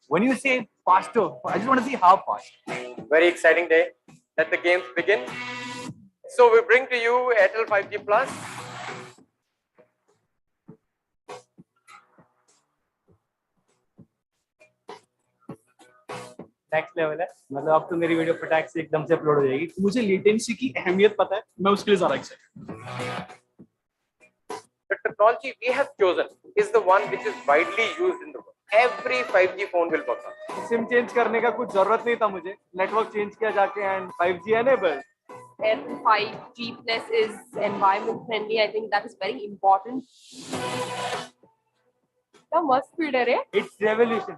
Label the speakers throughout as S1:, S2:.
S1: When you say faster, I just want to see how fast.
S2: Very exciting day. Let the games begin. So we bring to you Airtel 5G Plus.
S1: Next level है, मतलब अब तो मेरी video फटाक से एकदम से upload हो जाएगी। मुझे लेटेंसी की अहमियत पता है, मैं उसके लिए ज़्यादा excited.
S2: The technology we have chosen is the one which is widely used in the world. Every 5G phone will work on.
S1: SIM change करने का कुछ जरूरत नहीं था मुझे, नेटवर्क चेंज किया जाके and 5G enabled.
S3: And 5G plus is environment friendly. I think that is very important. The must speed array.
S1: It's revolution.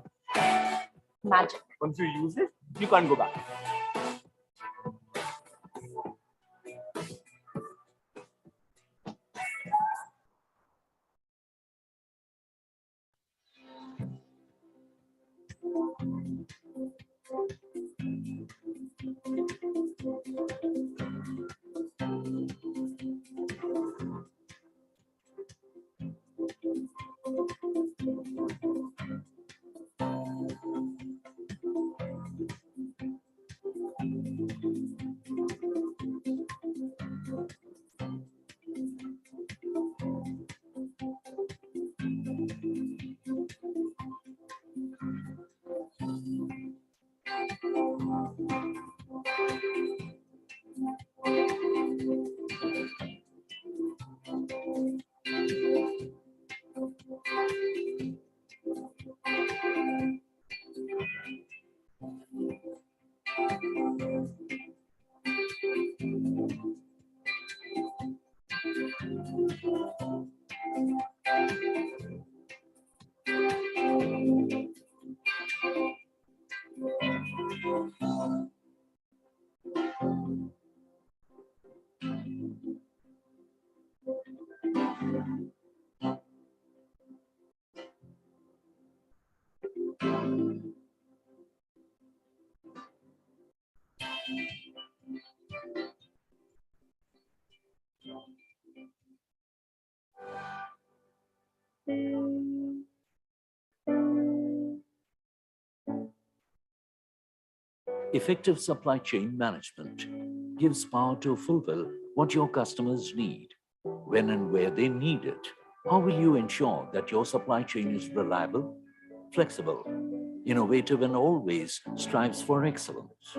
S3: Magic.
S1: Once you use it, you can't go back.
S4: Effective supply chain management gives power to fulfill what your customers need, when and where they need it. How will you ensure that your supply chain is reliable, flexible, innovative, and always strives for excellence?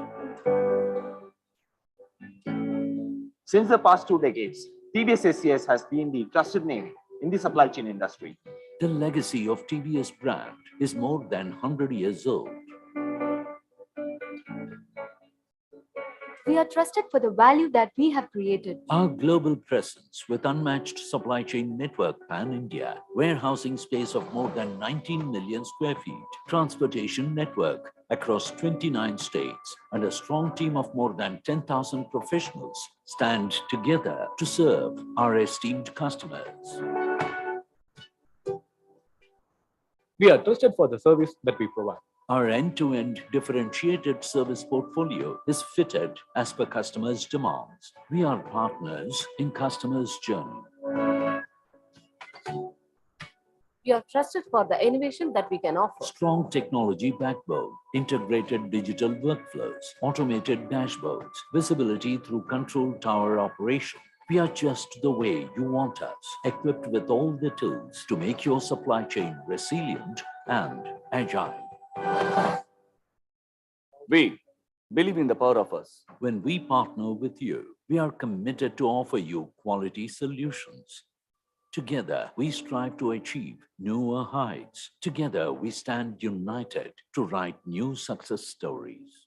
S5: Since the past 2 decades, TVS SCS has been the trusted name in the supply chain industry.
S4: The legacy of TVS brand is more than 100 years old.
S6: We are trusted for the value that we have created.
S4: Our global presence with unmatched supply chain network pan-India, warehousing space of more than 19 million square feet, transportation network across 29 states, and a strong team of more than 10,000 professionals stand together to serve our esteemed customers.
S1: We are trusted for the service that we provide.
S4: Our end-to-end differentiated service portfolio is fitted as per customers' demands. We are partners in customers' journey.
S6: We are trusted for the innovation that we can offer.
S4: Strong technology backbone, integrated digital workflows, automated dashboards, visibility through control tower operation. We are just the way you want us, equipped with all the tools to make your supply chain resilient and agile.
S5: We believe in the power of us.
S4: When we partner with you, we are committed to offer you quality solutions. Together, we strive to achieve newer heights. Together, we stand united to write new success stories.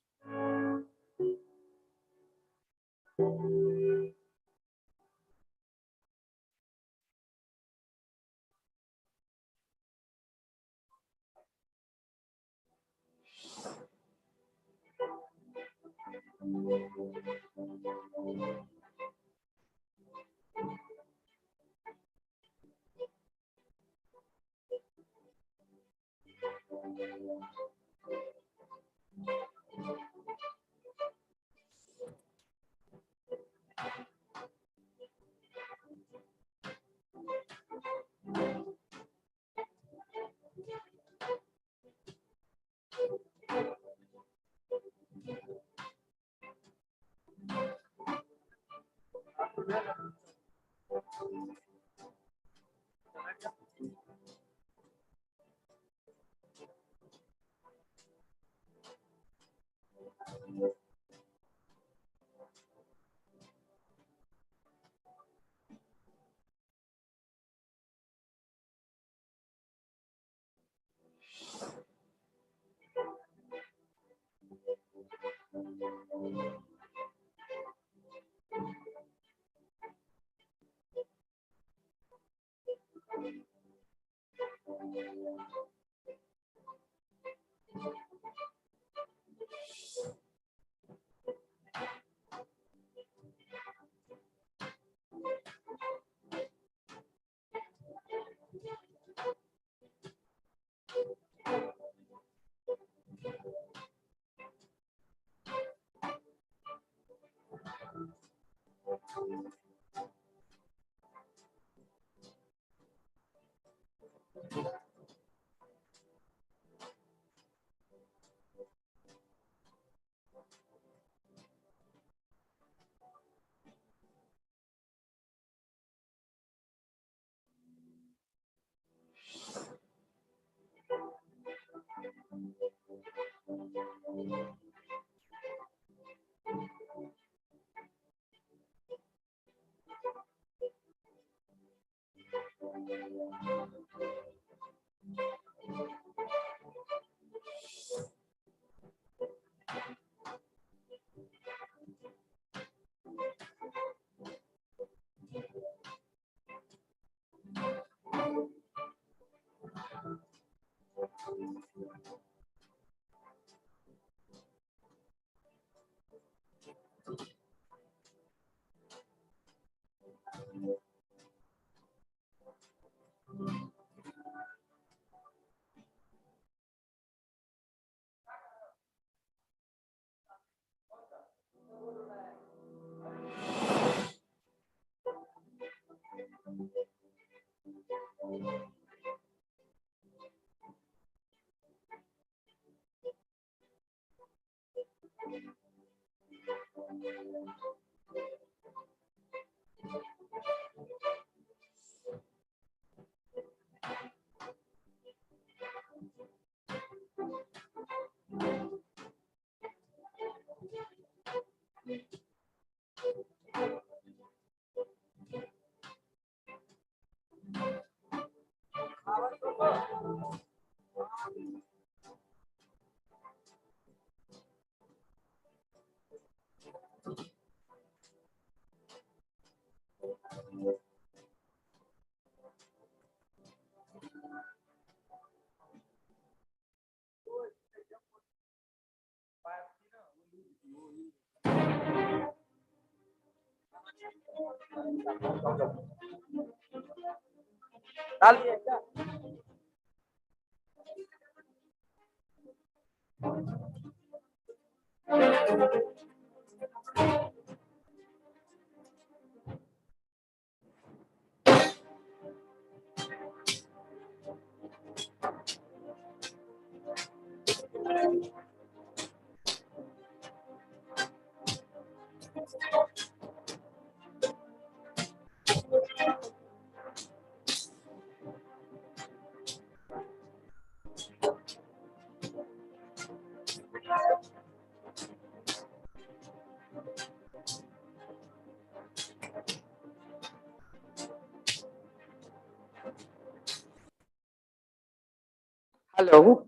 S7: Hello.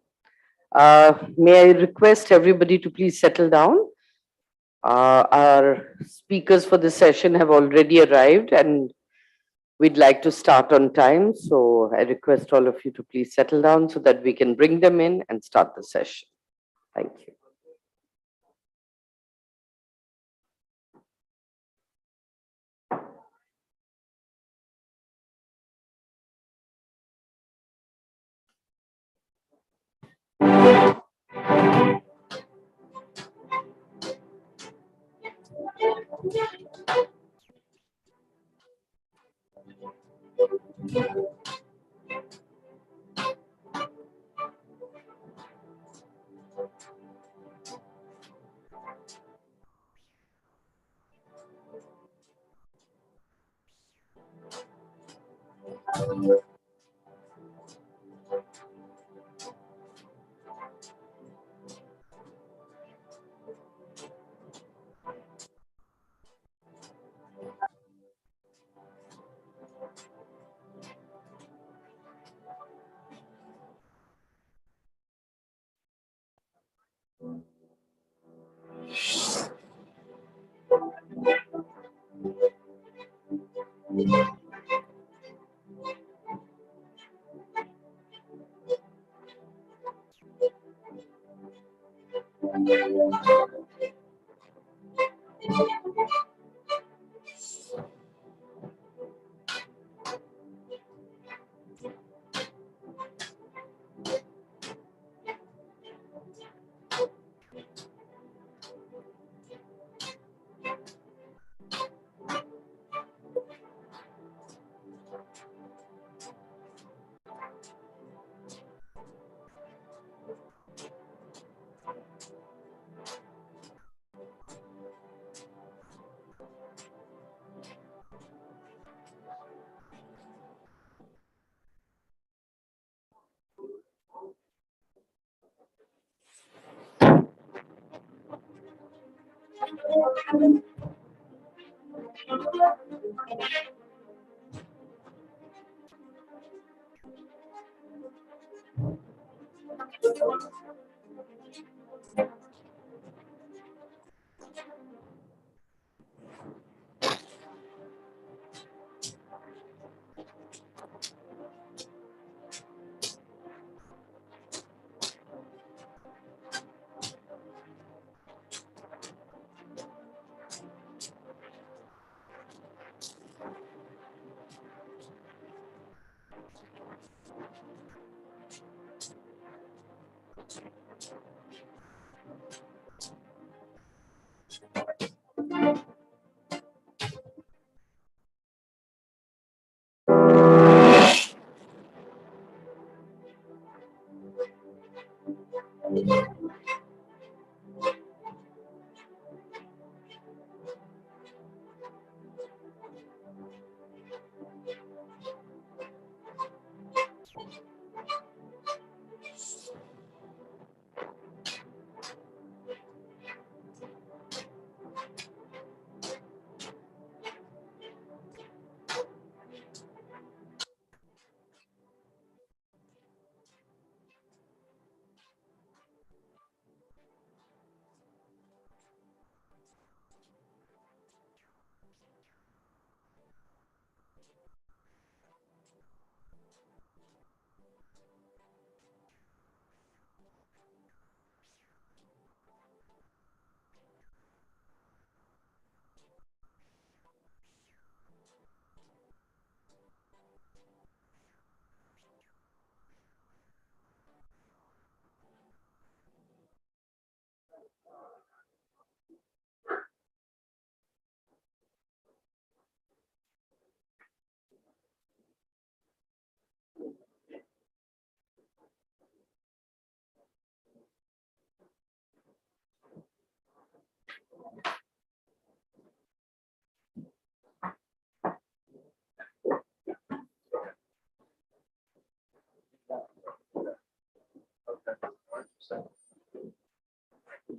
S7: May I request everybody to please settle down? Our speakers for this session have already arrived and we'd like to start on time. So I request all of you to please settle down so that we can bring them in and start the session. Thank you.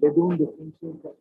S1: They don't differentiate that.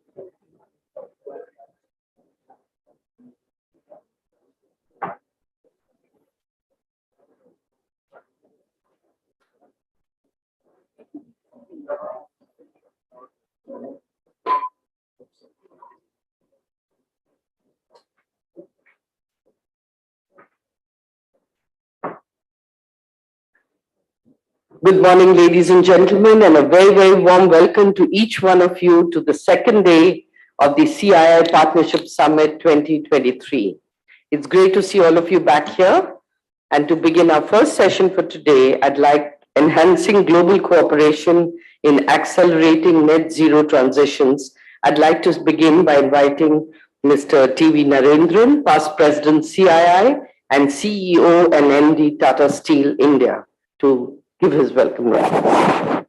S7: Good morning, ladies and gentlemen, and a very, very warm welcome to each one of you to the second day of the Cii Partnership Summit 2023. It's great to see all of you back here. And to begin our first session for today, I'd like enhancing global cooperation in accelerating net zero transitions. I'd like to begin by inviting Mr. T.V. Narendran, past President CII and CEO and MD Tata Steel India, to give his welcome round.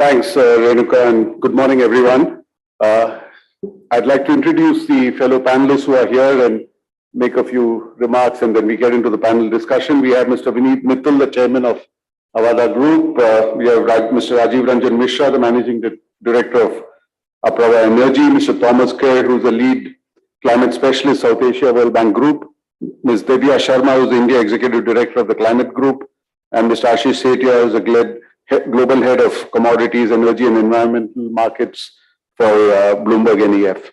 S8: Thanks, Renuka, and good morning, everyone. I'd like to introduce the fellow panelists who are here and make a few remarks, and then we get into the panel discussion. We have Mr. Vineet Mittal, the chairman of Avada Group. We have Mr. Rajiv Ranjan Mishra, the managing director of Aprava Energy. Mr. Thomas Kerr, who's the lead climate specialist, South Asia World Bank Group. Ms. Devya Sharma, who's the India executive director of the Climate Group. And Mr. Ashish Setia, who's the global head of commodities, energy and environmental markets for Bloomberg NEF.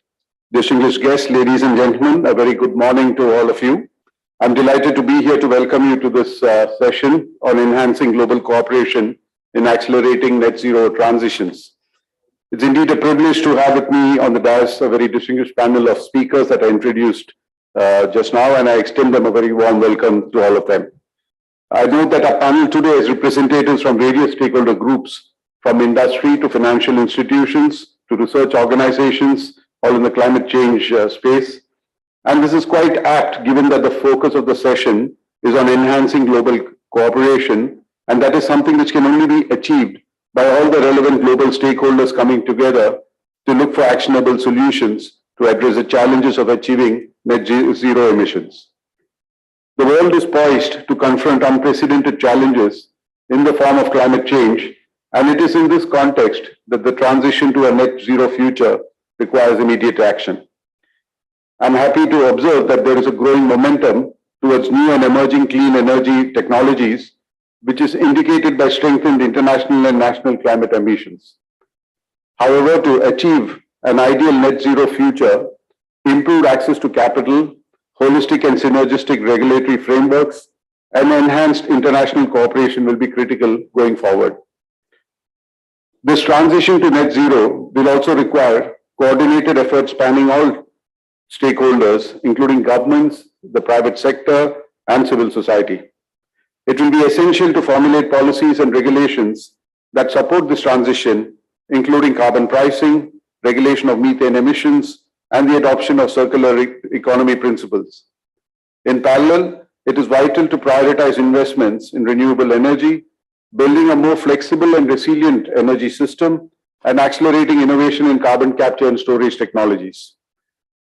S8: Distinguished guests, ladies and gentlemen, a very good morning to all of you. I'm delighted to be here to welcome you to this session on enhancing global cooperation in accelerating net zero transitions. It's indeed a privilege to have with me on the dais a very distinguished panel of speakers that I introduced just now, and I extend them a very warm welcome to all of them. I note that our panel today is representatives from various stakeholder groups, from industry to financial institutions to research organizations, all in the climate change space. And this is quite apt given that the focus of the session is on enhancing global cooperation, and that is something which can only be achieved by all the relevant global stakeholders coming together to look for actionable solutions to address the challenges of achieving net zero emissions. The world is poised to confront unprecedented challenges in the form of climate change, and it is in this context that the transition to a net zero future requires immediate action. I'm happy to observe that there is a growing momentum towards new and emerging clean energy technologies, which is indicated by strengthened international and national climate ambitions. However, to achieve an ideal net zero future, improved access to capital, holistic and synergistic regulatory frameworks, and enhanced international cooperation will be critical going forward. This transition to net zero will also require coordinated efforts spanning all stakeholders, including governments, the private sector, and civil society. It will be essential to formulate policies and regulations that support this transition, including carbon pricing, regulation of methane emissions, and the adoption of circular economy principles. In parallel, it is vital to prioritize investments in renewable energy, building a more flexible and resilient energy system, and accelerating innovation in carbon capture and storage technologies.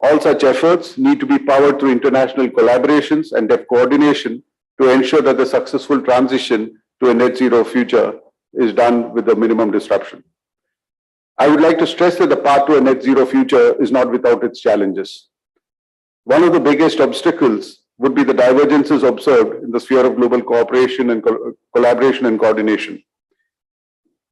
S8: All such efforts need to be powered through international collaborations and depth coordination to ensure that the successful transition to a net zero future is done with the minimum disruption. I would like to stress that the path to a net zero future is not without its challenges. One of the biggest obstacles would be the divergences observed in the sphere of global cooperation and collaboration and coordination.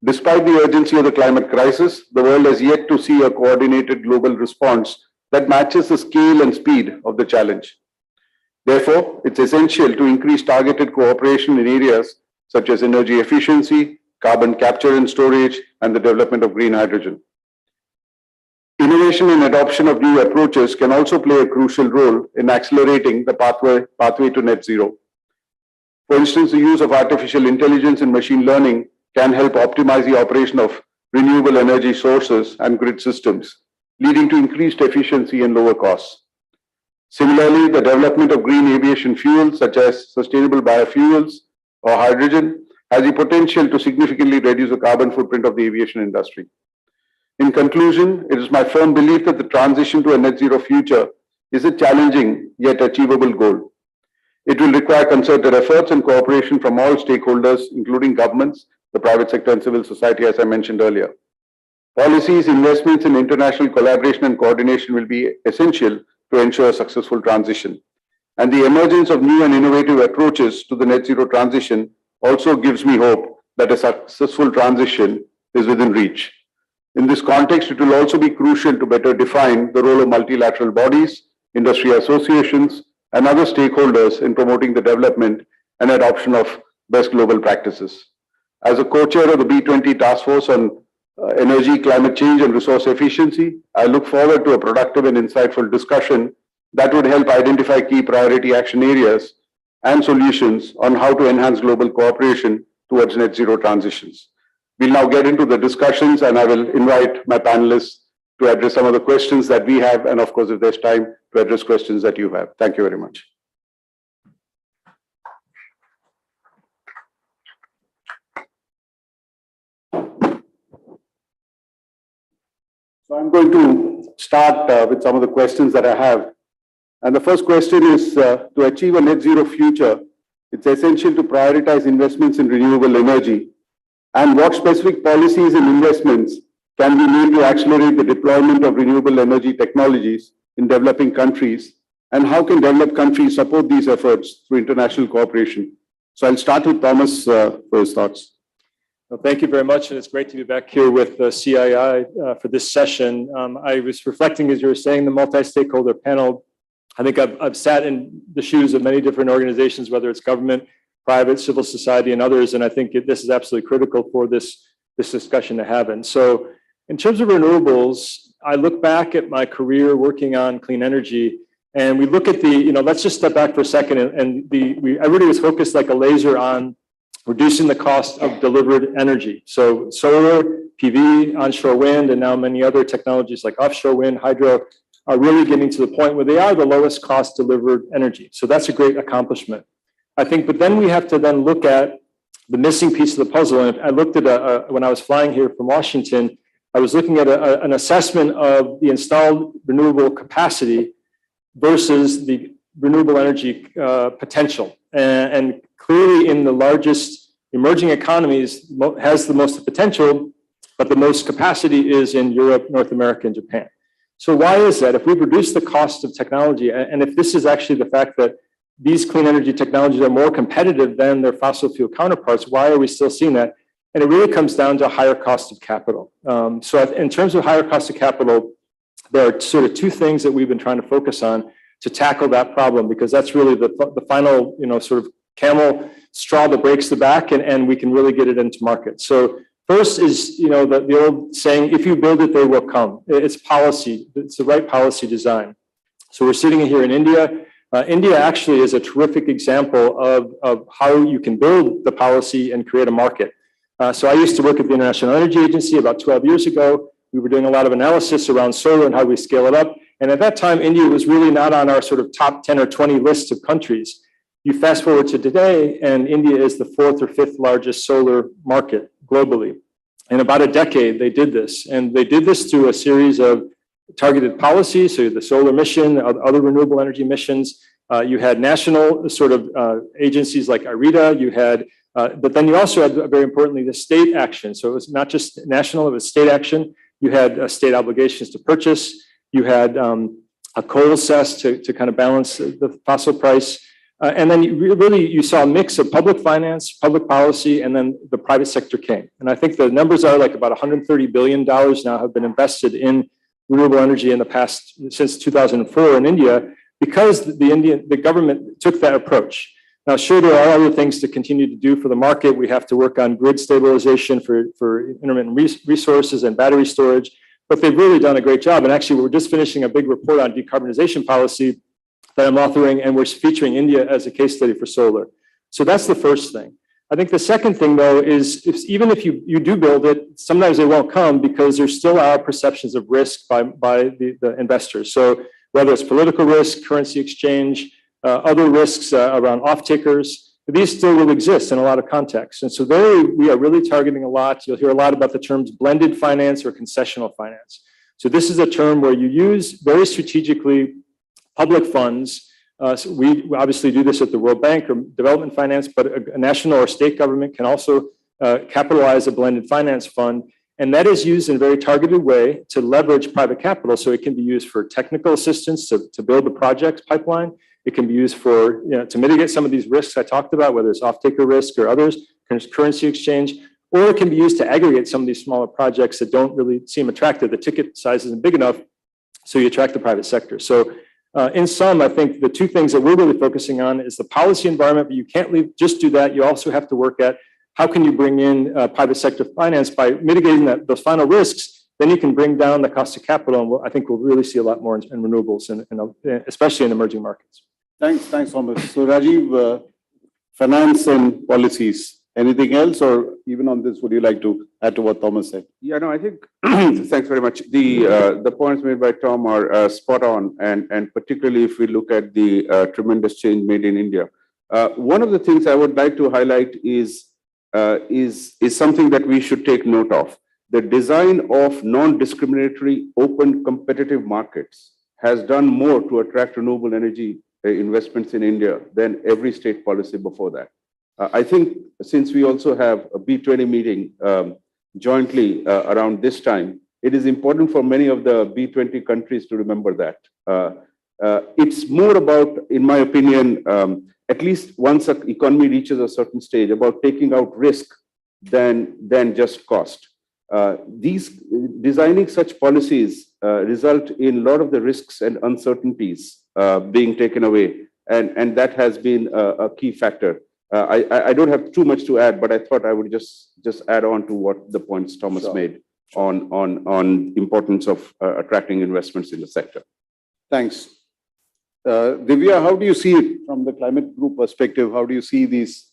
S8: Despite the urgency of the climate crisis, the world has yet to see a coordinated global response that matches the scale and speed of the challenge. Therefore, it's essential to increase targeted cooperation in areas such as energy efficiency, carbon capture and storage, and the development of green hydrogen. Innovation and adoption of new approaches can also play a crucial role in accelerating the pathway to net zero. For instance, the use of artificial intelligence and machine learning can help optimize the operation of renewable energy sources and grid systems, leading to increased efficiency and lower costs. Similarly, the development of green aviation fuels such as sustainable biofuels or hydrogen has the potential to significantly reduce the carbon footprint of the aviation industry. In conclusion, it is my firm belief that the transition to a net zero future is a challenging yet achievable goal. It will require concerted efforts and cooperation from all stakeholders, including governments, the private sector, and civil society, as I mentioned earlier. Policies, investments, and international collaboration and coordination will be essential to ensure a successful transition. And the emergence of new and innovative approaches to the net zero transition also gives me hope that a successful transition is within reach. In this context, it will also be crucial to better define the role of multilateral bodies, industry associations, and other stakeholders in promoting the development and adoption of best global practices. As a co-chair of the B20 Task Force on Energy, Climate Change, and Resource Efficiency, I look forward to a productive and insightful discussion that would help identify key priority action areas and solutions on how to enhance global cooperation towards net zero transitions. We'll now get into the discussions, and I will invite my panelists to address some of the questions that we have, and of course, if there's time, to address questions that you have. Thank you very much. So I'm going to start with some of the questions that I have. And the first question is, to achieve a net zero future, it's essential to prioritize investments in renewable energy. And what specific policies and investments can be made to accelerate the deployment of renewable energy technologies in developing countries? And how can developed countries support these efforts through international cooperation? So I'll start with Thomas for his thoughts.
S9: Well, thank you very much, and it's great to be back here with CII for this session. I was reflecting as you were saying, the multi-stakeholder panel I think I've sat in the shoes of many different organizations, whether it's government, private, civil society, and others, and I think this is absolutely critical for this discussion to happen. So in terms of renewables, I look back at my career working on clean energy, and we look at let's just step back for a second, and everybody was focused like a laser on reducing the cost of delivered energy. So solar, PV, onshore wind, and now many other technologies like offshore wind, hydro, are really getting to the point where they are the lowest cost delivered energy. So that's a great accomplishment, I think. But then we have to then look at the missing piece of the puzzle. And I looked at when I was flying here from Washington, I was looking at an assessment of the installed renewable capacity versus the renewable energy potential. And clearly in the largest emerging economies has the most potential, but the most capacity is in Europe, North America, and Japan. So why is that? If we reduce the cost of technology, and if this is actually the fact that these clean energy technologies are more competitive than their fossil fuel counterparts, why are we still seeing that? And it really comes down to a higher cost of capital. So in terms of higher cost of capital, there are sort of two things that we've been trying to focus on to tackle that problem, because that's really the final, sort of camel straw that breaks the back, and we can really get it into market. So first is, the old saying, if you build it, they will come. It's policy. It's the right policy design. So we're sitting here in India. India actually is a terrific example of how you can build the policy and create a market. So I used to work at the International Energy Agency about 12 years ago. We were doing a lot of analysis around solar and how we scale it up. And at that time, India was really not on our sort of top 10 or 20 list of countries. You fast forward to today, and India is the 4th or 5th largest solar market globally. In about a decade, they did this. And they did this through a series of targeted policies, so the solar mission, other renewable energy missions. You had national sort of agencies like IREDA. You had, but then you also had, very importantly, the state action. So it was not just national, it was state action. You had state obligations to purchase. You had a coal cess to kind of balance the fossil price. And then you saw a mix of public finance, public policy, and then the private sector came. And I think the numbers are like about $130 billion now have been invested in renewable energy in the past, since 2004 in India, because the government took that approach. Now, sure, there are other things to continue to do for the market. We have to work on grid stabilization for intermittent resources and battery storage, but they've really done a great job. And actually, we're just finishing a big report on decarbonization policy that I'm authoring, and we're featuring India as a case study for solar. So that's the first thing. I think the second thing, though, is even if you do build it, sometimes they won't come because there still are perceptions of risk by the investors. So whether it's political risk, currency exchange, other risks around off-takers, these still will exist in a lot of contexts. And so there we are really targeting a lot. You'll hear a lot about the terms blended finance or concessional finance. So this is a term where you use very strategically public funds. So we obviously do this at the World Bank or development finance, but a national or state government can also capitalize a blended finance fund. And that is used in a very targeted way to leverage private capital. So it can be used for technical assistance to build the project pipeline. It can be used for, to mitigate some of these risks I talked about, whether it's off-taker risk or others, currency exchange, or it can be used to aggregate some of these smaller projects that don't really seem attractive. The ticket size isn't big enough, so you attract the private sector. So in sum, I think the two things that we're really focusing on is the policy environment, but you can't just do that. You also have to work at how can you bring in private sector finance by mitigating those final risks. Then you can bring down the cost of capital, and I think we'll really see a lot more in renewables, especially in emerging markets.
S8: Thanks, Thomas. So Rajiv, finance and policies. Anything else, or even on this, would you like to add to what Thomas said?
S10: Yeah, no, I think, thanks very much. The points made by Tom are spot on, and particularly if we look at the tremendous change made in India. One of the things I would like to highlight is something that we should take note of. The design of non-discriminatory, open, competitive markets has done more to attract renewable energy investments in India than every state policy before that. I think since we also have a B20 meeting jointly around this time, it is important for many of the B20 countries to remember that. It's more about, in my opinion, at least once an economy reaches a certain stage, about taking out risk than just cost. Designing such policies result in a lot of the risks and uncertainties being taken away. And that has been a key factor. I don't have too much to add, but I thought I would just add on to what the points Thomas made on importance of attracting investments in the sector.
S8: Thanks. Divya, how do you see it from the climate group perspective? How do you see these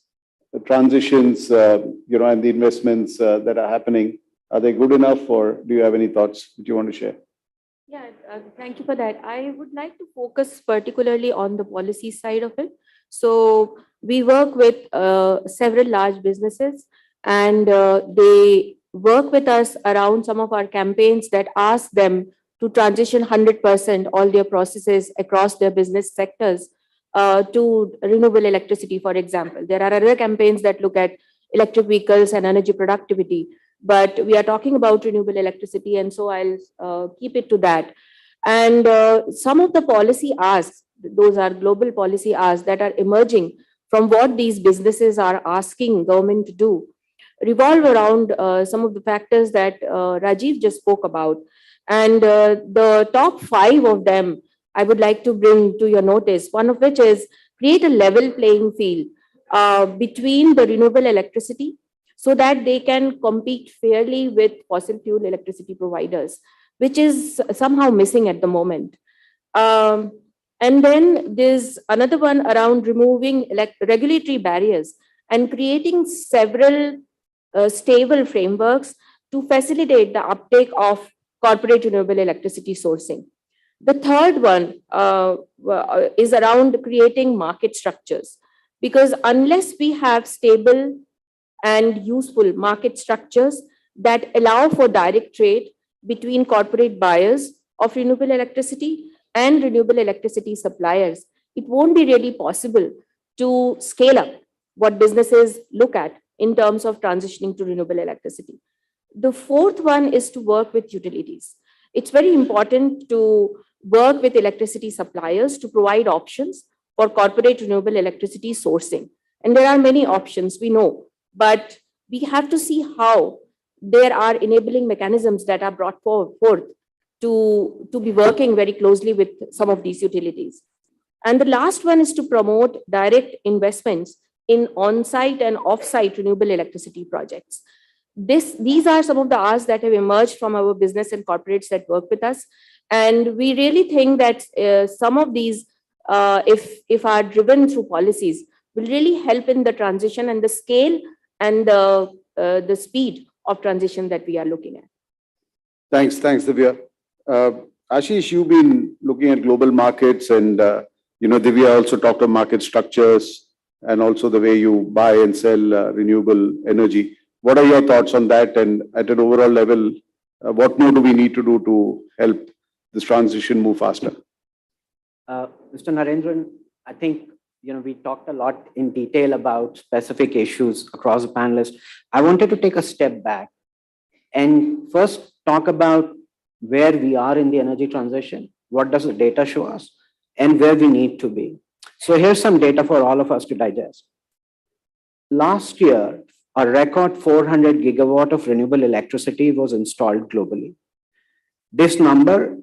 S8: transitions, and the investments that are happening? Are they good enough, or do you have any thoughts that you want to share?
S11: Yeah, thank you for that. I would like to focus particularly on the policy side of it. So we work with several large businesses, and they work with us around some of our campaigns that ask them to transition 100% all their processes across their business sectors to renewable electricity, for example. There are other campaigns that look at electric vehicles and energy productivity, but we are talking about renewable electricity, and so I'll keep it to that. And some of the policy asks, those are global policy asks that are emerging from what these businesses are asking government to do, revolve around some of the factors that Rajiv just spoke about. And the top 5 of them I would like to bring to your notice, one of which is create a level playing field between the renewable electricity so that they can compete fairly with fossil fuel electricity providers, which is somehow missing at the moment. And then there's another one around removing regulatory barriers and creating several stable frameworks to facilitate the uptake of corporate renewable electricity sourcing. The third one is around creating market structures, because unless we have stable and useful market structures that allow for direct trade between corporate buyers of renewable electricity and renewable electricity suppliers, it won't be really possible to scale up what businesses look at in terms of transitioning to renewable electricity. The fourth one is to work with utilities. It's very important to work with electricity suppliers to provide options for corporate renewable electricity sourcing. And there are many options, we know, but we have to see how there are enabling mechanisms that are brought forth to be working very closely with some of these utilities. And the last one is to promote direct investments in on-site and off-site renewable electricity projects. These are some of the asks that have emerged from our business and corporates that work with us. And we really think that some of these, if are driven through policies, will really help in the transition and the scale and the speed of transition that we are looking at.
S8: Thanks, Divya. Ashish, you've been looking at global markets, and Divya also talked about market structures and also the way you buy and sell renewable energy. What are your thoughts on that? And at an overall level, what more do we need to do to help this transition move faster?
S12: Mr. Narendran, I think we talked a lot in detail about specific issues across the panelists. I wanted to take a step back and first talk about where we are in the energy transition, what does the data show us, and where we need to be. So here's some data for all of us to digest. Last year, a record 400 gigawatt of renewable electricity was installed globally. This number,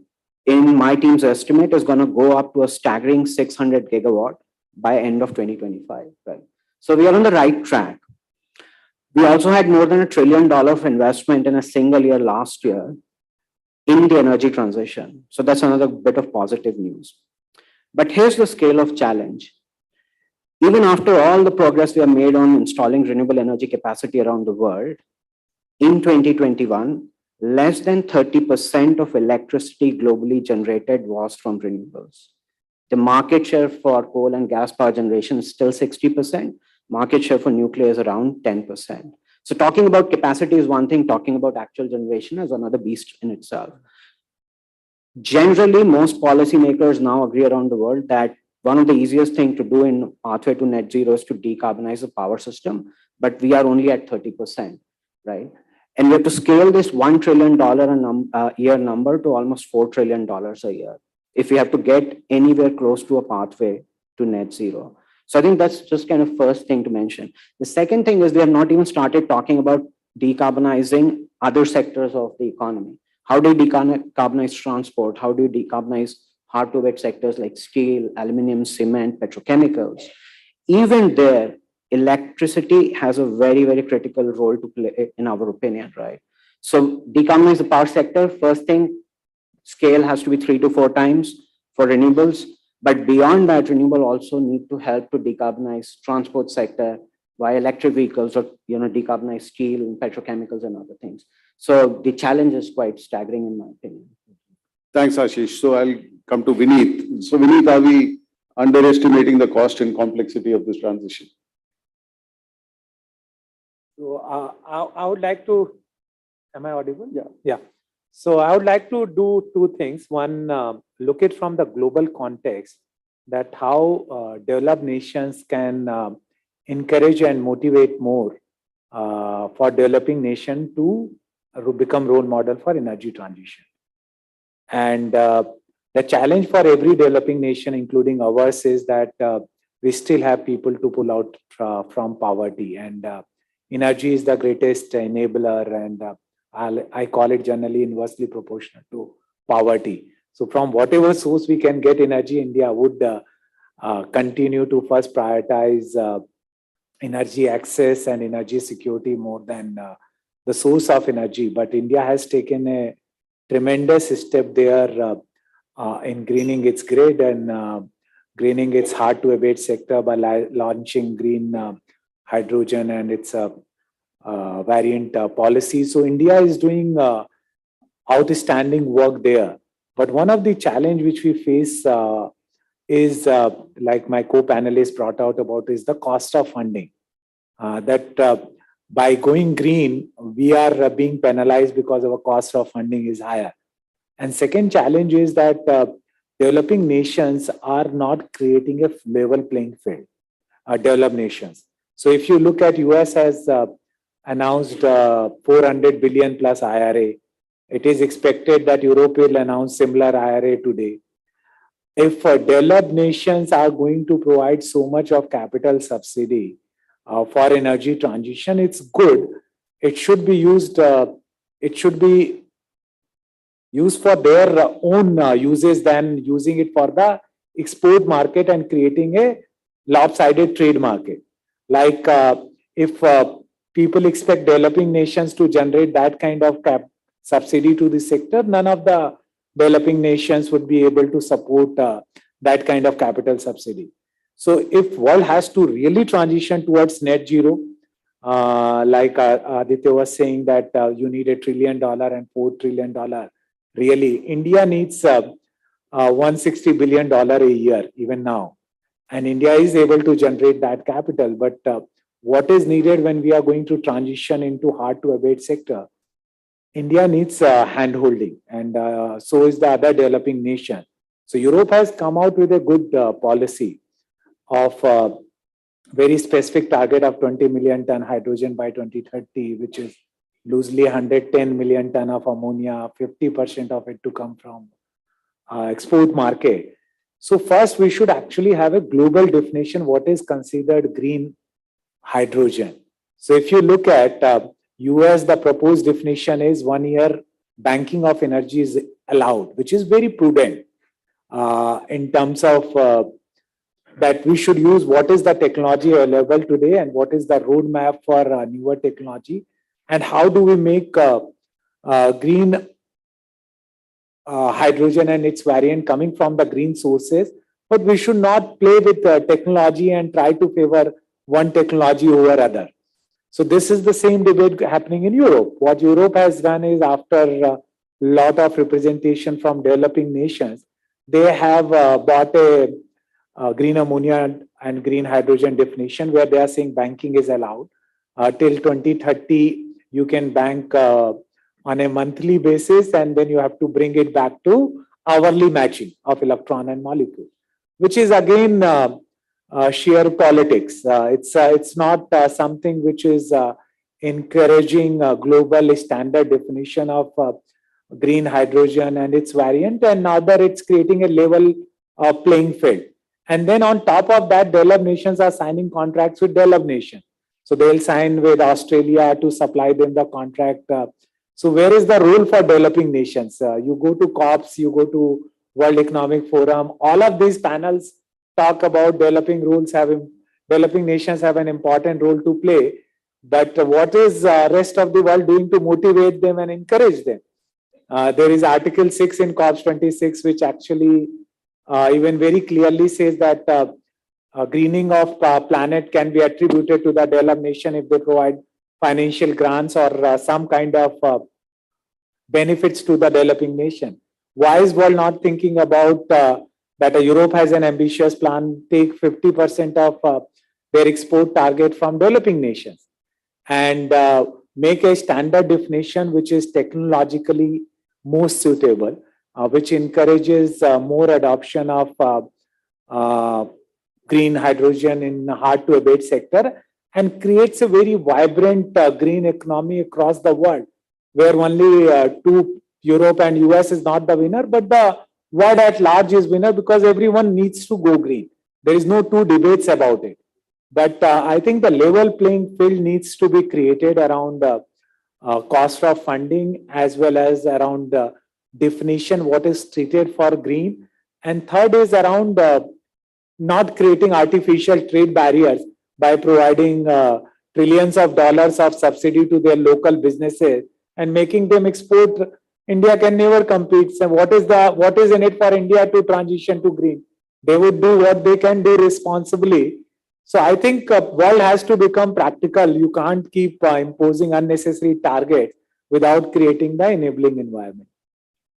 S12: in my team's estimate, is going to go up to a staggering 600 gigawatt by end of 2025. Right? So we are on the right track. We also had more than $1 trillion of investment in a single year last year in the energy transition. So that's another bit of positive news. But here's the scale of challenge. Even after all the progress we have made on installing renewable energy capacity around the world, in 2021, less than 30% of electricity globally generated was from renewables. The market share for coal and gas power generation is still 60%. Market share for nuclear is around 10%. So talking about capacity is one thing, talking about actual generation is another beast in itself. Generally, most policymakers now agree around the world that one of the easiest things to do in pathway to net zero is to decarbonize the power system, but we are only at 30%, right? And we have to scale this $1 trillion a year number to almost $4 trillion a year if we have to get anywhere close to a pathway to net zero. So I think that's just kind of first thing to mention. The second thing is we have not even started talking about decarbonizing other sectors of the economy. how do you decarbonize transport? How do you decarbonize hard-to-abate sectors like steel, aluminum, cement, petrochemicals? Even there, electricity has a very, very critical role to play, in our opinion, right? So decarbonize the power sector. First thing, scale has to be 3 to 4 times for renewables. But beyond that, renewable also need to help to decarbonize transport sector via electric vehicles, or decarbonize steel and petrochemicals and other things. So the challenge is quite staggering in my opinion.
S8: Thanks, Ashish. So I'll come to Vineet. So Vineet, are we underestimating the cost and complexity of this transition?
S13: So I would like to, am I audible? Yeah. So I would like to do 2 things. One, look it from the global context, that how developed nations can encourage and motivate more for developing nation to become role model for energy transition. And the challenge for every developing nation, including ours, is that we still have people to pull out from poverty, and energy is the greatest enabler, and I call it generally inversely proportional to poverty. So from whatever source we can get energy, India would continue to first prioritize energy access and energy security more than the source of energy. But India has taken a tremendous step there in greening its grid and greening its hard-to-abate sector by launching green hydrogen and its variant policy. So India is doing outstanding work there. But one of the challenge which we face is, like my co-panelists brought out about, is the cost of funding. That by going green, we are being penalized because our cost of funding is higher. And second challenge is that developing nations are not creating a level playing field, developed nations. So if you look at US has announced 400 billion plus IRA, it is expected that Europe will announce similar IRA today. If developed nations are going to provide so much of capital subsidy for energy transition, it's good. It should be used. It should be used for their own uses than using it for the export market and creating a lopsided trade market. Like if people expect developing nations to generate that kind of subsidy to the sector, none of the developing nations would be able to support that kind of capital subsidy. So if world has to really transition towards net zero, like Aditya was saying that you need $1 trillion and $4 trillion, really, India needs $160 billion a year, even now. And India is able to generate that capital. But what is needed when we are going to transition into hard-to-abate sector? India needs hand-holding, and so is the other developing nation. So Europe has come out with a good policy of very specific target of 20 million ton hydrogen by 2030, which is loosely 110 million ton of ammonia, 50% of it to come from export market. So first, we should actually have a global definition what is considered green hydrogen. So if you look at US, the proposed definition is 1 year banking of energy is allowed, which is very prudent in terms of that we should use what is the technology available today and what is the roadmap for newer technology, and how do we make green hydrogen and its variant coming from the green sources. But we should not play with technology and try to favor one technology over other. So this is the same debate happening in Europe. What Europe has done is, after a lot of representation from developing nations, they have bought a green ammonia and green hydrogen definition, where they are saying banking is allowed. Till 2030, you can bank on a monthly basis, and then you have to bring it back to hourly matching of electron and molecule, which is again sheer politics. It's not something which is encouraging a global standard definition of green hydrogen and its variant, and neither it's creating a level playing field. And then on top of that, developed nations are signing contracts with developed nations. So they'll sign with Australia to supply them the contract So where is the role for developing nations? You go to COPs, you go to World Economic Forum, all of these panels talk about developing nations have an important role to play. But what is rest of the world doing to motivate them and encourage them? There is Article 6 in COP 26, which actually even very clearly says that greening of planet can be attributed to the developed nation if they provide financial grants or some kind of benefits to the developing nation. Why is world not thinking about that Europe has an ambitious plan, take 50% of their export target from developing nations and make a standard definition which is technologically most suitable, which encourages more adoption of green hydrogen in hard to abate sector and creates a very vibrant green economy across the world, where only Europe and US is not the winner, but the world at large is winner because everyone needs to go green. There is no two debates about it. But I think the level playing field needs to be created around cost of funding as well as around definition what is treated for green. And third is around not creating artificial trade barriers by providing trillions of dollars of subsidy to their local businesses and making them export. India can never compete. So what is in it for India to transition to green? They would do what they can do responsibly. So I think world has to become practical. You can't keep imposing unnecessary targets without creating the enabling environment.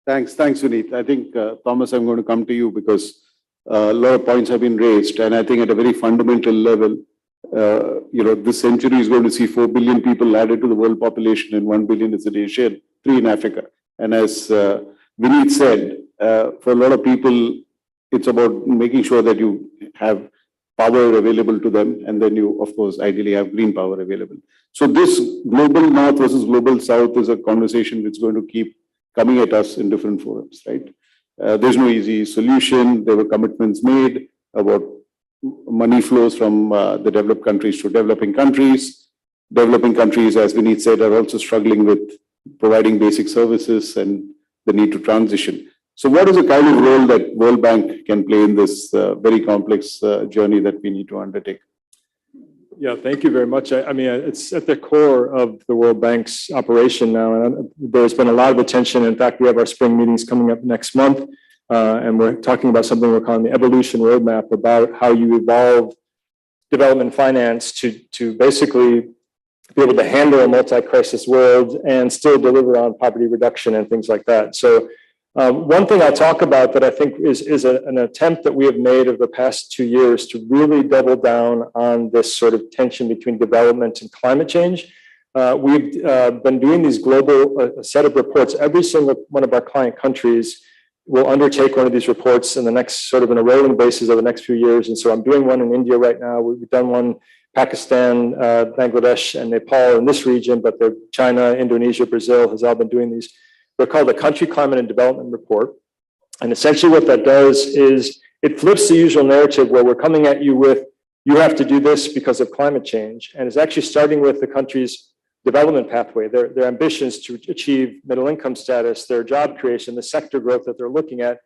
S8: Thanks, Vineet. I think, Thomas, I'm going to come to you because a lot of points have been raised. And I think at a very fundamental level, this century is going to see 4 billion people added to the world population and 1 billion is in Asia, 3 in Africa. And as Vineet said, for a lot of people, it's about making sure that you have power available to them, and then you, of course, ideally have green power available. So this global north versus global south is a conversation which is going to keep coming at us in different forums, right? There's no easy solution. There were commitments made about money flows from the developed countries to developing countries. Developing countries, as Vineet said, are also struggling with providing basic services and the need to transition. So what is the kind of role that World Bank can play in this very complex journey that we need to undertake?
S9: Yeah, thank you very much. I mean, it's at the core of the World Bank's operation now, and there's been a lot of attention. In fact, we have our spring meetings coming up next month, and we're talking about something we're calling the Evolution Roadmap, about how you evolve development finance to basically be able to handle a multi-crisis world and still deliver on poverty reduction and things like that. So one thing I'll talk about that I think is an attempt that we have made over the past 2 years to really double down on this sort of tension between development and climate change. We've been doing these global set of reports. Every single one of our client countries will undertake one of these reports in the next sort of in a rolling basis over the next few years. And so I'm doing one in India right now. We've done one Pakistan, Bangladesh, and Nepal in this region, but China, Indonesia, Brazil has all been doing these. They're called the Country Climate and Development Report. And essentially what that does is it flips the usual narrative where we're coming at you with, you have to do this because of climate change. And it's actually starting with the country's development pathway, their ambitions to achieve middle income status, their job creation, the sector growth that they're looking at.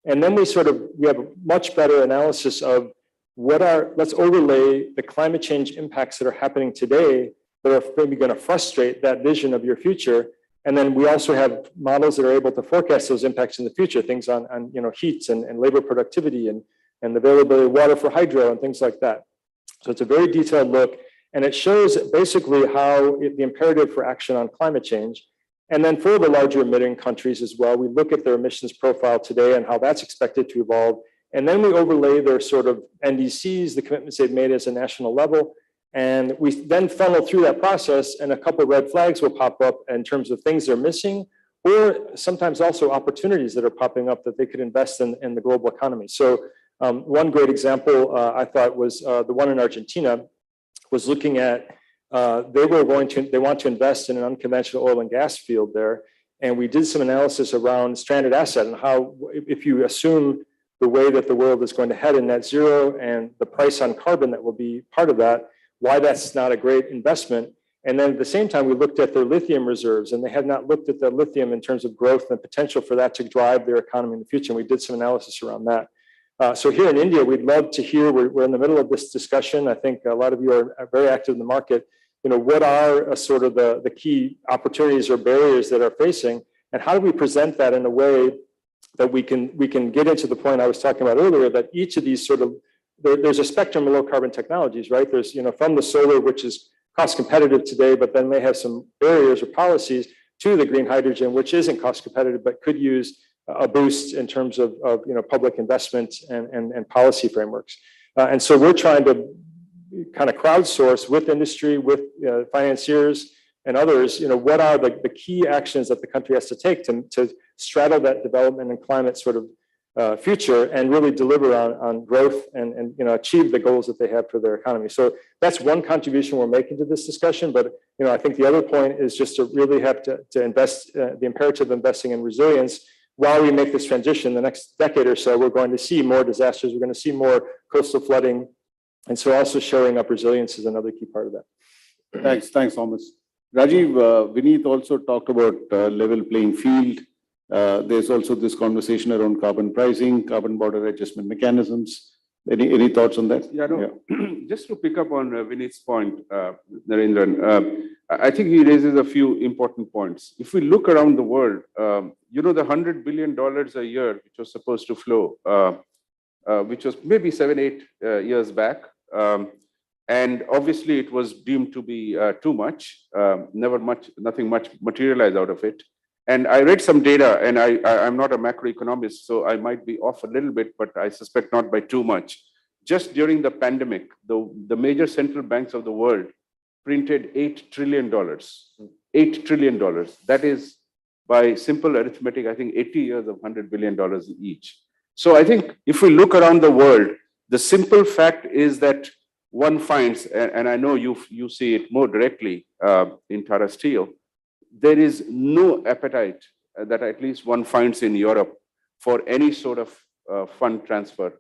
S9: And then we have a much better analysis of let's overlay the climate change impacts that are happening today that are maybe going to frustrate that vision of your future. And then we also have models that are able to forecast those impacts in the future, things on heat and labor productivity and the availability of water for hydro and things like that. So it's a very detailed look, and it shows basically how the imperative for action on climate change. And then for the larger emitting countries as well, we look at their emissions profile today and how that's expected to evolve. And then we overlay their sort of NDCs, the commitments they've made as a national level. And we then funnel through that process, and a couple of red flags will pop up in terms of things they're missing, or sometimes also opportunities that are popping up that they could invest in the global economy. So one great example I thought was the one in Argentina was looking at, they want to invest in an unconventional oil and gas field there. And we did some analysis around stranded asset and how, if you assume the way that the world is going to head in net zero and the price on carbon that will be part of that, why that's not a great investment. And then at the same time, we looked at their lithium reserves, and they had not looked at the lithium in terms of growth and potential for that to drive their economy in the future. And we did some analysis around that. So here in India, we'd love to hear, we're in the middle of this discussion. I think a lot of you are very active in the market. What are sort of the key opportunities or barriers that are facing, and how do we present that in a way that we can get into the point I was talking about earlier, that each of these sort of, there's a spectrum of low carbon technologies, right? There's, from the solar, which is cost competitive today, but then may have some barriers or policies, to the green hydrogen, which isn't cost competitive, but could use a boost in terms of public investment and policy frameworks. And so we're trying to kind of crowdsource with industry, with financiers and others, what are the key actions that the country has to take to straddle that development and climate sort of future and really deliver on growth and achieve the goals that they have for their economy. So that's one contribution we're making to this discussion. But I think the other point is just to really have to invest, the imperative of investing in resilience. While we make this transition, the next decade or so, we're going to see more disasters. We're going to see more coastal flooding. And so also showing up resilience is another key part of that.
S8: Thanks, Thomas. Rajiv, Vineet also talked about level playing field. There's also this conversation around carbon pricing, carbon border adjustment mechanisms. Any thoughts on that?
S10: Yeah, no. Just to pick up on Vineet's point, Narendran, I think he raises a few important points. If we look around the world, the $100 billion a year, which was supposed to flow, which was maybe 7-8 years back, and obviously it was deemed to be too much, nothing much materialized out of it. And I read some data, and I'm not a macroeconomist, so I might be off a little bit, but I suspect not by too much. Just during the pandemic, the major central banks of the world printed $8 trillion. $8 trillion. That is, by simple arithmetic, I think 80 years of $100 billion each. So I think if we look around the world, the simple fact is that one finds, and I know you see it more directly in Tata Steel, there is no appetite that at least one finds in Europe for any sort of fund transfer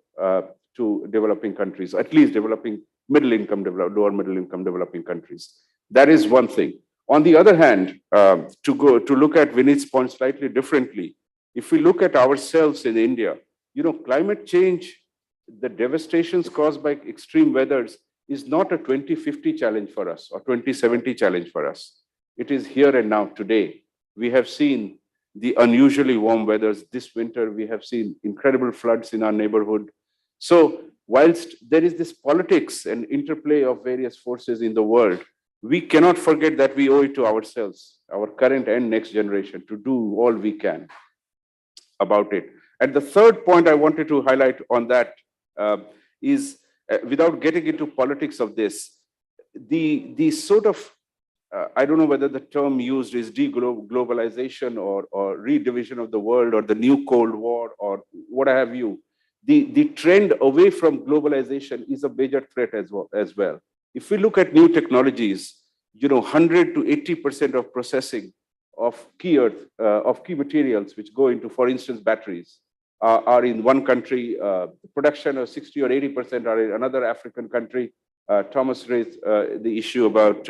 S10: to developing countries, at least developing lower middle income developing countries. That is one thing. On the other hand, to look at Vineet's point slightly differently, if we look at ourselves in India, climate change, the devastations caused by extreme weathers is not a 2050 challenge for us or 2070 challenge for us. It is here and now today. We have seen the unusually warm weathers this winter. We have seen incredible floods in our neighborhood. So whilst there is this politics and interplay of various forces in the world, we cannot forget that we owe it to ourselves, our current and next generation, to do all we can about it. And the third point I wanted to highlight on that is, without getting into politics of this, the sort of I don't know whether the term used is deglobalization or redivision of the world or the new Cold War or what have you. The trend away from globalization is a major threat as well. If we look at new technologies, 100 to 80% of processing of key materials which go into, for instance, batteries, are in one country. The production of 60 or 80% are in another African country. Thomas raised the issue about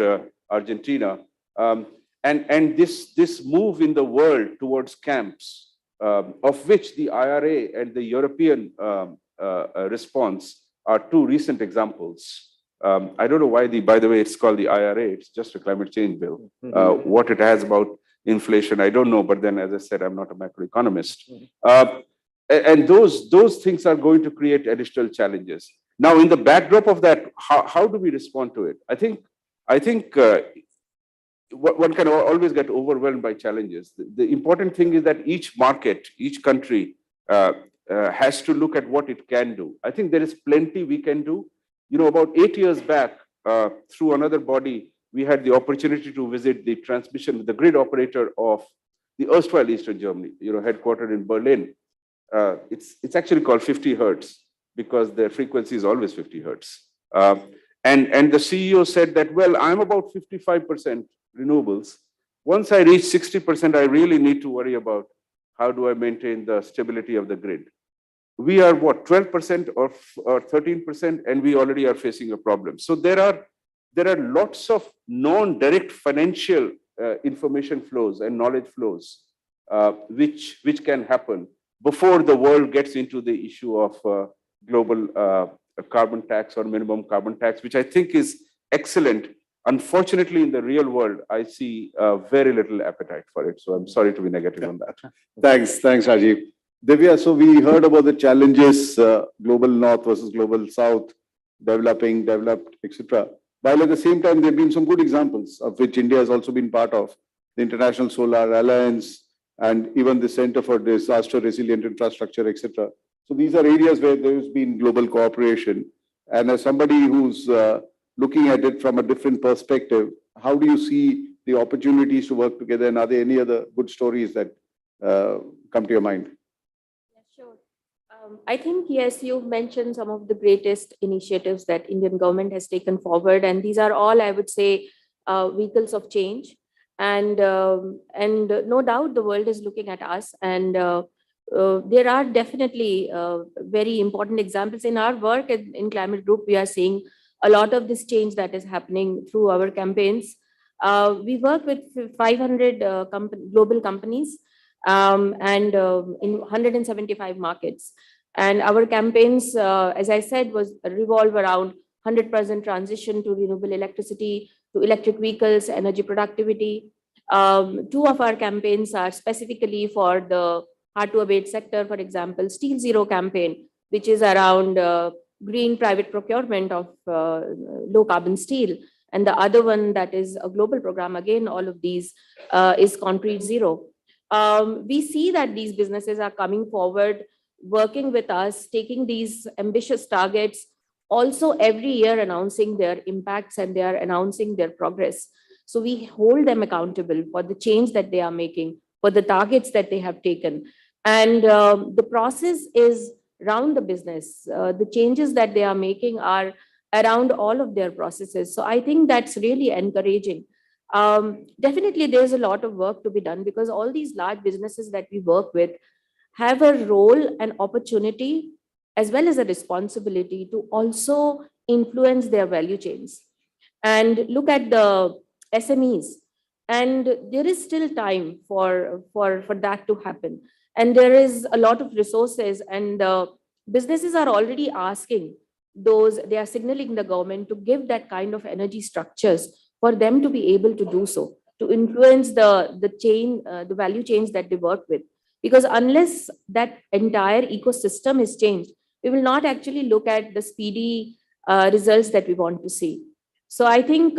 S10: Argentina, and this move in the world towards camps, of which the IRA and the European response are two recent examples. I don't know why by the way, it's called the IRA. It's just a climate change bill. What it has about inflation, I don't know. But then, as I said, I'm not a macroeconomist. And those things are going to create additional challenges. Now, in the backdrop of that, how do we respond to it? I think one can always get overwhelmed by challenges. The important thing is that each market, each country has to look at what it can do. I think there is plenty we can do. About 8 years back, through another body, we had the opportunity to visit the the grid operator of the erstwhile Eastern Germany, headquartered in Berlin. It's actually called 50 hertz because their frequency is always 50 hertz. And the CEO said that, well, I'm about 55% renewables. Once I reach 60%, I really need to worry about how do I maintain the stability of the grid. We are what, 12% or 13%, and we already are facing a problem. So there there are lots of non-direct financial information flows and knowledge flows which can happen before the world gets into the issue of global carbon tax or minimum carbon tax, which I think is excellent. Unfortunately, in the real world, I see very little appetite for it. So I'm sorry to be negative on that.
S8: Thanks, Rajiv. Divya, so we heard about the challenges, global north versus global south, developing, developed, etc. While at the same time, there have been some good examples of which India has also been part of, the International Solar Alliance, and even the Center for Disaster Resilient Infrastructure, etc. So these are areas where there's been global cooperation. And as somebody who's looking at it from a different perspective, how do you see the opportunities to work together? And are there any other good stories that come to your mind?
S11: Sure. I think, yes, you've mentioned some of the greatest initiatives that Indian government has taken forward. And these are all, I would say, vehicles of change. And no doubt the world is looking at us. And there are definitely very important examples. In our work in Climate Group, we are seeing a lot of this change that is happening through our campaigns. We work with 500 global companies and in 175 markets. And our campaigns, as I said, revolve around 100% transition to renewable electricity, to electric vehicles, energy productivity. Two of our campaigns are specifically for the hard to abate sector, for example, Steel Zero campaign, which is around green private procurement of low carbon steel. And the other one that is a global program, again, all of these is Concrete Zero. We see that these businesses are coming forward, working with us, taking these ambitious targets, also every year announcing their impacts and they are announcing their progress. So we hold them accountable for the change that they are making, for the targets that they have taken. And the process is around the business. The changes that they are making are around all of their processes. So I think that's really encouraging. Definitely, there's a lot of work to be done because all these large businesses that we work with have a role and opportunity as well as a responsibility to also influence their value chains. And look at the SMEs. And there is still time for that to happen. And there is a lot of resources and businesses are already asking they are signaling the government to give that kind of energy structures for them to be able to do so, to influence the value chains that they work with. Because unless that entire ecosystem is changed, we will not actually look at the speedy results that we want to see. So I think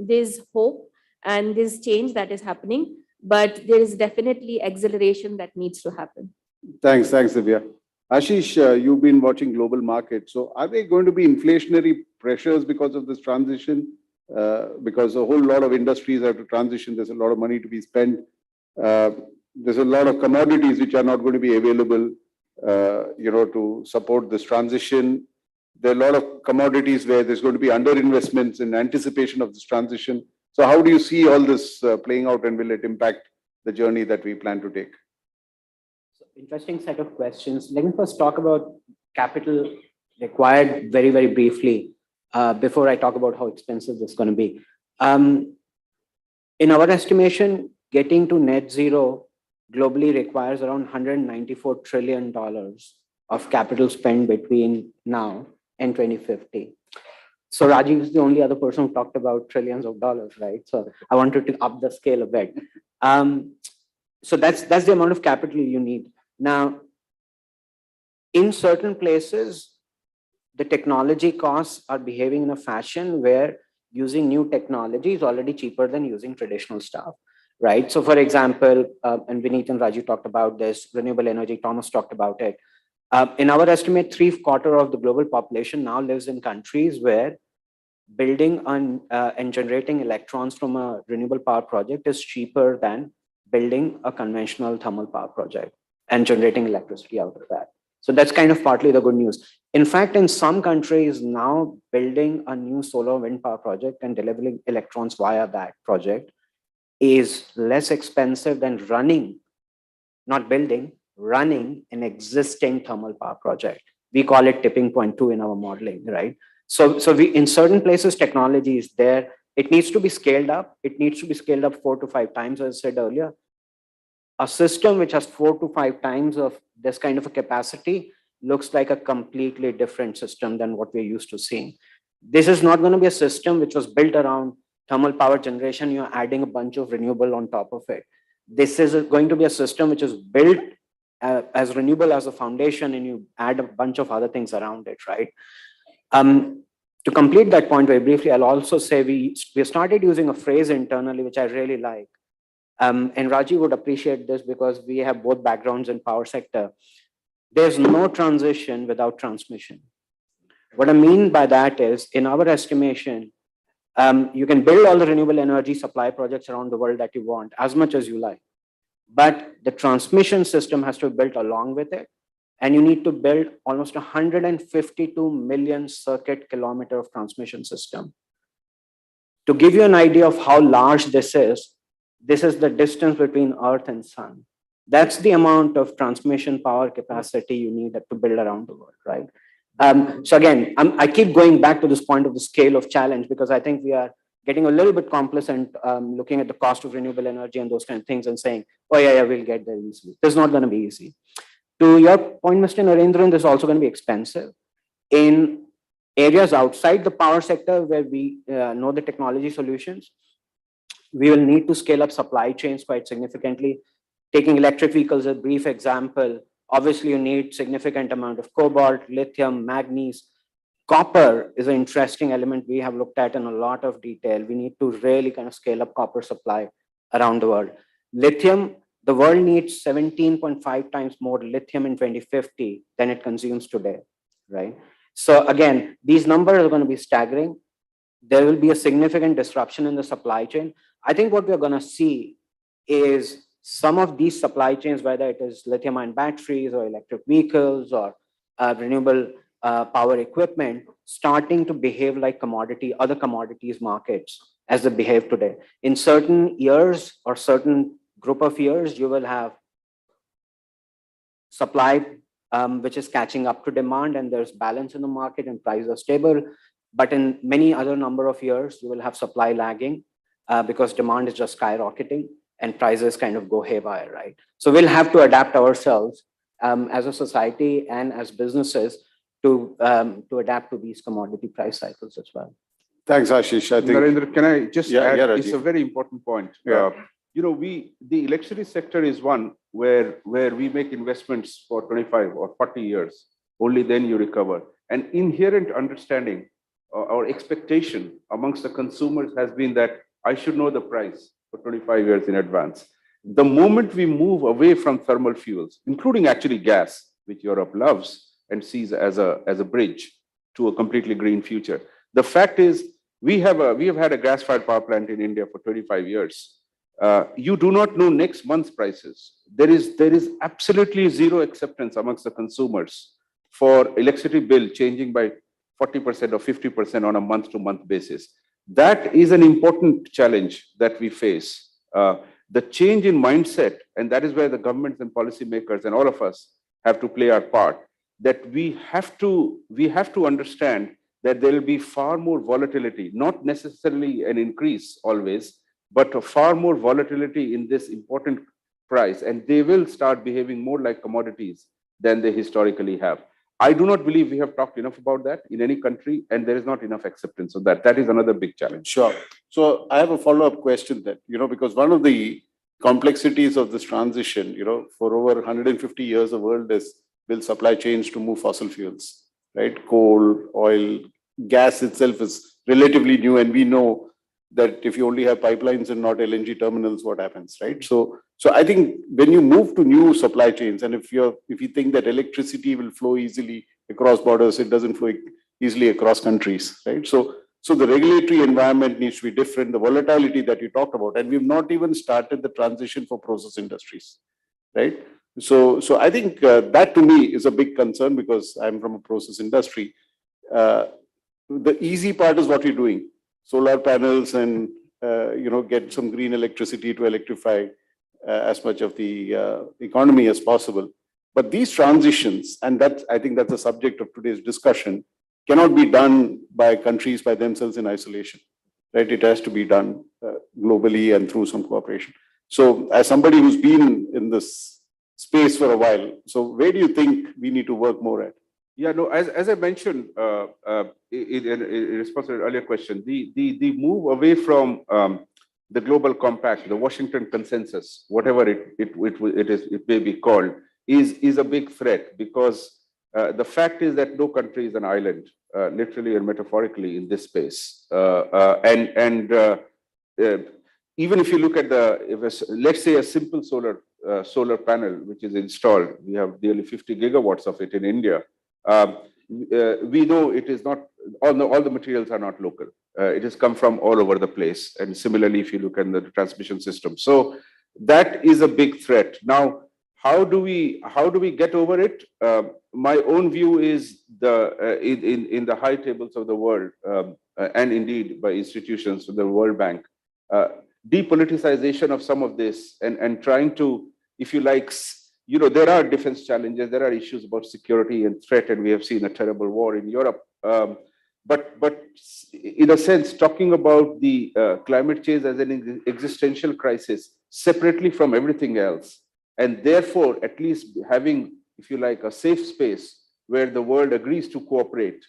S11: there's hope and there's change that is happening, but there is definitely acceleration that needs to happen.
S8: Thanks, Divya. Ashish, you've been watching global markets. So are there going to be inflationary pressures because of this transition? Because a whole lot of industries have to transition. There's a lot of money to be spent. There's a lot of commodities which are not going to be available, to support this transition. There are a lot of commodities where there's going to be underinvestments in anticipation of this transition. So how do you see all this playing out and will it impact the journey that we plan to take?
S12: So, interesting set of questions. Let me first talk about capital required very, very briefly before I talk about how expensive this is going to be. In our estimation, getting to net zero globally requires around $194 trillion of capital spend between now and 2050. So Rajiv is the only other person who talked about trillions of dollars, right? So I wanted to up the scale a bit. So that's the amount of capital you need. Now, in certain places, the technology costs are behaving in a fashion where using new technology is already cheaper than using traditional stuff, right? So for example, and Vineet and Raju talked about this, renewable energy, Thomas talked about it. In our estimate, 3/4 of the global population now lives in countries where building and generating electrons from a renewable power project is cheaper than building a conventional thermal power project and generating electricity out of that. So that's kind of partly the good news. In fact, in some countries now, building a new solar wind power project and delivering electrons via that project is less expensive than running, not building, running an existing thermal power project. We call it tipping point 2 in our modeling, right? So we, in certain places, technology is there. It needs to be scaled up. It needs to be scaled up 4 to 5 times, as I said earlier. A system which has 4 to 5 times of this kind of a capacity looks like a completely different system than what we're used to seeing. This is not going to be a system which was built around thermal power generation. You're adding a bunch of renewable on top of it. This is going to be a system which is built as renewable as a foundation, and you add a bunch of other things around it, right? To complete that point very briefly, I'll also say we started using a phrase internally, which I really like. And Rajiv would appreciate this because we have both backgrounds in power sector. There's no transition without transmission. What I mean by that is, in our estimation, you can build all the renewable energy supply projects around the world that you want, as much as you like. But the transmission system has to be built along with it. And you need to build almost 152 million circuit kilometer of transmission system. To give you an idea of how large this is the distance between Earth and Sun. That's the amount of transmission power capacity you need to build around the world, right? So again, I keep going back to this point of the scale of challenge, because I think we are getting a little bit complacent looking at the cost of renewable energy and those kind of things and saying, oh yeah, we'll get there easily. It's not going to be easy. To your point, Mr. Narendran, this is also going to be expensive. In areas outside the power sector where we know the technology solutions, we will need to scale up supply chains quite significantly. Taking electric vehicles as a brief example, obviously you need significant amount of cobalt, lithium, manganese. Copper is an interesting element we have looked at in a lot of detail. We need to really kind of scale up copper supply around the world. Lithium, the world needs 17.5 times more lithium in 2050 than it consumes today, right? So again, these numbers are going to be staggering. There will be a significant disruption in the supply chain. I think what we're going to see is some of these supply chains, whether it is lithium-ion batteries or electric vehicles or renewable power equipment, starting to behave like other commodities markets as they behave today. In certain years or certain group of years, you will have supply which is catching up to demand, and there's balance in the market and prices are stable. But in many other number of years, you will have supply lagging because demand is just skyrocketing and prices kind of go haywire, right? So we'll have to adapt ourselves as a society and as businesses to adapt to these commodity price cycles as well.
S8: Thanks, Ashish. I think
S10: Narendra, can I just add?
S8: Rajiv.
S10: It's a very important point.
S8: Yeah.
S10: The electricity sector is one where we make investments for 25 or 40 years. Only then you recover. And inherent understanding or expectation amongst the consumers has been that I should know the price for 25 years in advance. The moment we move away from thermal fuels, including actually gas, which Europe loves and sees as a bridge to a completely green future. The fact is, we have had a gas-fired power plant in India for 25 years. You do not know next month's prices. There is absolutely zero acceptance amongst the consumers for electricity bill changing by 40% or 50% on a month-to-month basis. That is an important challenge that we face. The change in mindset, and that is where the governments and policymakers and all of us have to play our part, that we have to understand that there will be far more volatility, not necessarily an increase always, but a far more volatility in this important price, and they will start behaving more like commodities than they historically have. I do not believe we have talked enough about that in any country, and there is not enough acceptance of that. That is another big challenge.
S8: Sure. So I have a follow-up question then, because one of the complexities of this transition, for over 150 years, the world has built supply chains to move fossil fuels, right? Coal, oil, gas itself is relatively new, and we know that if you only have pipelines and not LNG terminals, what happens, right? So I think when you move to new supply chains, and if you think that electricity will flow easily across borders, it doesn't flow easily across countries, right? So the regulatory environment needs to be different, the volatility that you talked about, and we've not even started the transition for process industries, right? So I think that to me is a big concern, because I'm from a process industry. The easy part is what we're doing. Solar panels and, get some green electricity to electrify as much of the economy as possible. But these transitions, and I think that's the subject of today's discussion, cannot be done by countries by themselves in isolation, right? It has to be done globally and through some cooperation. So as somebody who's been in this space for a while, so where do you think we need to work more at?
S10: Yeah, no, as I mentioned in response to an earlier question, the move away from the global compact, the Washington consensus, whatever it may be called, is a big threat, because the fact is that no country is an island, literally and metaphorically, in this space. Even if you look at let's say a simple solar panel which is installed, we have nearly 50 gigawatts of it in India. We know it is not, all the materials are not local. It has come from all over the place. And similarly, if you look at the transmission system. So that is a big threat. Now, how do we get over it? My own view is in the high tables of the world, and indeed by institutions, the World Bank, depoliticization of some of this, and trying to, if you like, there are defense challenges, there are issues about security and threat, and we have seen a terrible war in Europe. But in a sense, talking about the climate change as an existential crisis separately from everything else, and therefore at least having, if you like, a safe space where the world agrees to cooperate,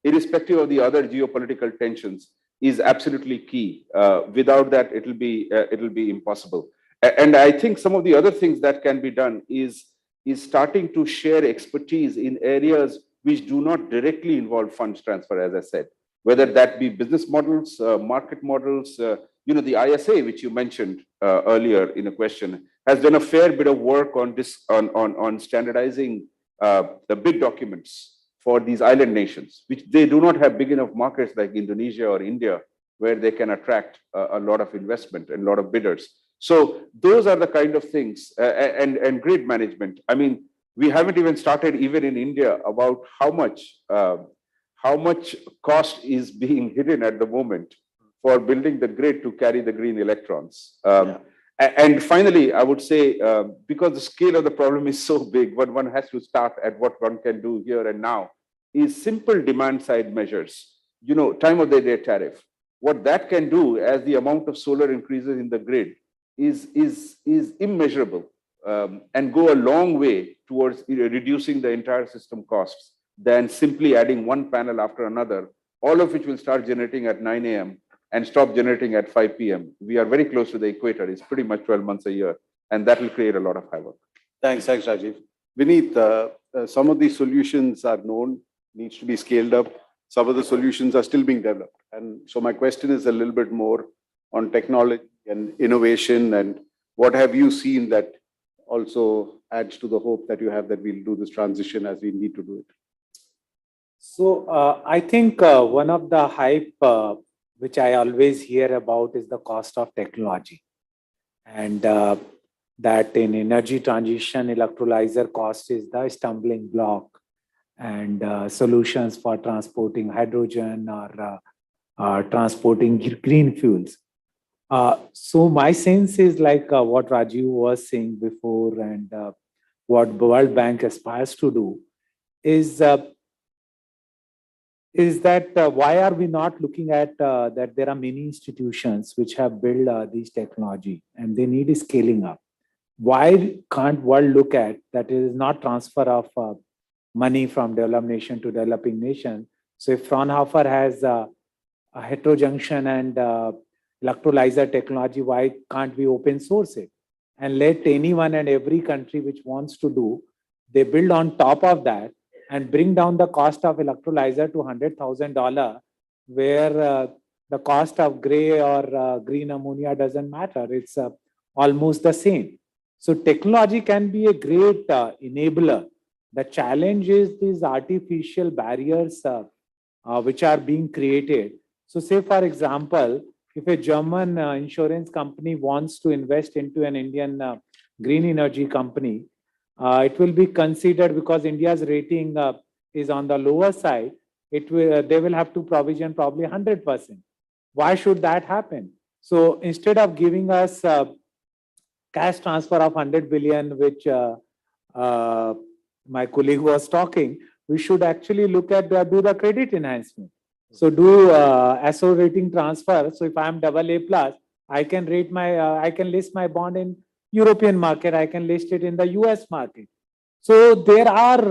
S10: irrespective of the other geopolitical tensions, is absolutely key. Without that, it'll be impossible. And I think some of the other things that can be done is starting to share expertise in areas which do not directly involve funds transfer, as I said, whether that be business models, market models. The ISA, which you mentioned earlier in a question, has done a fair bit of work on standardizing the bid documents for these island nations, which they do not have big enough markets like Indonesia or India, where they can attract a lot of investment and a lot of bidders. So those are the kind of things, and grid management. I mean, we haven't even started, even in India, about how much cost is being hidden at the moment for building the grid to carry the green electrons. And finally, I would say, because the scale of the problem is so big, one has to start at what one can do here and now, is simple demand side measures. Time of the day tariff. What that can do as the amount of solar increases in the grid is immeasurable, and go a long way towards reducing the entire system costs than simply adding one panel after another, all of which will start generating at 9 a.m. and stop generating at 5 p.m. We are very close to the equator. It's pretty much 12 months a year, and that will create a lot of havoc.
S8: Thanks, Rajiv. Vineet, some of these solutions are known, needs to be scaled up. Some of the solutions are still being developed. And so my question is a little bit more on technology and innovation, and what have you seen that also adds to the hope that you have that we'll do this transition as we need to do it?
S13: So I think one of the hype which I always hear about is the cost of technology, and that in energy transition, electrolyzer cost is the stumbling block, and solutions for transporting hydrogen or transporting green fuels. So my sense is like what Rajiv was saying before, and what World Bank aspires to do is that why are we not looking at that there are many institutions which have built these technology and they need scaling up? Why can't world look at that it is not transfer of money from developed nation to developing nation? So if Fraunhofer has a heterojunction and electrolyzer technology, why can't we open source it and let anyone and every country which wants to do, they build on top of that and bring down the cost of electrolyzer to $100,000, where the cost of gray or green ammonia doesn't matter. It's almost the same. So technology can be a great enabler. The challenge is these artificial barriers which are being created. So say, for example, if a German insurance company wants to invest into an Indian green energy company, it will be considered, because India's rating is on the lower side, they will have to provision probably 100%. Why should that happen? So instead of giving us cash transfer of 100 billion, which my colleague was talking, we should actually look at do the credit enhancement. So do SO rating transfer. So if I'm AA plus, I can rate my I can list my bond in European market. I can list it in the US market. So there are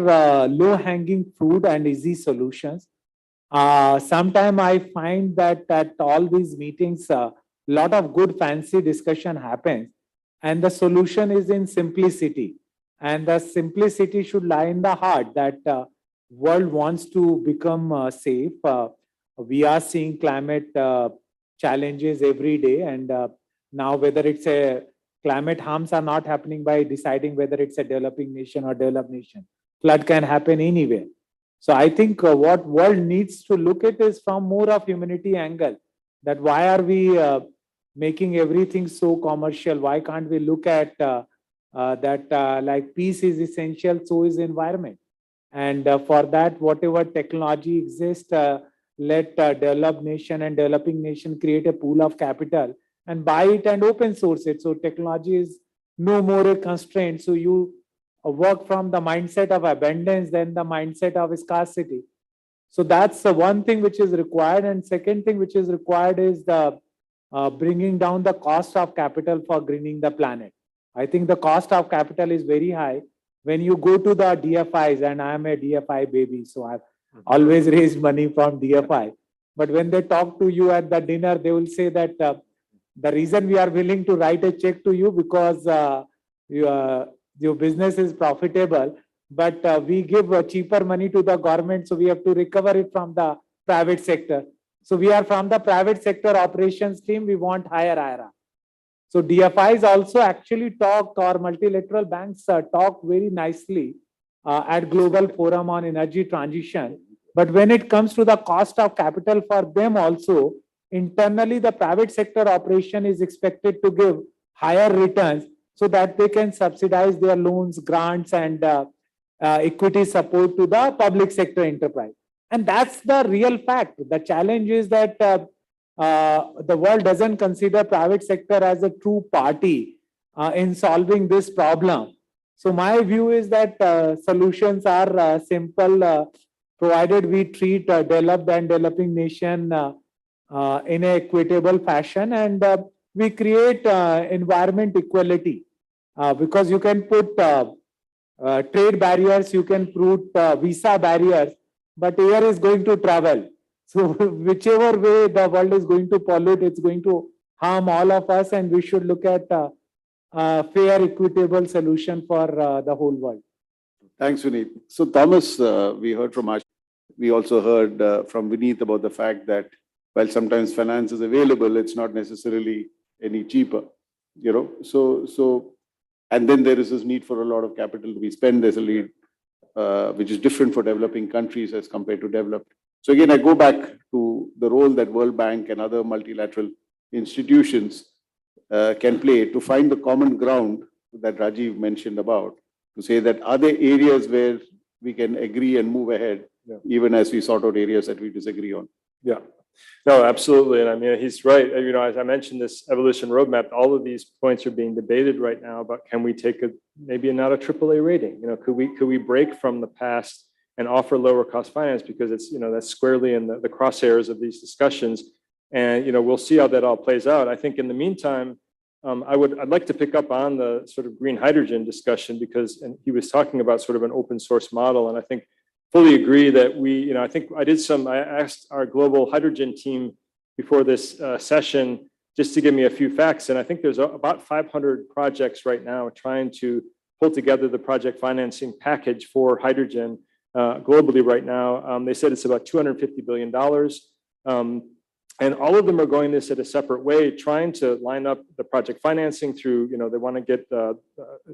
S13: low hanging fruit and easy solutions. Sometimes I find that at all these meetings, a lot of good fancy discussion happens, and the solution is in simplicity. And the simplicity should lie in the heart that world wants to become safe. We are seeing climate challenges every day, and now whether it's a climate harms are not happening by deciding whether it's a developing nation or developed nation. Flood can happen anywhere. So I think what world needs to look at is from more of humanity angle, that why are we making everything so commercial? Why can't we look at that like peace is essential, so is environment. And for that, whatever technology exists, let developed nation and developing nation create a pool of capital and buy it and open source it. So technology is no more a constraint. So you work from the mindset of abundance than the mindset of scarcity. So that's one thing which is required. And second thing which is required is the bringing down the cost of capital for greening the planet. I think the cost of capital is very high. When you go to the DFIs, and I am a DFI baby, so I've always raised money from DFI. But when they talk to you at the dinner, they will say that the reason we are willing to write a check to you because your business is profitable, but we give cheaper money to the government, so we have to recover it from the private sector. So we are from the private sector operations team, we want higher IRR. So DFIs also actually talk, or multilateral banks talk very nicely at Global Forum on Energy Transition. But when it comes to the cost of capital for them also, internally the private sector operation is expected to give higher returns so that they can subsidize their loans, grants, and equity support to the public sector enterprise. And that's the real fact. The challenge is that the world doesn't consider private sector as a true party in solving this problem. So my view is that solutions are simple, provided we treat developed and developing nation in a equitable fashion, and we create environment equality, because you can put trade barriers, you can put visa barriers, but air is going to travel. So whichever way the world is going to pollute, it's going to harm all of us, and we should look at a fair, equitable solution for the whole world.
S8: Thanks, Vineet. So Thomas, we heard from Ash. We also heard from Vineet about the fact that while sometimes finance is available, it's not necessarily any cheaper, you know. So, and then there is this need for a lot of capital to be spent. There's a lead, which is different for developing countries as compared to developed. So again, I go back to the role that World Bank and other multilateral institutions can play to find the common ground that Rajiv mentioned about, to say that are there areas where we can agree and move ahead, even as we sort out areas that we disagree on.
S9: Yeah. No, absolutely. And I mean, he's right. You know, as I mentioned, this evolution roadmap, all of these points are being debated right now about, can we take maybe not a AAA rating? You know, could we break from the past and offer lower cost finance, because it's, you know, that's squarely in the crosshairs of these discussions. And, you know, we'll see how that all plays out. I think in the meantime, I'd like to pick up on the sort of green hydrogen discussion, because, and he was talking about sort of an open source model. And I think fully agree that I asked our global hydrogen team before this session just to give me a few facts. And I think there's about 500 projects right now trying to pull together the project financing package for hydrogen globally right now. They said it's about $250 billion. And all of them are going this at a separate way, trying to line up the project financing through, you know, they want to get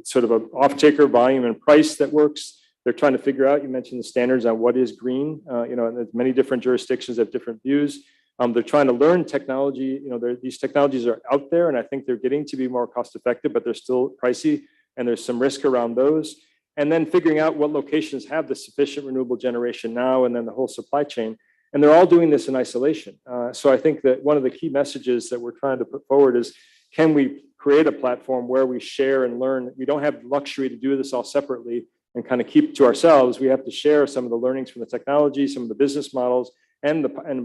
S9: sort of an off-taker volume and price that works. They're trying to figure out, you mentioned the standards on what is green, you know, and many different jurisdictions have different views. They're trying to learn technology, you know, these technologies are out there, and I think they're getting to be more cost effective, but they're still pricey, and there's some risk around those. And then figuring out what locations have the sufficient renewable generation now, and then the whole supply chain. And they're all doing this in isolation. So I think that one of the key messages that we're trying to put forward is, can we create a platform where we share and learn? We don't have the luxury to do this all separately, and kind of keep to ourselves. We have to share some of the learnings from the technology, some of the business models, and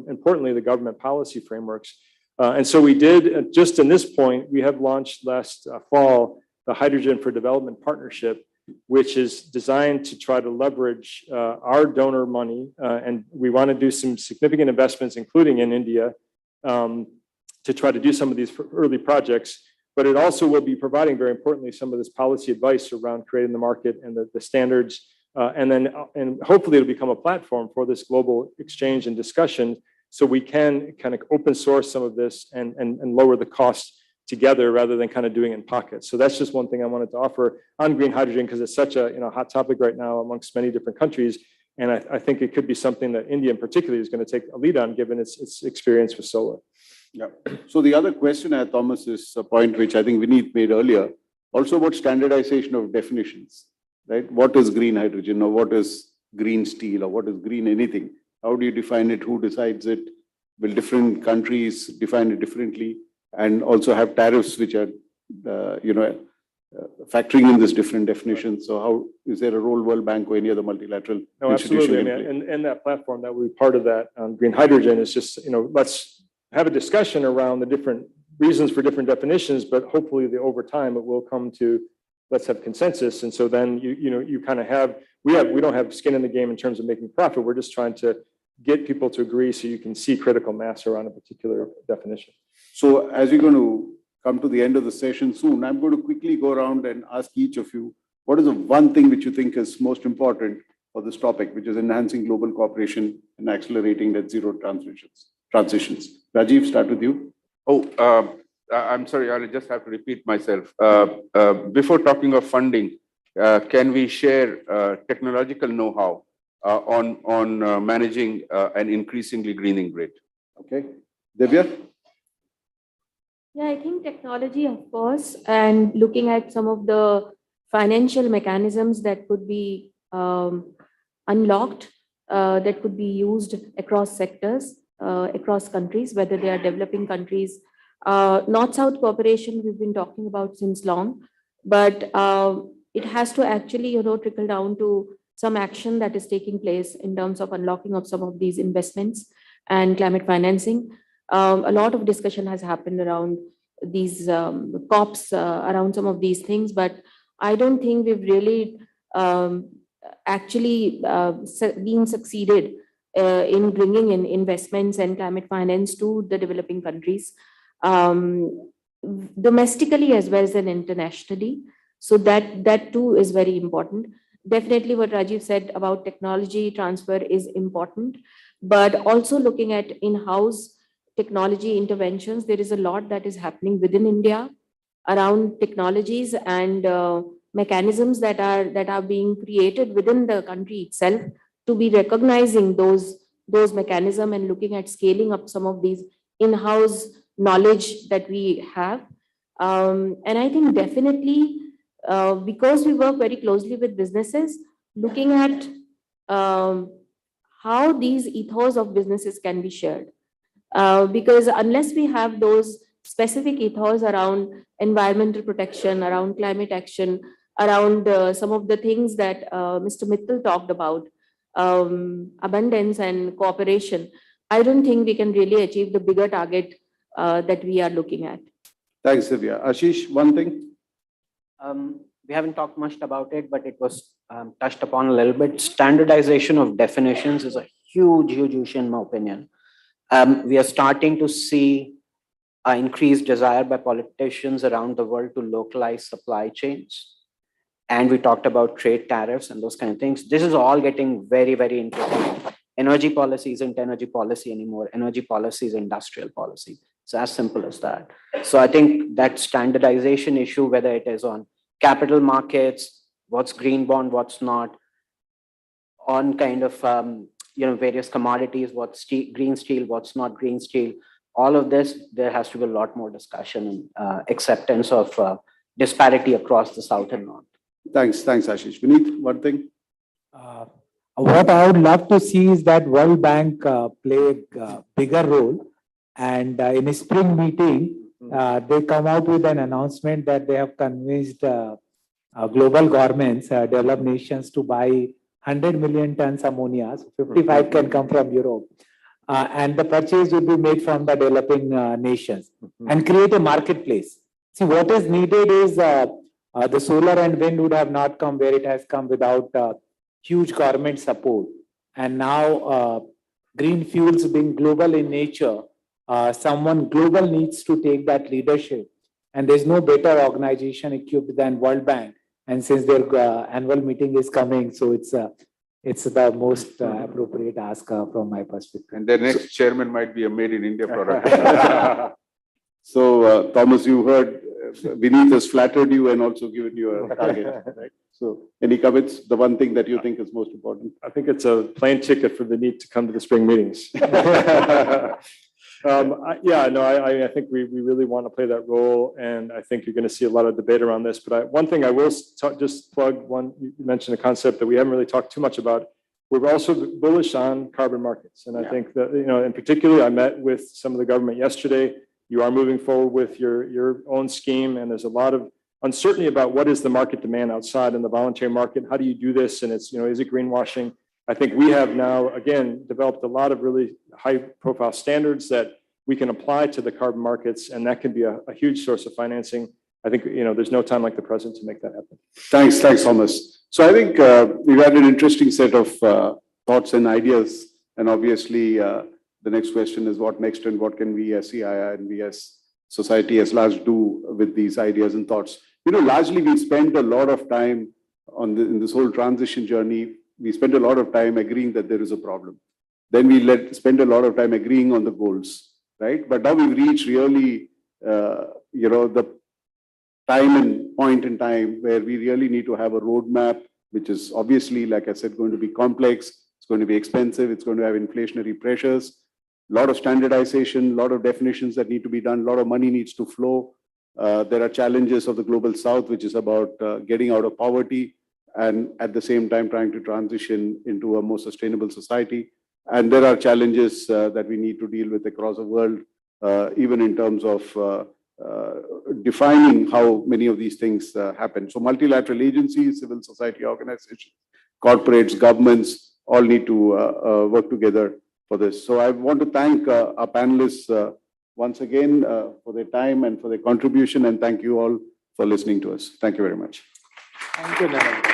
S9: importantly, the government policy frameworks. And so we did, just in this point, we have launched last fall, the Hydrogen for Development Partnership, which is designed to try to leverage our donor money. And we want to do some significant investments, including in India, to try to do some of these early projects. But it also will be providing, very importantly, some of this policy advice around creating the market and the standards. And hopefully it'll become a platform for this global exchange and discussion, so we can kind of open source some of this and lower the cost together rather than kind of doing it in pockets. So that's just one thing I wanted to offer on green hydrogen, because it's such a hot topic right now amongst many different countries. And I think it could be something that India in particular is going to take a lead on, given its experience with solar.
S8: Yeah. So the other question, Thomas, is a point which I think Vineet made earlier, also about standardization of definitions, right? What is green hydrogen, or what is green steel, or what is green anything? How do you define it? Who decides it? Will different countries define it differently? And also have tariffs which are, factoring in this different definitions. So how is there a role World Bank or any other multilateral institution?
S9: Absolutely. And that platform that will be part of that green hydrogen is just, let's have a discussion around the different reasons for different definitions, but hopefully over time it will come to, let's have consensus. And so then you kind of have, we don't have skin in the game in terms of making profit. We're just trying to get people to agree so you can see critical mass around a particular definition.
S8: So as we're going to come to the end of the session soon, I'm going to quickly go around and ask each of you, what is the one thing which you think is most important for this topic, which is enhancing global cooperation and accelerating net zero transitions? Rajiv, start with you.
S10: I'm sorry, I'll just have to repeat myself. Before talking of funding, can we share technological know-how on managing an increasingly greening rate?
S8: Okay. Divya?
S11: Yeah, I think technology, of course, and looking at some of the financial mechanisms that could be unlocked, that could be used across sectors, across countries, whether they are developing countries. North-South cooperation we've been talking about since long, but it has to actually, trickle down to some action that is taking place in terms of unlocking of some of these investments and climate financing. A lot of discussion has happened around these COPs, around some of these things, but I don't think we've really actually been succeeded in bringing in investments and climate finance to the developing countries, domestically as well as internationally. So that too is very important. Definitely what Rajiv said about technology transfer is important, but also looking at in-house technology interventions. There is a lot that is happening within India around technologies and mechanisms that are being created within the country itself to be recognizing those mechanisms and looking at scaling up some of these in-house knowledge that we have. And I think definitely because we work very closely with businesses, looking at how these ethos of businesses can be shared. Because unless we have those specific ethos around environmental protection, around climate action, around some of the things that Mr. Mittal talked about, abundance and cooperation, I don't think we can really achieve the bigger target that we are looking at.
S8: Thanks, Divya. Ashish, one thing?
S12: We haven't talked much about it, but it was touched upon a little bit. Standardization of definitions is a huge issue in my opinion. We are starting to see an increased desire by politicians around the world to localize supply chains. And we talked about trade tariffs and those kind of things. This is all getting very, very interesting. Energy policy isn't energy policy anymore. Energy policy is industrial policy. It's as simple as that. So I think that standardization issue, whether it is on capital markets, what's green bond, what's not, on kind of various commodities, what's green steel, what's not green steel, all of this, there has to be a lot more discussion and acceptance of disparity across the South and North.
S8: Thanks, Ashish. Vineet, one thing?
S13: What I would love to see is that World Bank play a bigger role, and in a spring meeting, they come out with an announcement that they have convinced global governments, developed nations to buy 100 million tons ammonia. So 55 can come from Europe. And the purchase will be made from the developing nations and create a marketplace. See, what is needed is the solar and wind would have not come where it has come without huge government support. And now green fuels being global in nature, someone global needs to take that leadership. And there's no better organization equipped than World Bank. And since their annual meeting is coming, so it's the most appropriate ask from my perspective.
S10: And their next chairman might be a made in India product. So, Thomas, you heard Vineet has flattered you and also given you a target, right? So, any comments? The one thing that you think is most important?
S9: I think it's a plane ticket for Vineet to come to the spring meetings. I think we really want to play that role, and I think you're going to see a lot of debate around this. But one thing I will just plug, you mentioned a concept that we haven't really talked too much about. We're also bullish on carbon markets, and I think that, in particular, I met with some of the government yesterday. You are moving forward with your own scheme, and there's a lot of uncertainty about what is the market demand outside in the voluntary market. How do you do this? And it's, is it greenwashing? I think we have now, again, developed a lot of really high-profile standards that we can apply to the carbon markets, and that can be a huge source of financing. I think, there's no time like the present to make that happen.
S8: Thanks, Thomas. So I think we've had an interesting set of thoughts and ideas, and obviously the next question is what next, and what can we as CII and we as society as large do with these ideas and thoughts. Largely we spend a lot of time in this whole transition journey. We spend a lot of time agreeing that there is a problem. Then we spend a lot of time agreeing on the goals, right? But now we've reached really, the time and point in time where we really need to have a roadmap, which is obviously, like I said, going to be complex. It's going to be expensive. It's going to have inflationary pressures, a lot of standardization, a lot of definitions that need to be done, a lot of money needs to flow. There are challenges of the global south, which is about getting out of poverty and at the same time trying to transition into a more sustainable society. And there are challenges that we need to deal with across the world, even in terms of defining how many of these things happen. So multilateral agencies, civil society organizations, corporates, governments, all need to work together for this. So I want to thank our panelists once again for their time and for their contribution, and thank you all for listening to us. Thank you very much.
S13: Thank you, Naren.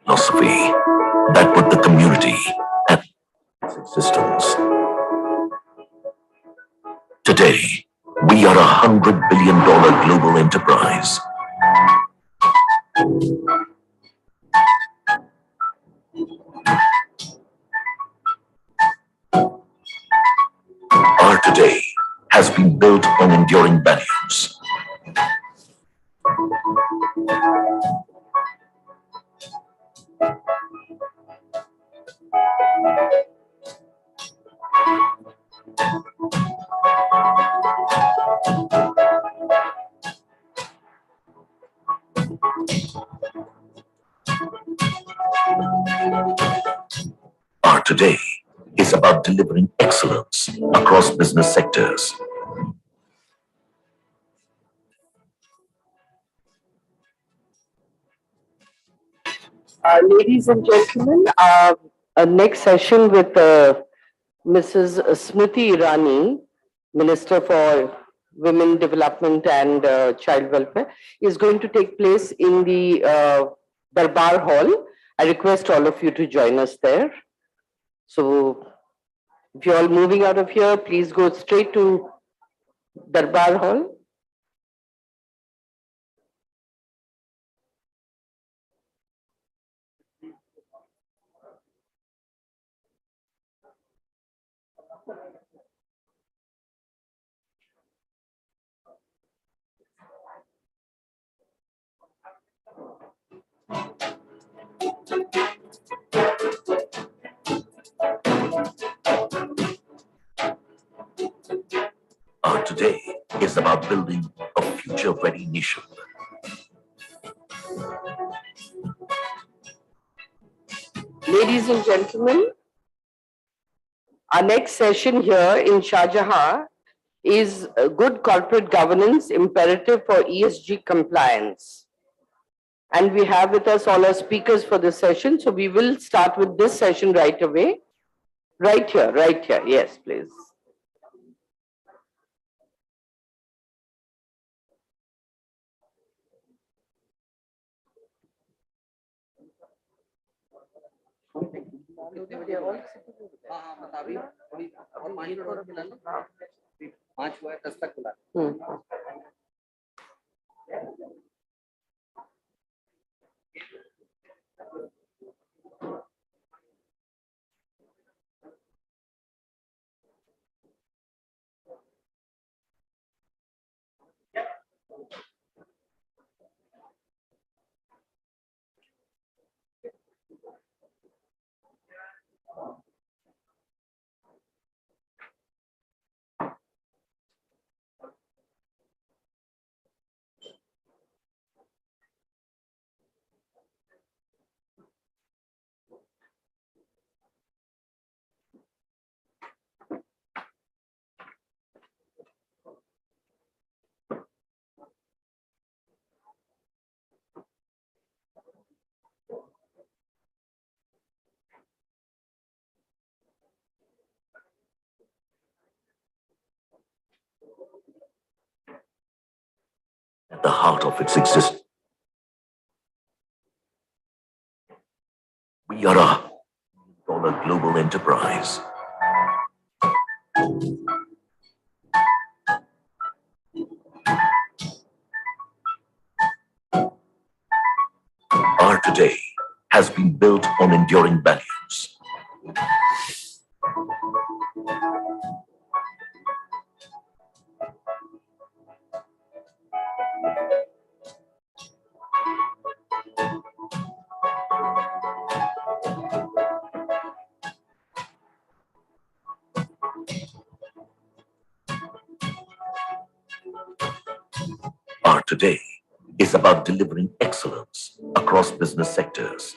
S4: Philosophy that put the community at its existence. Today, we are $100 billion global enterprise. Our today has been built on enduring values. Our today is about delivering excellence across business sectors.
S7: Ladies and gentlemen, our next session with Mrs. Smriti Irani, Minister for Women Development and Child Welfare, is going to take place in the Darbar Hall. I request all of you to join us there. So if you're all moving out of here, please go straight to Darbar Hall.
S4: Our today is about building a future-ready nation.
S7: Ladies and gentlemen, our next session here in Shah Jahan is good corporate governance imperative for ESG compliance. And we have with us all our speakers for this session. So we will start with this session right away. Right here, yes, please.
S4: At the heart of its existence, we are a global enterprise. Our today has been built on enduring values. today is about delivering excellence across business sectors.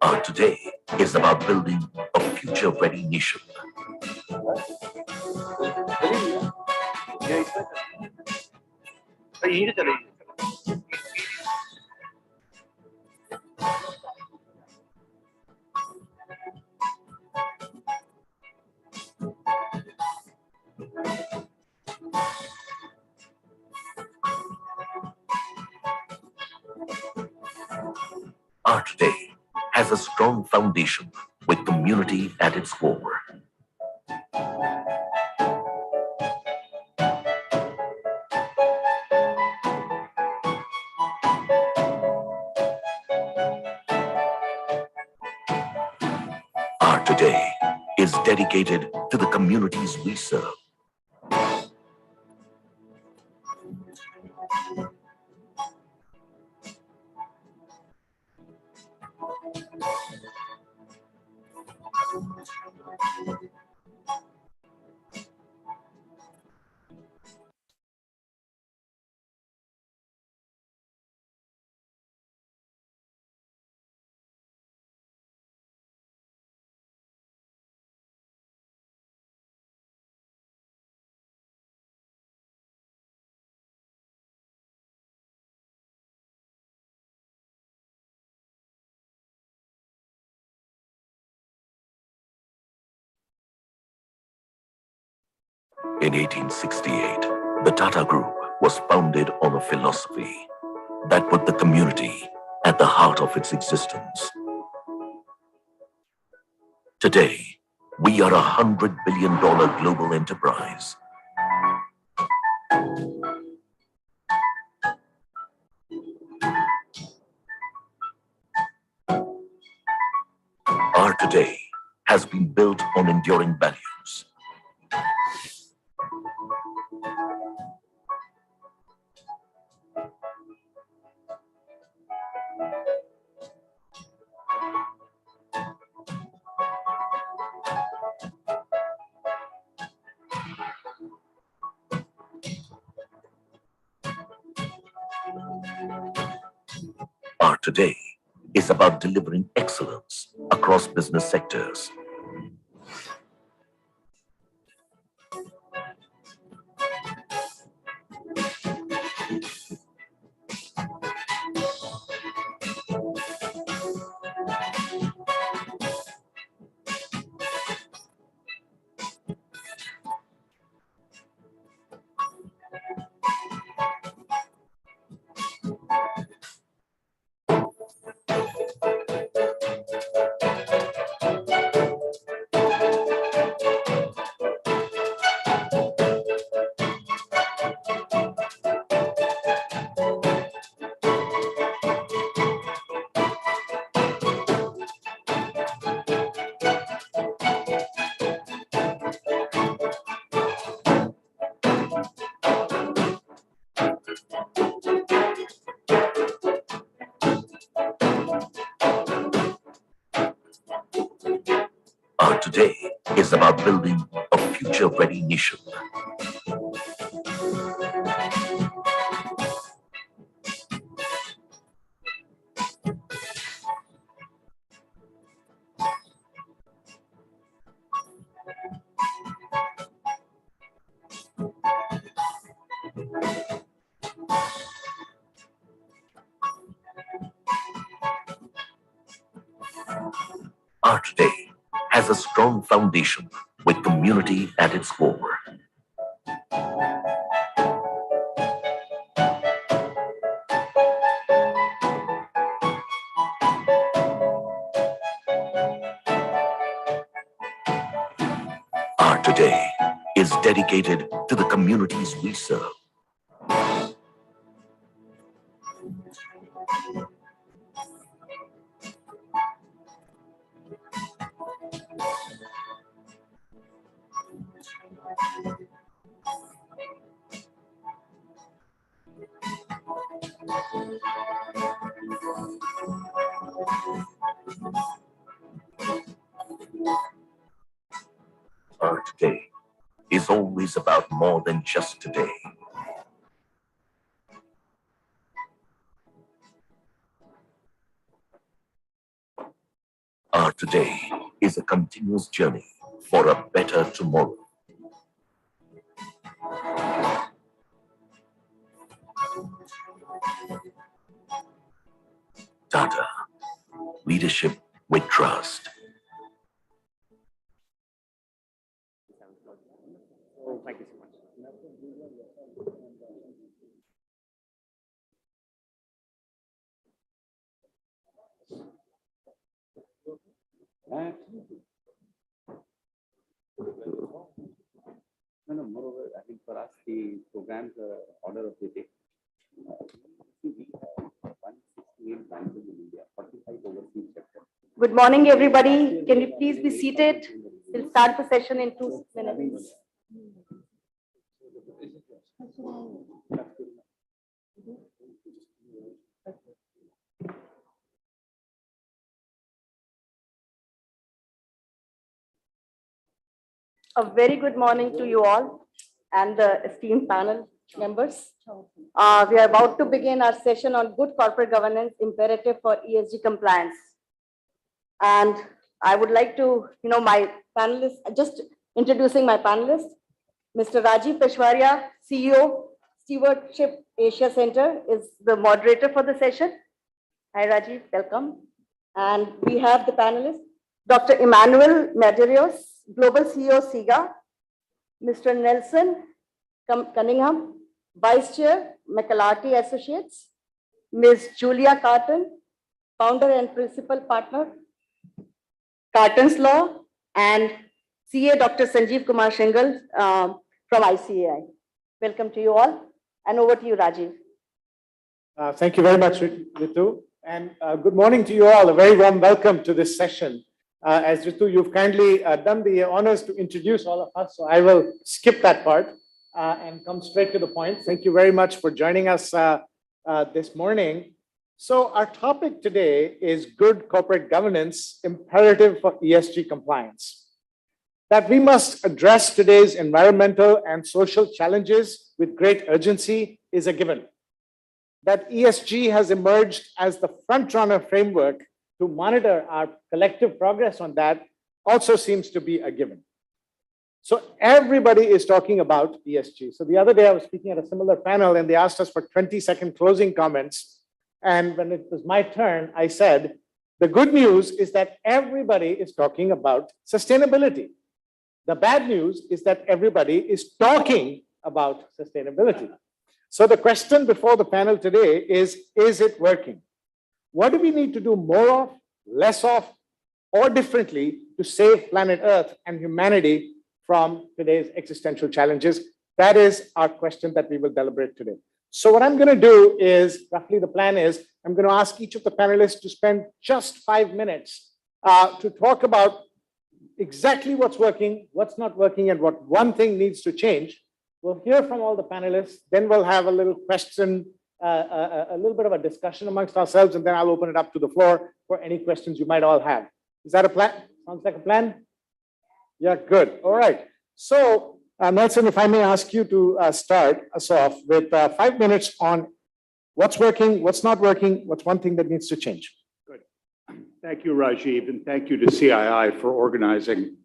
S4: Our today is about building a future-ready nation. Our today has a strong foundation with community at its core. Our today is dedicated to the communities we serve. In 1868, the Tata Group was founded on a philosophy that put the community at the heart of its existence. Today, we are a $100 billion global enterprise. Our today has been built on enduring values. Our today is about delivering excellence across business sectors. Our today is about building a future-ready nation. Art today has a strong foundation with community at its core. Art today is dedicated to the communities we serve. Art today is always about more than just today. Art today is a continuous journey for a better tomorrow. Tata, leadership with trust.
S13: Thank you so much.
S10: No, moreover, I think for us, the programs order of the day. We have 168 branches in India, 45 overseas sectors.
S14: Good morning, everybody. Can you please be seated? We'll start the session in 2 minutes. A very good morning to you all and the esteemed panel members. We are about to begin our session on good corporate governance imperative for ESG compliance. And I would like to, my panelists, just introducing my panelists, Mr. Rajiv Peshwaria, CEO, Stewardship Asia Center, is the moderator for the session. Hi, Rajiv, welcome. And we have the panelists, Dr. Emmanuel Medeiros, Global CEO, SIGA, Mr. Nelson Cunningham, Vice Chair, McAlarty Associates, Ms. Julia Carton, Founder and Principal Partner, Carton's Law, and CA Dr. Sanjeev Kumar Shingal from ICAI. Welcome to you all, and over to you, Rajiv.
S13: Thank you very much, Ritu, and good morning to you all. A very warm welcome to this session. As Ritu, you've kindly done the honors to introduce all of us, so I will skip that part and come straight to the point. Thank you very much for joining us this morning. So our topic today is good corporate governance imperative for ESG compliance. That we must address today's environmental and social challenges with great urgency is a given. That ESG has emerged as the front-runner framework to monitor our collective progress on that also seems to be a given. So everybody is talking about ESG. So the other day I was speaking at a similar panel and they asked us for 20-second closing comments. And when it was my turn, I said, the good news is that everybody is talking about sustainability. The bad news is that everybody is talking about sustainability. So the question before the panel today is it working? What do we need to do more of, less of, or differently to save planet Earth and humanity from today's existential challenges? That is our question that we will deliberate today. So what I'm going to do is, roughly the plan is, I'm going to ask each of the panelists to spend just 5 minutes to talk about exactly what's working, what's not working, and what one thing needs to change. We'll hear from all the panelists, then we'll have a little question, a little bit of a discussion amongst ourselves, and then I'll open it up to the floor for any questions you might all have. Is that a plan? Sounds like a plan? Yeah, good. All right. So, Nelson, if I may ask you to start us off with 5 minutes on what's working, what's not working, what's one thing that needs to change.
S15: Good. Thank you, Rajiv, and thank you to CII for organizing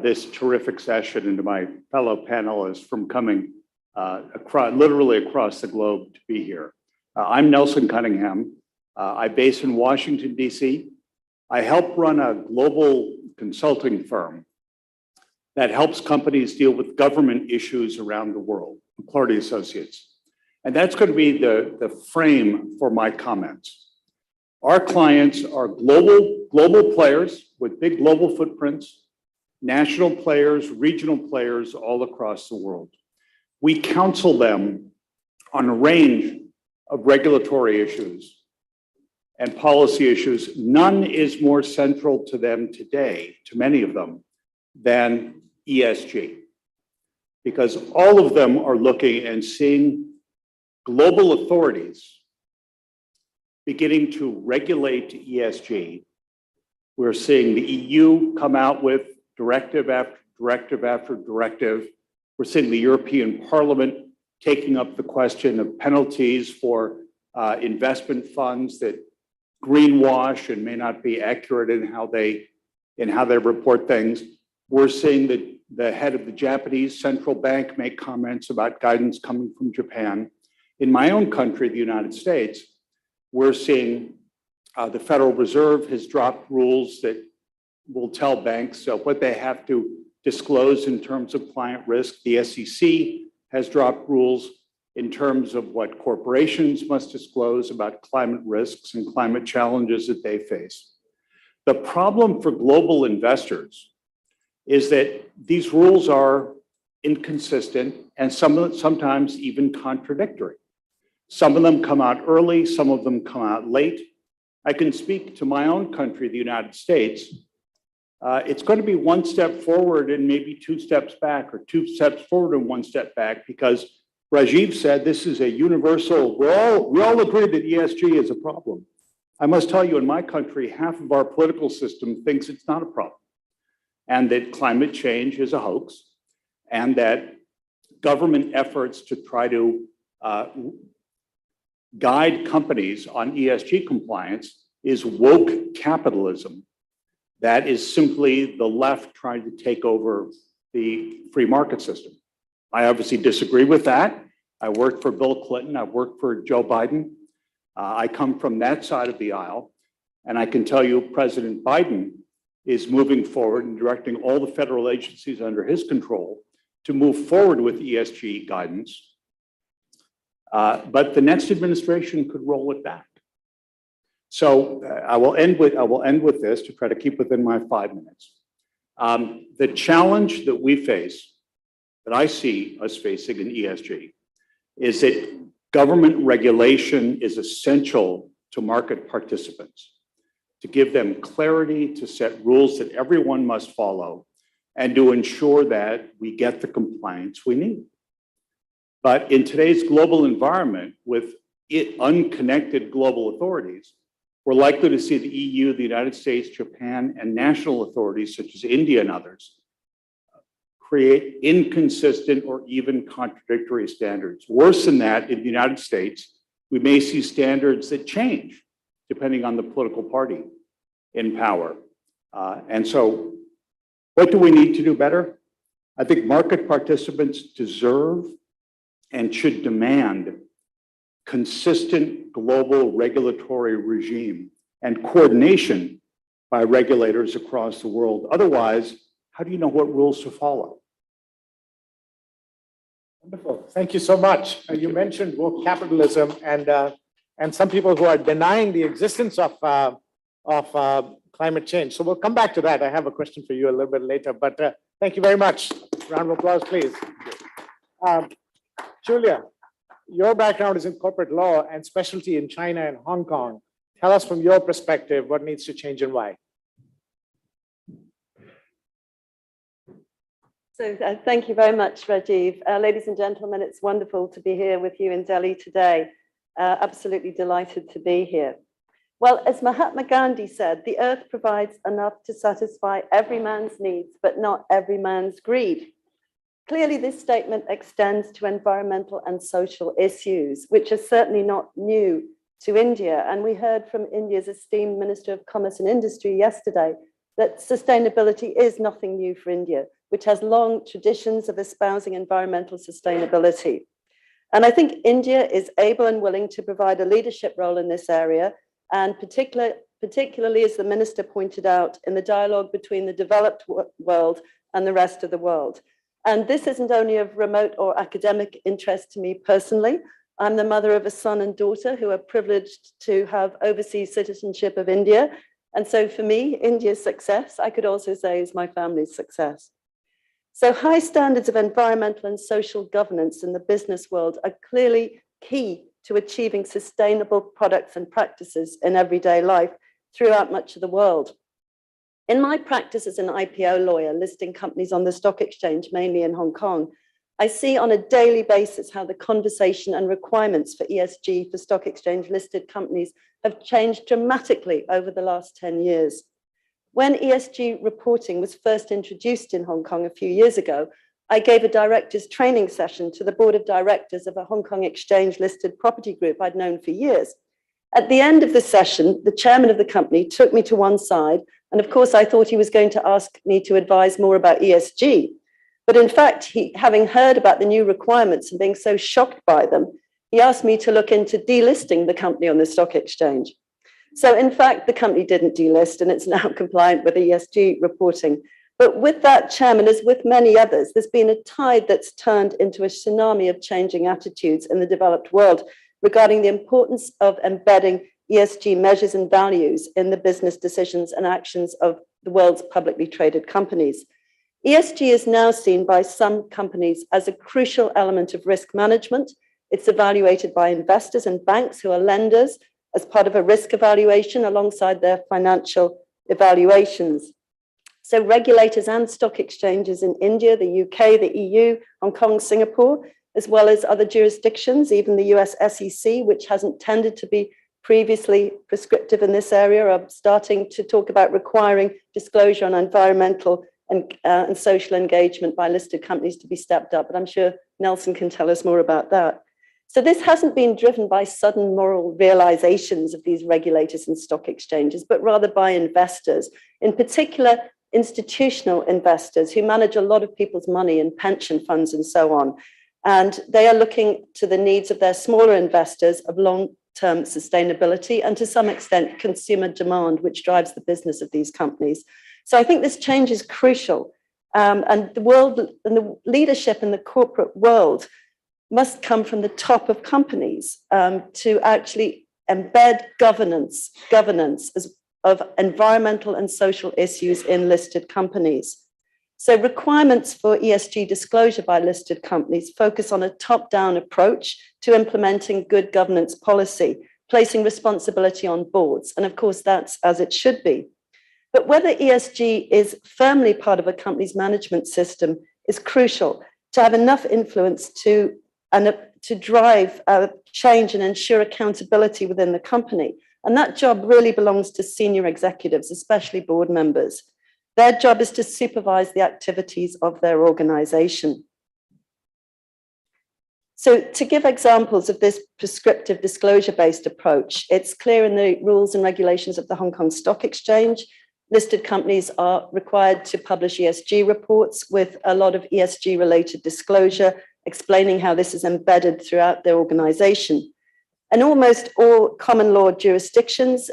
S15: this terrific session, and to my fellow panelists from coming literally across the globe to be here. I'm Nelson Cunningham. I base in Washington, D.C. I help run a global consulting firm that helps companies deal with government issues around the world, McClarty Associates. And that's going to be the frame for my comments. Our clients are global players with big global footprints, national players, regional players all across the world. We counsel them on a range of regulatory issues and policy issues. None is more central to them today, to many of them, than ESG, because all of them are looking and seeing global authorities beginning to regulate ESG. We're seeing the EU come out with directive after directive after directive. We're seeing the European Parliament taking up the question of penalties for investment funds that greenwash and may not be accurate in how they report things. We're seeing the head of the Japanese central bank make comments about guidance coming from Japan. In my own country, the United States, we're seeing the Federal Reserve has dropped rules that will tell banks what they have to disclose in terms of client risk. The SEC has dropped rules in terms of what corporations must disclose about climate risks and climate challenges that they face. The problem for global investors is that these rules are inconsistent and sometimes even contradictory. Some of them come out early, some of them come out late. I can speak to my own country, the United States. It's going to be one step forward and maybe two steps back, or two steps forward and one step back, because Rajiv said this is a universal, we all agree that ESG is a problem. I must tell you, in my country, half of our political system thinks it's not a problem, and that climate change is a hoax, and that government efforts to try to guide companies on ESG compliance is woke capitalism. That is simply the left trying to take over the free market system. I obviously disagree with that. I worked for Bill Clinton. I worked for Joe Biden. I come from that side of the aisle. And I can tell you President Biden is moving forward and directing all the federal agencies under his control to move forward with ESG guidance. But the next administration could roll it back. So I will end with this to try to keep within my 5 minutes. The challenge that we face, that I see us facing in ESG, is that government regulation is essential to market participants, to give them clarity, to set rules that everyone must follow, and to ensure that we get the compliance we need. But in today's global environment, with unconnected global authorities, we're likely to see the EU, the United States, Japan, and national authorities such as India and others create inconsistent or even contradictory standards. Worse than that, in the United States, we may see standards that change depending on the political party in power. And so what do we need to do better? I think market participants deserve and should demand consistent global regulatory regime and coordination by regulators across the world. Otherwise, how do you know what rules to follow?
S13: Wonderful. Thank you so much. You mentioned woke capitalism and some people who are denying the existence of climate change. So we'll come back to that. I have a question for you a little bit later, but thank you very much. Round of applause, please. Julia, your background is in corporate law and specialty in China and Hong Kong. Tell us from your perspective what needs to change and why.
S16: So thank you very much, Rajiv. Ladies and gentlemen, it's wonderful to be here with you in Delhi today. Absolutely delighted to be here. Well, as Mahatma Gandhi said, the earth provides enough to satisfy every man's needs, but not every man's greed. Clearly, this statement extends to environmental and social issues, which are certainly not new to India. And we heard from India's esteemed Minister of Commerce and Industry yesterday that sustainability is nothing new for India, which has long traditions of espousing environmental sustainability. And I think India is able and willing to provide a leadership role in this area, and particularly particularly, as the Minister pointed out, in the dialogue between the developed world and the rest of the world. And this isn't only of remote or academic interest to me personally. I'm the mother of a son and daughter who are privileged to have overseas citizenship of India. And so for me, India's success, I could also say, is my family's success. So high standards of environmental and social governance in the business world are clearly key to achieving sustainable products and practices in everyday life throughout much of the world. In my practice as an IPO lawyer, listing companies on the stock exchange, mainly in Hong Kong, I see on a daily basis how the conversation and requirements for ESG for stock exchange listed companies have changed dramatically over the last 10 years. When ESG reporting was first introduced in Hong Kong a few years ago, I gave a director's training session to the board of directors of a Hong Kong exchange listed property group I'd known for years. At the end of the session, the chairman of the company took me to one side, and of course I thought he was going to ask me to advise more about ESG. But in fact, having heard about the new requirements and being so shocked by them, he asked me to look into delisting the company on the stock exchange. So in fact, the company didn't delist and it's now compliant with ESG reporting. But with that chairman, as with many others, there's been a tide that's turned into a tsunami of changing attitudes in the developed world regarding the importance of embedding ESG measures and values in the business decisions and actions of the world's publicly traded companies. ESG is now seen by some companies as a crucial element of risk management. It's evaluated by investors and banks who are lenders as part of a risk evaluation alongside their financial evaluations. So regulators and stock exchanges in India, the UK, the EU, Hong Kong, Singapore, as well as other jurisdictions, even the US SEC, which hasn't tended to be previously prescriptive in this area, are starting to talk about requiring disclosure on environmental and social engagement by listed companies to be stepped up. But I'm sure Nelson can tell us more about that. So this hasn't been driven by sudden moral realizations of these regulators and stock exchanges, but rather by investors, in particular institutional investors who manage a lot of people's money in pension funds and so on. And they are looking to the needs of their smaller investors of long-term sustainability and to some extent consumer demand, which drives the business of these companies. So I think this change is crucial. And the world and the leadership in the corporate world must come from the top of companies to actually embed governance of environmental and social issues in listed companies. So requirements for ESG disclosure by listed companies focus on a top-down approach to implementing good governance policy, placing responsibility on boards. And of course, that's as it should be. But whether ESG is firmly part of a company's management system is crucial to have enough influence to drive change and ensure accountability within the company. And that job really belongs to senior executives, especially board members. Their job is to supervise the activities of their organization. So to give examples of this prescriptive disclosure-based approach, it's clear in the rules and regulations of the Hong Kong Stock Exchange. Listed companies are required to publish ESG reports with a lot of ESG-related disclosure, explaining how this is embedded throughout their organization. And almost all common law jurisdictions,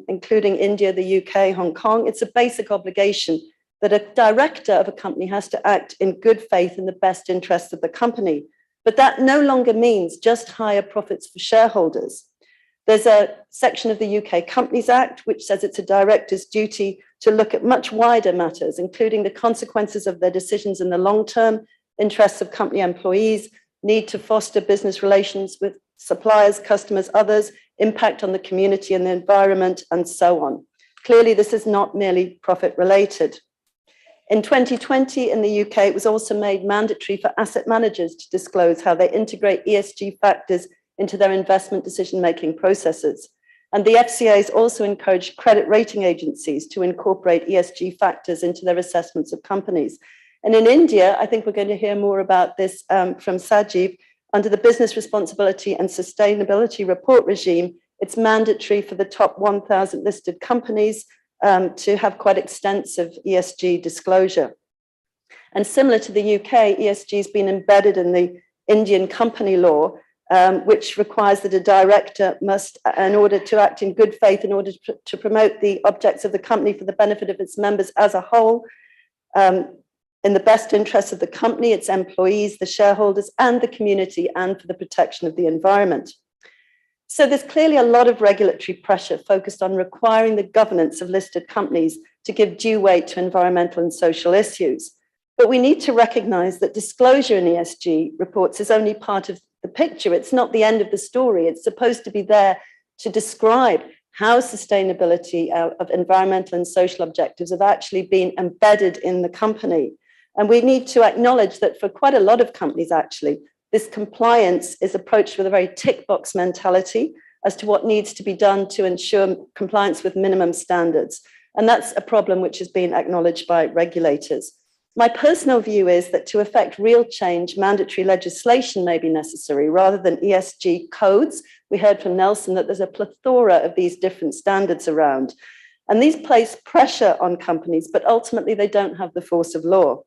S16: including India, the UK, Hong Kong, it's a basic obligation that a director of a company has to act in good faith in the best interests of the company. But that no longer means just higher profits for shareholders. There's a section of the UK Companies Act which says it's a director's duty to look at much wider matters, including the consequences of their decisions in the long term, interests of company employees, need to foster business relations with suppliers, customers, others, impact on the community and the environment, and so on. Clearly, this is not merely profit related. In 2020 in the UK, it was also made mandatory for asset managers to disclose how they integrate ESG factors into their investment decision-making processes. And the FCA has also encouraged credit rating agencies to incorporate ESG factors into their assessments of companies. And in India, I think we're going to hear more about this from Sajeev. Under the Business Responsibility and Sustainability Report regime, it's mandatory for the top 1,000 listed companies to have quite extensive ESG disclosure. And similar to the UK, ESG has been embedded in the Indian company law which requires that a director must, in order to act in good faith, in order to promote the objects of the company for the benefit of its members as a whole, in the best interests of the company, its employees, the shareholders, and the community, and for the protection of the environment. So there's clearly a lot of regulatory pressure focused on requiring the governance of listed companies to give due weight to environmental and social issues. But we need to recognize that disclosure in ESG reports is only part of the picture. It's not the end of the story. It's supposed to be there to describe how sustainability of environmental and social objectives have actually been embedded in the company. And we need to acknowledge that for quite a lot of companies, actually, this compliance is approached with a very tick box mentality as to what needs to be done to ensure compliance with minimum standards. And that's a problem which has been acknowledged by regulators. My personal view is that to effect real change, mandatory legislation may be necessary rather than ESG codes. We heard from Nelson that there's a plethora of these different standards around. And these place pressure on companies, but ultimately they don't have the force of law.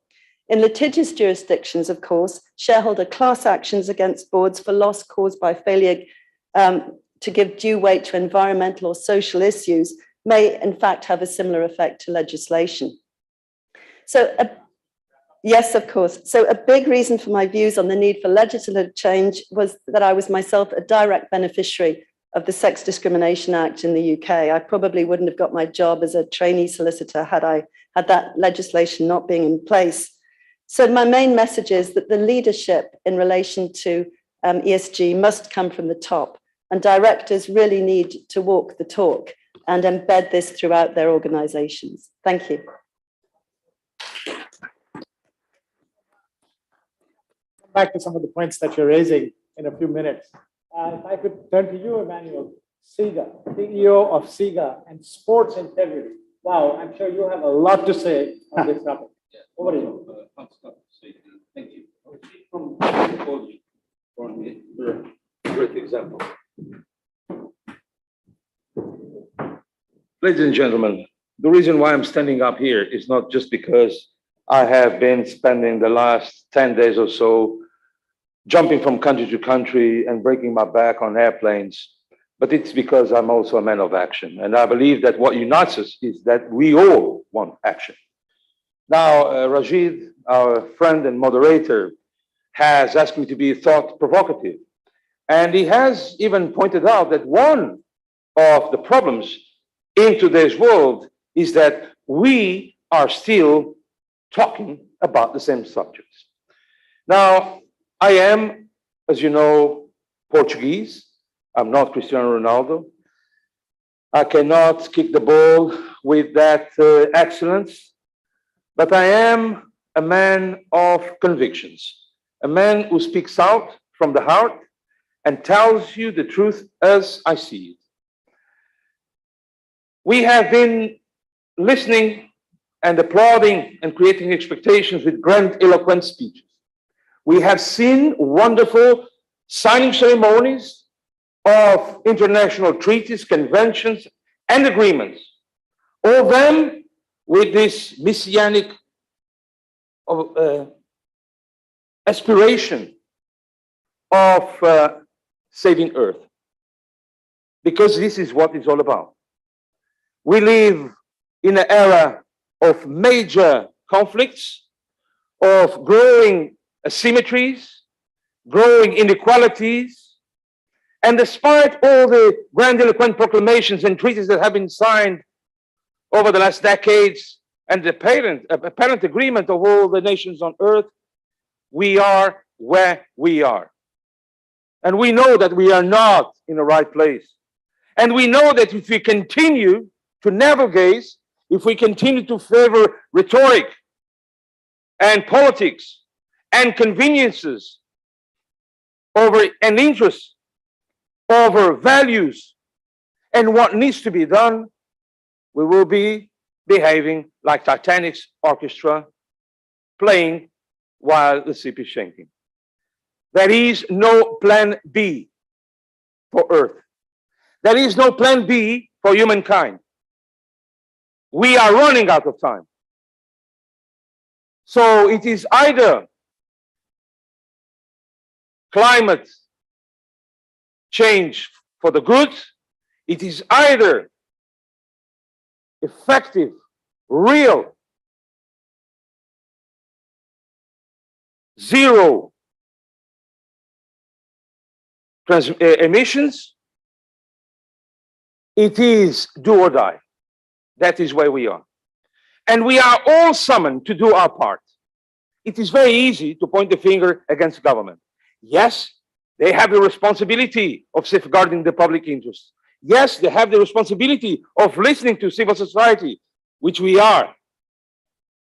S16: In litigious jurisdictions, of course, shareholder class actions against boards for loss caused by failure to give due weight to environmental or social issues may, in fact, have a similar effect to legislation. So, yes, of course. So a big reason for my views on the need for legislative change was that I was myself a direct beneficiary of the Sex Discrimination Act in the UK. I probably wouldn't have got my job as a trainee solicitor had that legislation not being in place. So my main message is that the leadership in relation to ESG must come from the top, and directors really need to walk the talk and embed this throughout their organizations. Thank you.
S13: Back to some of the points that you're raising in a few minutes. If I could turn to you, Emmanuel, SIGA, CEO of SIGA and Sports Integrity. Wow, I'm sure you have a lot to say on this topic. Over to you.
S17: Thank you. From a great example. Ladies and gentlemen, the reason why I'm standing up here is not just because I have been spending the last 10 days or so jumping from country to country and breaking my back on airplanes, but it's because I'm also a man of action. And I believe that what unites us is that we all want action. Now, Rajid, our friend and moderator, has asked me to be thought provocative. And he has even pointed out that one of the problems in today's world is that we are still talking about the same subjects. Now, I am, as you know, Portuguese. I'm not Cristiano Ronaldo. I cannot kick the ball with that excellence, but I am a man of convictions, a man who speaks out from the heart and tells you the truth as I see it. We have been listening and applauding and creating expectations with grandiloquent speeches. We have seen wonderful signing ceremonies of international treaties, conventions, and agreements, all of them with this messianic aspiration of saving Earth, because this is what it's all about. We live in an era of major conflicts, of growing asymmetries, growing inequalities, and despite all the grandiloquent proclamations and treaties that have been signed over the last decades and the apparent agreement of all the nations on Earth, we are where we are. And we know that we are not in the right place. And we know that if we continue to navel-gaze, if we continue to favor rhetoric and politics and conveniences over and interests over values and what needs to be done, we will be behaving like Titanic's orchestra playing while the ship is sinking. There is no plan B for Earth. There is no plan B for humankind. We are running out of time. So it is either climate change for the good, it is either effective, real, zero emissions, it is do or die. That is where we are. And we are all summoned to do our part. It is very easy to point the finger against government. Yes, they have the responsibility of safeguarding the public interest. Yes, they have the responsibility of listening to civil society, which we are.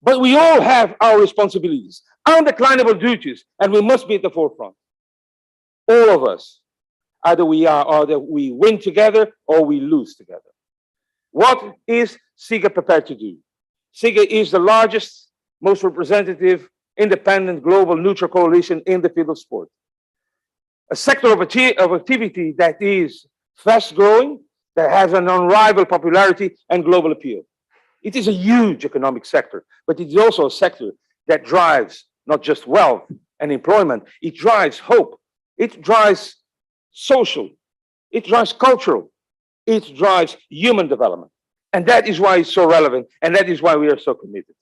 S17: But we all have our responsibilities, undeclinable duties, and we must be at the forefront. All of us. Either we win together or we lose together. What is CIGA prepared to do? CIGA is the largest, most representative, independent, global, neutral coalition in the field of sport. A sector of activity that is fast growing, that has an unrivaled popularity and global appeal. It is a huge economic sector, but it is also a sector that drives not just wealth and employment, it drives hope, it drives social, it drives cultural, it drives human development. And that is why it's so relevant, and that is why we are so committed.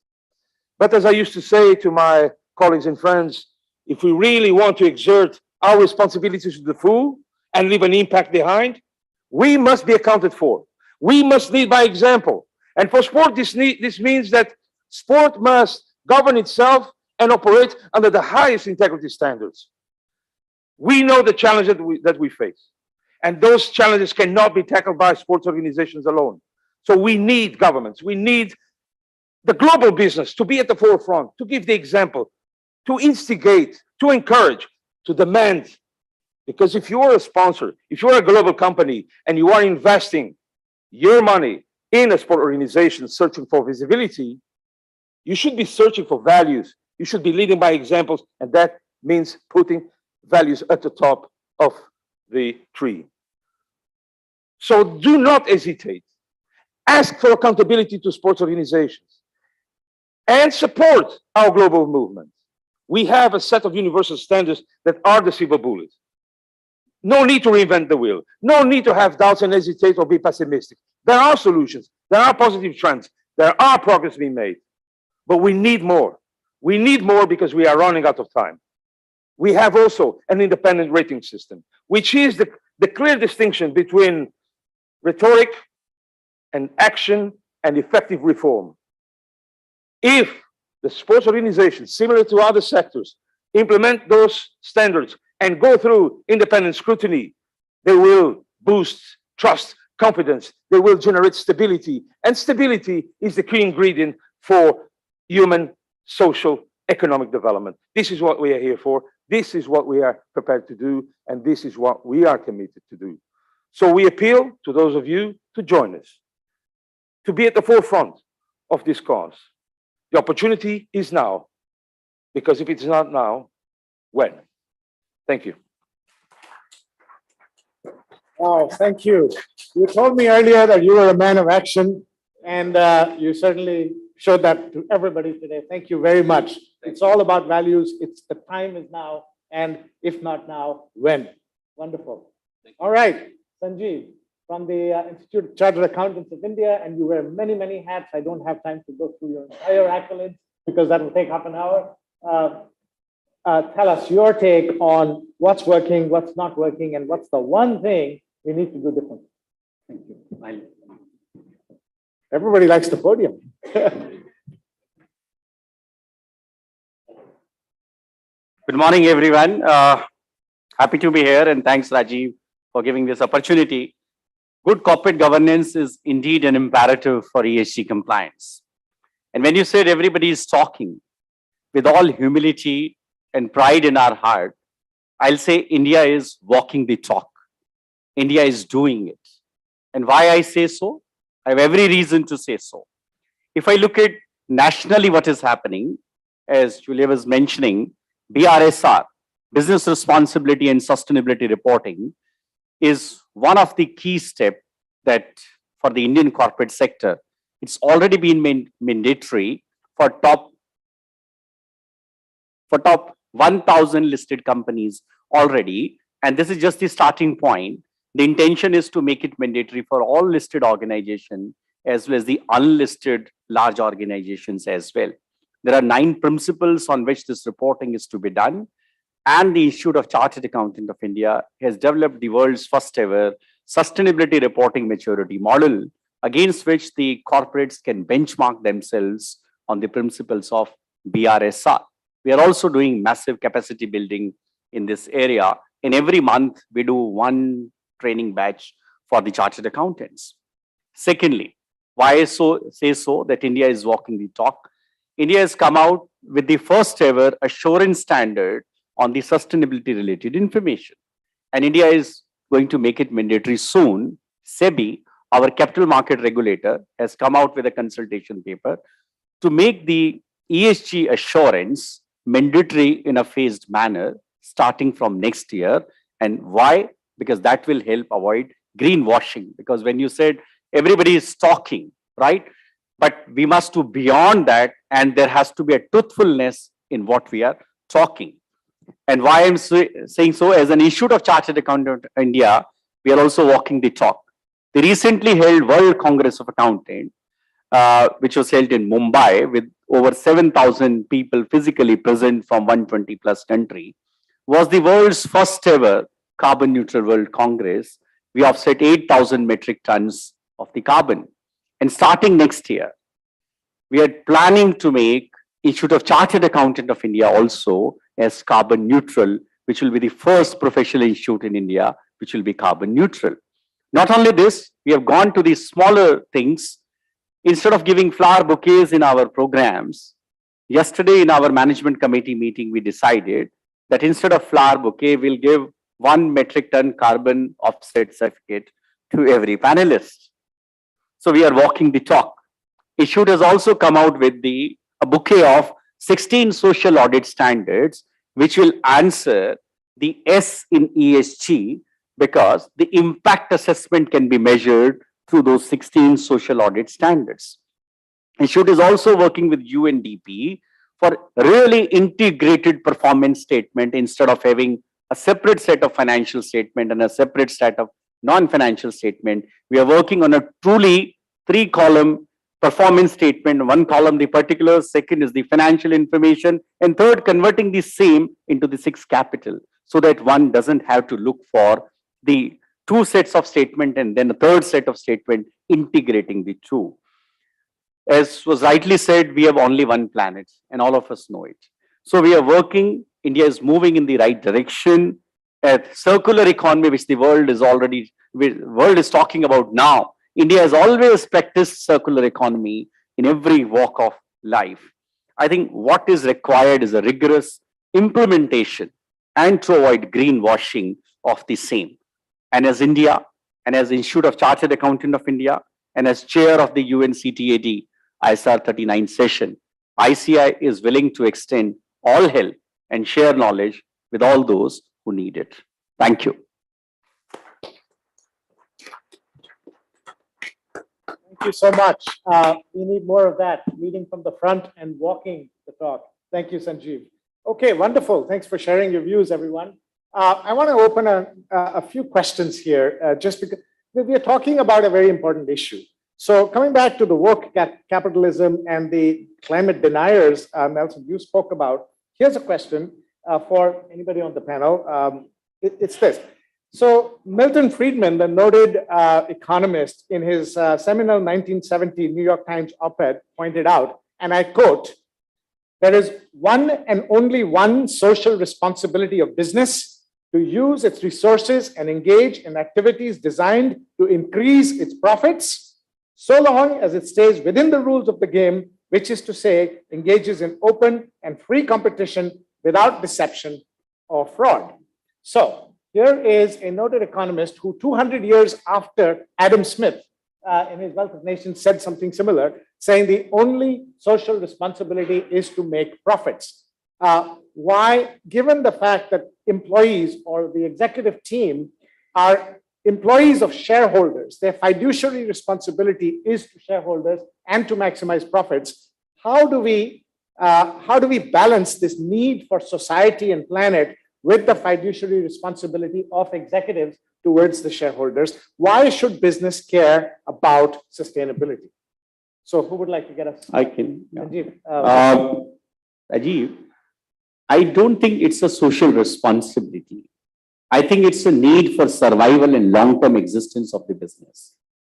S17: But as I used to say to my colleagues and friends, if we really want to exert our responsibilities to the full and leave an impact behind, we must be accounted for. We must lead by example. And for sport, this means that sport must govern itself and operate under the highest integrity standards. We know the challenge that we face, and those challenges cannot be tackled by sports organizations alone. So we need governments, we need the global business to be at the forefront, to give the example, to instigate, to encourage, to demand. Because if you are a sponsor, if you are a global company and you are investing your money in a sport organization searching for visibility, you should be searching for values. You should be leading by examples, and that means putting values at the top of the tree. So do not hesitate. Ask for accountability to sports organizations and support our global movement. We have a set of universal standards that are the silver bullet. No need to reinvent the wheel. No need to have doubts and hesitate or be pessimistic. There are solutions. There are positive trends. There are progress being made. But we need more. We need more because we are running out of time. We have also an independent rating system, which is the clear distinction between rhetoric and action and effective reform. If the sports organizations, similar to other sectors, implement those standards and go through independent scrutiny, they will boost trust, confidence, they will generate stability, and stability is the key ingredient for human, social, economic development. This is what we are here for. This is what we are prepared to do, and this is what we are committed to do. So we appeal to those of you to join us, to be at the forefront of this cause. The opportunity is now, because if it's not now, when? Thank you.
S18: Oh, thank you. You told me earlier that you were a man of action, and you certainly showed that to everybody today. Thank you very much. It's all about values. It's the time is now, and if not now, when? Wonderful. All right, Sanjeev, from the Institute of Chartered Accountants of India, and you wear many, many hats. I don't have time to go through your entire accolades because that will take half an hour. Tell us your take on what's working, what's not working, and what's the one thing we need to do differently. Thank you. Everybody likes the podium.
S19: Good morning, everyone. Happy to be here, and thanks, Rajiv, for giving this opportunity. Good corporate governance is indeed an imperative for ESG compliance. And when you said everybody is talking, with all humility and pride in our heart, I'll say India is walking the talk. India is doing it. And why I say so? I have every reason to say so. If I look at nationally what is happening, as Julia was mentioning, BRSR, Business Responsibility and Sustainability Reporting, is one of the key steps that for the Indian corporate sector, it's already been mandatory for top 1,000 listed companies already and this is just the starting point. The intention is to make it mandatory for all listed organizations as well as the unlisted large organizations as well. There are 9 principles on which this reporting is to be done. And the Institute of Chartered Accountants of India has developed the world's first ever sustainability reporting maturity model against which the corporates can benchmark themselves on the principles of BRSR. We are also doing massive capacity building in this area. In every month, we do 1 training batch for the chartered accountants. Secondly, why I say so that India is walking the talk. India has come out with the first ever assurance standard on the sustainability related information. And India is going to make it mandatory soon. SEBI, our capital market regulator, has come out with a consultation paper to make the ESG assurance mandatory in a phased manner starting from next year. And why? Because that will help avoid greenwashing. Because when you said everybody is talking, right? But we must do beyond that, and there has to be a truthfulness in what we are talking. And why I'm saying so, as an Institute of Chartered Accountants of India, we are also walking the talk. The recently held World Congress of Accountants, which was held in Mumbai with over 7,000 people physically present from 120 plus country, was the world's first ever carbon neutral World Congress. We offset 8,000 metric tons of the carbon. And starting next year, we are planning to make Institute of Chartered Accountants of India also as carbon neutral, which will be the first professional institute in India which will be carbon neutral. Not only this, we have gone to these smaller things. Instead of giving flower bouquets in our programs, yesterday in our management committee meeting, we decided that instead of flower bouquet, we'll give 1 metric ton carbon offset certificate to every panelist. So we are walking the talk. Institute has also come out with a bouquet of 16 social audit standards, which will answer the S in ESG, because the impact assessment can be measured through those 16 social audit standards. Institute is also working with UNDP for really integrated performance statement instead of having a separate set of financial statement and a separate set of non-financial statement. We are working on a truly 3-column performance statement. 1 column, the particulars, second is the financial information, and third, converting the same into the 6 capital, so that one doesn't have to look for the 2 sets of statement and then a 3rd set of statement, integrating the 2. As was rightly said, we have only 1 planet, and all of us know it. So we are working, India is moving in the right direction. At circular economy, which the world is talking about now, India has always practiced circular economy in every walk of life. I think what is required is a rigorous implementation and to avoid greenwashing of the same. And as India, and as Institute of Chartered Accountants of India, and as chair of the UNCTAD ISR 39 session, ICI is willing to extend all help and share knowledge with all those who need it. Thank you.
S18: Thank you so much. We need more of that, leading from the front and walking the talk. Thank you, Sanjeev. Okay, wonderful. Thanks for sharing your views, everyone. I want to open a few questions here, just because we are talking about a very important issue. So coming back to the woke capitalism and the climate deniers, Nelson, you spoke about, here's a question for anybody on the panel. It's this. So Milton Friedman, the noted economist, in his seminal 1970 New York Times op-ed pointed out, and I quote, "There is one and only one social responsibility of business: to use its resources and engage in activities designed to increase its profits, so long as it stays within the rules of the game, which is to say, engages in open and free competition without deception or fraud." So here is a noted economist who 200 years after Adam Smith in his Wealth of Nations said something similar, saying the only social responsibility is to make profits. Why, given the fact that employees or the executive team are employees of shareholders, their fiduciary responsibility is to shareholders and to maximize profits, how do we balance this need for society and planet with the fiduciary responsibility of executives towards the shareholders. Why should business care about sustainability? So who would like to get us?
S19: I can. Yeah.
S18: Rajiv,
S19: Rajiv, I don't think it's a social responsibility. I think it's a need for survival and long-term existence of the business.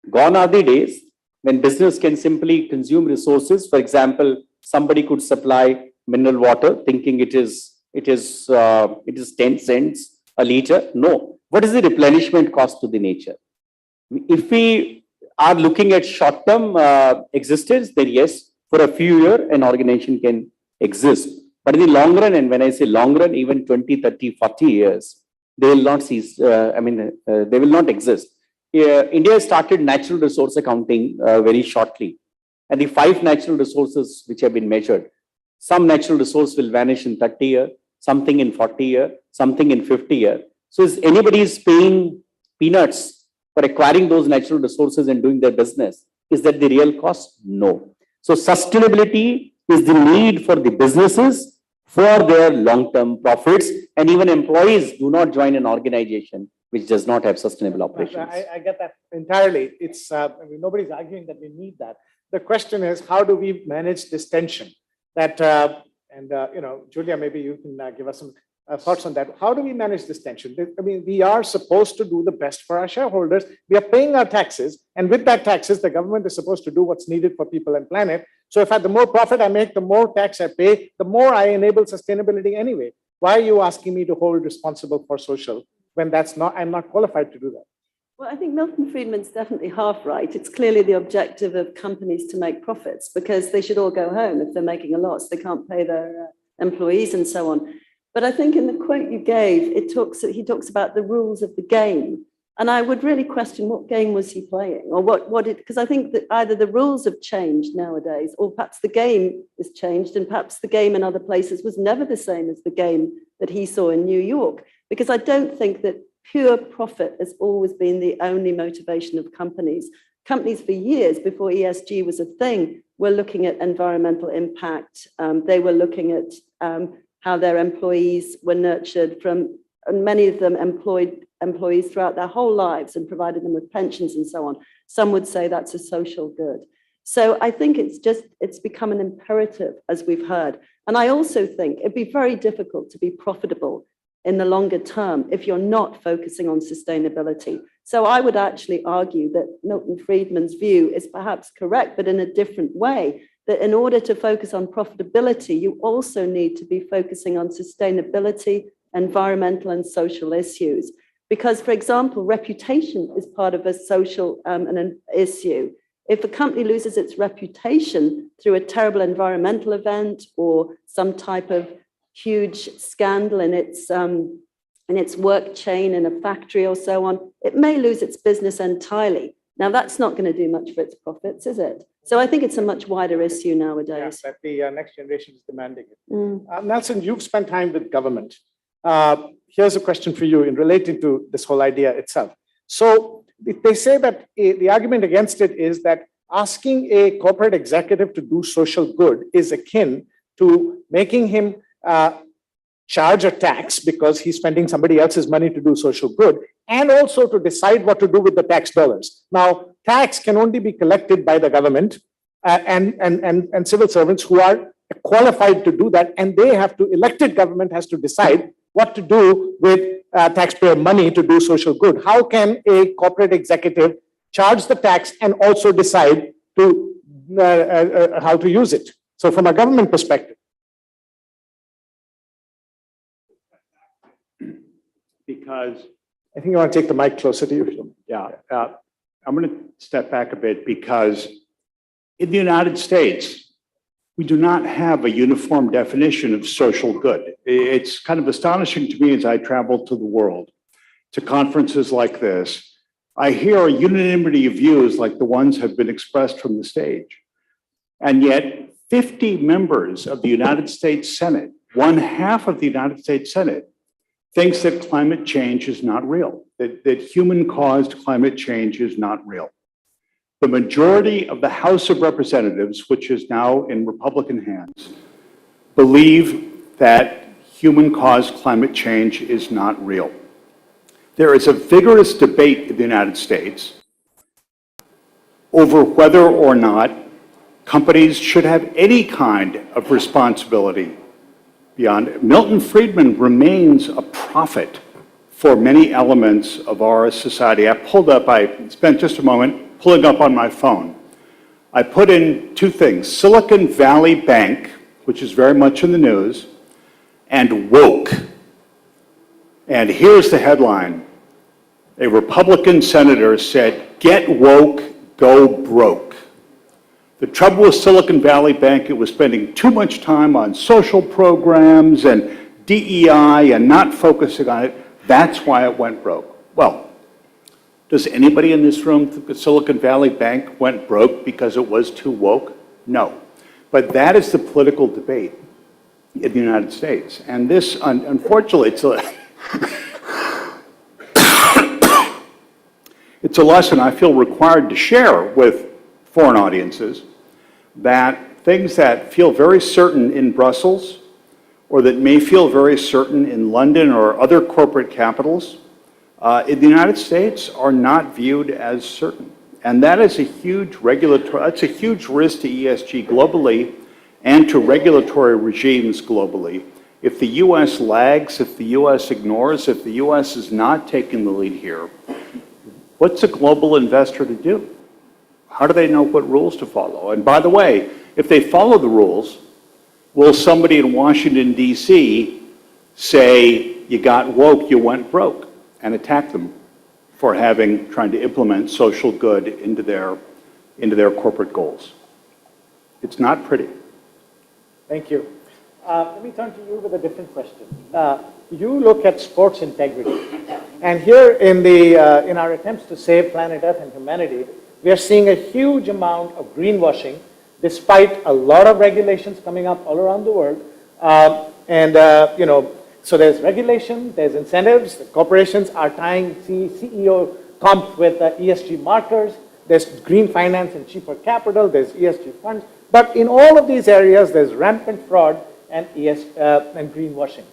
S19: Gone are the days when business can simply consume resources. For example, somebody could supply mineral water thinking it is 10 cents a liter. No. What is the replenishment cost to the nature? If we are looking at short-term existence, then yes, for a few years, an organization can exist. But in the long run, and when I say long run, even 20, 30, 40 years, they will not cease, they will not exist. India started natural resource accounting very shortly. And the 5 natural resources which have been measured, some natural resource will vanish in 30 years, something in 40 years, something in 50 years. So is anybody paying peanuts for acquiring those natural resources and doing their business? Is that the real cost? No. So sustainability is the need for the businesses for their long-term profits, and even employees do not join an organization which does not have sustainable operations.
S18: I get that entirely. It's nobody's arguing that we need that. The question is, how do we manage this tension? That Julia, maybe you can give us some thoughts on that. How do we manage this tension? I mean, we are supposed to do the best for our shareholders. We are paying our taxes, and with that taxes, the government is supposed to do what's needed for people and planet. So if the more profit I make, the more tax I pay, the more I enable sustainability anyway. Why are you asking me to hold responsible for social when I'm not qualified to do that?
S16: Well, I think Milton Friedman's definitely half right. It's clearly the objective of companies to make profits because they should all go home if they're making a loss. They can't pay their employees and so on. But I think in the quote you gave, he talks about the rules of the game. And I would really question what game was he playing or because I think that either the rules have changed nowadays or perhaps the game has changed and perhaps the game in other places was never the same as the game that he saw in New York. Because I don't think that pure profit has always been the only motivation of companies. Companies for years before ESG was a thing were looking at environmental impact. They were looking at how their employees were nurtured and many of them employed employees throughout their whole lives and provided them with pensions and so on. Some would say that's a social good. So I think it's become an imperative, as we've heard. And I also think it'd be very difficult to be profitable in the longer term if you're not focusing on sustainability. So I would actually argue that Milton Friedman's view is perhaps correct, but in a different way, that in order to focus on profitability, you also need to be focusing on sustainability, environmental and social issues. Because, for example, reputation is part of a social an issue. If a company loses its reputation through a terrible environmental event or some type of huge scandal in its work chain in a factory or so on, it may lose its business entirely. Now, that's not going to do much for its profits, is it? So I think it's a much wider issue nowadays.
S18: Yeah, that the next generation is demanding it. Nelson, you've spent time with government. Here's a question for you in relating to this whole idea itself. So they say that the argument against it is that asking a corporate executive to do social good is akin to making him charge a tax because he's spending somebody else's money to do social good, and also to decide what to do with the tax dollars. Now, tax can only be collected by the government and civil servants who are qualified to do that, and elected government has to decide what to do with taxpayer money to do social good. How can a corporate executive charge the tax and also decide to how to use it? So from a government perspective.
S15: Because
S18: I think you want to take the mic closer to you.
S15: Yeah, I'm going to step back a bit because in the United States, we do not have a uniform definition of social good. It's kind of astonishing to me as I travel to the world, to conferences like this. I hear a unanimity of views like the ones have been expressed from the stage. And yet 50 members of the United States Senate, 1/2 of the United States Senate, thinks that climate change is not real, that human-caused climate change is not real. The majority of the House of Representatives, which is now in Republican hands, believe that human-caused climate change is not real. There is a vigorous debate in the United States over whether or not companies should have any kind of responsibility beyond. Milton Friedman remains a prophet for many elements of our society. I spent just a moment pulling up on my phone. I put in two things: Silicon Valley Bank, which is very much in the news, and woke. And here's the headline. A Republican senator said, "Get woke, go broke." The trouble with Silicon Valley Bank, it was spending too much time on social programs and DEI and not focusing on it. That's why it went broke. Well, does anybody in this room think that Silicon Valley Bank went broke because it was too woke? No. But that is the political debate in the United States. And this, unfortunately, it's a lesson I feel required to share with foreign audiences, that things that feel very certain in Brussels or that may feel very certain in London or other corporate capitals, in the United States are not viewed as certain. And that is a huge that's a huge risk to ESG globally and to regulatory regimes globally. If the US lags, if the US ignores, if the US is not taking the lead here, what's a global investor to do? How do they know what rules to follow? And by the way, if they follow the rules, will somebody in Washington, D.C. say, you got woke, you went broke, and attack them for trying to implement social good into their corporate goals? It's not pretty.
S18: Thank you. Let me turn to you with a different question. You look at sports integrity, and here in our attempts to save planet Earth and humanity, we are seeing a huge amount of greenwashing, despite a lot of regulations coming up all around the world. So there's regulation, there's incentives. The corporations are tying CEO comp with ESG markers. There's green finance and cheaper capital. There's ESG funds. But in all of these areas, there's rampant fraud and greenwashing.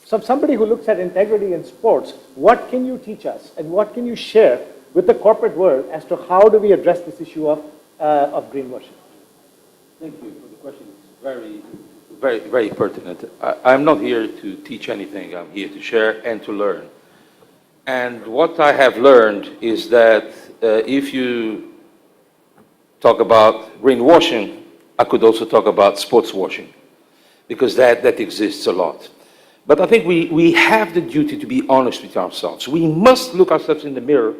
S18: So somebody who looks at integrity in sports, what can you teach us and what can you share with the corporate world as to how do we address this issue of greenwashing?
S17: Thank you for the question. It's very pertinent. I'm not here to teach anything. I'm here to share and to learn. And what I have learned is that if you talk about greenwashing, I could also talk about sports washing, because that exists a lot. But I think we have the duty to be honest with ourselves. We must look ourselves in the mirror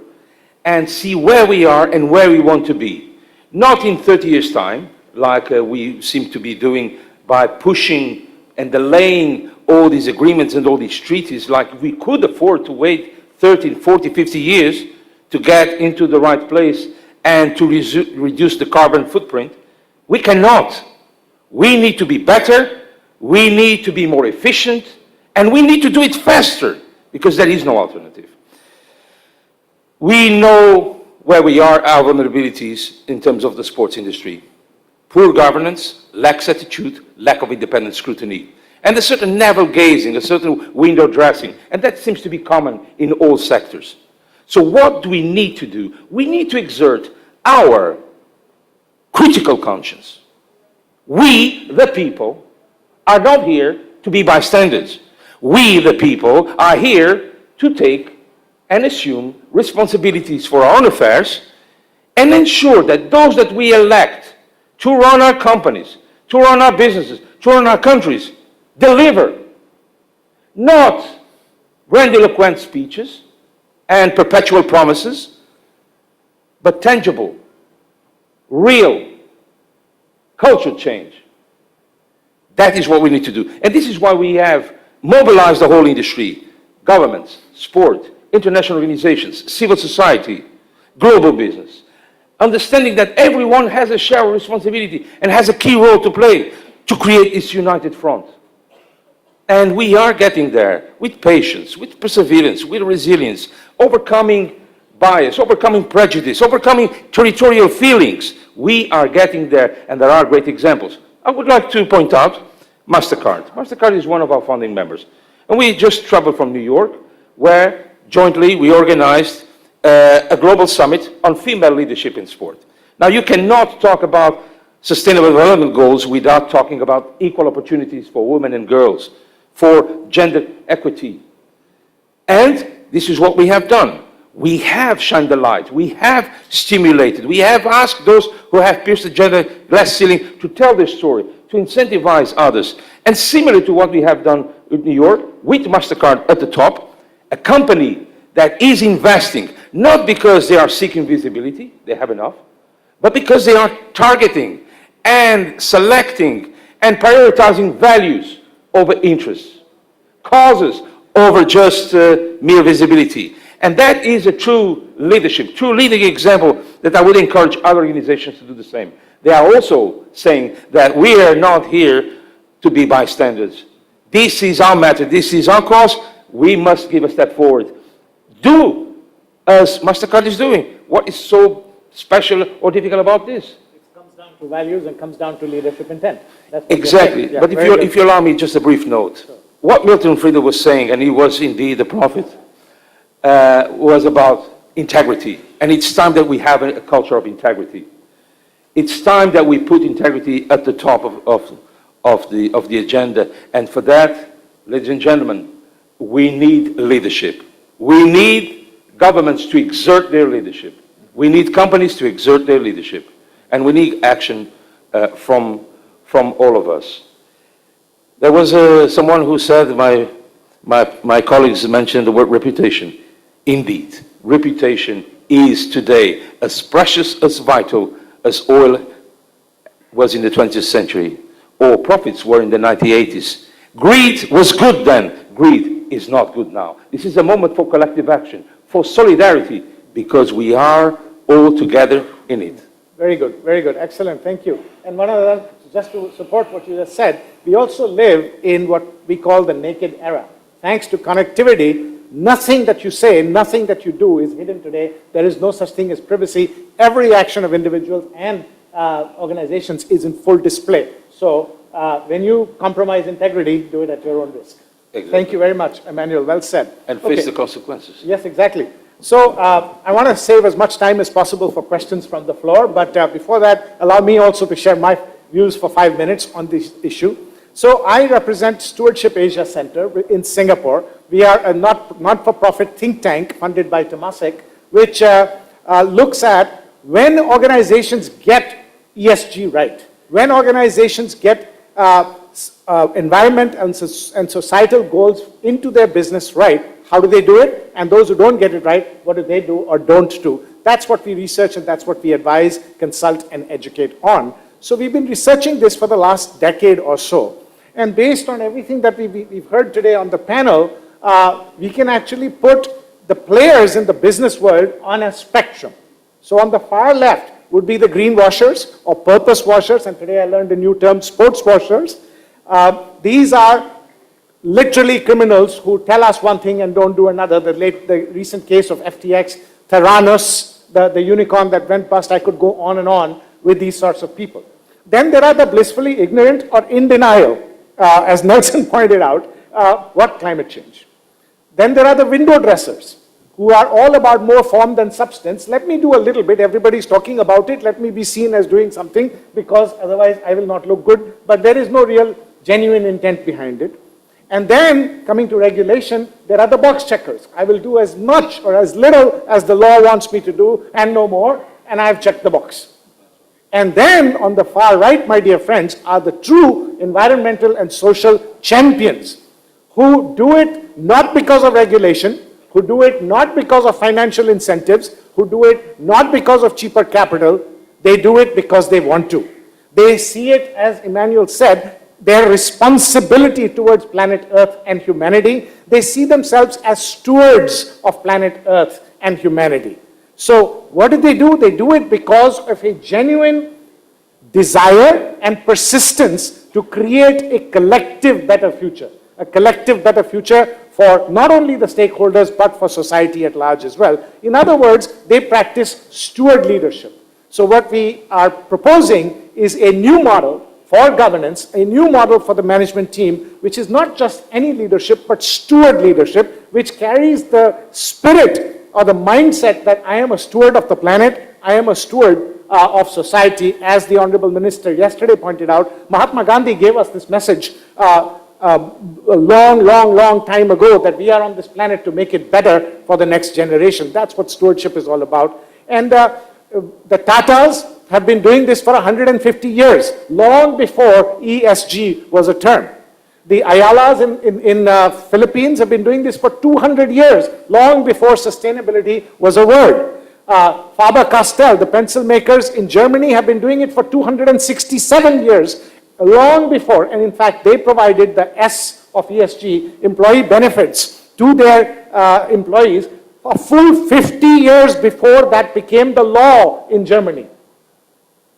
S17: and see where we are and where we want to be. Not in 30 years' time, like we seem to be doing by pushing and delaying all these agreements and all these treaties, like we could afford to wait 30, 40, 50 years to get into the right place and to reduce the carbon footprint. We cannot. We need to be better, we need to be more efficient, and we need to do it faster, because there is no alternative. We know where we are, our vulnerabilities in terms of the sports industry. Poor governance, lax attitude, lack of independent scrutiny, and a certain navel-gazing, a certain window dressing, and that seems to be common in all sectors. So what do we need to do? We need to exert our critical conscience. We, the people, are not here to be bystanders. We, the people, are here to take and assume responsibilities for our own affairs and ensure that those that we elect to run our companies, to run our businesses, to run our countries, deliver. Not grandiloquent speeches and perpetual promises, but tangible, real culture change. That is what we need to do. And this is why we have mobilized the whole industry, governments, sport, international organizations, civil society, global business, understanding that everyone has a share of responsibility and has a key role to play to create this united front. And we are getting there with patience, with perseverance, with resilience, overcoming bias, overcoming prejudice, overcoming territorial feelings. We are getting there, and there are great examples. I would like to point out MasterCard. MasterCard is one of our founding members. And we just traveled from New York, where jointly we organized a global summit on female leadership in sport. Now, you cannot talk about sustainable development goals without talking about equal opportunities for women and girls, for gender equity. And this is what we have done. We have shined the light. We have stimulated. We have asked those who have pierced the gender glass ceiling to tell their story, to incentivize others. And similar to what we have done in New York, with MasterCard at the top, a company that is investing, not because they are seeking visibility, they have enough, but because they are targeting and selecting and prioritizing values over interests, causes over just mere visibility. And that is a true leadership, true leading example that I would encourage other organizations to do the same. They are also saying that we are not here to be bystanders. This is our matter, this is our cause, we must give a step forward. Do as MasterCard is doing. What is so special or difficult about this?
S18: It comes down to values and comes down to leadership intent. That's what
S17: Exactly.
S18: yeah,
S17: but if you allow me just a brief note, sure. What Milton Friedman was saying, and he was indeed a prophet, was about integrity. And it's time that we have a culture of integrity. It's time that we put integrity at the top of the agenda. And for that, ladies and gentlemen, we need leadership. We need governments to exert their leadership. We need companies to exert their leadership. And we need action from all of us. There was someone who said, my colleagues mentioned the word reputation. Indeed, reputation is today as precious, as vital as oil was in the 20th century, or profits were in the 1980s. Greed was good then. Greed is not good now. This is a moment for collective action, for solidarity, because we are all together in it.
S18: Very good, very good. Excellent, thank you. And one of the, just to support what you just said, we also live in what we call the naked era. Thanks to connectivity, nothing that you say, nothing that you do is hidden today. There is no such thing as privacy. Every action of individuals and organizations is in full display. So when you compromise integrity, do it at your own risk. Exactly. Thank you very much, Emmanuel. Well said.
S17: And face the consequences.
S18: Yes, exactly. So I want to save as much time as possible for questions from the floor. But before that, allow me also to share my views for 5 minutes on this issue. So I represent Stewardship Asia Center in Singapore. We are a not-for-profit think tank funded by Temasek, which looks at when organizations get ESG right, when organizations get environment and societal goals into their business right, how do they do it? And those who don't get it right, what do they do or don't do? That's what we research and that's what we advise, consult, and educate on. So we've been researching this for the last decade or so. And based on everything that we've heard today on the panel, we can actually put the players in the business world on a spectrum. So on the far left would be the greenwashers or purpose washers, and today I learned a new term, sports washers. These are literally criminals who tell us one thing and don't do another. The recent case of FTX, Theranos, the unicorn that went bust, I could go on and on with these sorts of people. Then there are the blissfully ignorant or in denial, as Nelson pointed out, what climate change. Then there are the window dressers who are all about more form than substance. Let me do a little bit. Everybody's talking about it. Let me be seen as doing something because otherwise I will not look good. But there is no real genuine intent behind it. And then coming to regulation, there are the box checkers. I will do as much or as little as the law wants me to do and no more. And I've checked the box. And then on the far right, my dear friends, are the true environmental and social champions who do it not because of regulation, who do it not because of financial incentives, who do it not because of cheaper capital. They do it because they want to. They see it, as Emmanuel said, their responsibility towards planet Earth and humanity. They see themselves as stewards of planet Earth and humanity. So what do? They do it because of a genuine desire and persistence to create a collective better future. A collective better future for not only the stakeholders, but for society at large as well. In other words, they practice steward leadership. So what we are proposing is a new model for governance, a new model for the management team, which is not just any leadership, but steward leadership, which carries the spirit or the mindset that I am a steward of the planet, I am a steward of society. As the Honorable Minister yesterday pointed out, Mahatma Gandhi gave us this message a long time ago, that we are on this planet to make it better for the next generation. That's what stewardship is all about. And the Tatas have been doing this for 150 years, long before ESG was a term. The Ayalas in Philippines have been doing this for 200 years, long before sustainability was a word. Faber-Castell, the pencil makers in Germany, have been doing it for 267 years, long before, and in fact, they provided the S of ESG, employee benefits, to their employees a full 50 years before that became the law in Germany.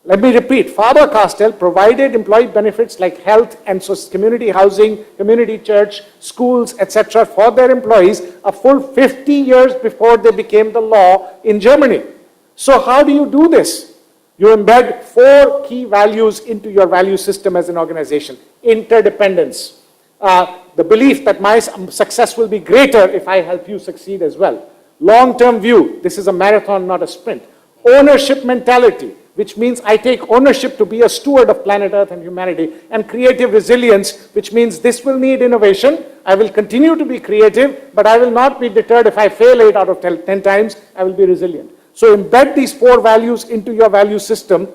S18: Let me repeat, Faber-Castell provided employee benefits like health and community housing, community church, schools, etc. for their employees a full 50 years before they became the law in Germany. So how do you do this? You embed 4 key values into your value system as an organization. Interdependence, the belief that my success will be greater if I help you succeed as well. Long-term view, this is a marathon, not a sprint. Ownership mentality, which means I take ownership to be a steward of planet Earth and humanity. And creative resilience, which means this will need innovation. I will continue to be creative, but I will not be deterred if I fail 8 out of 10 times. I will be resilient. So embed these 4 values into your value system,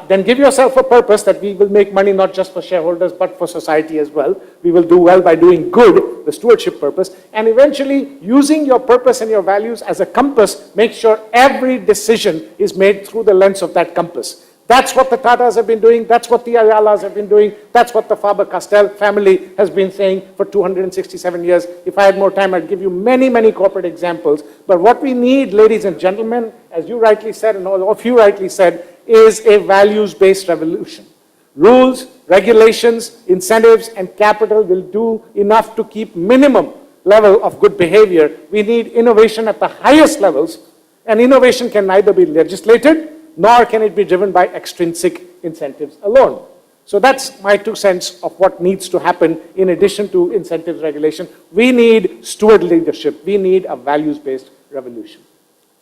S18: then give yourself a purpose that we will make money not just for shareholders, but for society as well. We will do well by doing good, the stewardship purpose, and eventually using your purpose and your values as a compass, make sure every decision is made through the lens of that compass. That's what the Tatas have been doing. That's what the Ayalas have been doing. That's what the Faber-Castell family has been saying for 267 years. If I had more time, I'd give you many corporate examples. But what we need, ladies and gentlemen, as you rightly said, and all of you rightly said, is a values-based revolution. Rules, regulations, incentives, and capital will do enough to keep minimum level of good behavior. We need innovation at the highest levels, and innovation can neither be legislated, nor can it be driven by extrinsic incentives alone. So that's my 2 cents of what needs to happen in addition to incentives regulation. We need steward leadership. We need a values-based revolution.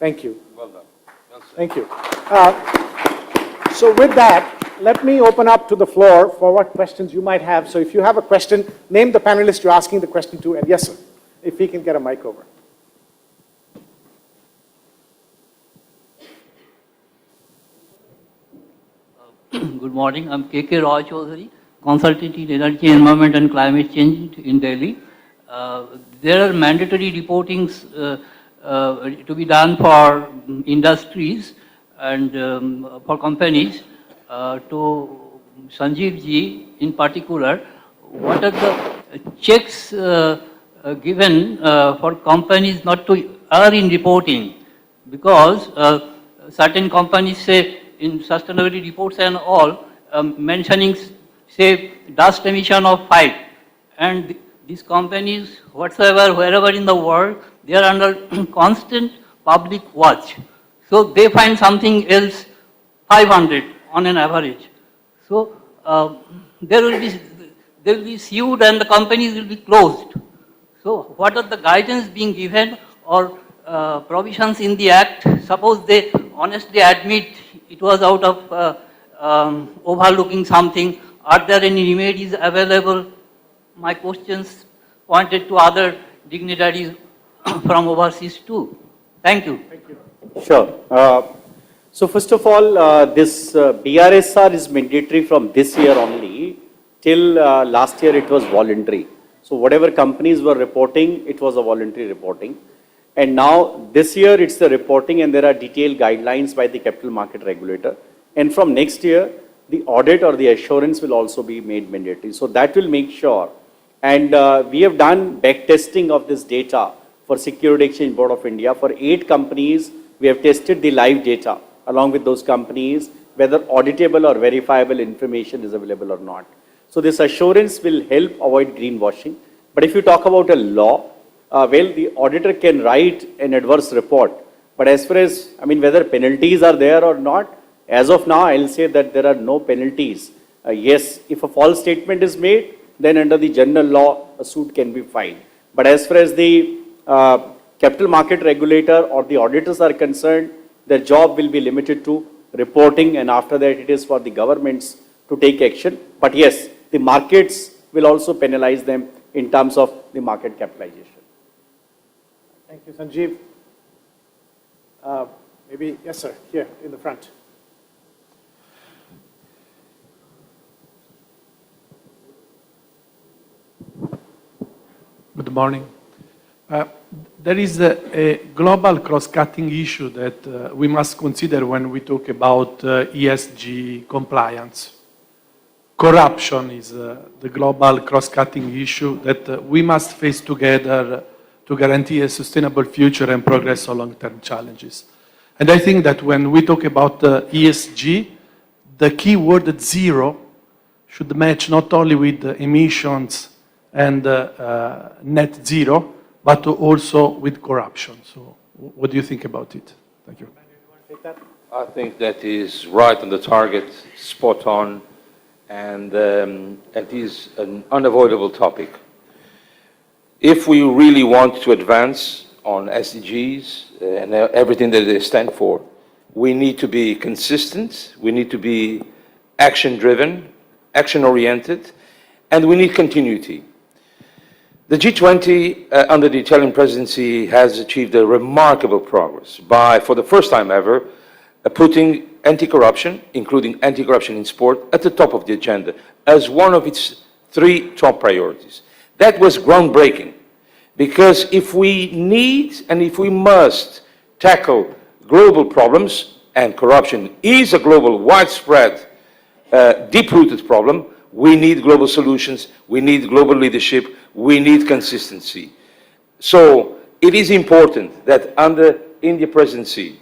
S18: Thank you.
S19: Well done. Well said.
S18: Thank you. So with that, let me open up to the floor for what questions you might have. So if you have a question, name the panelist you're asking the question to, and yes, sir, if we can get a mic over.
S20: Good morning. I'm K.K. Roy Chaudhary, consultant in energy, environment and climate change in Delhi. There are mandatory reportings to be done for industries and for companies. To Sanjeev ji in particular, what are the checks given for companies not to err in reporting? Because certain companies say in sustainability reports and all, mentioning, say, dust emission of 5. And these companies, whatsoever, wherever in the world, they are under constant public watch. So they find something else 500 on an average. So they will be sued and the companies will be closed. So what are the guidance being given or provisions in the Act? Suppose they honestly admit it was out of overlooking something. Are there any remedies available? My questions pointed to other dignitaries from overseas too. Thank you.
S18: Thank you.
S21: Sure. So first of all, this BRSR is mandatory from this year only. Till last year it was voluntary. So whatever companies were reporting, it was a voluntary reporting. And now this year it's the reporting and there are detailed guidelines by the capital market regulator. And from next year, the audit or the assurance will also be made mandatory. So that will make sure. And we have done back testing of this data for Security Exchange Board of India. For 8 companies, we have tested the live data along with those companies, whether auditable or verifiable information is available or not. So this assurance will help avoid greenwashing. But if you talk about a law, well, the auditor can write an adverse report. But as far as, whether penalties are there or not, as of now, I'll say that there are no penalties Yes, if a false statement is made, then under the general law, a suit can be filed. But as far as the capital market regulator or the auditors are concerned, their job will be limited to reporting, and after that it is for the governments to take action. But yes, the markets will also penalize them in terms of the market capitalization.
S18: Thank you, Sanjeev. Maybe, yes, sir, here in the front.
S2: Good morning. There is a global cross-cutting issue that we must consider when we talk about ESG compliance. Corruption is the global cross-cutting issue that we must face together to guarantee a sustainable future and progress on long-term challenges. And I think that when we talk about ESG, the key word zero should match not only with emissions and net zero, but also with corruption. So what do you think about it? Thank you.
S22: I think that is right on the target, spot on, and it is an unavoidable topic. If we really want to advance on SDGs and everything that they stand for, we need to be consistent, we need to be action-driven, action-oriented, and we need continuity. The G20 under the Italian presidency has achieved a remarkable progress by, for the first time ever, putting anti-corruption, including anti-corruption in sport, at the top of the agenda as one of its 3 top priorities. That was groundbreaking, because if we need and if we must tackle global problems, and corruption is a global, widespread, deep-rooted problem, we need global solutions, we need global leadership, we need consistency. So it is important that under India presidency,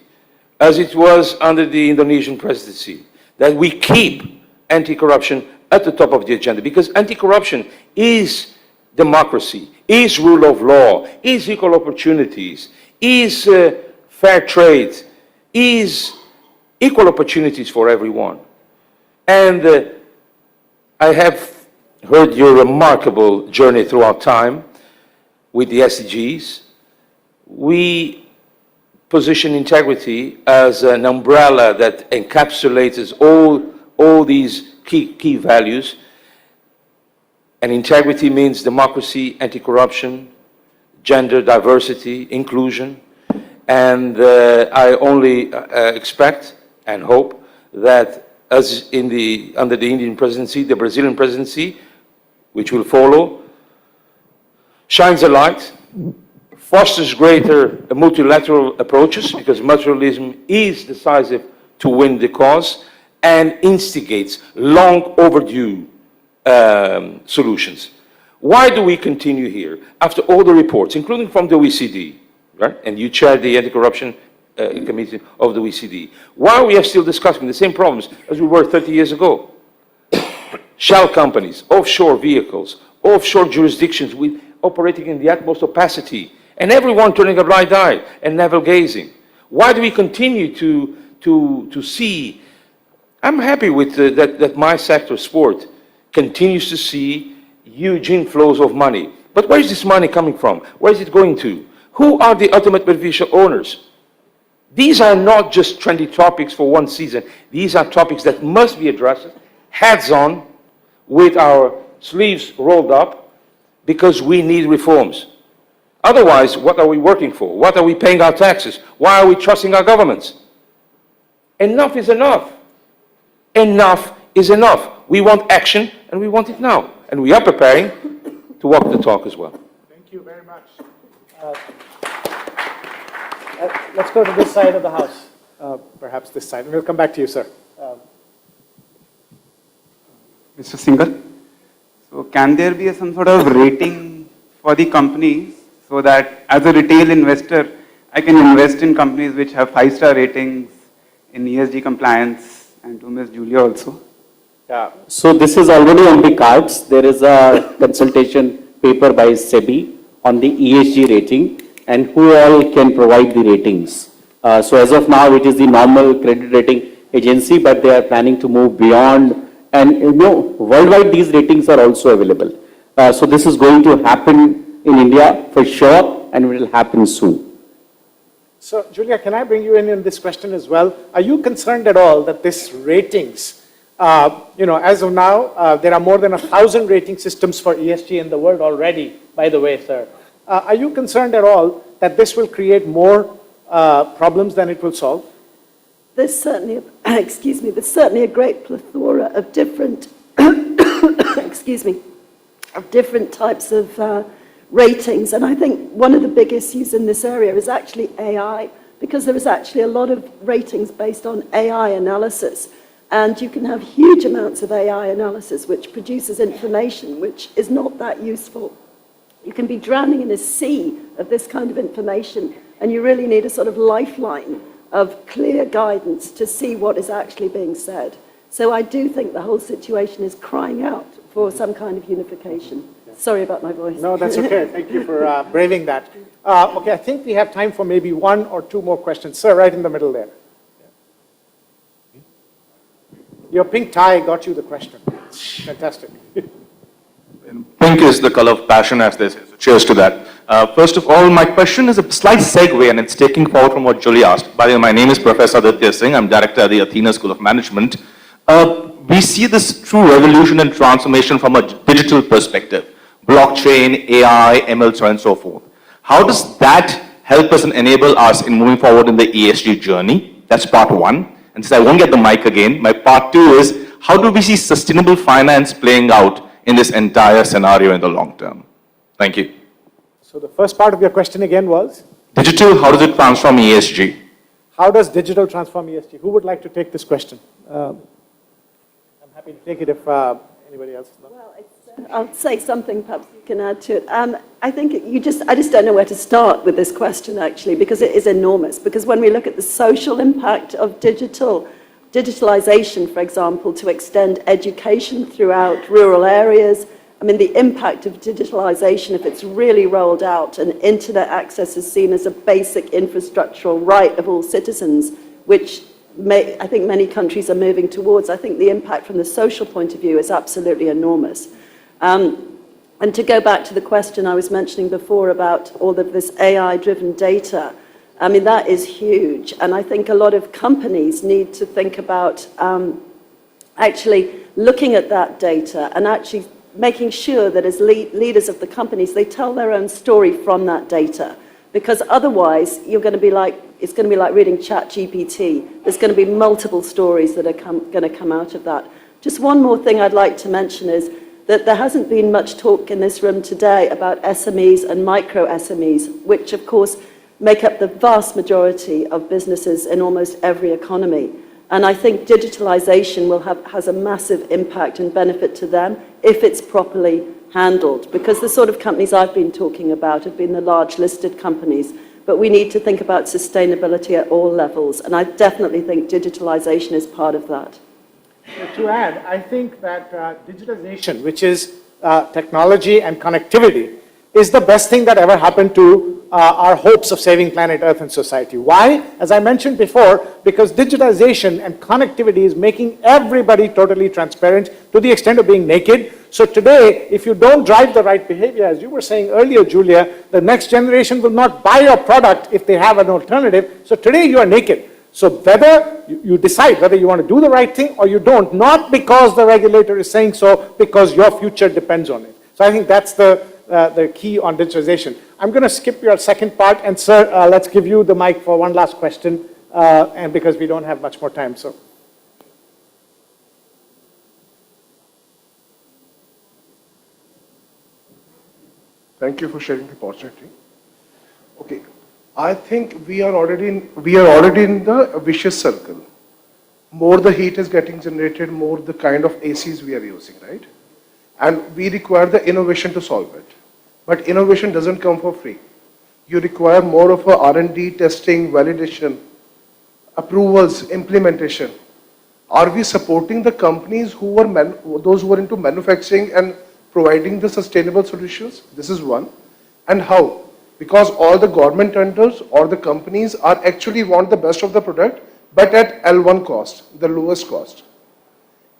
S22: as it was under the Indonesian presidency, that we keep anti-corruption at the top of the agenda, because anti-corruption is democracy, is rule of law, is equal opportunities, is fair trade, is equal opportunities for everyone. And I have heard your remarkable journey throughout time with the SDGs. We position integrity as an umbrella that encapsulates all these key values. And integrity means democracy, anti-corruption, gender diversity, inclusion. And I only expect and hope that as under the Indian presidency, the Brazilian presidency, which will follow, shines a light, fosters greater multilateral approaches, because multilateralism is decisive to win the cause, and instigates long overdue solutions. Why do we continue here? After all the reports, including from the OECD, right? And you chair the anti-corruption committee of the OECD. Why we are still discussing the same problems as we were 30 years ago? Shell companies, offshore vehicles, offshore jurisdictions with operating in the utmost opacity, and everyone turning a blind eye and navel-gazing. Why do we continue to see? I'm happy with that my sector, sport, continues to see huge inflows of money. But where is this money coming from? Where is it going to? Who are the ultimate beneficial owners? These are not just trendy topics for one season. These are topics that must be addressed heads-on, with our sleeves rolled up, because we need reforms. Otherwise, what are we working for? What are we paying our taxes? Why are we trusting our governments? Enough is enough. Enough is enough. We want action, and we want it now. And we are preparing to walk the talk as well.
S18: Thank you very much. Let's go to this side of the house, perhaps this side. And we'll come back to you, sir.
S23: Mr. Singhal, so can there be some sort of rating for the companies so that as a retail investor, I can invest in companies which have 5-star ratings in ESG compliance, and to Ms. Julia also?
S21: Yeah, so this is already on the cards. There is a consultation paper by SEBI on the ESG rating and who all can provide the ratings. So as of now, it is the normal credit rating agency, but they are planning to move beyond
S19: And worldwide these ratings are also available. So this is going to happen in India for sure, and it will happen soon.
S18: So, Julia, can I bring you in this question as well? Are you concerned at all that this ratings, as of now, there are more than 1,000 rating systems for ESG in the world already, by the way, sir. Are you concerned at all that this will create more problems than it will solve?
S16: There's certainly, there's certainly a great plethora of different, of different types of ratings. And I think one of the big issues in this area is actually AI, because there is actually a lot of ratings based on AI analysis. And you can have huge amounts of AI analysis which produces information which is not that useful. You can be drowning in a sea of this kind of information, and you really need a sort of lifeline of clear guidance to see what is actually being said. So I do think the whole situation is crying out for some kind of unification. Sorry about my voice.
S18: No, that's okay. Thank you for braving that. Okay, I think we have time for maybe one or two more questions. Sir, right in the middle there. Your pink tie got you the question. Fantastic.
S3: Pink is the color of passion, as they say. So cheers to that. First of all, my question is a slight segue, and it's taking forward from what Julie asked. By the way, my name is Professor Aditya Singh. I'm director at the Athena School of Management. We see this true revolution and transformation from a digital perspective. Blockchain, AI, ML, so on and so forth. How does that help us and enable us in moving forward in the ESG journey? That's part one. And since I won't get the mic again, my part two is, how do we see sustainable finance playing out in this entire scenario in the long term? Thank you.
S18: So the first part of your question again was?
S3: Digital, how does it transform ESG?
S18: How does digital transform ESG? Who would like to take this question? I'm happy to take it if anybody else is not.
S16: Well, I'll say something, perhaps you can add to it. I think I just don't know where to start with this question, actually, because it is enormous. Because when we look at the social impact of digitalization, for example, to extend education throughout rural areas, I mean, the impact of digitalization, if it's really rolled out and internet access is seen as a basic infrastructural right of all citizens, which I think many countries are moving towards, I think the impact from the social point of view is absolutely enormous. And to go back to the question I was mentioning before about all of this AI-driven data, I mean, that is huge. And I think a lot of companies need to think about actually looking at that data and actually making sure that as leaders of the companies, they tell their own story from that data. Because otherwise, it's going to be like reading ChatGPT. There's going to be multiple stories that are going to come out of that. Just one more thing I'd like to mention is that there hasn't been much talk in this room today about SMEs and micro SMEs, which of course make up the vast majority of businesses in almost every economy. And I think digitalization has a massive impact and benefit to them if it's properly handled, because the sort of companies I've been talking about have been the large listed companies, but we need to think about sustainability at all levels, and I definitely think digitalization is part of that.
S18: To add, I think that digitalization, which is technology and connectivity, is the best thing that ever happened to our hopes of saving planet Earth and society. Why? As I mentioned before, because digitization and connectivity is making everybody totally transparent to the extent of being naked. So today, if you don't drive the right behavior, as you were saying earlier, Julia, the next generation will not buy your product if they have an alternative. So today you are naked. So whether you decide whether you want to do the right thing or you don't, not because the regulator is saying so, because your future depends on it. So I think that's the key on digitization. I'm going to skip your second part, and sir, let's give you the mic for one last question, and because we don't have much more time. So.
S5: Thank you for sharing the opportunity. Okay, I think we are already in the vicious circle. More the heat is getting generated, more the kind of ACs we are using, right? And we require the innovation to solve it. But innovation doesn't come for free. You require more of a R&D, testing, validation, approvals, implementation. Are we supporting the companies who are those who are into manufacturing and providing the sustainable solutions? This is one. And how? Because all the government tenders or the companies are actually want the best of the product, but at L1 cost, the lowest cost.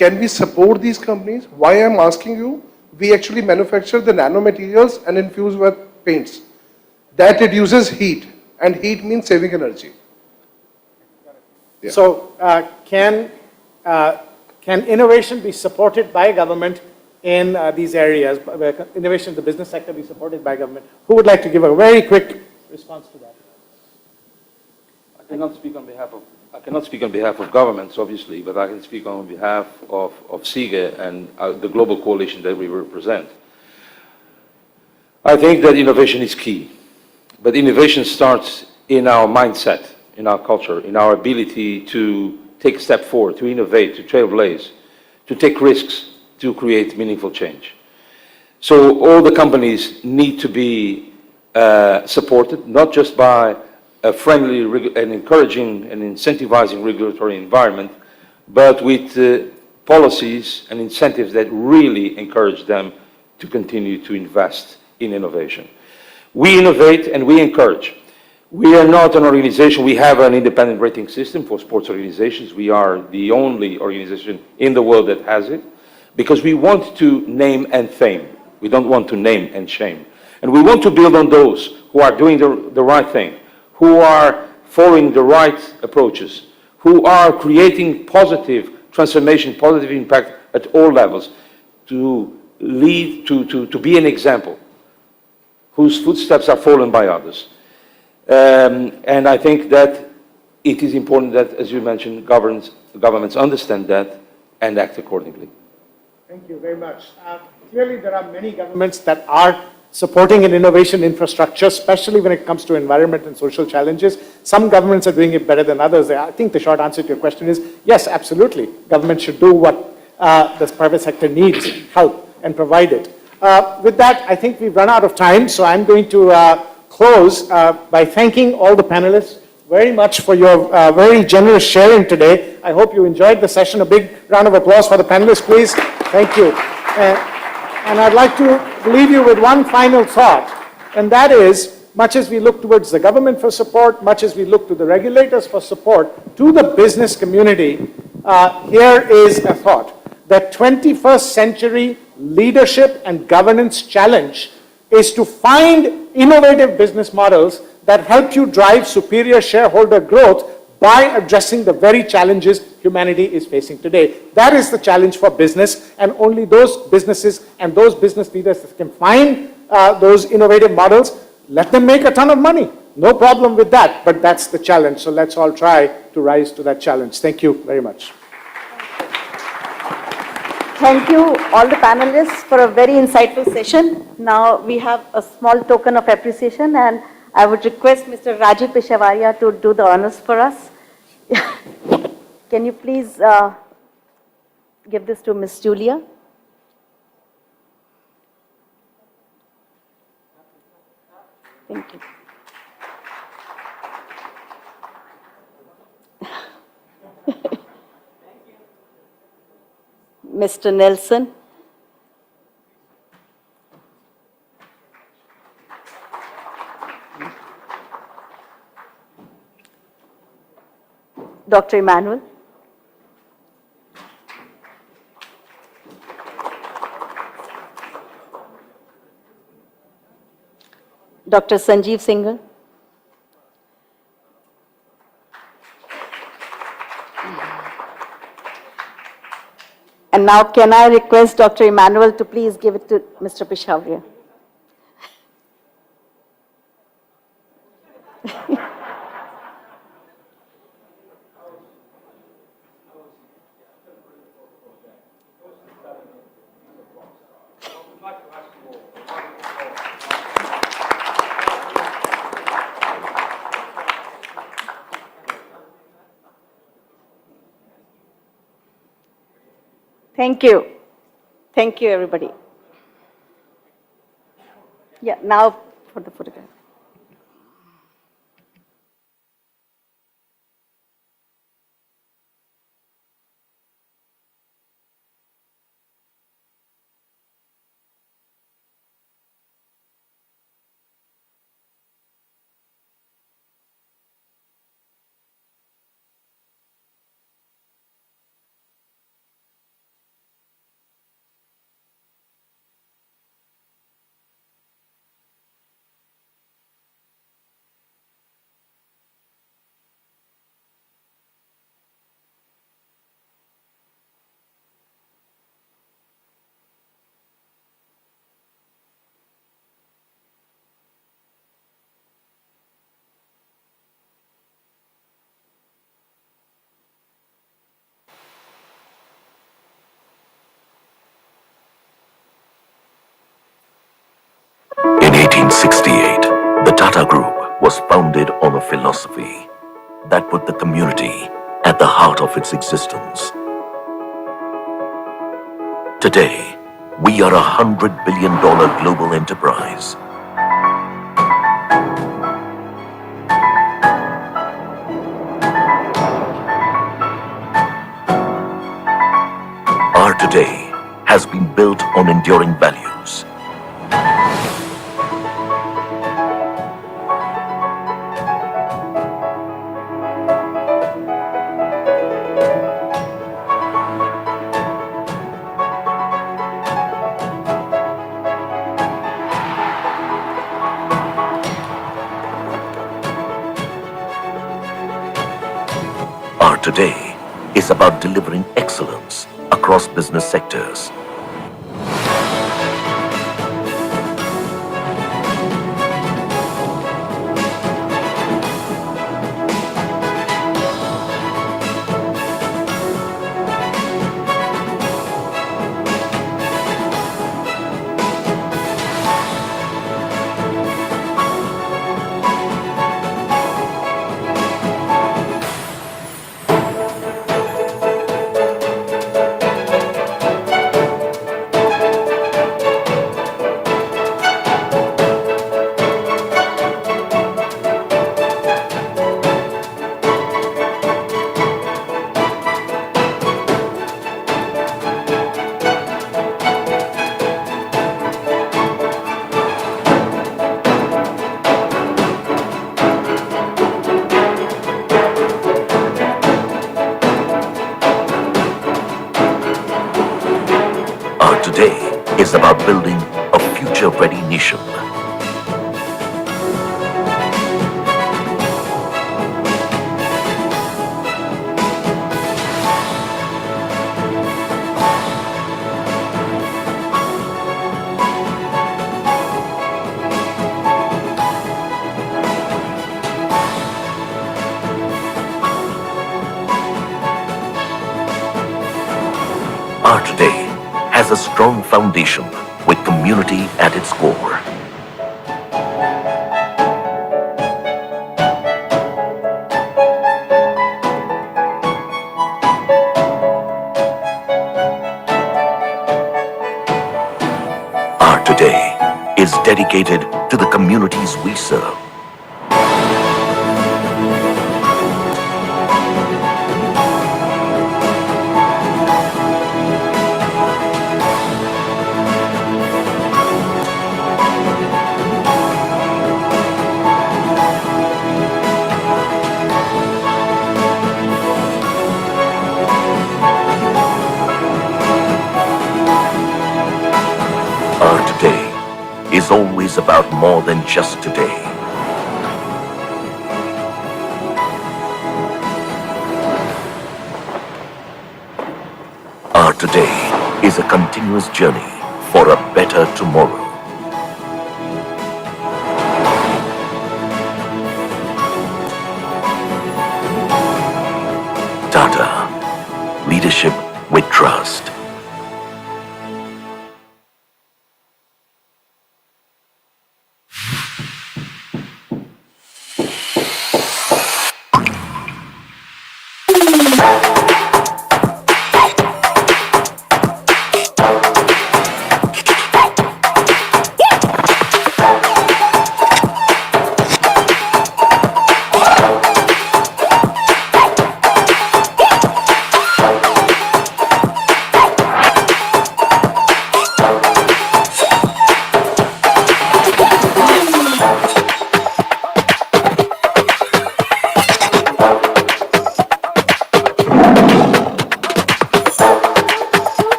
S5: Can we support these companies? Why I'm asking you, we actually manufacture the nanomaterials and infuse with paints. That reduces heat, and heat means saving energy.
S18: So can innovation be supported by government in these areas? Innovation in the business sector be supported by government? Who would like to give a very quick response to that?
S22: I cannot speak on behalf of governments, obviously, but I can speak on behalf of CIGE and the global coalition that we represent. I think that innovation is key, but innovation starts in our mindset, in our culture, in our ability to take a step forward, to innovate, to trailblaze, to take risks, to create meaningful change. So all the companies need to be supported, not just by a friendly and encouraging and incentivizing regulatory environment, but with policies and incentives that really encourage them to continue to invest in innovation. We innovate and we encourage. We are not an organization, we have an independent rating system for sports organizations. We are the only organization in the world that has it, because we want to name and fame. We don't want to name and shame. And we want to build on those who are doing the right thing, who are following the right approaches, who are creating positive transformation, positive impact at all levels, to lead, to be an example, whose footsteps are followed by others. And I think that it is important that, as you mentioned, governments understand that and act accordingly.
S18: Thank you very much. Clearly, there are many governments that are supporting an innovation infrastructure, especially when it comes to environment and social challenges. Some governments are doing it better than others. I think the short answer to your question is yes, absolutely. Government should do what the private sector needs, help, and provide it. With that, I think we've run out of time, so I'm going to close by thanking all the panelists very much for your very generous sharing today. I hope you enjoyed the session. A big round of applause for the panelists, please. Thank you. And I'd like to leave you with one final thought, and that is, much as we look towards the government for support, much as we look to the regulators for support, to the business community, here is a thought. The 21st century leadership and governance challenge is to find innovative business models that help you drive superior shareholder growth by addressing the very challenges humanity is facing today. That is the challenge for business, and only those businesses and those business leaders that can find those innovative models, let them make a ton of money. No problem with that, but that's the challenge. So let's all try to rise to that challenge. Thank you very much.
S14: Thank you, all the panelists, for a very insightful session. Now we have a small token of appreciation, and I would request Mr. Rajiv Peshavaria to do the honors for us. Can you please give this to Ms. Julia? Thank you. Mr. Nelson. Dr. Emmanuel. Dr. Sanjeev Singhal. And now can I request Dr. Emmanuel to please give it to Mr. Peshavaria? Thank you. Thank you, everybody. Yeah, now for the photograph.
S4: The Tata Group was founded on a philosophy that put the community at the heart of its existence. Today, we are $100 billion global enterprise. Our today has been built on enduring values. Our today is about delivering excellence across business sectors. Our today is about building a future-ready nation. Our today has a strong foundation with community at its core. Our today is dedicated to the communities we serve. Our today is always about more than just today. Our today is a continuous journey for a better tomorrow. Tata, leadership with trust.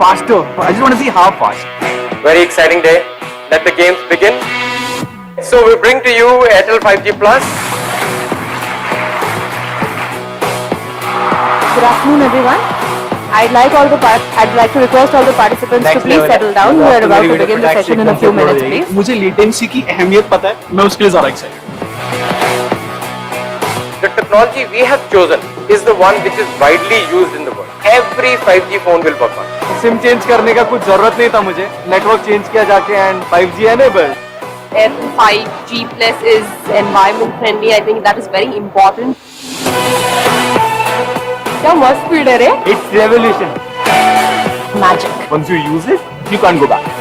S1: faster. I just want to see how fast. Very exciting day. Let the games begin. So we bring to you Airtel 5G Plus.
S6: Good afternoon, everyone. I'd like to request all the participants to please settle down. We are about to begin the session in a few minutes, please.
S1: मुझे latency की अहमियत पता है. मैं उसके लिए ज़्यादा excited. The technology we have chosen is the one which is widely used in the world. Every 5G phone will work on. SIM change करने का कुछ जरूरत नहीं था मुझे. Network change किया जाके and 5G enabled.
S6: Airtel 5G Plus is environment friendly. I think that is very important. क्या मस्त स्पीड है रे?
S1: It's revolution.
S6: Magic.
S1: Once you use it, you can't go back.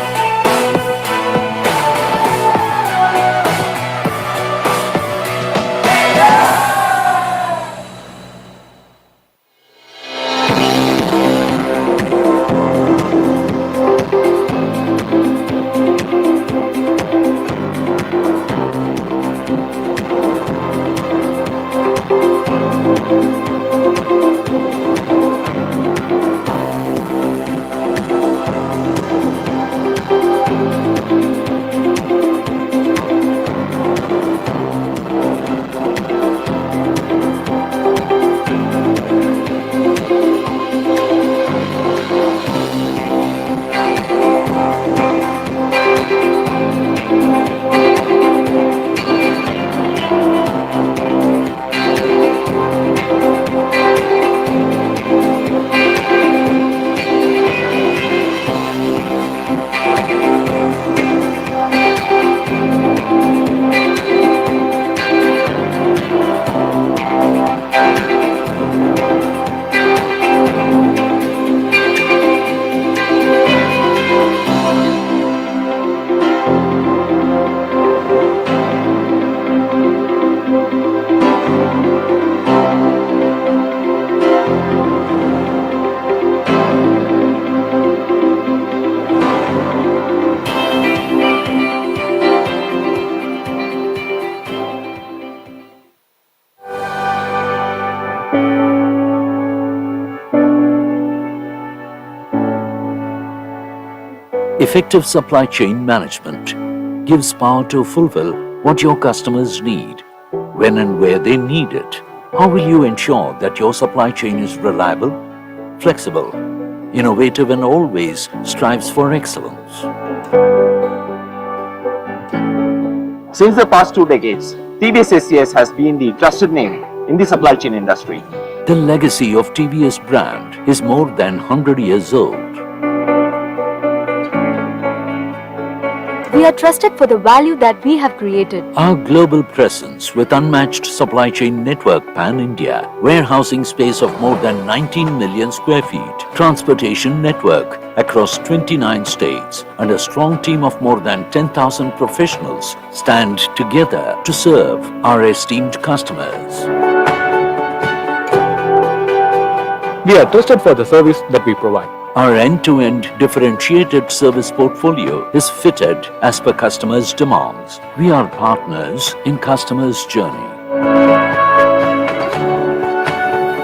S4: Effective supply chain management gives power to fulfill what your customers need, when and where they need it. How will you ensure that your supply chain is reliable, flexible, innovative and always strives for excellence?
S1: Since the past 2 decades, TVS SCS has been the trusted name in the supply chain industry.
S4: The legacy of TVS brand is more than 100 years old.
S6: We are trusted for the value that we have created.
S4: Our global presence with unmatched supply chain network pan-India, warehousing space of more than 19 million square feet, transportation network across 29 states, and a strong team of more than 10,000 professionals stand together to serve our esteemed customers.
S1: We are trusted for the service that we provide.
S4: Our end-to-end differentiated service portfolio is fitted as per customers' demands. We are partners in customers' journey.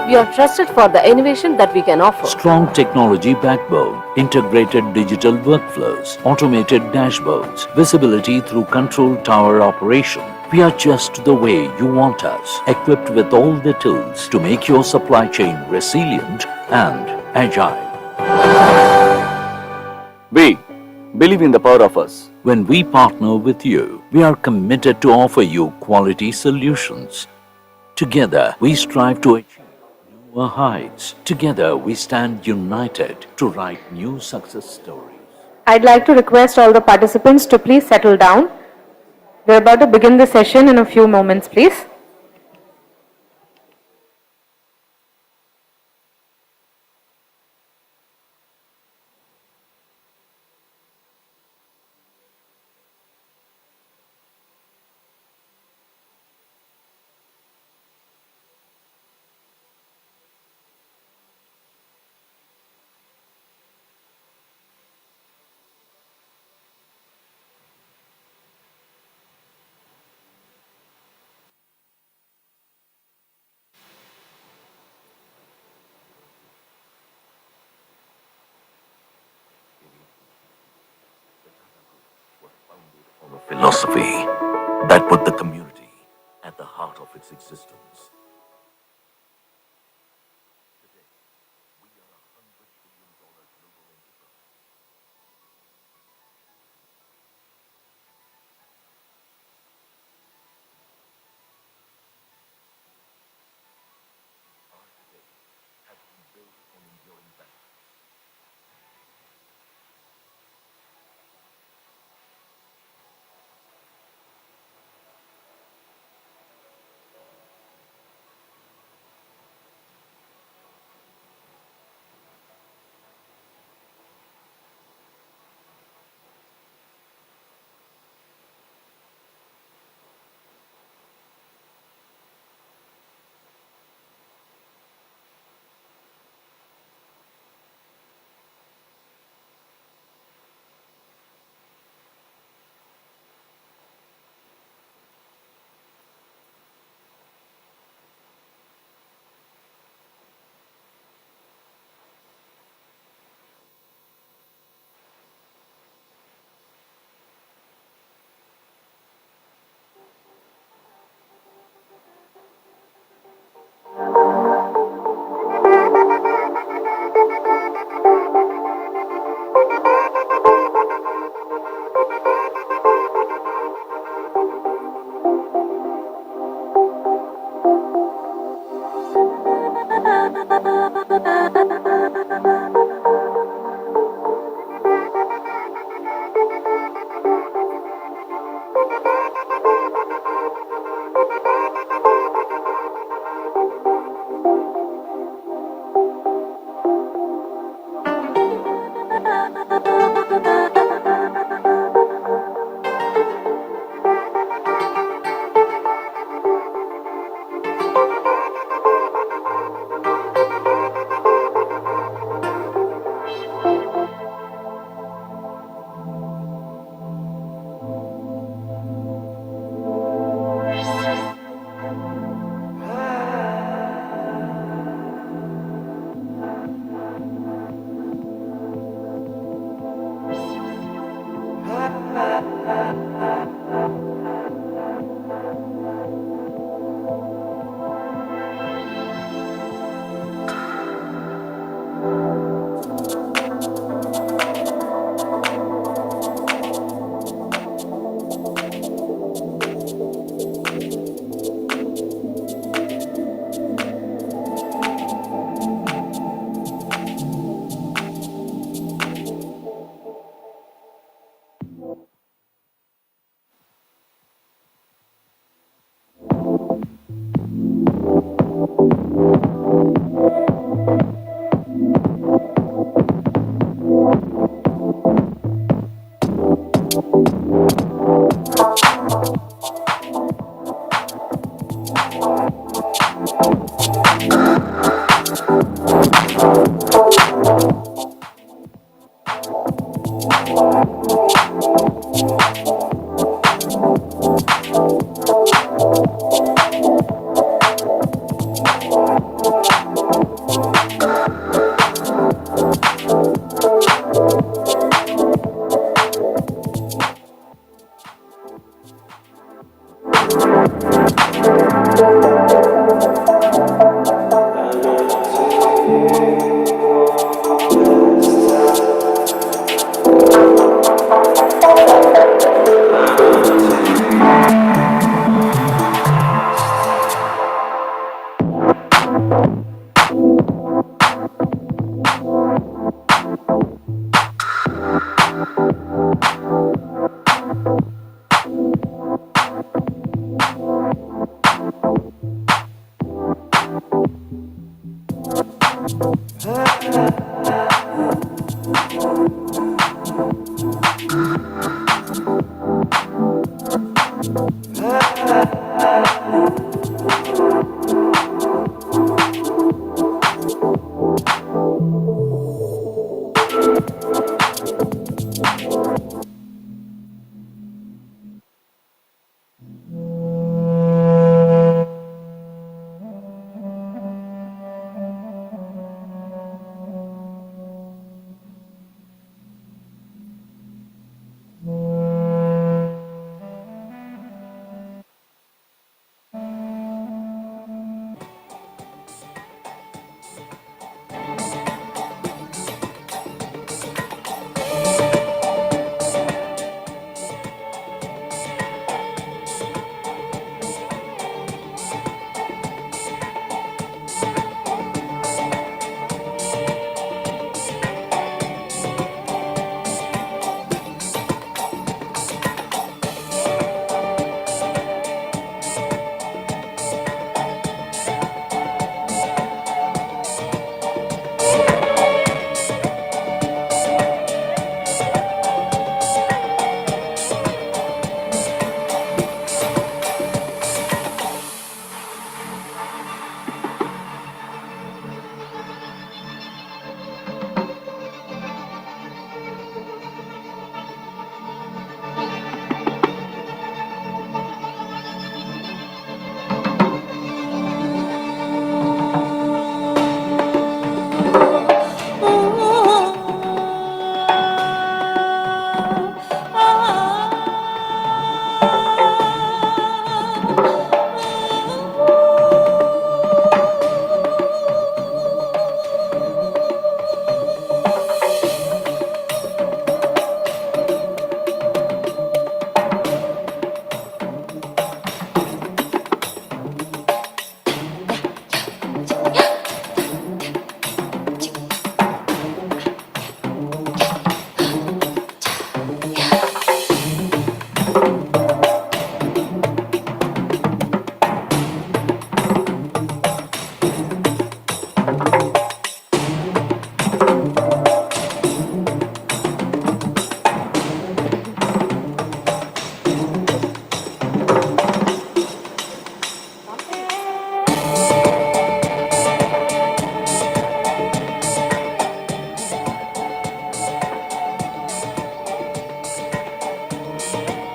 S6: We are trusted for the innovation that we can offer.
S4: Strong technology backbone, integrated digital workflows, automated dashboards, visibility through control tower operation. We are just the way you want us, equipped with all the tools to make your supply chain resilient and agile.
S1: We believe in the power of us.
S4: When we partner with you, we are committed to offer you quality solutions. Together, we strive to achieve newer heights. Together, we stand united to write new success stories.
S6: I'd like to request all the participants to please settle down. We're about to begin the session in a few moments, please.
S4: philosophy that put the community at the heart of its existence.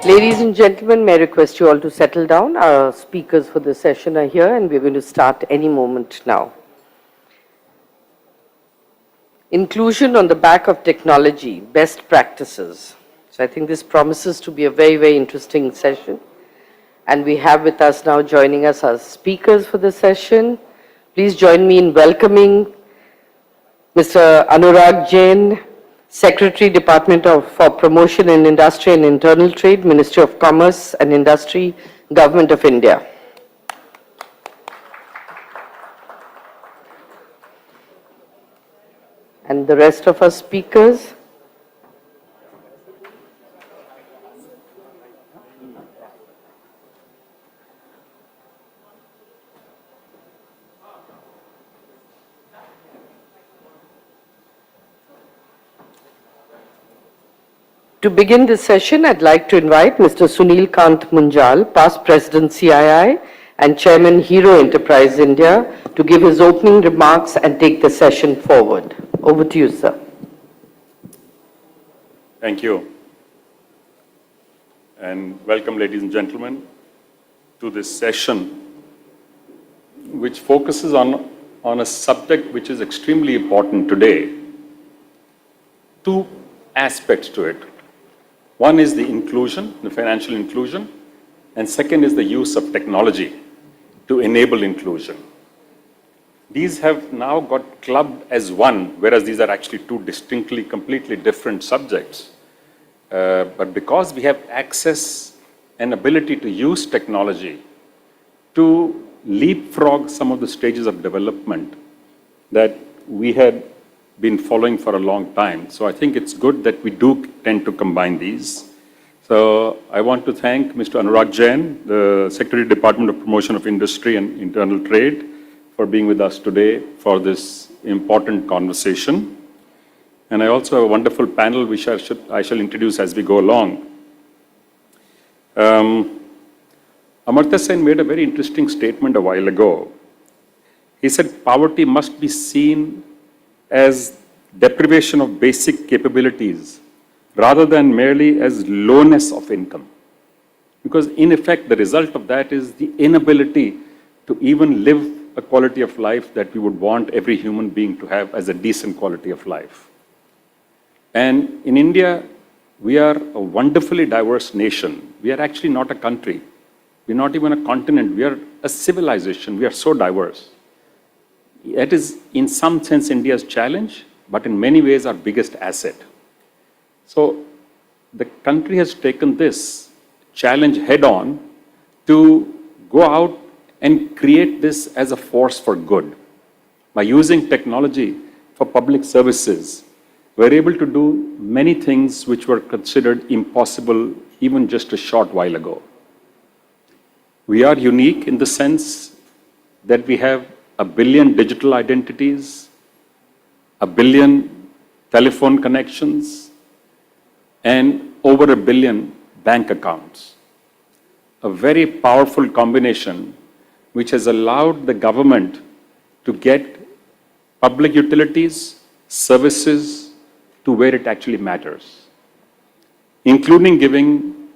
S7: Ladies and gentlemen, may I request you all to settle down. Our speakers for the session are here and we're going to start any moment now. Inclusion on the back of technology, best practices. So I think this promises to be a very, very interesting session. And we have with us now joining us as speakers for the session. Please join me in welcoming Mr. Anurag Jain, Secretary, Department for Promotion in Industry and Internal Trade, Ministry of Commerce and Industry, Government of India. And the rest of our speakers. To begin this session, I'd like to invite Mr. Sunil Kant Munjal, past President CII and Chairman Hero Enterprise India, to give his opening remarks and take the session forward. Over to you, sir.
S9: Thank you. And welcome, ladies and gentlemen, to this session, which focuses on a subject which is extremely important today. Two aspects to it. One is the inclusion, the financial inclusion, and second is the use of technology to enable inclusion. These have now got clubbed as one, whereas these are actually two distinctly, completely different subjects. But because we have access and ability to use technology to leapfrog some of the stages of development that we had been following for a long time. So I think it's good that we do tend to combine these. So I want to thank Mr. Anurag Jain, the Secretary, Department of Promotion of Industry and Internal Trade, for being with us today for this important conversation. And I also have a wonderful panel which I shall introduce as we go along. Amartya Sen made a very interesting statement a while ago. He said poverty must be seen as deprivation of basic capabilities rather than merely as lowness of income. Because in effect, the result of that is the inability to even live a quality of life that we would want every human being to have as a decent quality of life. And in India, we are a wonderfully diverse nation. We are actually not a country. We're not even a continent. We are a civilization. We are so diverse. It is, in some sense, India's challenge, but in many ways, our biggest asset. So the country has taken this challenge head on to go out and create this as a force for good. By using technology for public services, we're able to do many things which were considered impossible even just a short while ago. We are unique in the sense that we have 1 billion digital identities, 1 billion telephone connections, and over 1 billion bank accounts. A very powerful combination which has allowed the government to get public utilities, services to where it actually matters, including giving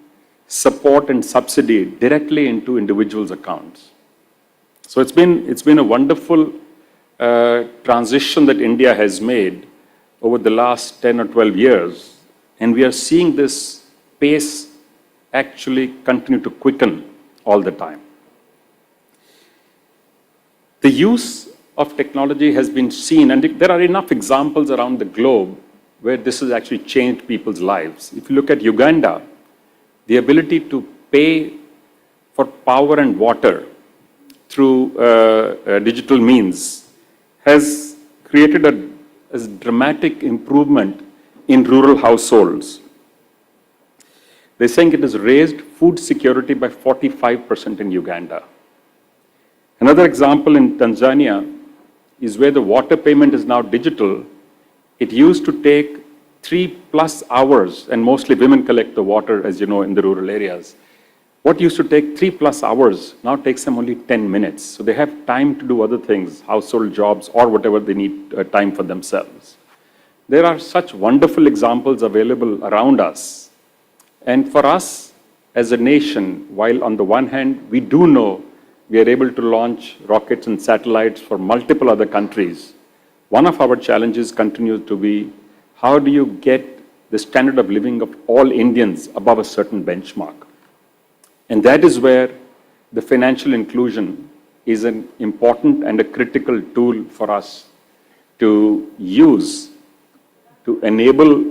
S9: support and subsidy directly into individuals' accounts. So it's been a wonderful transition that India has made over the last 10 or 12 years, and we are seeing this pace actually continue to quicken all the time. The use of technology has been seen, and there are enough examples around the globe where this has actually changed people's lives. If you look at Uganda, the ability to pay for power and water through digital means has created a dramatic improvement in rural households. They're saying it has raised food security by 45% in Uganda. Another example in Tanzania is where the water payment is now digital. It used to take 3+ hours, and mostly women collect the water, as you know, in the rural areas. What used to take 3+ hours now takes them only 10 minutes. So they have time to do other things, household jobs, or whatever they need time for themselves. There are such wonderful examples available around us. And for us, as a nation, while on the one hand, we do know we are able to launch rockets and satellites for multiple other countries, one of our challenges continues to be, how do you get the standard of living of all Indians above a certain benchmark? And that is where the financial inclusion is an important and a critical tool for us to use to enable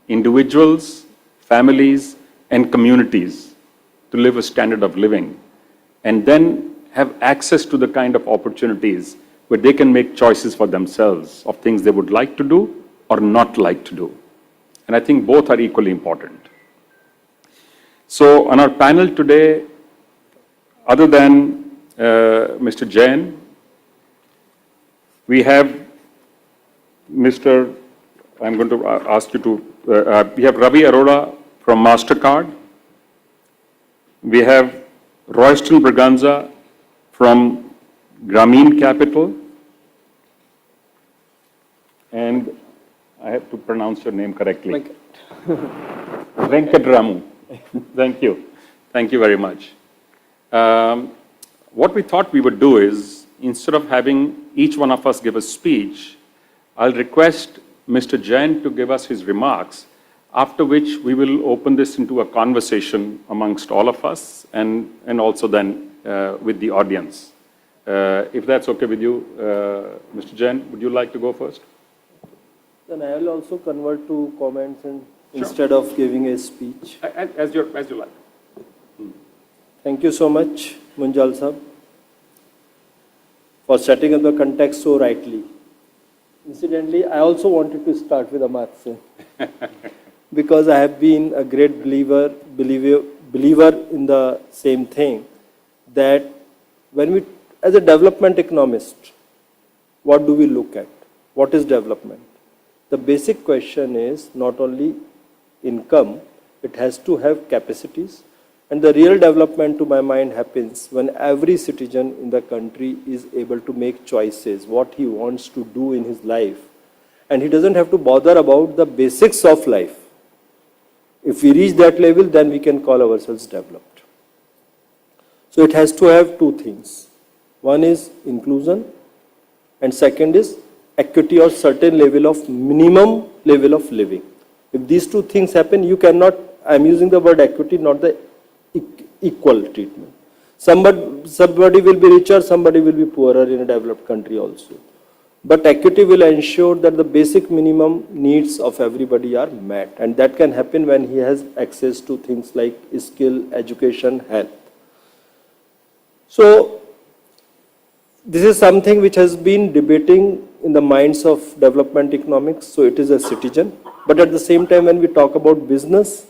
S9: individuals, families, and communities to live a standard of living, and then have access to the kind of opportunities where they can make choices for themselves of things they would like to do or not like to do. And I think both are equally important. So on our panel today, other than Mr. Jain, we have I'm going to ask you to, we have Ravi Arora from MasterCard. We have Royston Braganza from Grameen Capital. And I have to pronounce your name correctly. Venkatramu. Thank you. Thank you very much. What we thought we would do is, instead of having each one of us give a speech, I'll request Mr. Jain to give us his remarks, after which we will open this into a conversation amongst all of us and also then with the audience. If that's okay with you, Mr. Jain, would you like to go first?
S8: Then I will also convert to comments and instead of giving a speech.
S9: As you like.
S8: Thank you so much, Munjal Sahab, for setting up the context so rightly. Incidentally, I also wanted to start with Amartya Sen because I have been a great believer in the same thing, that when we, as a development economist, what do we look at? What is development? The basic question is not only income, it has to have capacities. And the real development, to my mind, happens when every citizen in the country is able to make choices, what he wants to do in his life. And he doesn't have to bother about the basics of life. If we reach that level, then we can call ourselves developed. So it has to have two things. One is inclusion, and second is equity or certain level of minimum level of living. If these two things happen, you cannot, I'm using the word equity, not the equal treatment. Somebody will be richer, somebody will be poorer in a developed country also. But equity will ensure that the basic minimum needs of everybody are met, and that can happen when he has access to things like skill, education, health. So this is something which has been debating in the minds of development economics, so it is a citizen. But at the same time, when we talk about business,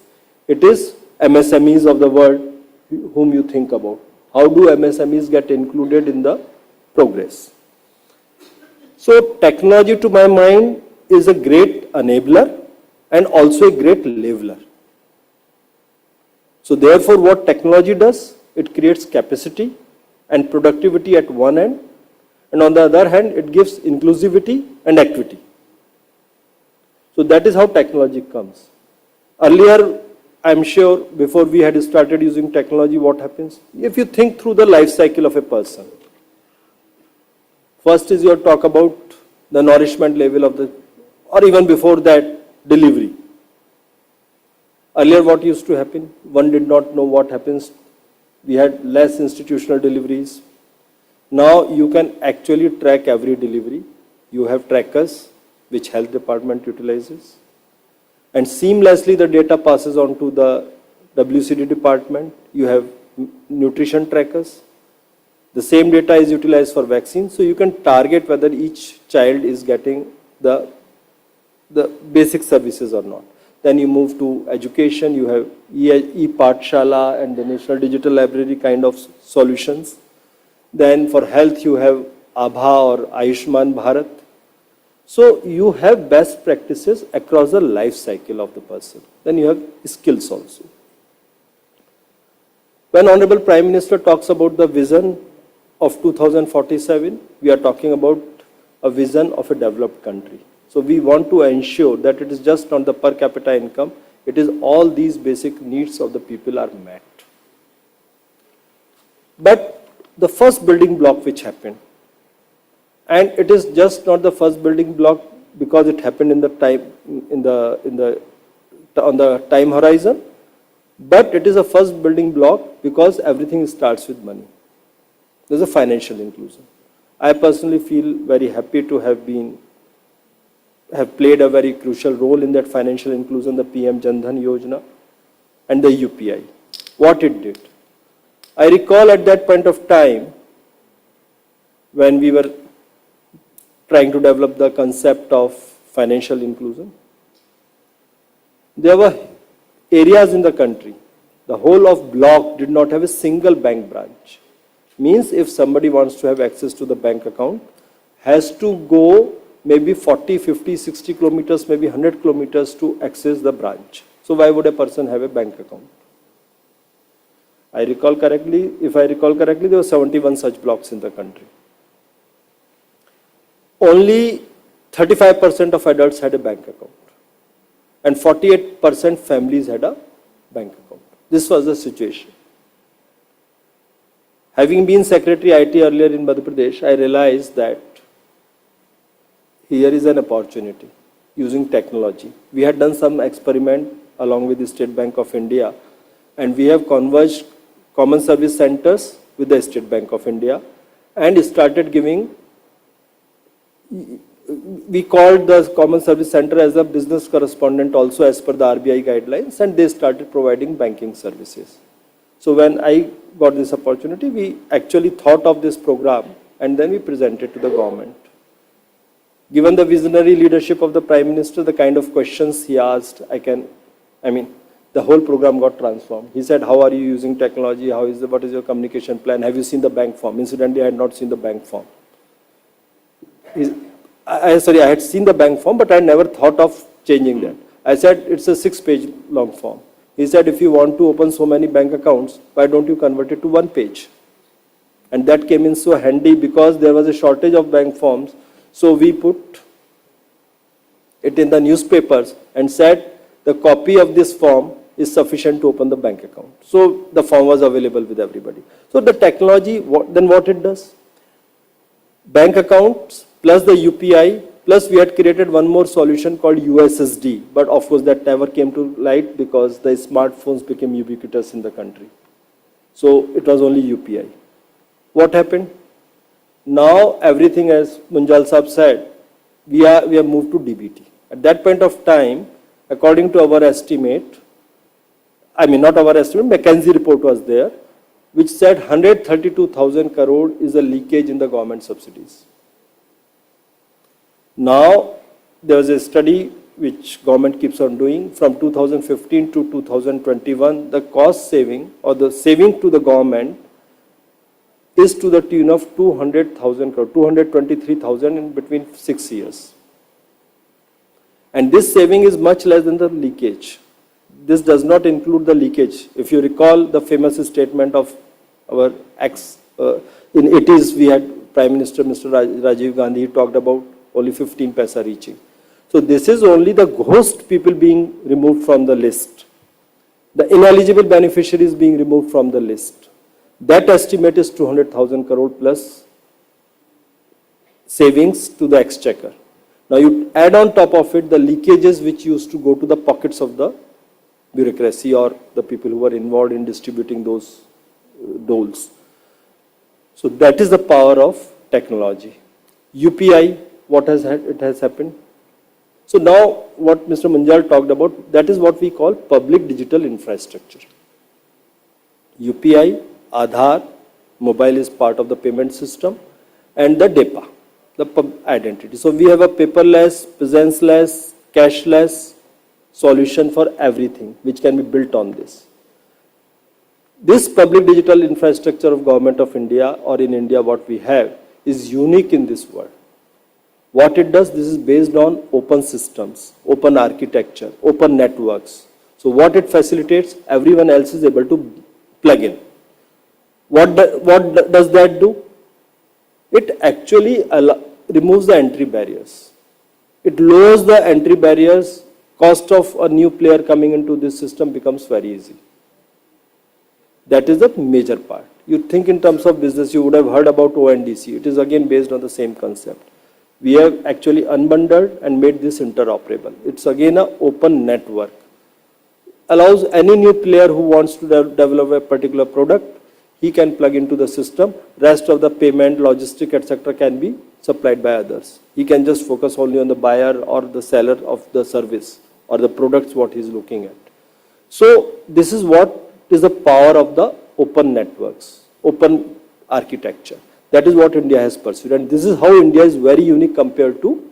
S8: it is MSMEs of the world whom you think about. How do MSMEs get included in the progress? So technology, to my mind, is a great enabler and also a great leveler. So therefore, what technology does, it creates capacity and productivity at one end, and on the other hand, it gives inclusivity and equity. So that is how technology comes. Earlier, I'm sure before we had started using technology, what happens? If you think through the life cycle of a person, first is your talk about the nourishment level of the, or even before that, delivery. Earlier, what used to happen? One did not know what happens. We had less institutional deliveries. Now you can actually track every delivery. You have trackers which health department utilizes. And seamlessly the data passes on to the WCD department. You have nutrition trackers. The same data is utilized for vaccines. So you can target whether each child is getting the basic services or not. Then you move to education. You have impart and the National Digital Library kind of solutions. Then for health, you have Abha or Ayushman Bharat. So you have best practices across the life cycle of the person. Then you have skills also. When Honorable Prime Minister talks about the vision of 2047, we are talking about a vision of a developed country. So we want to ensure that it is just not the per capita income, it is all these basic needs of the people are met. But the first building block which happened, and it is just not the first building block because it happened in the time, on the time horizon, but it is a first building block because everything starts with money. There's a financial inclusion. I personally feel very happy to have played a very crucial role in that financial inclusion, the PM Jan Dhan Yojana and the UPI. What it did. I recall at that point of time when we were trying to develop the concept of financial inclusion, there were areas in the country, the whole of block did not have a single bank branch. Means if somebody wants to have access to the bank account, has to go maybe 40, 50, 60 kilometers, maybe 100 kilometers to access the branch. So why would a person have a bank account? If I recall correctly, there were 71 such blocks in the country. Only 35% of adults had a bank account and 48% families had a bank account. This was the situation. Having been Secretary IT earlier in Madhya Pradesh, I realized that here is an opportunity using technology. We had done some experiment along with the State Bank of India, and we have converged common service centers with the State Bank of India and started giving, we called the common service center as a business correspondent also as per the RBI guidelines, and they started providing banking services. So when I got this opportunity, we actually thought of this program and then we presented to the government. Given the visionary leadership of the Prime Minister, the kind of questions he asked, the whole program got transformed. He said, how are you using technology? What is your communication plan? Have you seen the bank form? Incidentally, I had not seen the bank form. I had seen the bank form, but I never thought of changing that. I said, it's a 6-page long form. He said, if you want to open so many bank accounts, why don't you convert it to 1 page? And that came in so handy because there was a shortage of bank forms. So we put it in the newspapers and said, the copy of this form is sufficient to open the bank account. So the form was available with everybody. So the technology, then what it does? Bank accounts plus the UPI, plus we had created one more solution called USSD, but of course that never came to light because the smartphones became ubiquitous in the country. So it was only UPI. What happened? Now everything, as Munjal Saab said, we have moved to DBT. At that point of time, according to our estimate, not our estimate, McKinsey report was there, which said 132,000 crore is a leakage in the government subsidies. Now, there was a study which government keeps on doing from 2015 to 2021, the cost saving or the saving to the government is to the tune of 200,000 crore, 223,000 in between 6 years. And this saving is much less than the leakage. This does not include the leakage. If you recall the famous statement of our in 80s, we had Prime Minister Mr. Rajiv Gandhi, he talked about only 15 paisa reaching. So this is only the ghost people being removed from the list. The ineligible beneficiaries being removed from the list. That estimate is 200,000 crore plus savings to the exchequer. Now you add on top of it the leakages which used to go to the pockets of the bureaucracy or the people who were involved in distributing those doles. So that is the power of technology. UPI, what has happened? So now what Mr. Munjal talked about, that is what we call public digital infrastructure. UPI, Aadhaar, mobile is part of the payment system, and the DEPA, the identity. So we have a paperless, presenceless, cashless solution for everything which can be built on this. This public digital infrastructure of Government of India, or in India what we have, is unique in this world. What it does, this is based on open systems, open architecture, open networks. So what it facilitates, everyone else is able to plug in. What does that do? It actually removes the entry barriers. It lowers the entry barriers. Cost of a new player coming into this system becomes very easy. That is the major part. You think in terms of business, you would have heard about ONDC. It is again based on the same concept. We have actually unbundled and made this interoperable. It's again an open network. Allows any new player who wants to develop a particular product, he can plug into the system. Rest of the payment, logistic, etc. can be supplied by others. He can just focus only on the buyer or the seller of the service or the products what he's looking at. So this is what is the power of the open networks, open architecture. That is what India has pursued, and this is how India is very unique compared to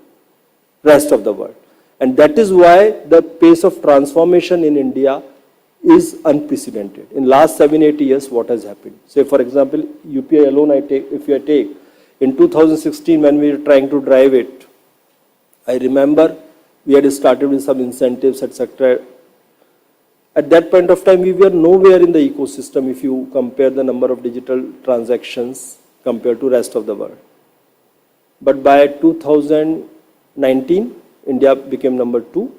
S8: rest of the world. And that is why the pace of transformation in India is unprecedented. In last 7-8 years, what has happened? Say, for example, UPI alone, if I take, in 2016 when we were trying to drive it, I remember we had started with some incentives, etc. At that point of time, we were nowhere in the ecosystem if you compare the number of digital transactions compared to rest of the world. But by 2019, India became number 2.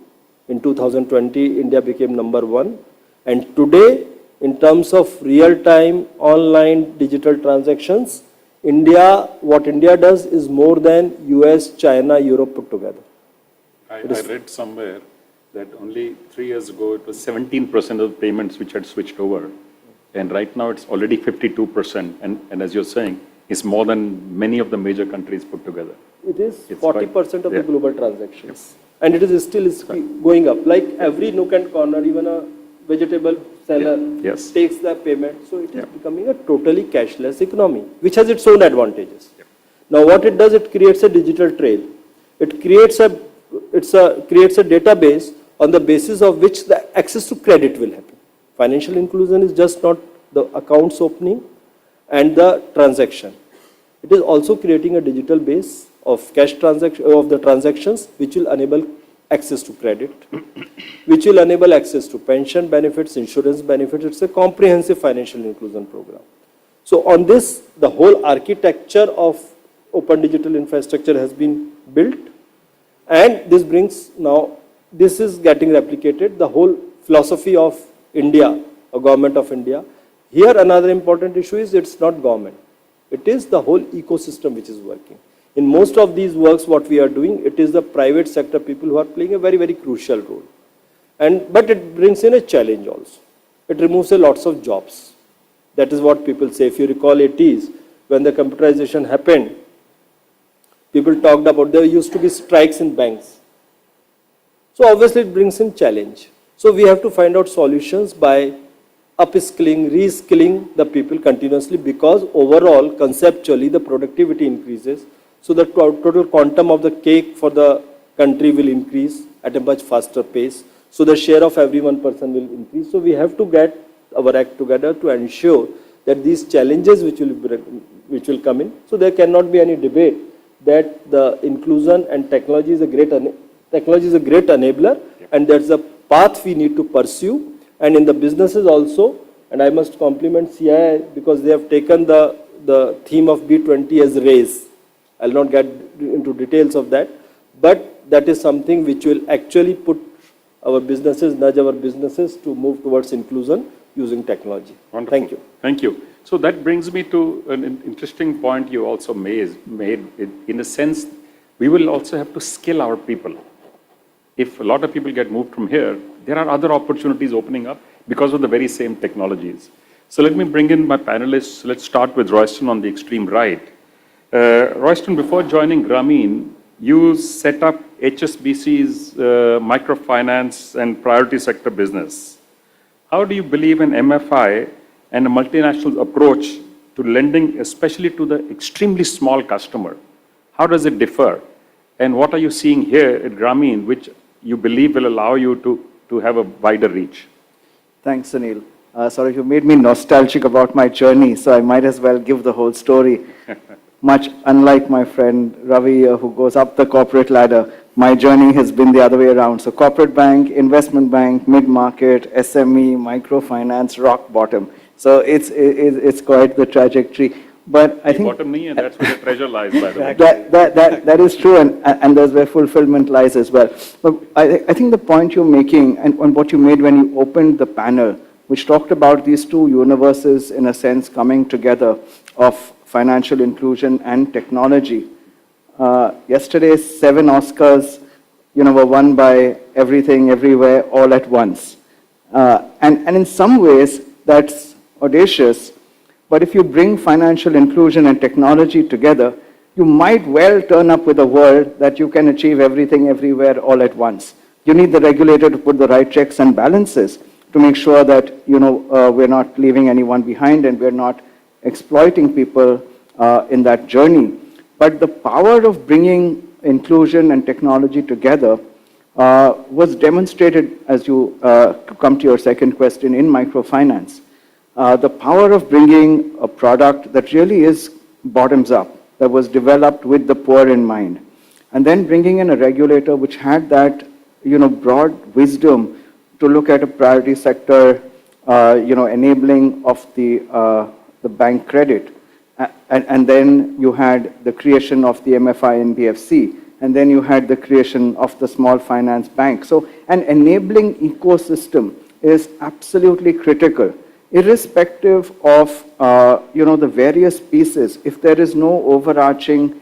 S8: In 2020, India became number 1. And today, in terms of real-time online digital transactions, what India does is more than US, China, Europe put together.
S9: I read somewhere that only 3 years ago, it was 17% of payments which had switched over. And right now, it's already 52%. And as you're saying, it's more than many of the major countries put together.
S8: It is 40% of the global transactions. And it is still going up. Like every nook and corner, even a vegetable seller takes the payment. So it is becoming a totally cashless economy, which has its own advantages. Now what it does, it creates a digital trail. It creates a database on the basis of which the access to credit will happen. Financial inclusion is just not the accounts opening and the transaction. It is also creating a digital base of cash transaction of the transactions, which will enable access to credit, which will enable access to pension benefits, insurance benefits. It's a comprehensive financial inclusion program. So on this, the whole architecture of open digital infrastructure has been built, and this brings now, this is getting replicated, the whole philosophy of India, or government of India. Here another important issue is it's not government. It is the whole ecosystem which is working. In most of these works, what we are doing, it is the private sector people who are playing a very, very crucial role. But it brings in a challenge also. It removes a lots of jobs. That is what people say. If you recall 80s, when the computerization happened, people talked about there used to be strikes in banks. So obviously it brings in challenge. So we have to find out solutions by upskilling, reskilling the people continuously, because overall, conceptually, the productivity increases. So the total quantum of the cake for the country will increase at a much faster pace. So the share of every one person will increase. So we have to get our act together to ensure that these challenges which will come in, so there cannot be any debate that the inclusion and technology is a great enabler, and that's the path we need to pursue. And in the businesses also, and I must compliment CII because they have taken the theme of B20 as race. I'll not get into details of that, but that is something which will actually put our businesses, nudge our businesses to move towards inclusion using technology.
S9: Wonderful.
S8: Thank you.
S9: Thank you. So that brings me to an interesting point you also made. In a sense, we will also have to skill our people. If a lot of people get moved from here, there are other opportunities opening up because of the very same technologies. So let me bring in my panelists. Let's start with Royston on the extreme right. Royston, before joining Grameen, you set up HSBC's microfinance and priority sector business. How do you believe an MFI and a multinational approach to lending, especially to the extremely small customer? How does it differ? And what are you seeing here at Grameen, which you believe will allow you to have a wider reach?
S10: Thanks, Sunil. Sorry, you made me nostalgic about my journey, so I might as well give the whole story. Much unlike my friend Ravi, who goes up the corporate ladder, my journey has been the other way around. So corporate bank, investment bank, mid-market, SME, microfinance, rock bottom. So it's quite the trajectory. But I think
S9: bottom knee, and that's where the treasure lies, by the way.
S10: That is true, and that's where fulfillment lies as well. But I think the point you're making, and what you made when you opened the panel, which talked about these two universes, in a sense, coming together of financial inclusion and technology. Yesterday's 7 Oscars, were won by Everything, Everywhere, All at Once. And in some ways, that's audacious. But if you bring financial inclusion and technology together, you might well turn up with a world that you can achieve everything, everywhere, all at once. You need the regulator to put the right checks and balances to make sure that, we're not leaving anyone behind and we're not exploiting people in that journey. But the power of bringing inclusion and technology together was demonstrated, as you come to your second question, in microfinance. The power of bringing a product that really is bottoms up, that was developed with the poor in mind, and then bringing in a regulator which had that, broad wisdom to look at a priority sector, enabling of the bank credit. And then you had the creation of the MFI and BFC, and then you had the creation of the small finance bank. So an enabling ecosystem is absolutely critical, irrespective of the various pieces. If there is no overarching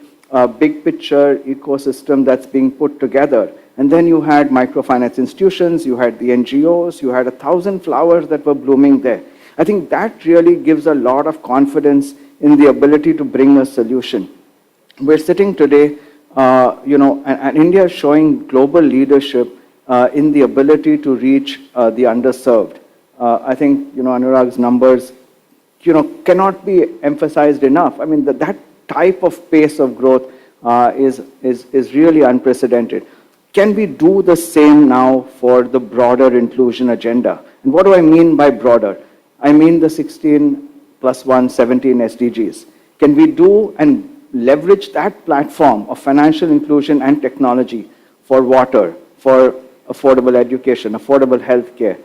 S10: big picture ecosystem that's being put together, and then you had microfinance institutions, you had the NGOs, you had 1,000 flowers that were blooming there. I think that really gives a lot of confidence in the ability to bring a solution. We're sitting today, and India is showing global leadership in the ability to reach the underserved. I think, Anurag's numbers, cannot be emphasized enough. I mean, that type of pace of growth is really unprecedented. Can we do the same now for the broader inclusion agenda? And what do I mean by broader? I mean the 16 plus 1, 17 SDGs. Can we do and leverage that platform of financial inclusion and technology for water, for affordable education, affordable healthcare,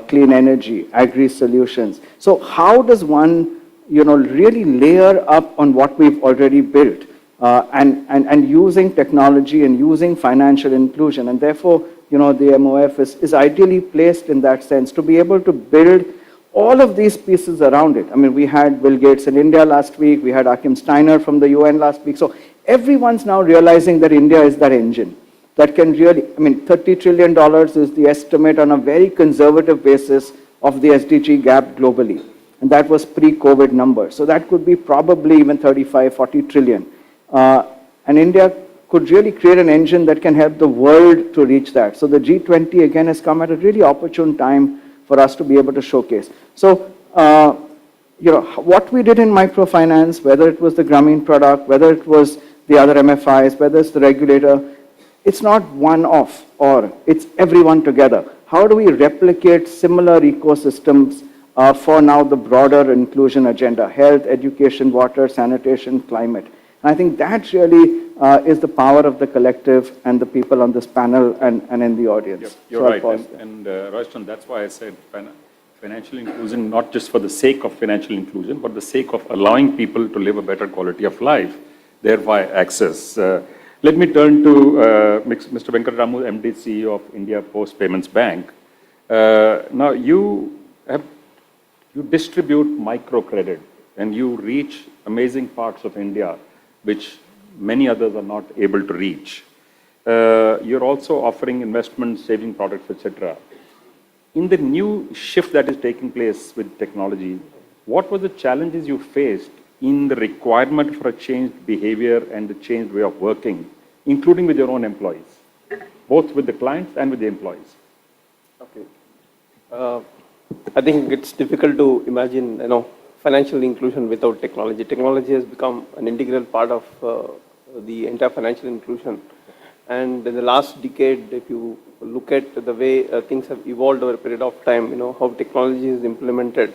S10: clean energy, agri-solutions? So how does one, really layer up on what we've already built and using technology and using financial inclusion? And therefore, the MOF is ideally placed in that sense to be able to build all of these pieces around it. I mean, we had Bill Gates in India last week, we had Achim Steiner from the UN last week. So everyone's now realizing that India is that engine that can really, $30 trillion is the estimate on a very conservative basis of the SDG gap globally. And that was pre-COVID number. So that could be probably even 35, 40 trillion. And India could really create an engine that can help the world to reach that. So the G20 again has come at a really opportune time for us to be able to showcase. So, what we did in microfinance, whether it was the Grameen product, whether it was the other MFIs, whether it's the regulator, it's not one off, or it's everyone together. How do we replicate similar ecosystems for now the broader inclusion agenda, health, education, water, sanitation, climate? And I think that really is the power of the collective and the people on this panel and in the audience.
S9: Yep, you're right. And Rajasthan, that's why I said financial inclusion, not just for the sake of financial inclusion, but the sake of allowing people to live a better quality of life, thereby access. Let me turn to Mr. Venkatramu, MD, CEO of India Post Payments Bank. Now, you distribute microcredit and you reach amazing parts of India which many others are not able to reach. You're also offering investment, saving products, etc. In the new shift that is taking place with technology, what were the challenges you faced in the requirement for a changed behavior and a changed way of working, including with your own employees, both with the clients and with the employees?
S11: Okay. I think it's difficult to imagine, financial inclusion without technology. Technology has become an integral part of the entire financial inclusion. And in the last decade, if you look at the way things have evolved over a period of time, how technology is implemented,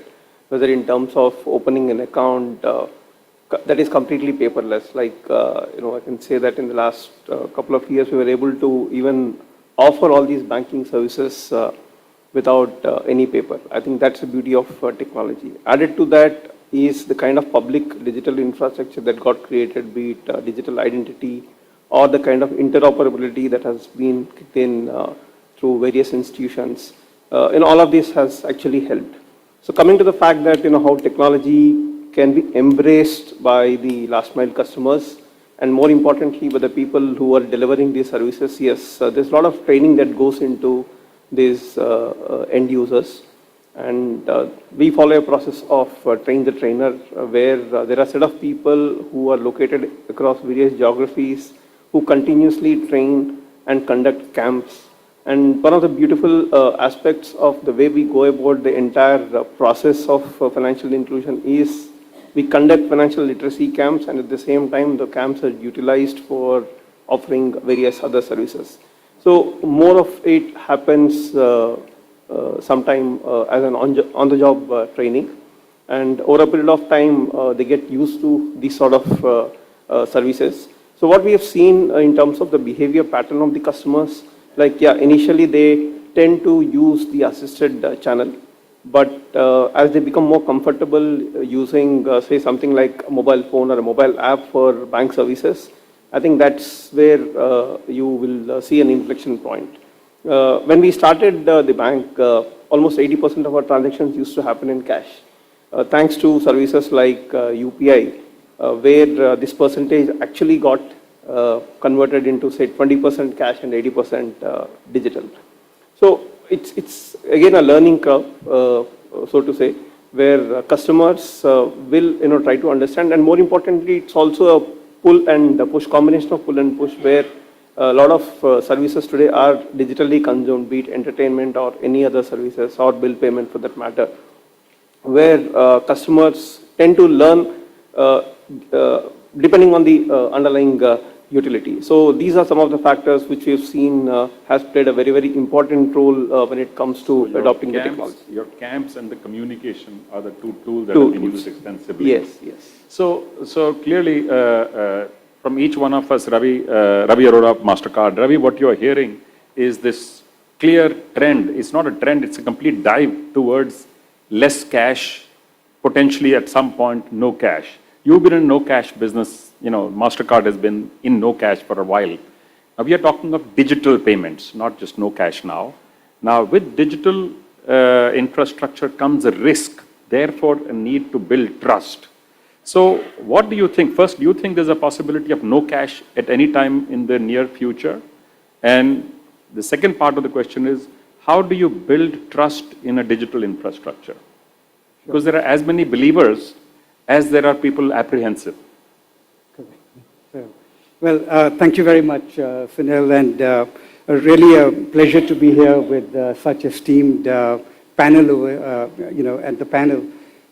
S11: whether in terms of opening an account that is completely paperless. Like, I can say that in the last couple of years, we were able to even offer all these banking services without any paper. I think that's the beauty of technology. Added to that is the kind of public digital infrastructure that got created, be it digital identity or the kind of interoperability that has been kicked in through various institutions. all of this has actually helped. So coming to the fact that, how technology can be embraced by the last mile customers, and more importantly, by the people who are delivering these services, yes, there's a lot of training that goes into these end users. And we follow a process of train the trainer, where there are a set of people who are located across various geographies who continuously train and conduct camps. And one of the beautiful aspects of the way we go about the entire process of financial inclusion is we conduct financial literacy camps, and at the same time, the camps are utilized for offering various other services. So more of it happens sometime as an on-the-job training. And over a period of time, they get used to these sort of services. So what we have seen in terms of the behavior pattern of the customers, initially they tend to use the assisted channel. But as they become more comfortable using, say, something like a mobile phone or a mobile app for bank services, I think that's where you will see an inflection point. When we started the bank, almost 80% of our transactions used to happen in cash. Thanks to services like UPI, where this percentage actually got converted into, say, 20% cash and 80% digital. So it's again a learning curve, so to say, where customers will try to understand, and more importantly, it's also a pull and a push, combination of pull and push, where a lot of services today are digitally consumed, be it entertainment or any other services or bill payment for that matter, where customers tend to learn depending on the underlying utility. So these are some of the factors which we have seen has played a very, very important role when it comes to adopting the technology.
S9: Your camps and the communication are the two tools that have been used extensively.
S11: Yes, yes.
S9: So clearly, from each one of us, Ravi Arora of MasterCard, Ravi, what you are hearing is this clear trend. It's not a trend, it's a complete dive towards less cash, potentially at some point, no cash. You've been in no cash business, MasterCard has been in no cash for a while. Now we are talking of digital payments, not just no cash now. Now with digital infrastructure comes a risk, therefore a need to build trust. So what do you think? First, do you think there's a possibility of no cash at any time in the near future? And the second part of the question is, how do you build trust in a digital infrastructure? Because there are as many believers as there are people apprehensive.
S12: Well, thank you very much, Sunil, and really a pleasure to be here with such esteemed panel, at the panel.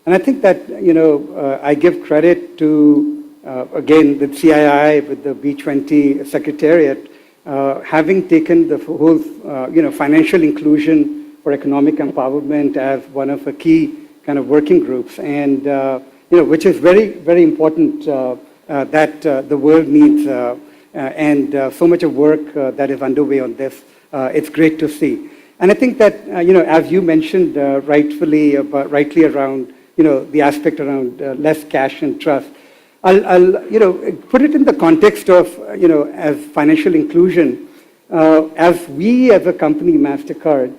S12: And I think that, I give credit to, again, the CII with the B20 Secretariat, having taken the whole, financial inclusion for economic empowerment as one of the key kind of working groups, and, which is very, very important that the world needs, and so much of work that is underway on this. It's great to see. And I think that, as you mentioned rightly around, the aspect around less cash and trust, I'll put it in the context of, as financial inclusion, as we as a company, MasterCard,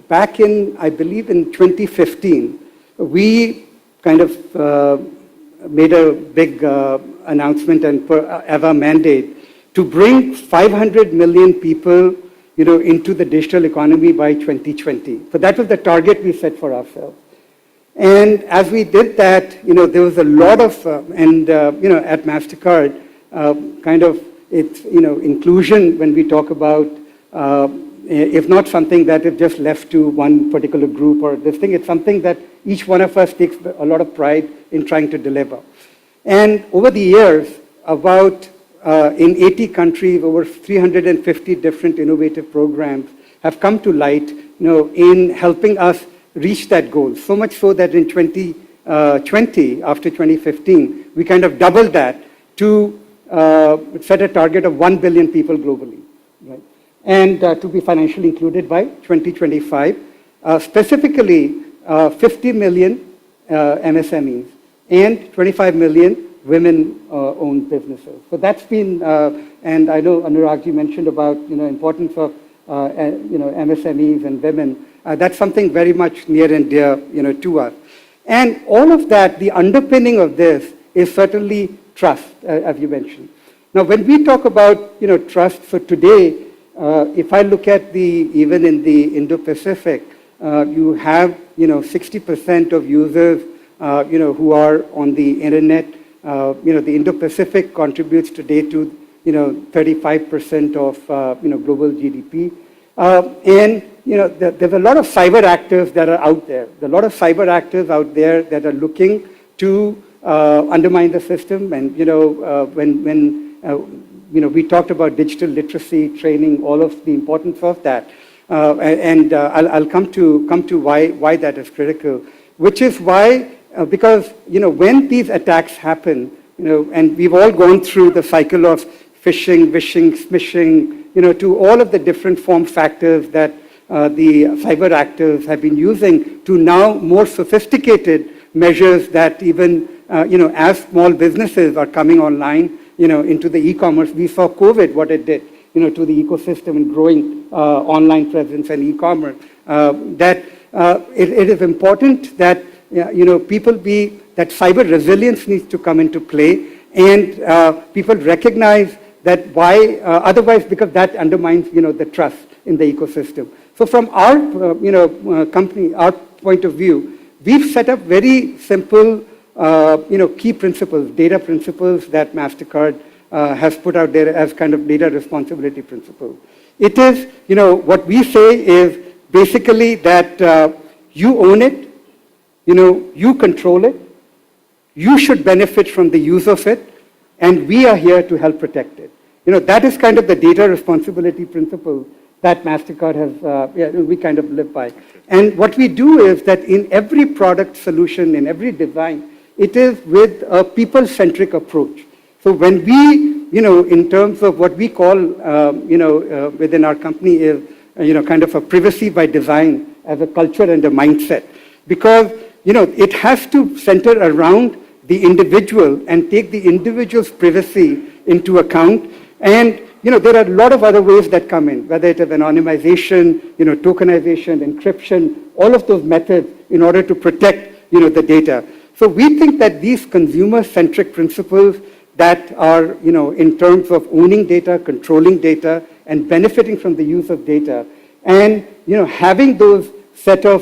S12: back in, I believe in 2015, we kind of made a big announcement and as our mandate to bring 500 million people, into the digital economy by 2020. So that was the target we set for ourselves. And as we did that, there was a lot of, at MasterCard, kind of, it's, inclusion when we talk about, if not something that is just left to one particular group or this thing, it's something that each one of us takes a lot of pride in trying to deliver. And over the years, about in 80 countries, over 350 different innovative programs have come to light, in helping us reach that goal. So much so that in 2020, after 2015, we kind of doubled that to set a target of 1 billion people globally, right? And to be financially included by 2025, specifically 50 million MSMEs and 25 million women-owned businesses. So that's been, and I know Anurag ji mentioned about, importance of MSMEs and women. That's something very much near and dear, to us. And all of that, the underpinning of this is certainly trust, as you mentioned. Now, when we talk about, trust for today, if I look at even in the Indo-Pacific, you have, 60% of users, who are on the internet. The Indo-Pacific contributes today to, 35% of, global GDP. And, there's a lot of cyber actors that are out there. There are a lot of cyber actors out there that are looking to undermine the system. And, when we talked about digital literacy training, all of the importance of that. I'll come to why that is critical, which is why, because, when these attacks happen, and we've all gone through the cycle of phishing, wishing, smishing, to all of the different form factors that the cyber actors have been using to now more sophisticated measures that even, as small businesses are coming online, into the e-commerce. We saw COVID, what it did, to the ecosystem and growing online presence and e-commerce. That it is important that, that cyber resilience needs to come into play, and people recognize that why, otherwise, because that undermines, the trust in the ecosystem. So from our, company, our point of view, we've set up very simple, key principles, data principles that MasterCard has put out there as kind of data responsibility principles. It is, what we say is basically that you own it, you control it, you should benefit from the use of it, and we are here to help protect it. That is kind of the data responsibility principle that MasterCard has, we kind of live by. And what we do is that in every product solution, in every design, it is with a people-centric approach. So when we, in terms of what we call, within our company is, kind of a privacy by design as a culture and a mindset. Because, it has to center around the individual and take the individual's privacy into account. And, there are a lot of other ways that come in, whether it is anonymization, tokenization, encryption, all of those methods in order to protect, the data. So we think that these consumer-centric principles that are, in terms of owning data, controlling data, and benefiting from the use of data, and, having those set of,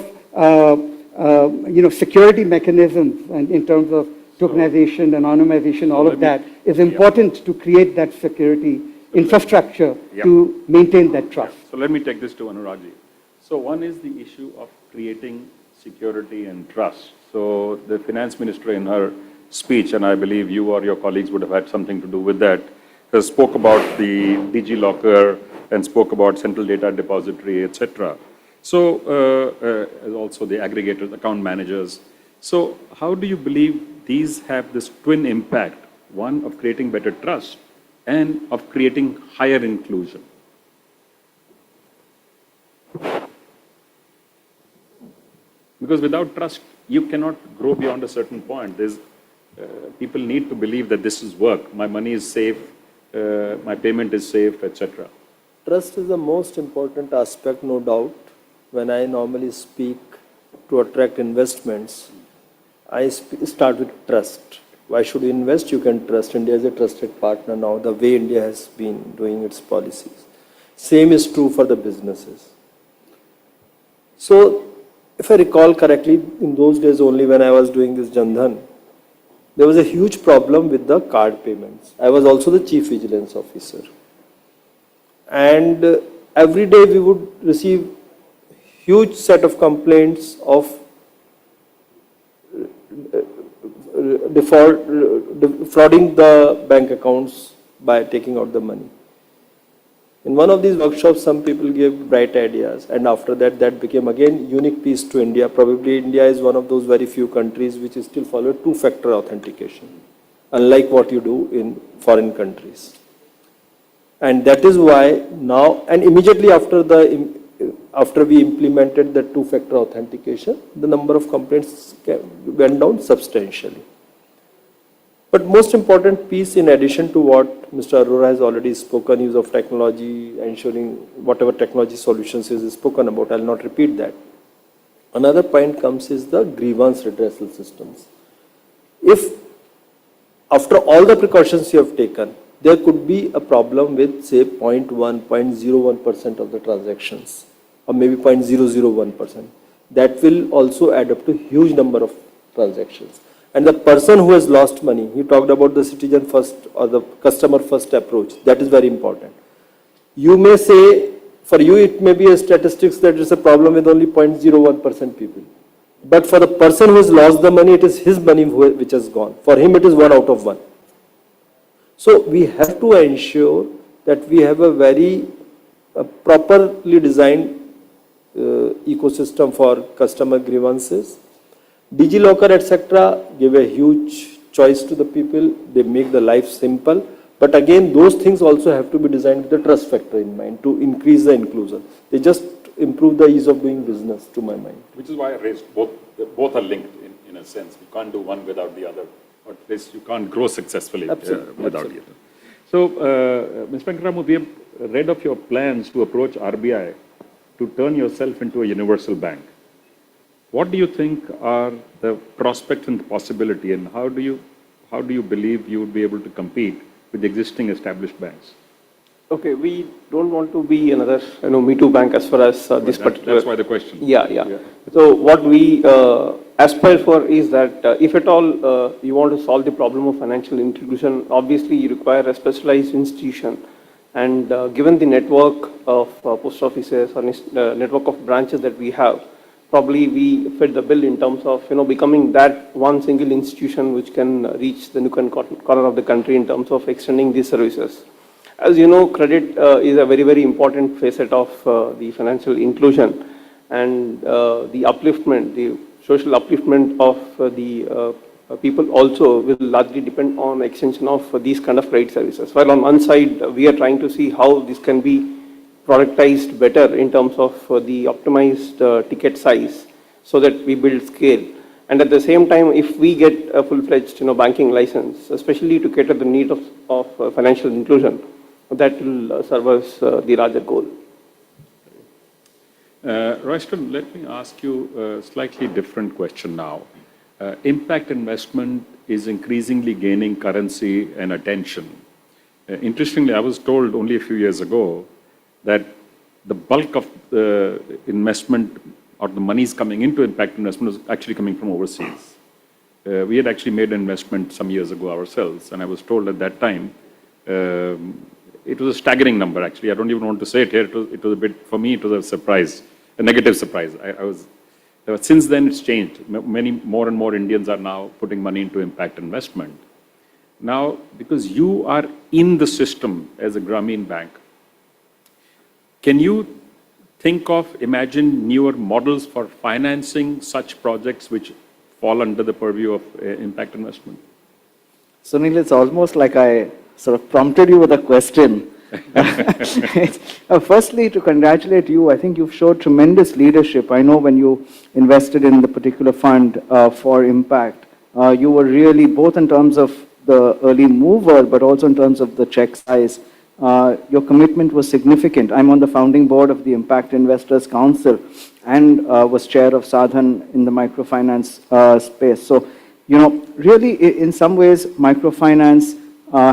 S12: security mechanisms and in terms of tokenization, anonymization, all of that is important to create that security infrastructure to maintain that trust.
S9: So let me take this to Anuragji. So one is the issue of creating security and trust. So the finance minister in her speech, and I believe you or your colleagues would have had something to do with that, has spoke about the DigiLocker and spoke about central data depository, etc. So also the aggregators, account managers. So how do you believe these have this twin impact, one of creating better trust and of creating higher inclusion? Because without trust, you cannot grow beyond a certain point. There's, people need to believe that this is work, my money is safe, my payment is safe, etc.
S8: Trust is the most important aspect, no doubt. When I normally speak to attract investments, I start with trust. Why should you invest? You can trust. India is a trusted partner now, the way India has been doing its policies. Same is true for the businesses. So, if I recall correctly, in those days only when I was doing this Jan Dhan, there was a huge problem with the card payments. I was also the chief vigilance officer. And every day we would receive huge set of complaints of defrauding the bank accounts by taking out the money. In one of these workshops, some people gave bright ideas, and after that, that became again unique piece to India. Probably India is one of those very few countries which is still follow two-factor authentication, unlike what you do in foreign countries. And that is why now, and immediately after we implemented the two-factor authentication, the number of complaints went down substantially. But most important piece, in addition to what Mr. Arora has already spoken, use of technology, ensuring whatever technology solutions is spoken about, I'll not repeat that. Another point comes is the grievance redressal systems. If after all the precautions you have taken, there could be a problem with say 0.01% of the transactions, or maybe 0.001%. That will also add up to huge number of transactions. And the person who has lost money, you talked about the citizen first or the customer first approach, that is very important. You may say, for you it may be a statistics that is a problem with only 0.01% people. But for the person who has lost the money, it is his money which has gone. For him it is 1 out of 1. So we have to ensure that we have a very properly designed ecosystem for customer grievances. DigiLocker, etc. give a huge choice to the people. They make the life simple. But again, those things also have to be designed with the trust factor in mind to increase the inclusion. They just improve the ease of doing business, to my mind.
S9: Which is why I raised both are linked in a sense. You can't do one without the other. Or at least you can't grow successfully without the other. So, Ms. Venkataramu, we have read of your plans to approach RBI to turn yourself into a universal bank. What do you think are the prospects and the possibility, and how do you believe you would be able to compete with the existing established banks?
S11: Okay, we don't want to be another, Me Too bank as far as this particular.
S9: That's why the question.
S11: Yeah. So what we aspire for is that if at all you want to solve the problem of financial inclusion, obviously you require a specialized institution. And given the network of post offices or network of branches that we have, probably we fit the bill in terms of becoming that one single institution which can reach the nook and corner of the country in terms of extending these services. As you know, credit is a very, very important facet of the financial inclusion, and the upliftment, the social upliftment of the people also will largely depend on extension of these kind of credit services. While on one side, we are trying to see how this can be productized better in terms of the optimized ticket size so that we build scale. And at the same time, if we get a full-fledged banking license, especially to cater the need of financial inclusion, that will serve us the larger goal.
S9: Royston, let me ask you a slightly different question now. Impact investment is increasingly gaining currency and attention. Interestingly, I was told only a few years ago that the bulk of the investment or the monies coming into impact investment was actually coming from overseas. We had actually made an investment some years ago ourselves, and I was told at that time, it was a staggering number actually. I don't even want to say it here. It was a bit, for me, it was a surprise, a negative surprise. Since then it's changed. Many more and more Indians are now putting money into impact investment. Now, because you are in the system as a Grameen bank, can you imagine newer models for financing such projects which fall under the purview of impact investment?
S10: Sunil, it's almost like I sort of prompted you with a question. Firstly, to congratulate you, I think you've showed tremendous leadership. I know when you invested in the particular fund for impact, you were really, both in terms of the early mover, but also in terms of the check size, your commitment was significant. I'm on the founding board of the Impact Investors Council and was chair of Sadhan in the microfinance space. So, really, in some ways, microfinance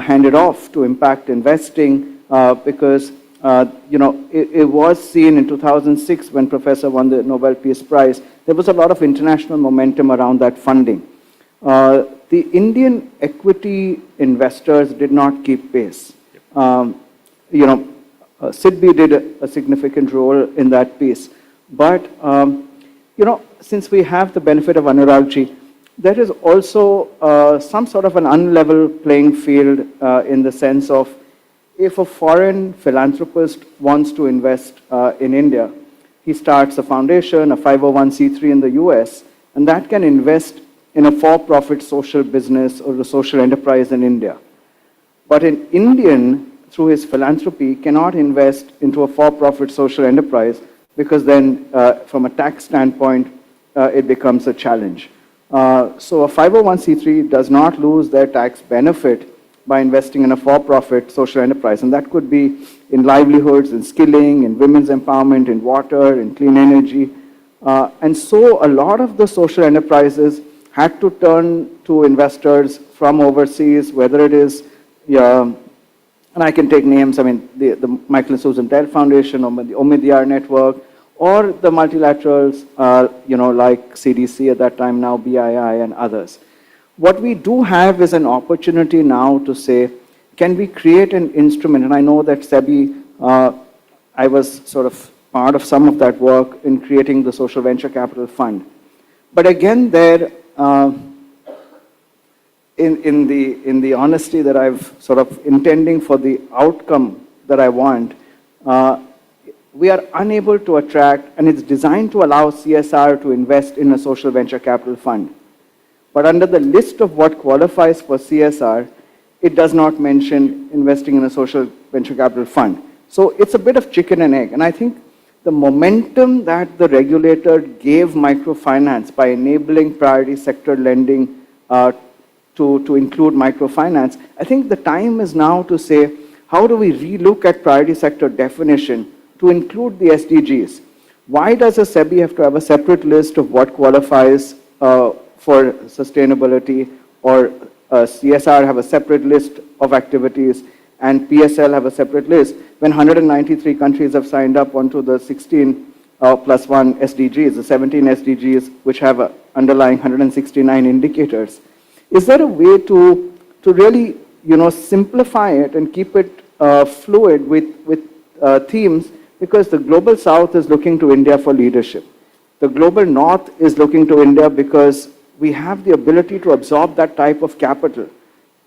S10: handed off to impact investing because, it was seen in 2006 when Professor won the Nobel Peace Prize. There was a lot of international momentum around that funding. The Indian equity investors did not keep pace. SIDBI did a significant role in that piece. But, since we have the benefit of Anuragji, there is also some sort of an unlevel playing field in the sense of if a foreign philanthropist wants to invest in India, he starts a foundation, a 501c3 in the US, and that can invest in a for-profit social business or a social enterprise in India. But an Indian, through his philanthropy, cannot invest into a for-profit social enterprise because then, from a tax standpoint, it becomes a challenge. So a 501c3 does not lose their tax benefit by investing in a for-profit social enterprise. And that could be in livelihoods, in skilling, in women's empowerment, in water, in clean energy. And so a lot of the social enterprises had to turn to investors from overseas, whether it is, and I can take names, I mean, the Michael and Susan Dell Foundation, or the Omidyar Network, or the multilaterals, like CDC at that time, now BII and others. What we do have is an opportunity now to say, can we create an instrument? And I know that SEBI, I was sort of part of some of that work in creating the Social Venture Capital Fund. But again, there, in the honesty that I've sort of intending for the outcome that I want, we are unable to attract, and it's designed to allow CSR to invest in a social venture capital fund. But under the list of what qualifies for CSR, it does not mention investing in a social venture capital fund. So it's a bit of chicken and egg. And I think the momentum that the regulator gave microfinance by enabling priority sector lending to include microfinance, I think the time is now to say, how do we relook at priority sector definition to include the SDGs? Why does a SEBI have to have a separate list of what qualifies for sustainability, or CSR have a separate list of activities, and PSL have a separate list, when 193 countries have signed up onto the 16 plus 1 SDGs, the 17 SDGs, which have underlying 169 indicators? Is there a way to really, simplify it and keep it fluid with themes? Because the Global South is looking to India for leadership. The Global North is looking to India because we have the ability to absorb that type of capital.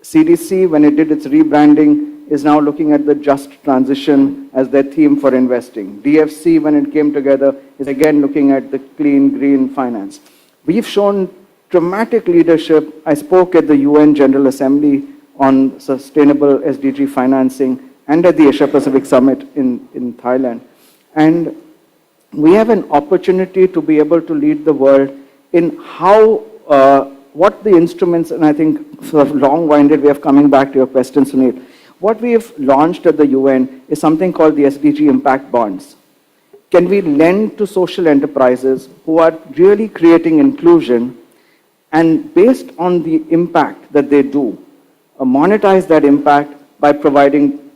S10: CDC, when it did its rebranding, is now looking at the just transition as their theme for investing. DFC, when it came together, is again looking at the clean, green finance. We've shown dramatic leadership. I spoke at the UN General Assembly on sustainable SDG financing and at the Asia Pacific Summit in Thailand. And we have an opportunity to be able to lead the world in how, what the instruments, and I think sort of long-winded way of coming back to your question, Sunil. What we have launched at the UN is something called the SDG impact bonds. Can we lend to social enterprises who are really creating inclusion, and based on the impact that they do, monetize that impact by providing,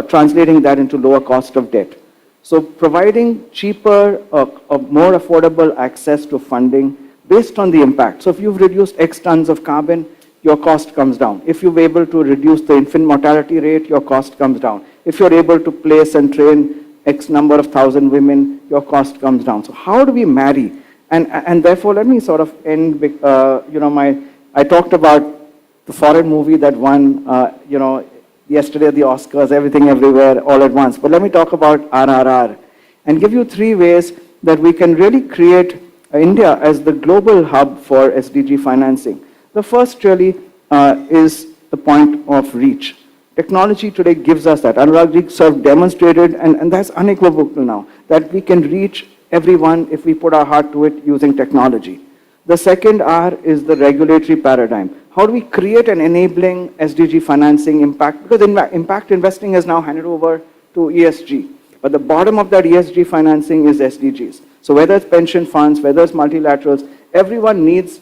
S10: translating that into lower cost of debt. So providing cheaper, more affordable access to funding based on the impact. So if you've reduced X tons of carbon, your cost comes down. If you're able to reduce the infant mortality rate, your cost comes down. If you're able to place and train X number of thousand women, your cost comes down. So how do we marry? And therefore, let me sort of end with, I talked about the foreign movie that won, yesterday at the Oscars, Everything Everywhere, All at Once. But let me talk about RRR and give you 3 ways that we can really create India as the global hub for SDG financing. The first really is the point of reach. Technology today gives us that. Anurag sort of demonstrated, and that's unequivocal now, that we can reach everyone if we put our heart to it using technology. The second R is the regulatory paradigm. How do we create an enabling SDG financing impact? Because impact investing is now handed over to ESG. But the bottom of that ESG financing is SDGs. So whether it's pension funds, whether it's multilaterals, everyone needs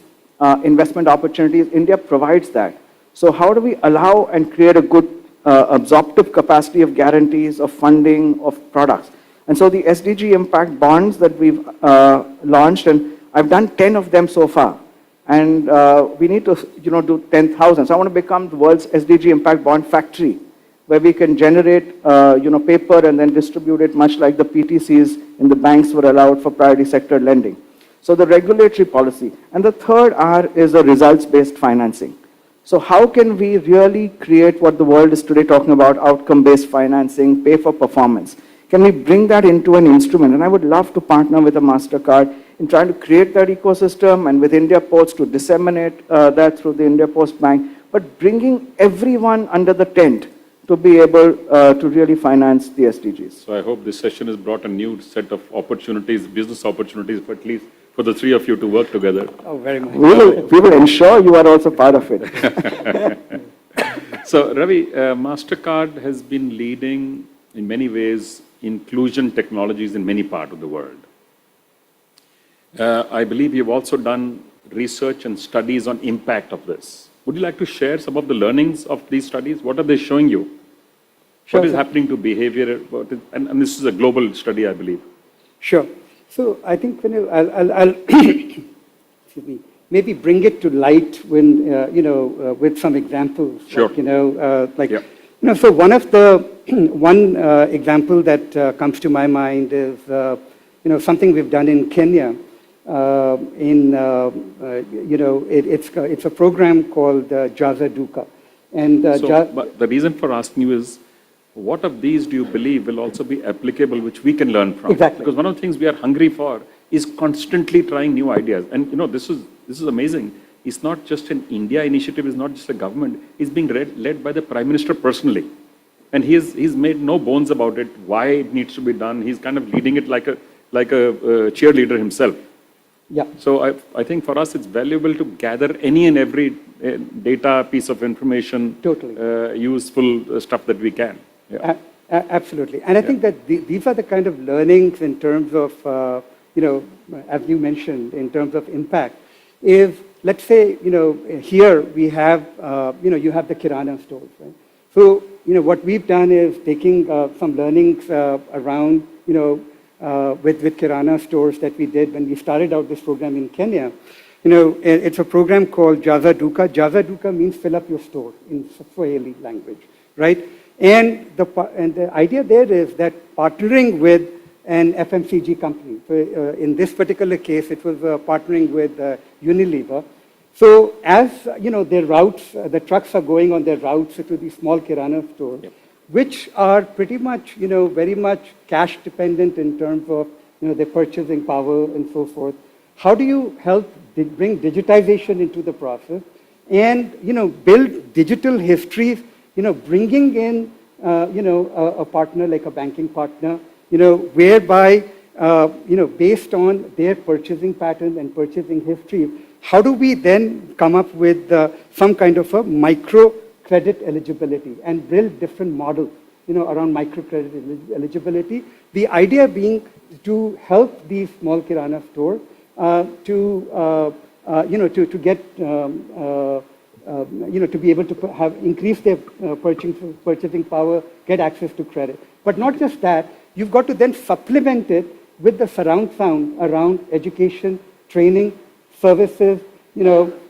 S10: investment opportunities. India provides that. So how do we allow and create a good absorptive capacity of guarantees, of funding, of products? And so the SDG impact bonds that we've launched, and I've done 10 of them so far. And we need to do 10,000. So I want to become the world's SDG impact bond factory, where we can generate paper and then distribute it much like the PTCs in the banks were allowed for priority sector lending. So the regulatory policy. And the third R is a results-based financing. So how can we really create what the world is today talking about, outcome-based financing, pay for performance? Can we bring that into an instrument? And I would love to partner with a MasterCard in trying to create that ecosystem, and with India Post to disseminate that through the India Post Bank, but bringing everyone under the tent to be able to really finance the SDGs.
S9: So I hope this session has brought a new set of opportunities, business opportunities for at least for the three of you to work together.
S12: Oh, very much.
S10: We will ensure you are also part of it.
S9: So, Ravi, MasterCard has been leading, in many ways, inclusion technologies in many parts of the world. I believe you've also done research and studies on impact of this. Would you like to share some of the learnings of these studies? What are they showing you?
S12: Sure,
S9: What is
S12: sir.
S9: happening to behavior? And this is a global study, I believe.
S12: Sure. So I think when I'll excuse me, maybe bring it to light when, with some examples.
S9: Sure.
S12: Like, so one of the, one example that comes to my mind is, something we've done in Kenya. It's a program called Jaza Duka. And
S9: But the reason for asking you is, what of these do you believe will also be applicable, which we can learn from?
S12: Exactly.
S9: Because one of the things we are hungry for is constantly trying new ideas. And this is amazing. It's not just an India initiative, it's not just a government. It's being led by the Prime Minister personally. And he's made no bones about it, why it needs to be done. He's kind of leading it like a cheerleader himself.
S12: Yeah.
S9: So I think for us, it's valuable to gather any and every data, piece of information,
S12: totally
S9: useful stuff that we can. Yeah.
S12: Absolutely. And I think that these are the kind of learnings in terms of, as you mentioned, in terms of impact. If, let's say, here we have, you have the Kirana stores, right? So, what we've done is taking some learnings around, with Kirana stores that we did when we started out this program in Kenya. It's a program called Jaza Duka. Jaza Duka means fill up your store in Swahili language, right? And the idea there is that partnering with an FMCG company, in this particular case, it was partnering with Unilever. So as, their routes, the trucks are going on their routes to these small Kirana stores, which are pretty much, very much cash dependent in terms of, their purchasing power and so forth. How do you help bring digitization into the process and, build digital histories, bringing in, a partner like a banking partner, whereby, based on their purchasing pattern and purchasing history, how do we then come up with some kind of a micro credit eligibility and build different models, around microcredit eligibility. The idea being to help these small Kirana stores to get, to be able to increase their purchasing power, get access to credit. But not just that, you've got to then supplement it with the surround sound around education, training, services,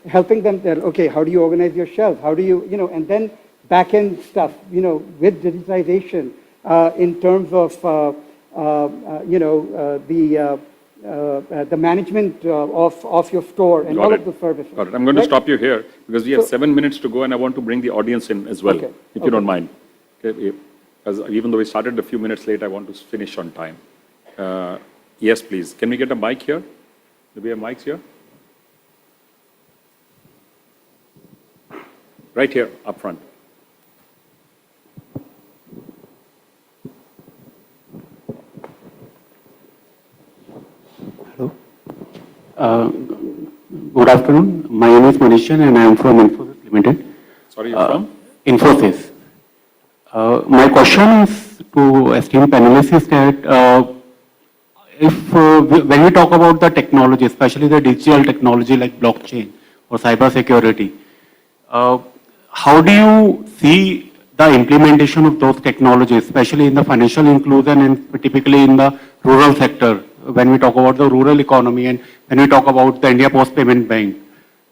S12: helping them tell, okay, how do you organize your shelves? How do you, and then back-end stuff, with digitization in terms of, the management of your store and all of the services.
S9: Got it. I'm going to stop you here because we have 7 minutes to go and I want to bring the audience in as well, if you don't mind. Okay. Because even though we started a few minutes late, I want to finish on time. Yes, please. Can we get a mic here? Do we have mics here? Right here, up front.
S13: Good afternoon. My name is Manishan and I am from Infosys Limited.
S9: Sorry, you're from?
S13: Infosys. My question is to esteemed panelists is that when we talk about the technology, especially the digital technology like blockchain or cyber security, how do you see the implementation of those technologies, especially in the financial inclusion and typically in the rural sector, when we talk about the rural economy and when we talk about the India Post Payment Bank?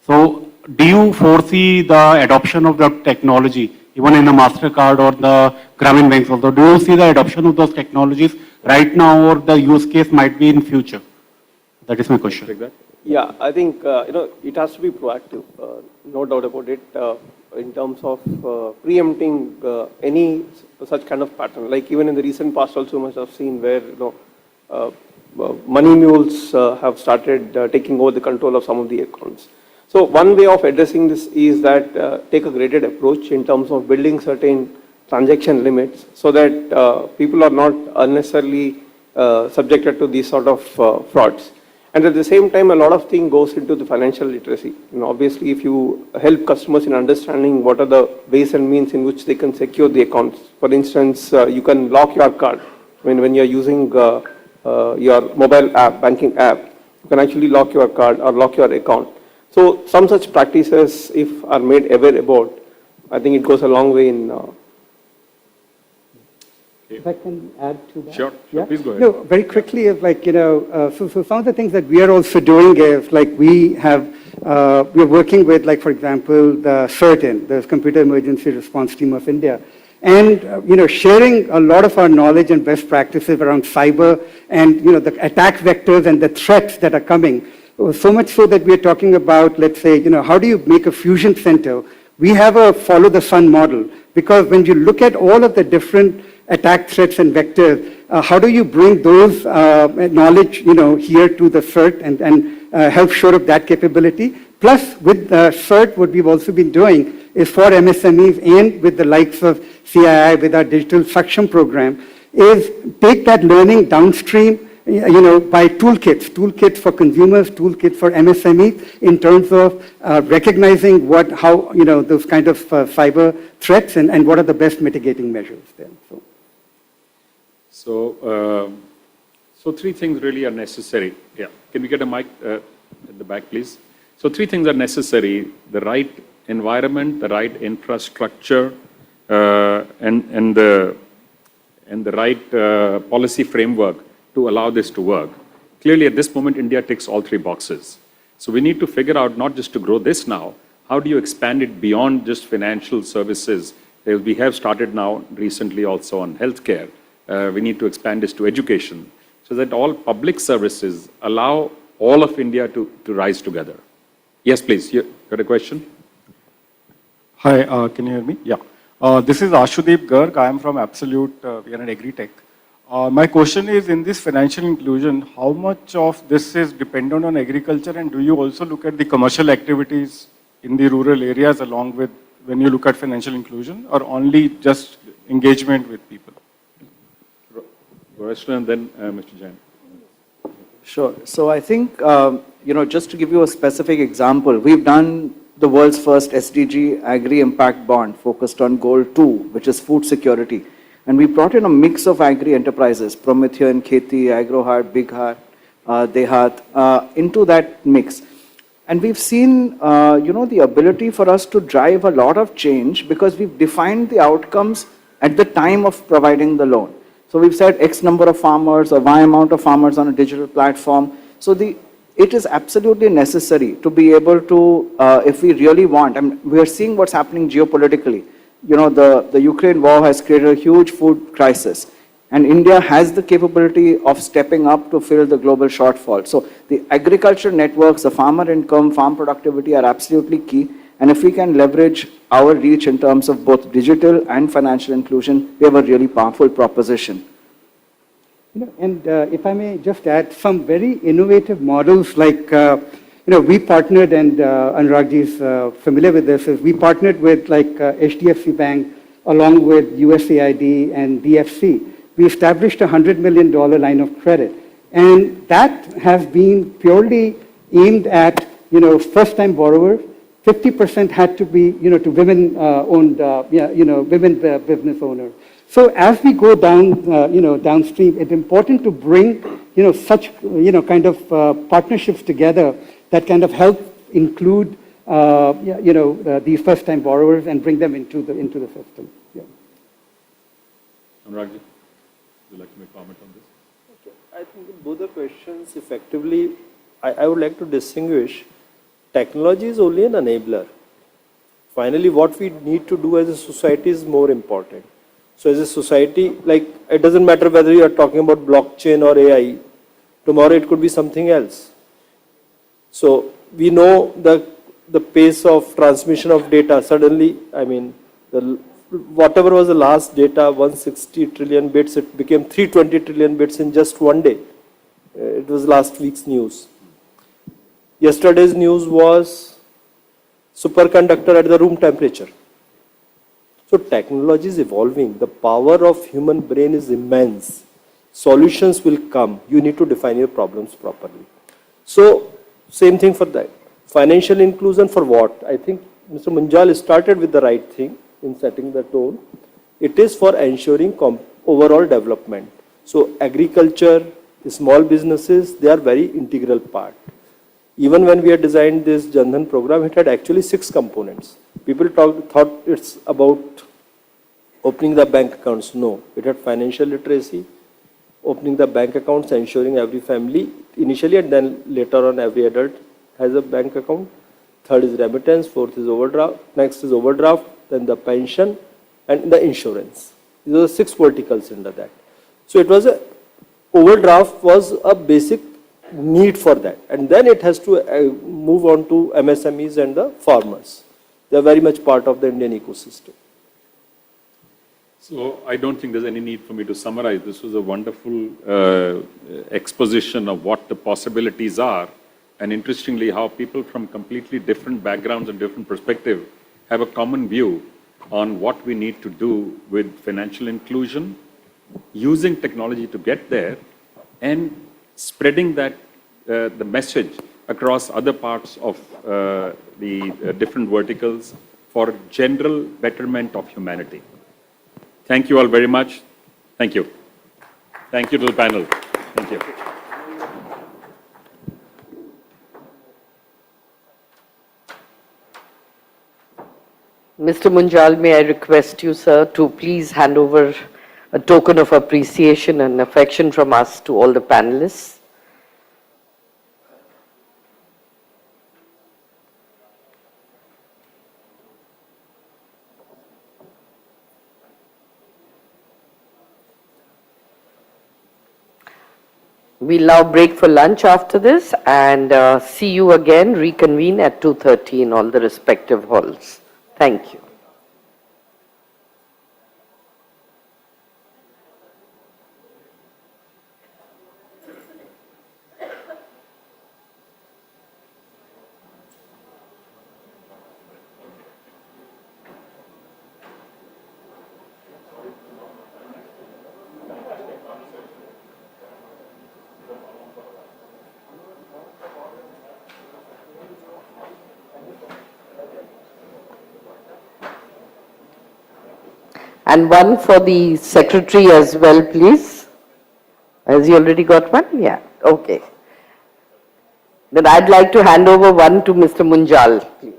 S13: So do you foresee the adoption of the technology, even in the MasterCard or the Grameen banks also? Do you see the adoption of those technologies right now or the use case might be in future? That is my question.
S11: Yeah, I think, it has to be proactive, no doubt about it, in terms of preempting any such kind of pattern. Like even in the recent past also must have seen where, money mules have started taking over the control of some of the accounts. So one way of addressing this is that take a graded approach in terms of building certain transaction limits so that people are not unnecessarily subjected to these sort of frauds. And at the same time, a lot of thing goes into the financial literacy. Obviously, if you help customers in understanding what are the ways and means in which they can secure the accounts. For instance, you can lock your card when you're using your mobile app, banking app. You can actually lock your card or lock your account. So some such practices, if are made aware about, I think it goes a long way in.
S12: If I can add to that.
S9: Sure, please go ahead.
S12: No, very quickly, is like, so some of the things that we are also doing is like we're working with, like, for example, the CERT, the Computer Emergency Response Team of India, and, sharing a lot of our knowledge and best practices around cyber and, the attack vectors and the threats that are coming. So much so that we're talking about, let's say, how do you make a fusion center? We have a follow the sun model, because when you look at all of the different attack threats and vectors, how do you bring those knowledge, here to the CERT and help shore up that capability? Plus, with CERT, what we've also been doing is for MSMEs and with the likes of CII, with our digital suction program, is take that learning downstream, by toolkits for consumers, toolkits for MSMEs, in terms of recognizing how those kind of cyber threats and what are the best mitigating measures there.
S9: So three things really are necessary. Yeah, can we get a mic at the back, please? So three things are necessary: the right environment, the right infrastructure, and the right policy framework to allow this to work. Clearly, at this moment, India ticks all three boxes. So we need to figure out not just to grow this now, how do you expand it beyond just financial services? We have started now recently also on healthcare. We need to expand this to education so that all public services allow all of India to rise together. Yes, please. You got a question?
S15: Hi, can you hear me? Yeah. This is Ashudeep Garg. I am from Absolute. We are an agri-tech. My question is, in this financial inclusion, how much of this is dependent on agriculture, and do you also look at the commercial activities in the rural areas along with when you look at financial inclusion, or only just engagement with people?
S9: Question, and then Mr. Jain.
S10: Sure. So I think, just to give you a specific example, we've done the world's first SDG agri-impact bond focused on goal 2, which is food security. And we brought in a mix of agri-enterprises, Promethean, Kheti, Agrohat, Big Hat, Dehat, into that mix. And we've seen, the ability for us to drive a lot of change because we've defined the outcomes at the time of providing the loan. So we've said X number of farmers or Y amount of farmers on a digital platform. So it is absolutely necessary to be able to, if we really want, we are seeing what's happening geopolitically. The Ukraine war has created a huge food crisis, and India has the capability of stepping up to fill the global shortfall. So the agriculture networks, the farmer income, farm productivity are absolutely key. And if we can leverage our reach in terms of both digital and financial inclusion, we have a really powerful proposition.
S12: And if I may just add some very innovative models like, we partnered, and Anuragji is familiar with this, is we partnered with like HDFC Bank along with USAID and DFC. We established a $100 million line of credit. And that has been purely aimed at, first-time borrowers. 50% had to be, to women-owned, women business owners. So as we go down, downstream, it's important to bring, such, kind of partnerships together that kind of help include, these first-time borrowers and bring them into the system. Yeah.
S9: Anuragji, would you like to make a comment on this?
S8: Okay. I think in both the questions, effectively, I would like to distinguish. Technology is only an enabler. Finally, what we need to do as a society is more important. So as a society, like, it doesn't matter whether you are talking about blockchain or AI, tomorrow it could be something else. So we know the pace of transmission of data. Suddenly, whatever was the last data, 160 trillion bits, it became 320 trillion bits in just one day. It was last week's news. Yesterday's news was superconductor at the room temperature. So technology is evolving. The power of human brain is immense. Solutions will come. You need to define your problems properly. So same thing for that. Financial inclusion for what? I think Mr. Munjal started with the right thing in setting the tone. It is for ensuring overall development. So agriculture, small businesses, they are very integral part. Even when we had designed this Jan Dhan program, it had actually 6 components. People thought it's about opening the bank accounts. No, it had financial literacy, opening the bank accounts, ensuring every family initially and then later on every adult has a bank account. Third is remittance, fourth is overdraft, next is overdraft, then the pension and the insurance. These are the 6 verticals under that. So it was overdraft was a basic need for that. And then it has to move on to MSMEs and the farmers. They are very much part of the Indian ecosystem.
S9: So I don't think there's any need for me to summarize. This was a wonderful exposition of what the possibilities are, and interestingly how people from completely different backgrounds and different perspectives have a common view on what we need to do with financial inclusion, using technology to get there, and spreading that the message across other parts of the different verticals for general betterment of humanity. Thank you all very much. Thank you. Thank you to the panel. Thank you.
S7: Mr. Munjal, may I request you, sir, to please hand over a token of appreciation and affection from us to all the panelists. We'll now break for lunch after this and see you again, reconvene at 2:30 in all the respective halls. Thank you. And one for the secretary as well, please. Has he already got one? Yeah, okay. Then I'd like to hand over one to Mr. Munjal, please.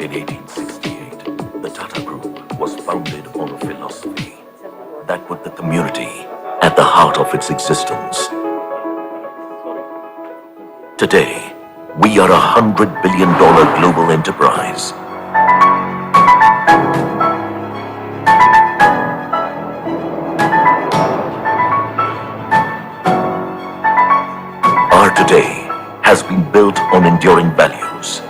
S4: In 1868, the Tata Group was founded on a philosophy that put the community at the heart of its existence. Today, we are $100 billion global enterprise. Our today has been built on enduring values.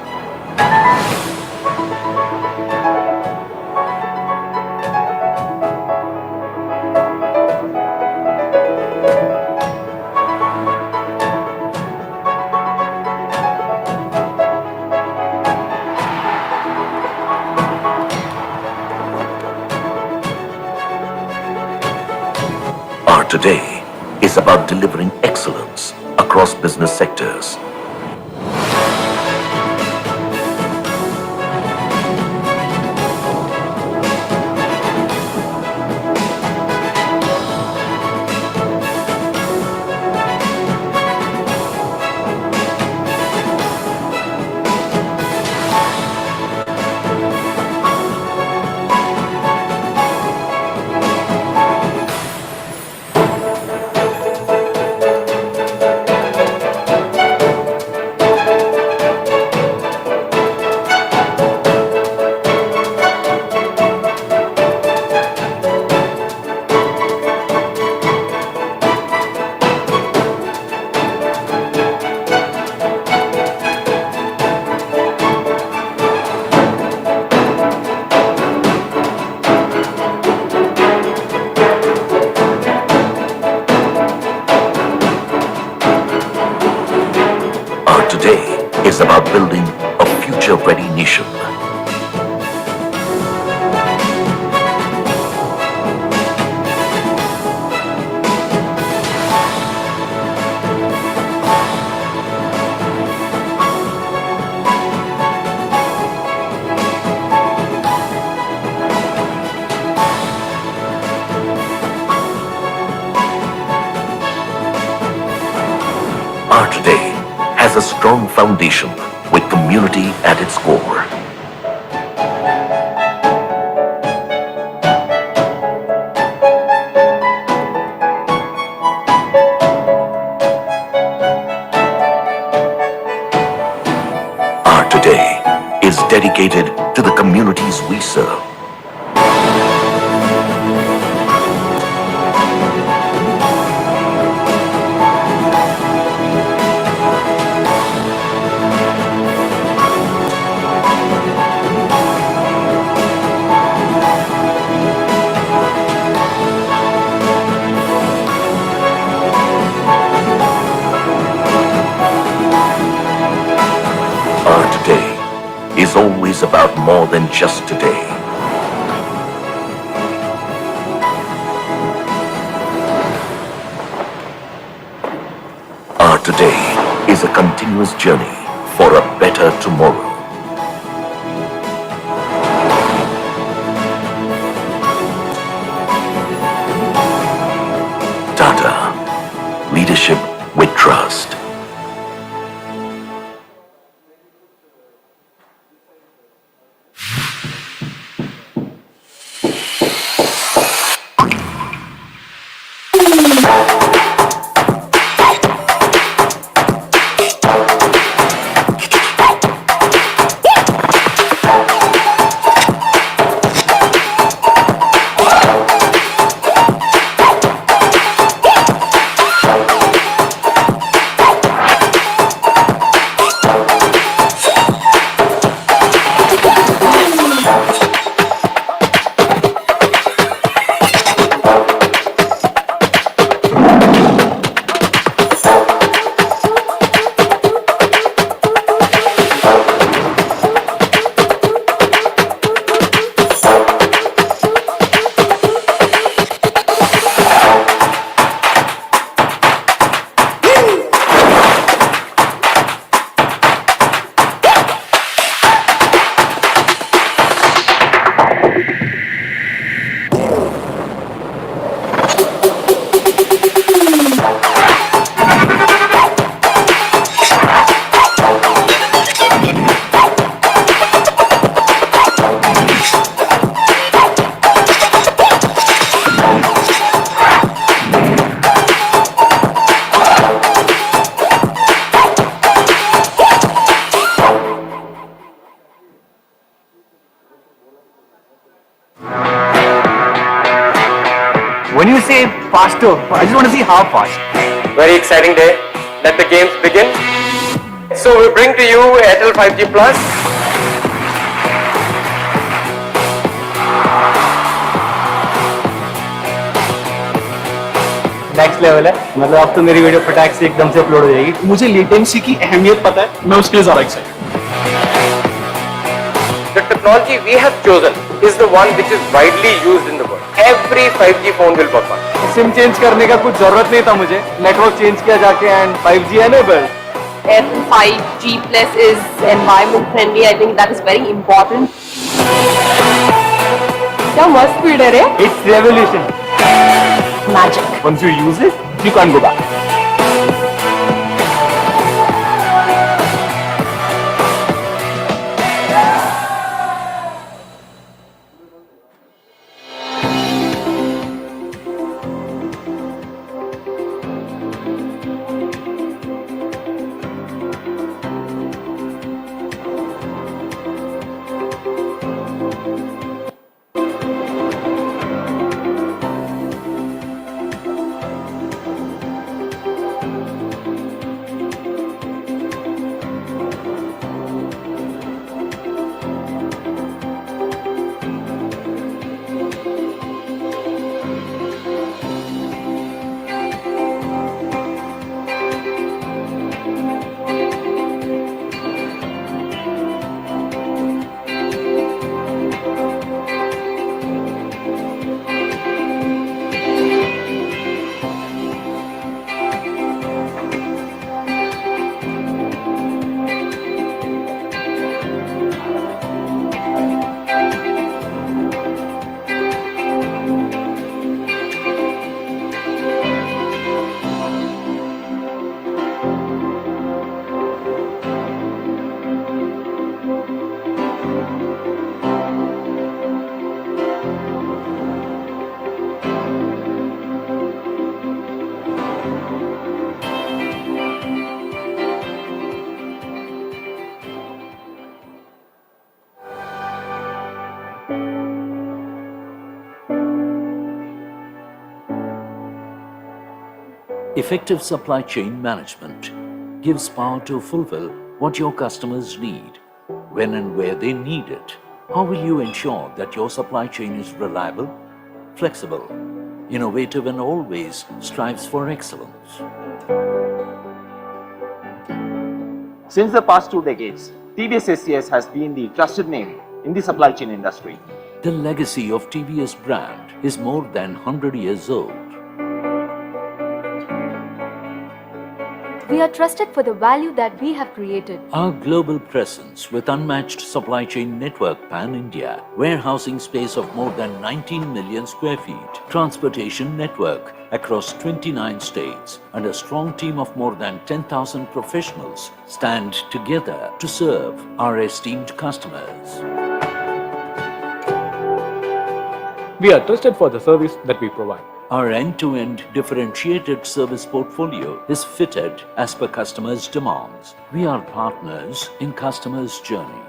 S4: is about delivering excellence across business sectors. Today is about building a future-ready nation. Our today has a strong foundation with community at its core. Our today is dedicated to the communities we serve. Our today is always about more than just today. Our today is a continuous journey for a better tomorrow. Tata, leadership with trust.
S1: When you say faster, I just want to see how fast. Very exciting day. Let the games begin. So we bring to you Airtel 5G Plus. Next level है, मतलब अब तो मेरी video फटाक से एकदम से upload हो जाएगी. मुझे लेटेंसी की अहमियत पता है, मैं उसके लिए ज़्यादा excited. The technology we have chosen is the one which is widely used in the world. Every 5G phone will work on. SIM change करने का कुछ जरूरत नहीं था मुझे, नेटवर्क चेंज किया जाके and 5G enabled.
S6: If 5G plus is environment friendly, I think that is very important. क्या मस्त स्पीड है रे?
S1: It's revolution.
S6: Magic.
S1: Once you use it, you can't go back.
S4: Effective supply chain management gives power to fulfill what your customers need, when and where they need it. How will you ensure that your supply chain is reliable, flexible, innovative, and always strives for excellence?
S2: Since the past 2 decades, TVS SCS has been the trusted name in the supply chain industry.
S4: The legacy of TVS brand is more than 100 years old.
S6: We are trusted for the value that we have created.
S4: Our global presence with unmatched supply chain network pan-India, warehousing space of more than 19 million square feet, transportation network across 29 states, and a strong team of more than 10,000 professionals stand together to serve our esteemed customers.
S1: We are trusted for the service that we provide.
S4: Our end-to-end differentiated service portfolio is fitted as per customers' demands. We are partners in customers' journey.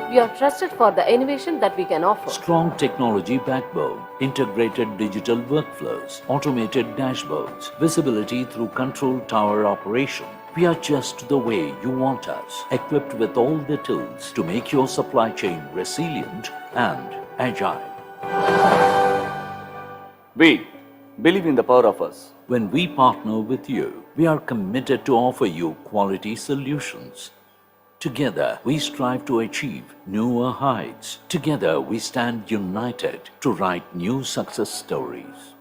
S6: We are trusted for the innovation that we can offer.
S4: Strong technology backbone, integrated digital workflows, automated dashboards, visibility through control tower operation. We are just the way you want us, equipped with all the tools to make your supply chain resilient and agile.
S2: We believe in the power of us.
S4: When we partner with you, we are committed to offer you quality solutions. Together, we strive to achieve newer heights. Together, we stand united to write new success stories.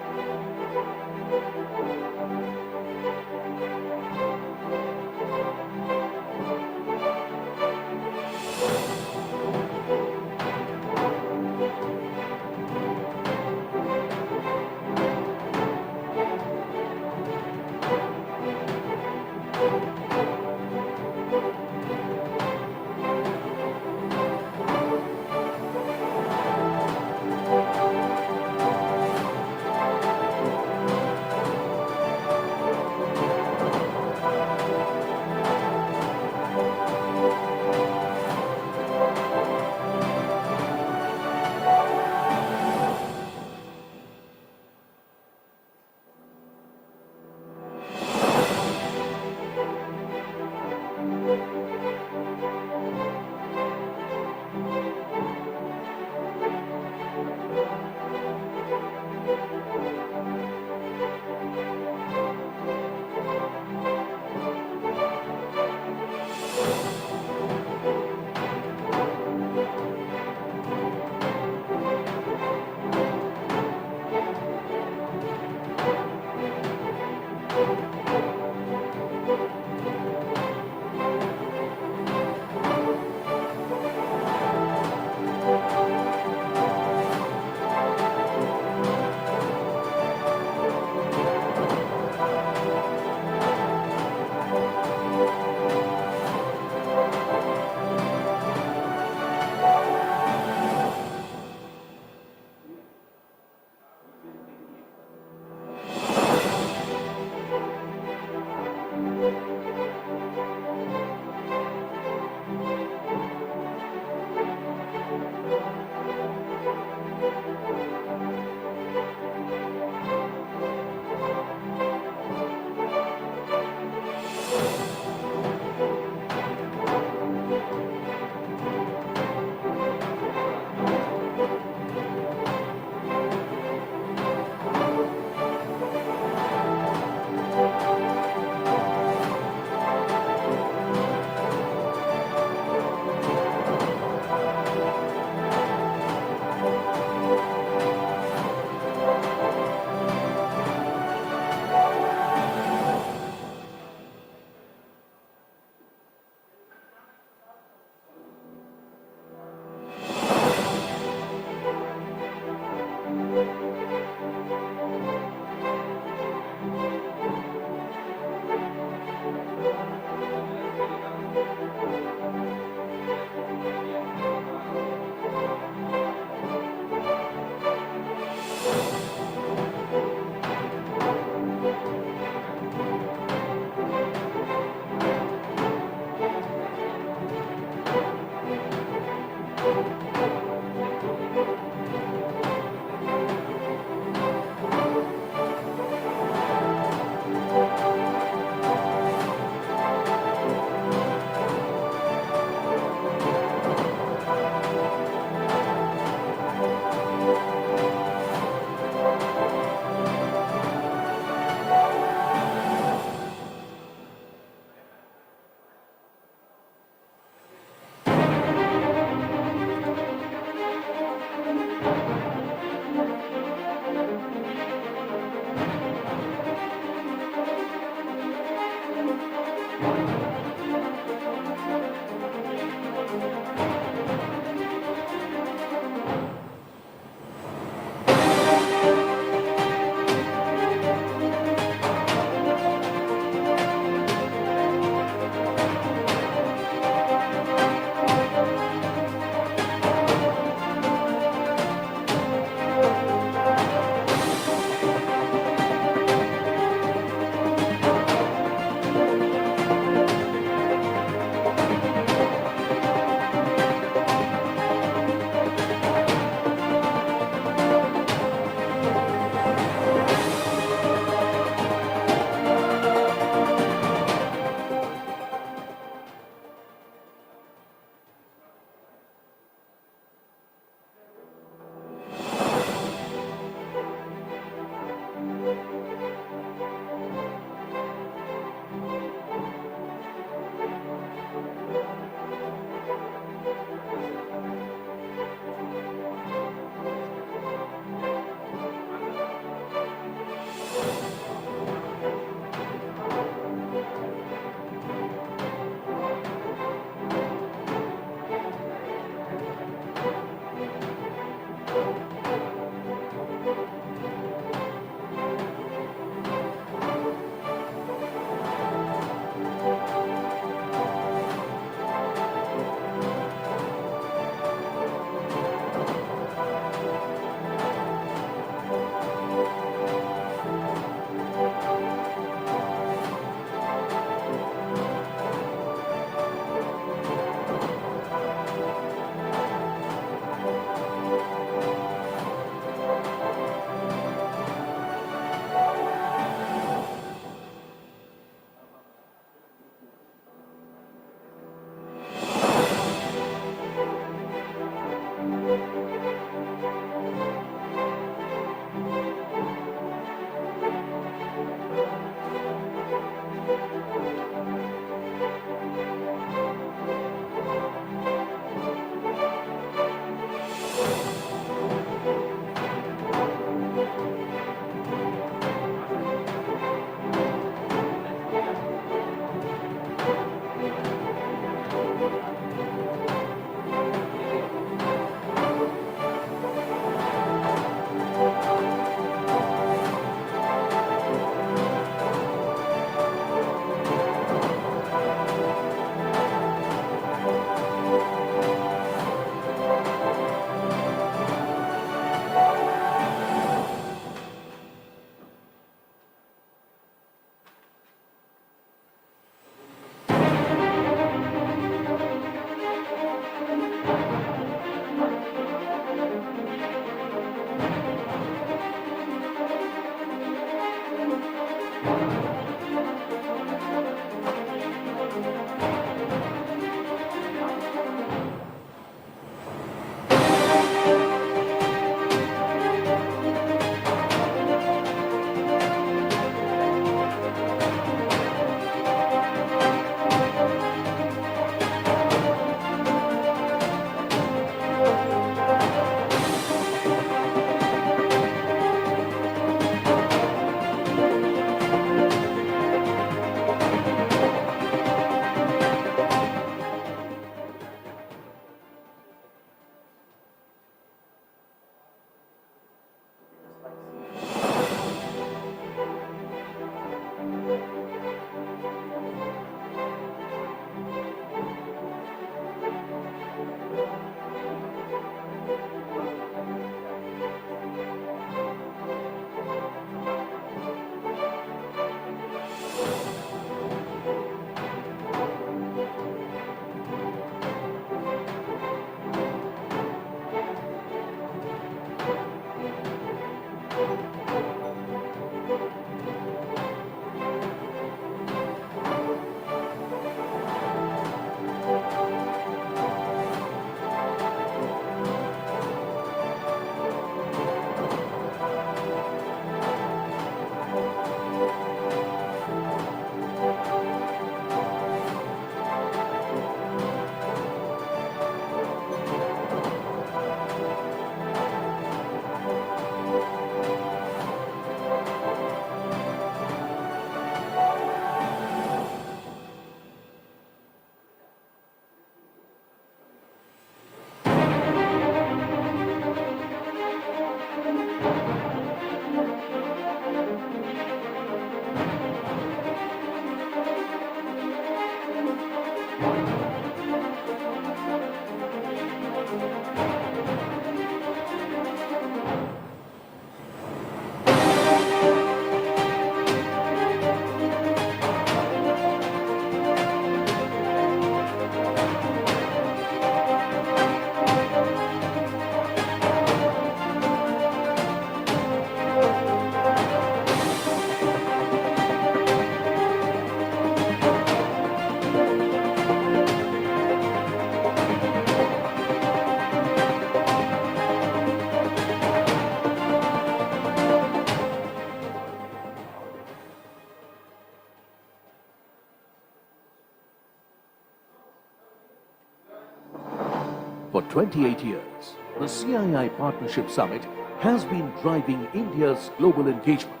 S4: For 28 years, the CII Partnership Summit has been driving India's global engagement.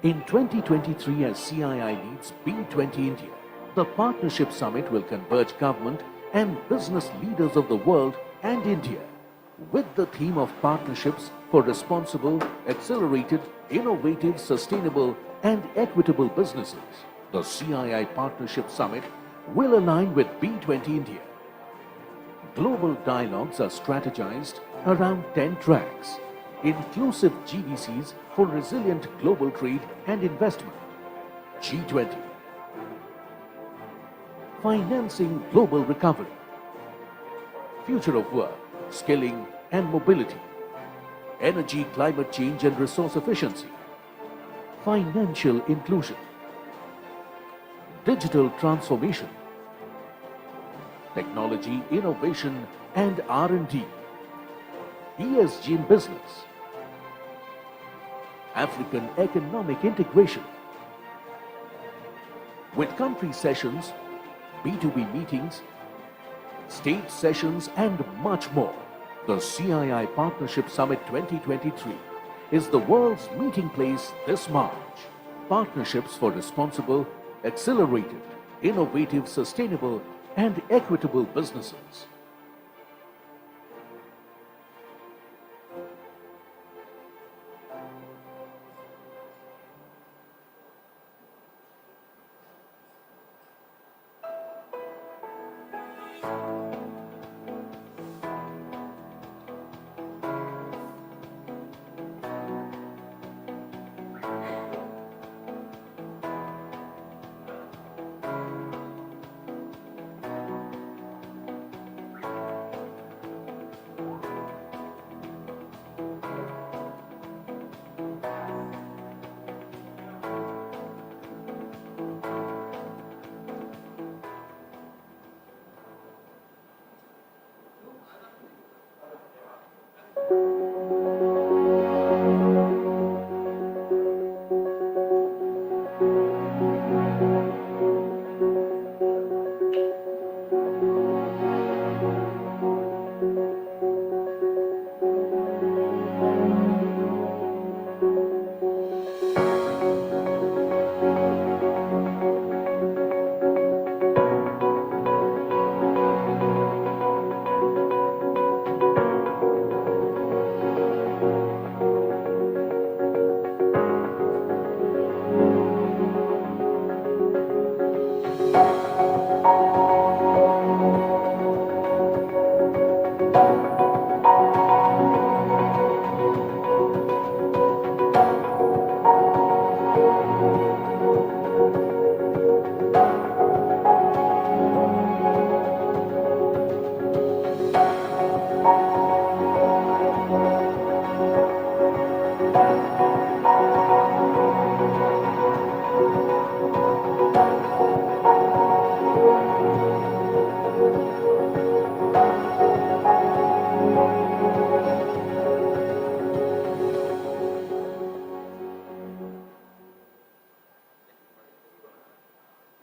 S4: In 2023, as CII leads B20 India, the Partnership Summit will converge government and business leaders of the world and India with the theme of partnerships for responsible, accelerated, innovative, sustainable and equitable businesses. The CII Partnership Summit will align with B20 India. Global dialogues are strategized around 10 tracks. Inclusive GVCs for resilient global trade and investment. G20. Financing global recovery. Future of work, skilling and mobility. Energy, climate change and resource efficiency. Financial inclusion. Digital transformation. Technology, innovation and R&D. ESG in business. African economic integration. With country sessions, B2B meetings, state sessions and much more. The CII Partnership Summit 2023 is the world's meeting place this March. Partnerships for responsible, accelerated, innovative, sustainable and equitable businesses.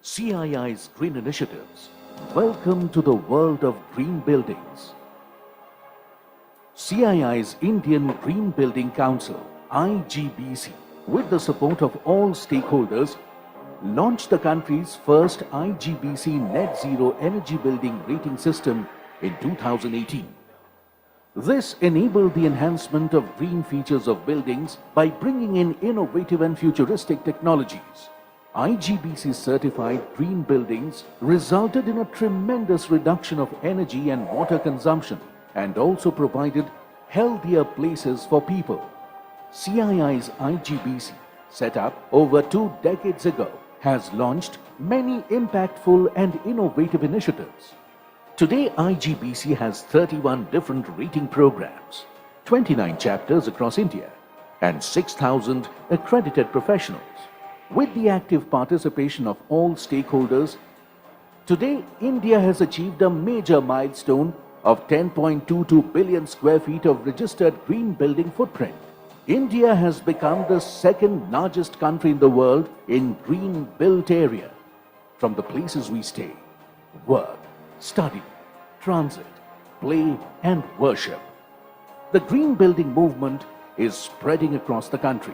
S4: CII's green initiatives. Welcome to the world of green buildings. CII's Indian Green Building Council, IGBC, with the support of all stakeholders, launched the country's first IGBC Net Zero Energy Building Rating System in 2018. This enabled the enhancement of green features of buildings by bringing in innovative and futuristic technologies. IGBC certified green buildings resulted in a tremendous reduction of energy and water consumption and also provided healthier places for people. CII's IGBC, set up over 2 decades ago, has launched many impactful and innovative initiatives. Today, IGBC has 31 different rating programs, 29 chapters across India, and 6,000 accredited professionals. With the active participation of all stakeholders, today India has achieved a major milestone of 10.22 billion square feet of registered green building footprint. India has become the second largest country in the world in green built area. From the places we stay, work, study, transit, play, and worship. The green building movement is spreading across the country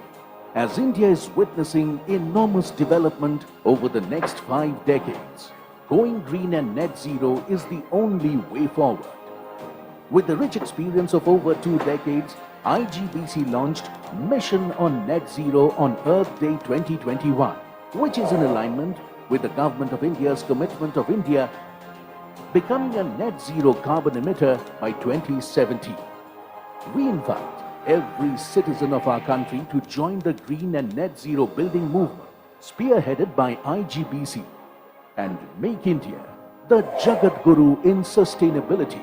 S4: as India is witnessing enormous development over the next 5 decades. Going green and net zero is the only way forward. With the rich experience of over 2 decades, IGBC launched Mission on Net Zero on Earth Day 2021, which is in alignment with the Government of India's commitment of India becoming a net zero carbon emitter by 2070. We invite every citizen of our country to join the green and net zero building movement, spearheaded by IGBC, and make India the Jagat Guru in sustainability.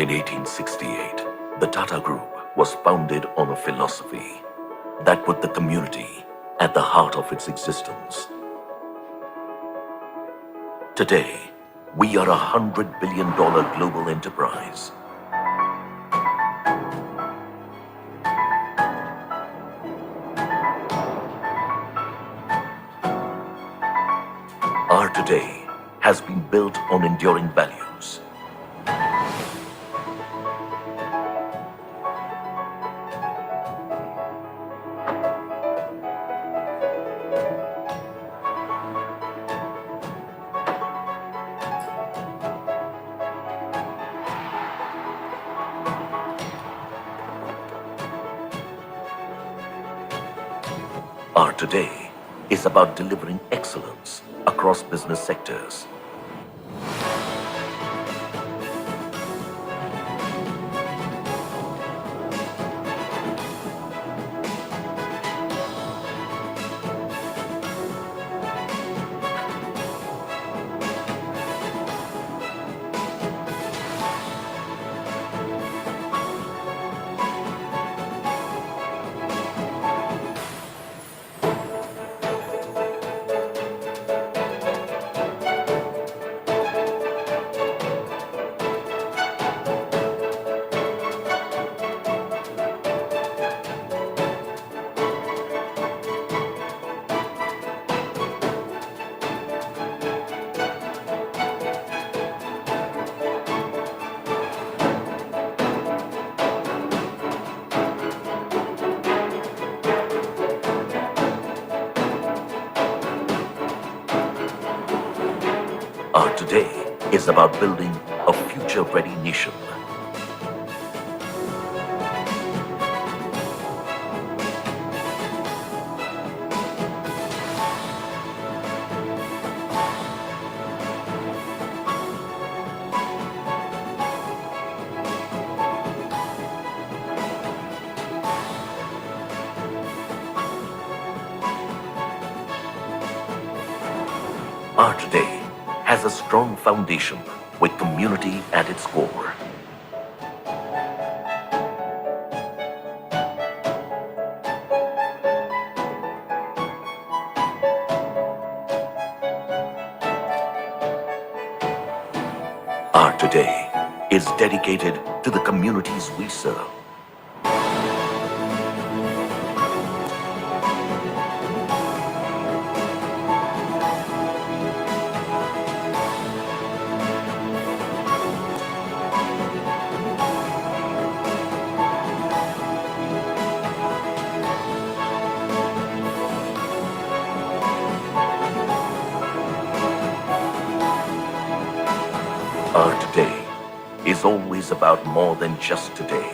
S17: In 1868, the Tata Group was founded on a philosophy that put the community at the heart of its existence. Today, we are $100 billion global enterprise. Our today has been built on enduring values. Our today is about delivering excellence across business sectors. Our today is about building a future-ready nation. Our today has a strong foundation with community at its core. Our today is dedicated to the communities we serve. Our today is always about more than just today.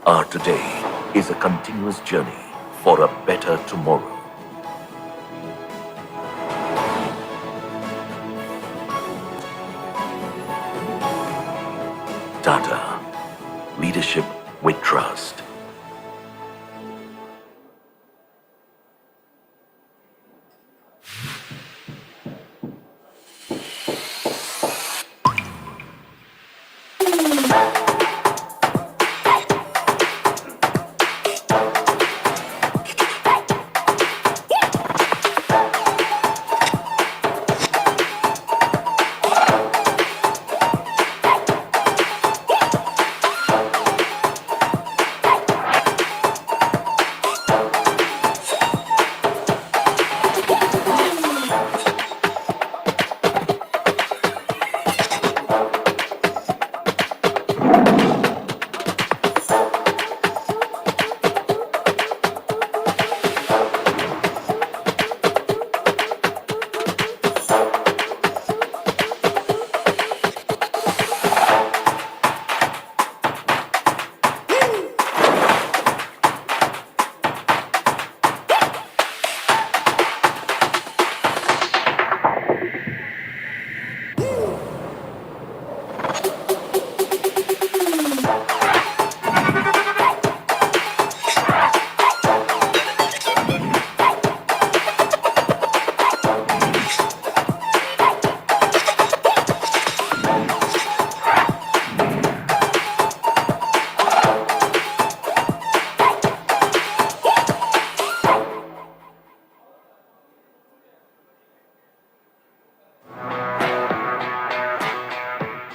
S17: Our today is a continuous journey for a better tomorrow. Tata, leadership with trust.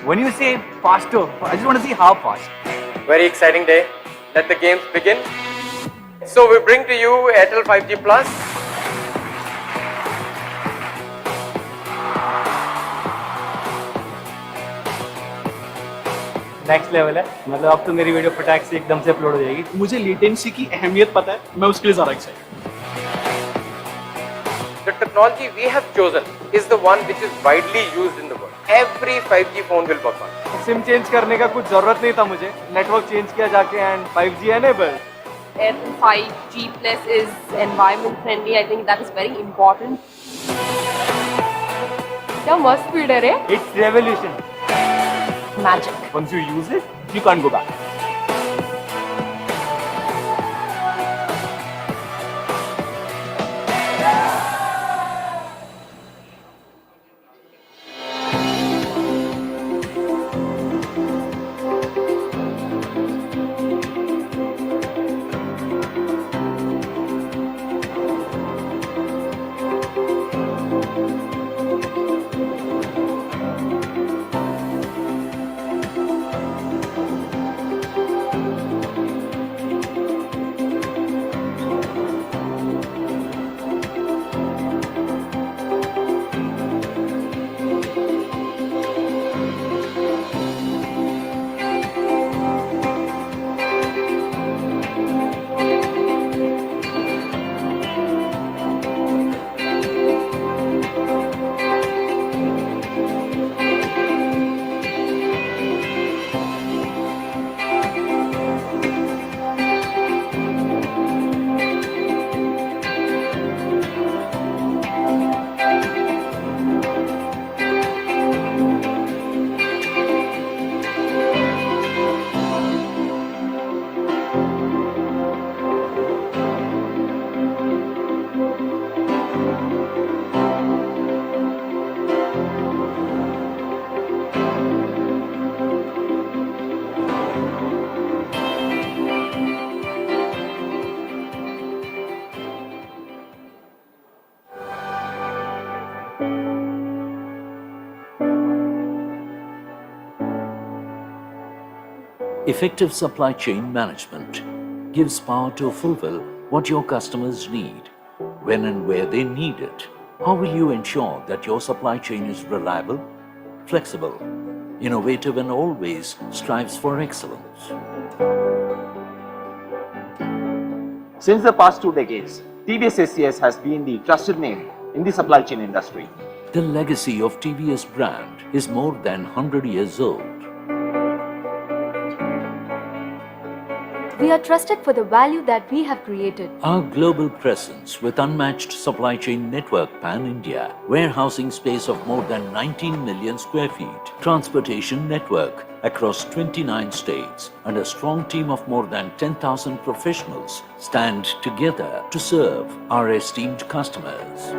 S1: When you say faster, I just want to see how fast. Very exciting day. Let the games begin. So we bring to you Airtel 5G Plus.
S20: Next level है, मतलब अब तो मेरी video फटाक से एकदम से upload हो जाएगी। मुझे लेटेंसी की अहमियत पता है, मैं उसके लिए ज्यादा excited.
S1: The technology we have chosen is the one which is widely used in the world. Every 5G phone will work on it.
S20: SIM change करने का कुछ जरूरत नहीं था मुझे, नेटवर्क चेंज किया जाके and 5G enabled.
S6: Airtel 5G Plus is environment friendly. I think that is very important. क्या मस्त स्पीड है रे?
S20: It's revolution.
S6: Magic.
S20: Once you use it, you can't go back.
S4: Effective supply chain management gives power to fulfill what your customers need, when and where they need it. How will you ensure that your supply chain is reliable, flexible, innovative, and always strives for excellence?
S2: Since the past 2 decades, TVS SCS has been the trusted name in the supply chain industry.
S4: The legacy of TVS brand is more than 100 years old.
S6: We are trusted for the value that we have created.
S4: Our global presence with unmatched supply chain network pan-India, warehousing space of more than 19 million square feet, transportation network across 29 states, and a strong team of more than 10,000 professionals stand together to serve our esteemed customers.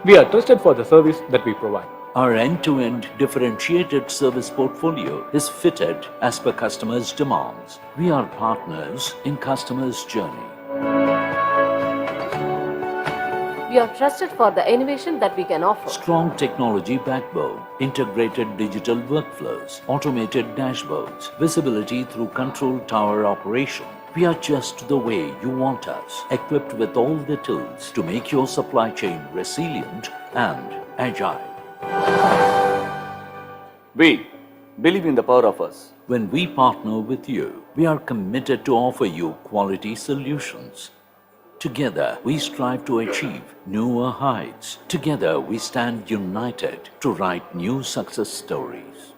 S20: We are trusted for the service that we provide.
S4: Our end-to-end differentiated service portfolio is fitted as per customers' demands. We are partners in customers' journey.
S6: We are trusted for the innovation that we can offer.
S4: Strong technology backbone, integrated digital workflows, automated dashboards, visibility through control tower operation. We are just the way you want us, equipped with all the tools to make your supply chain resilient and agile.
S21: We believe in the power of us.
S4: When we partner with you, we are committed to offer you quality solutions. Together, we strive to achieve newer heights. Together, we stand united to write new success stories.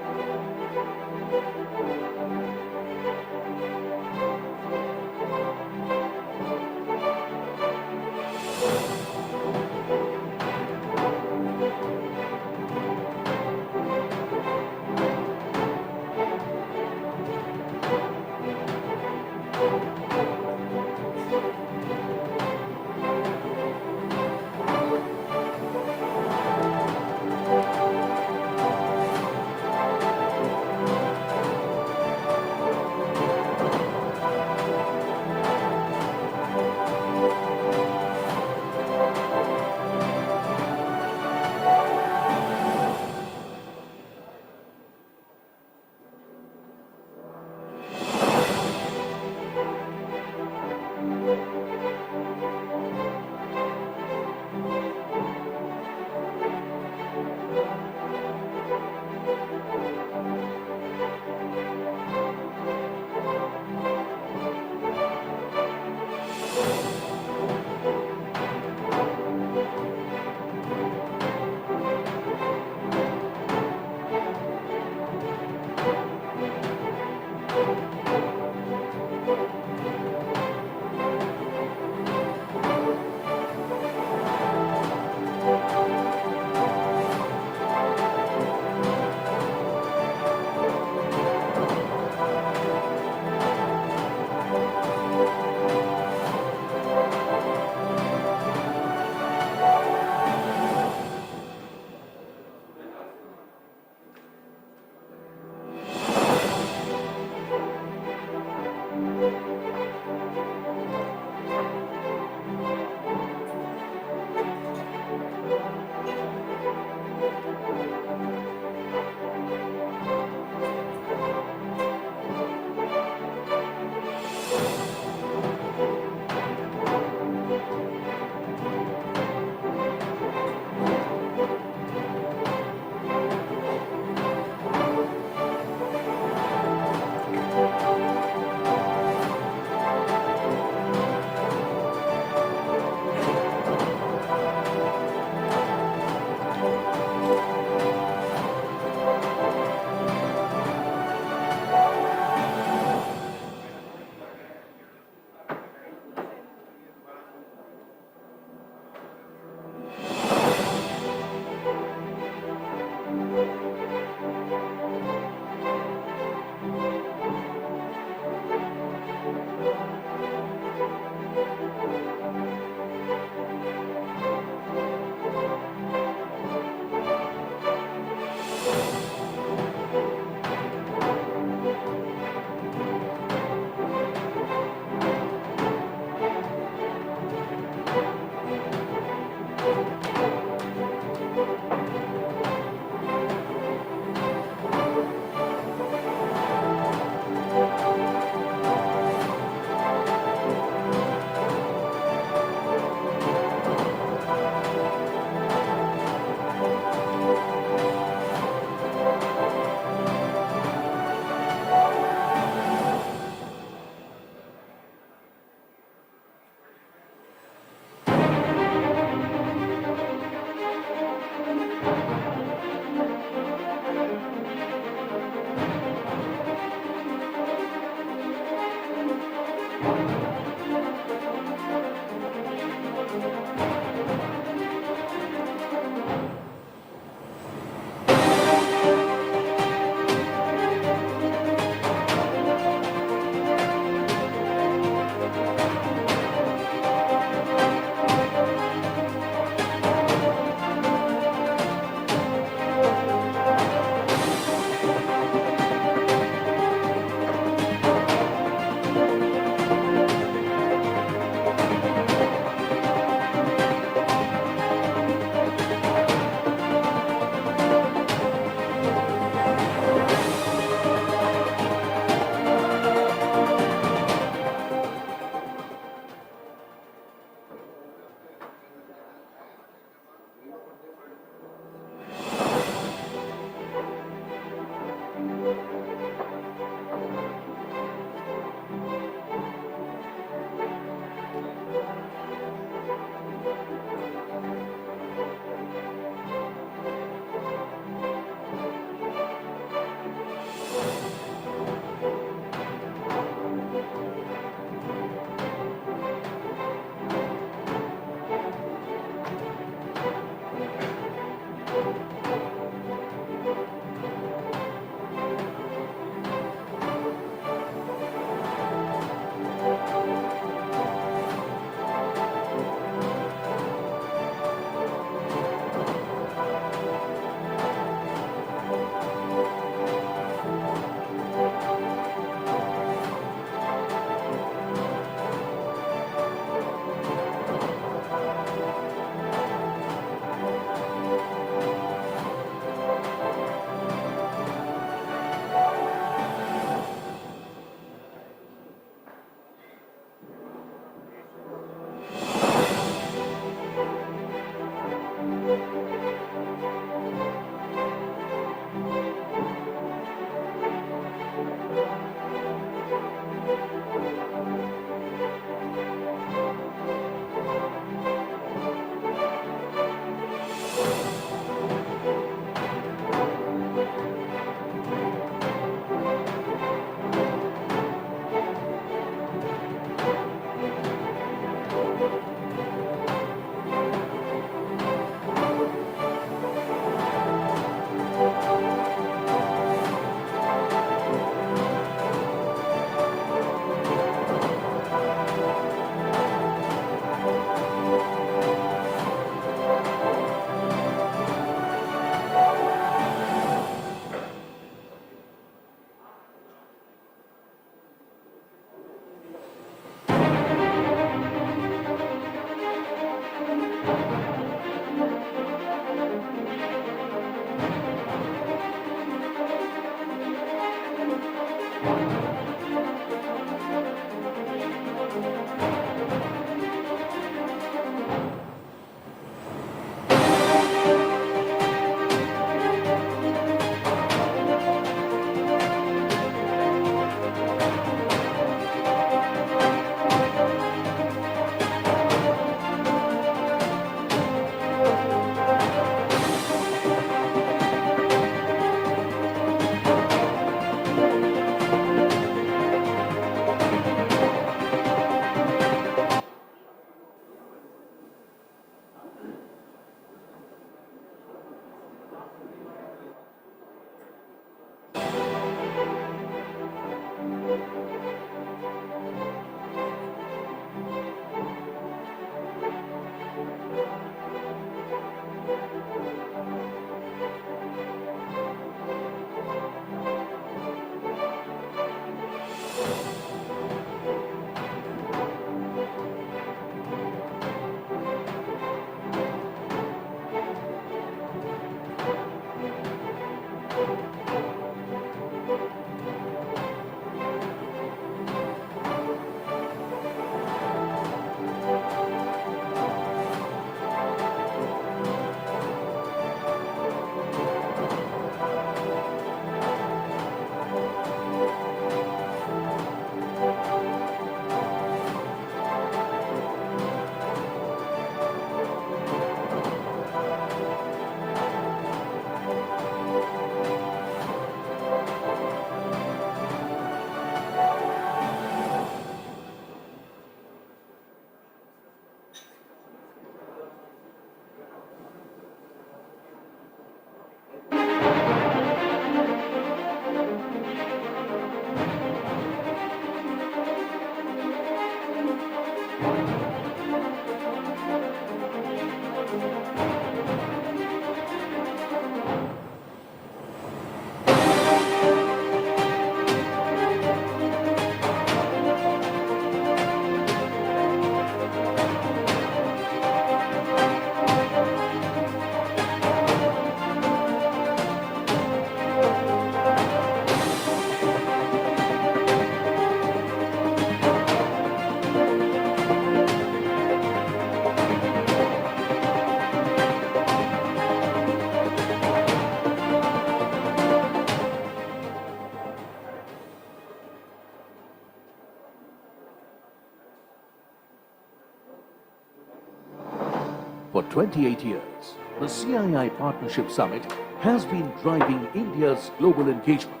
S4: For 28 years, the CII Partnership Summit has been driving India's global engagement.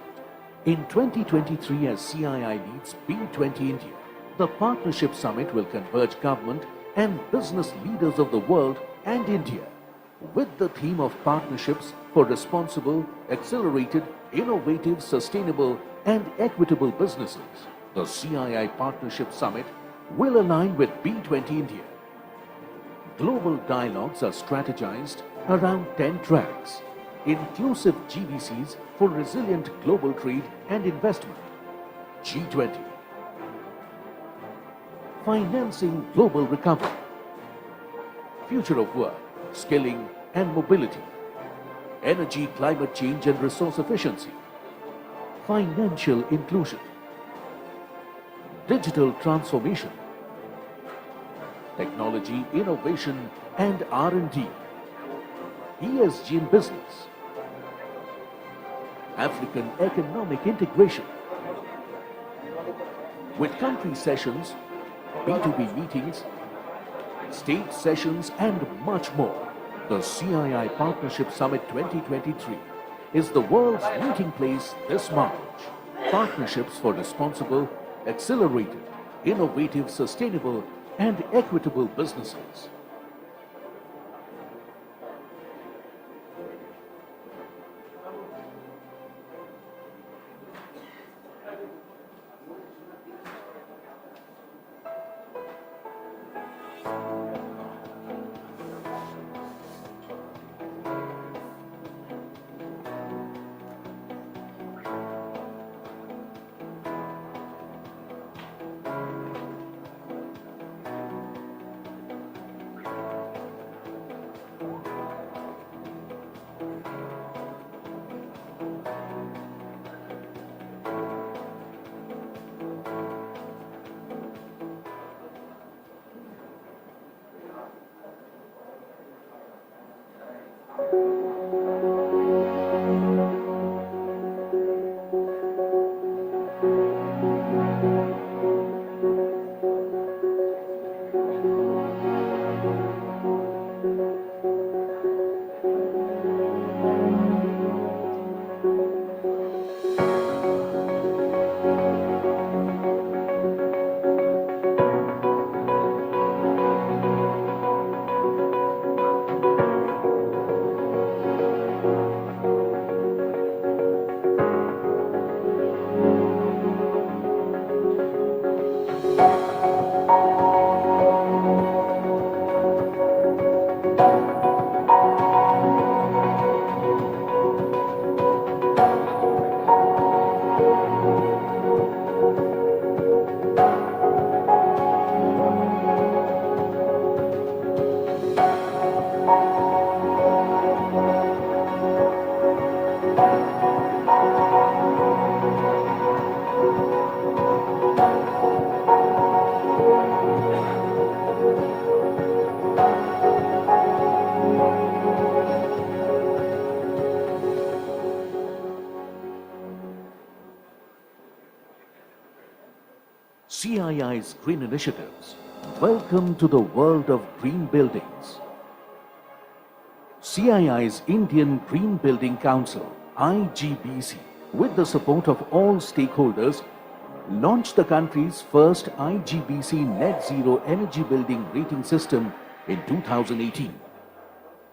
S4: In 2023, as CII leads B20 India, the Partnership Summit will converge government and business leaders of the world and India with the theme of partnerships for responsible, accelerated, innovative, sustainable and equitable businesses. The CII Partnership Summit will align with B20 India. Global dialogues are strategized around 10 tracks. Inclusive GVCs for resilient global trade and investment. G20. Financing global recovery. Future of work, skilling and mobility. Energy, climate change and resource efficiency. Financial inclusion. Digital transformation. Technology, innovation and R&D. ESG in business. African economic integration. With country sessions, B2B meetings, state sessions and much more, the CII Partnership Summit 2023 is the world's meeting place this March. Partnerships for responsible, accelerated, innovative, sustainable and equitable businesses. CII's green initiatives. Welcome to the world of green buildings. CII's Indian Green Building Council, IGBC, with the support of all stakeholders, launched the country's first IGBC Net Zero Energy Building Rating System in 2018.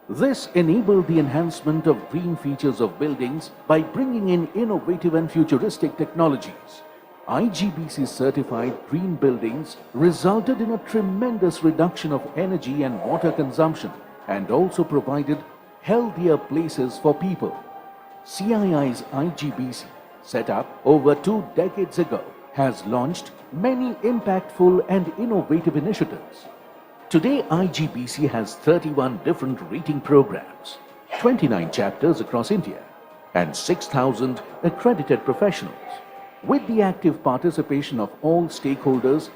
S4: This enabled the enhancement of green features of buildings by bringing in innovative and futuristic technologies. IGBC certified green buildings resulted in a tremendous reduction of energy and water consumption and also provided healthier places for people. CII's IGBC, set up over 2 decades ago, has launched many impactful and innovative initiatives. Today, IGBC has 31 different rating programs, 29 chapters across India, and 6,000 accredited professionals. With the active participation of all stakeholders,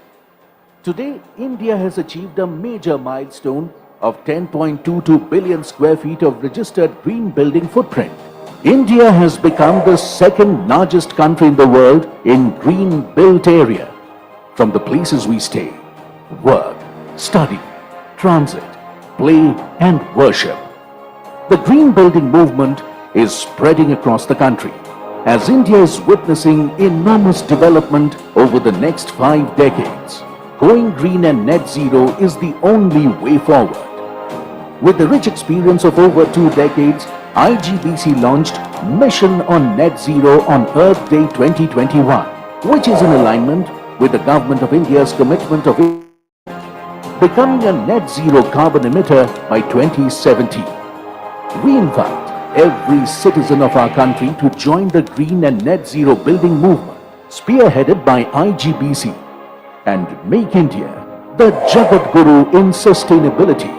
S4: today India has achieved a major milestone of 10.22 billion square feet of registered green building footprint. India has become the second largest country in the world in green built area. From the places we stay, work, study, transit, play, and worship. The green building movement is spreading across the country as India is witnessing enormous development over the next 5 decades. Going green and net zero is the only way forward. With the rich experience of over 2 decades, IGBC launched Mission on Net Zero on Earth Day 2021, which is in alignment with the Government of India's commitment of becoming a net zero carbon emitter by 2070. We invite every citizen of our country to join the green and net zero building movement, spearheaded by IGBC, and make India the Jagat Guru in sustainability.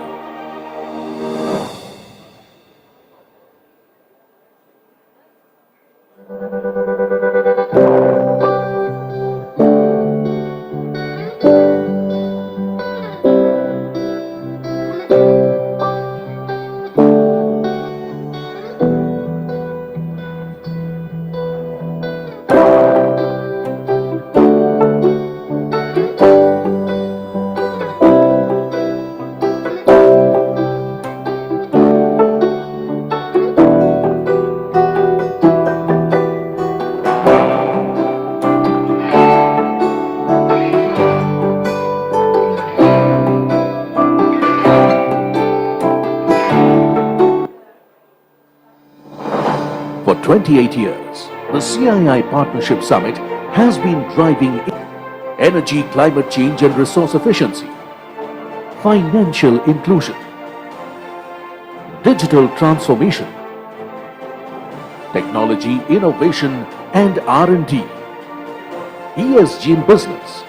S4: For 28 years, the Cii Partnership Summit has been driving energy, climate change and resource efficiency, financial inclusion, digital transformation, technology, innovation and R&D, ESG in business,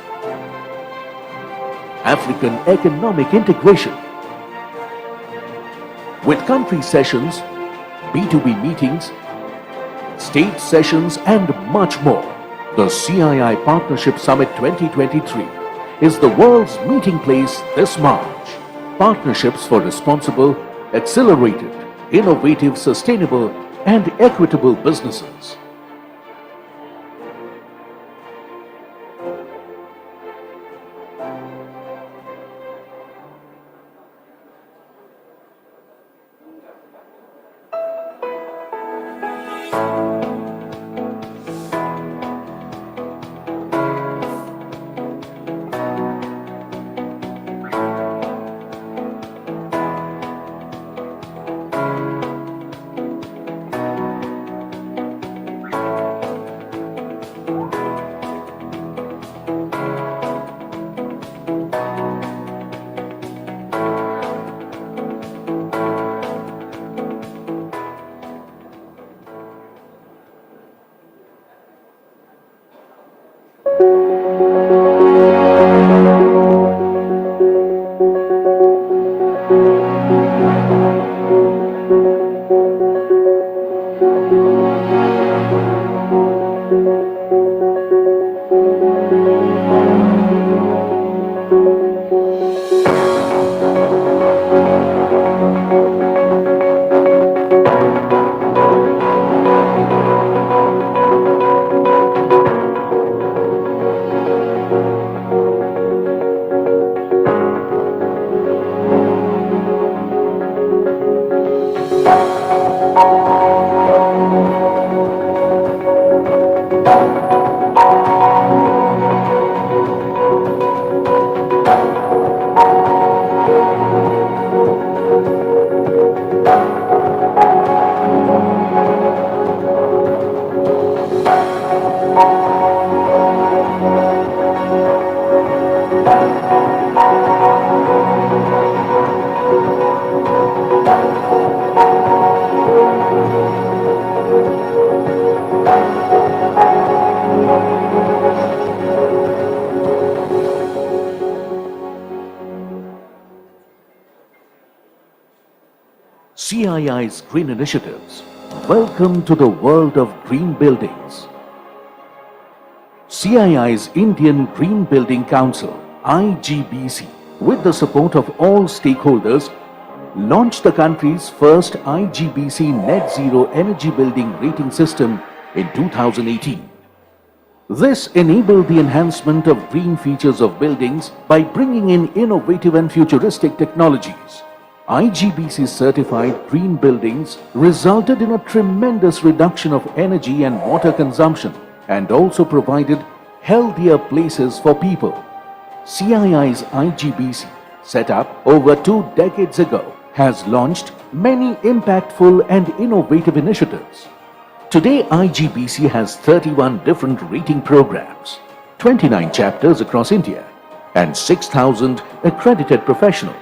S4: African economic integration. With country sessions, B2B meetings, state sessions and much more, the Cii Partnership Summit 2023 is the world's meeting place this March. Partnerships for responsible, accelerated, innovative, sustainable and equitable businesses. CII's green initiatives. Welcome to the world of green buildings. CII's Indian Green Building Council, IGBC, with the support of all stakeholders, launched the country's first IGBC Net Zero Energy Building Rating System in 2018. This enabled the enhancement of green features of buildings by bringing in innovative and futuristic technologies. IGBC certified green buildings resulted in a tremendous reduction of energy and water consumption and also provided healthier places for people. CII's IGBC, set up over 2 decades ago, has launched many impactful and innovative initiatives. Today, IGBC has 31 different rating programs, 29 chapters across India, and 6,000 accredited professionals.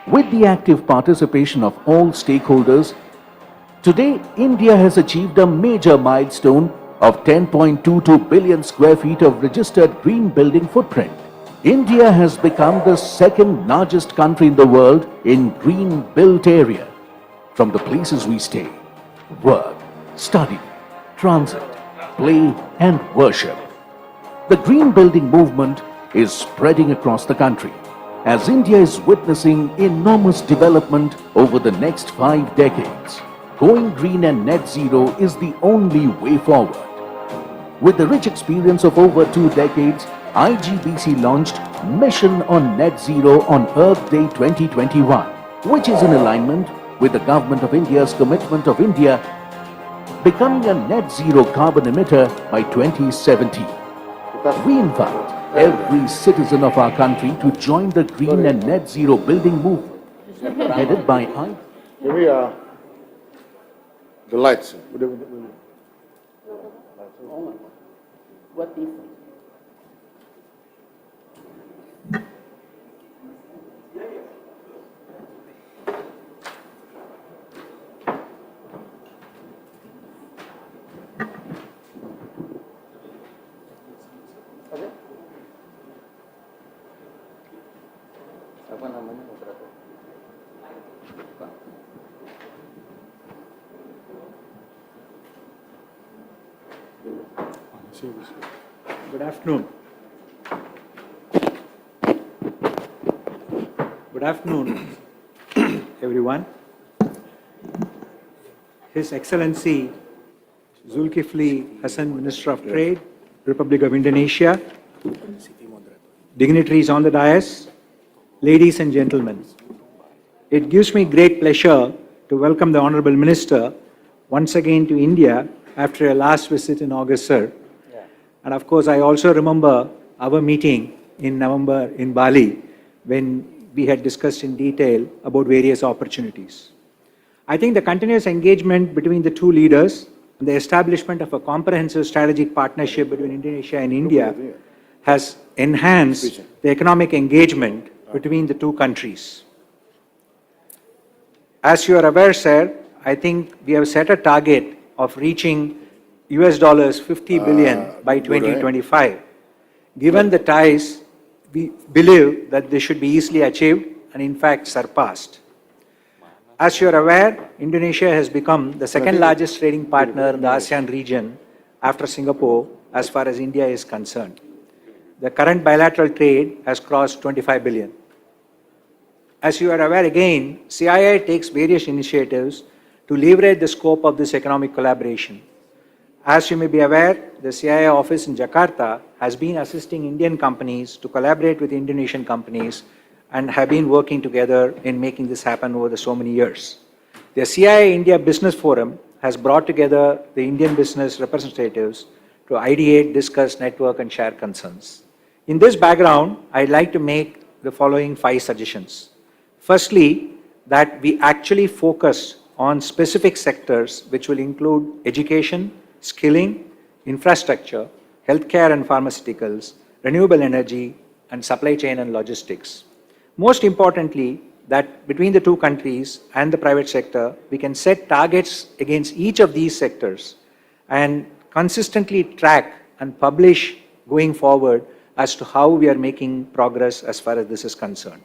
S4: With the active participation of all stakeholders, today India has achieved a major milestone of 10.22 billion square feet of registered green building footprint. India has become the second largest country in the world in green built area. From the places we stay, work, study, transit, play and worship. The green building movement is spreading across the country as India is witnessing enormous development over the next 5 decades. Going green and net zero is the only way forward. With the rich experience of over 2 decades, IGBC launched Mission on Net Zero on Earth Day 2021, which is in alignment with the Government of India's commitment of India becoming a net zero carbon emitter by 2070. We invite every citizen of our country to join the green and net zero building movement, headed by
S18: Here we are. The lights.
S7: What is
S12: Good afternoon. Good afternoon, everyone. His Excellency Zulkifli Hassan, Minister of Trade, Republic of Indonesia, dignitaries on the dais, ladies and gentlemen. It gives me great pleasure to welcome the Honorable Minister once again to India after a last visit in August, sir. And of course, I also remember our meeting in November in Bali when we had discussed in detail about various opportunities. I think the continuous engagement between the two leaders and the establishment of a comprehensive strategic partnership between Indonesia and India has enhanced the economic engagement between the two countries. As you are aware, sir, I think we have set a target of reaching $50 billion by 2025. Given the ties, we believe that they should be easily achieved and in fact surpassed. As you are aware, Indonesia has become the second largest trading partner in the ASEAN region after Singapore as far as India is concerned. The current bilateral trade has crossed 25 billion. As you are aware again, CII takes various initiatives to leverage the scope of this economic collaboration. As you may be aware, the CII office in Jakarta has been assisting Indian companies to collaborate with Indonesian companies and have been working together in making this happen over so many years. The CII India Business Forum has brought together the Indian business representatives to ideate, discuss, network and share concerns. In this background, I'd like to make the following 5 suggestions. Firstly, that we actually focus on specific sectors which will include education, skilling, infrastructure, healthcare and pharmaceuticals, renewable energy, and supply chain and logistics. Most importantly, that between the two countries and the private sector, we can set targets against each of these sectors and consistently track and publish going forward as to how we are making progress as far as this is concerned.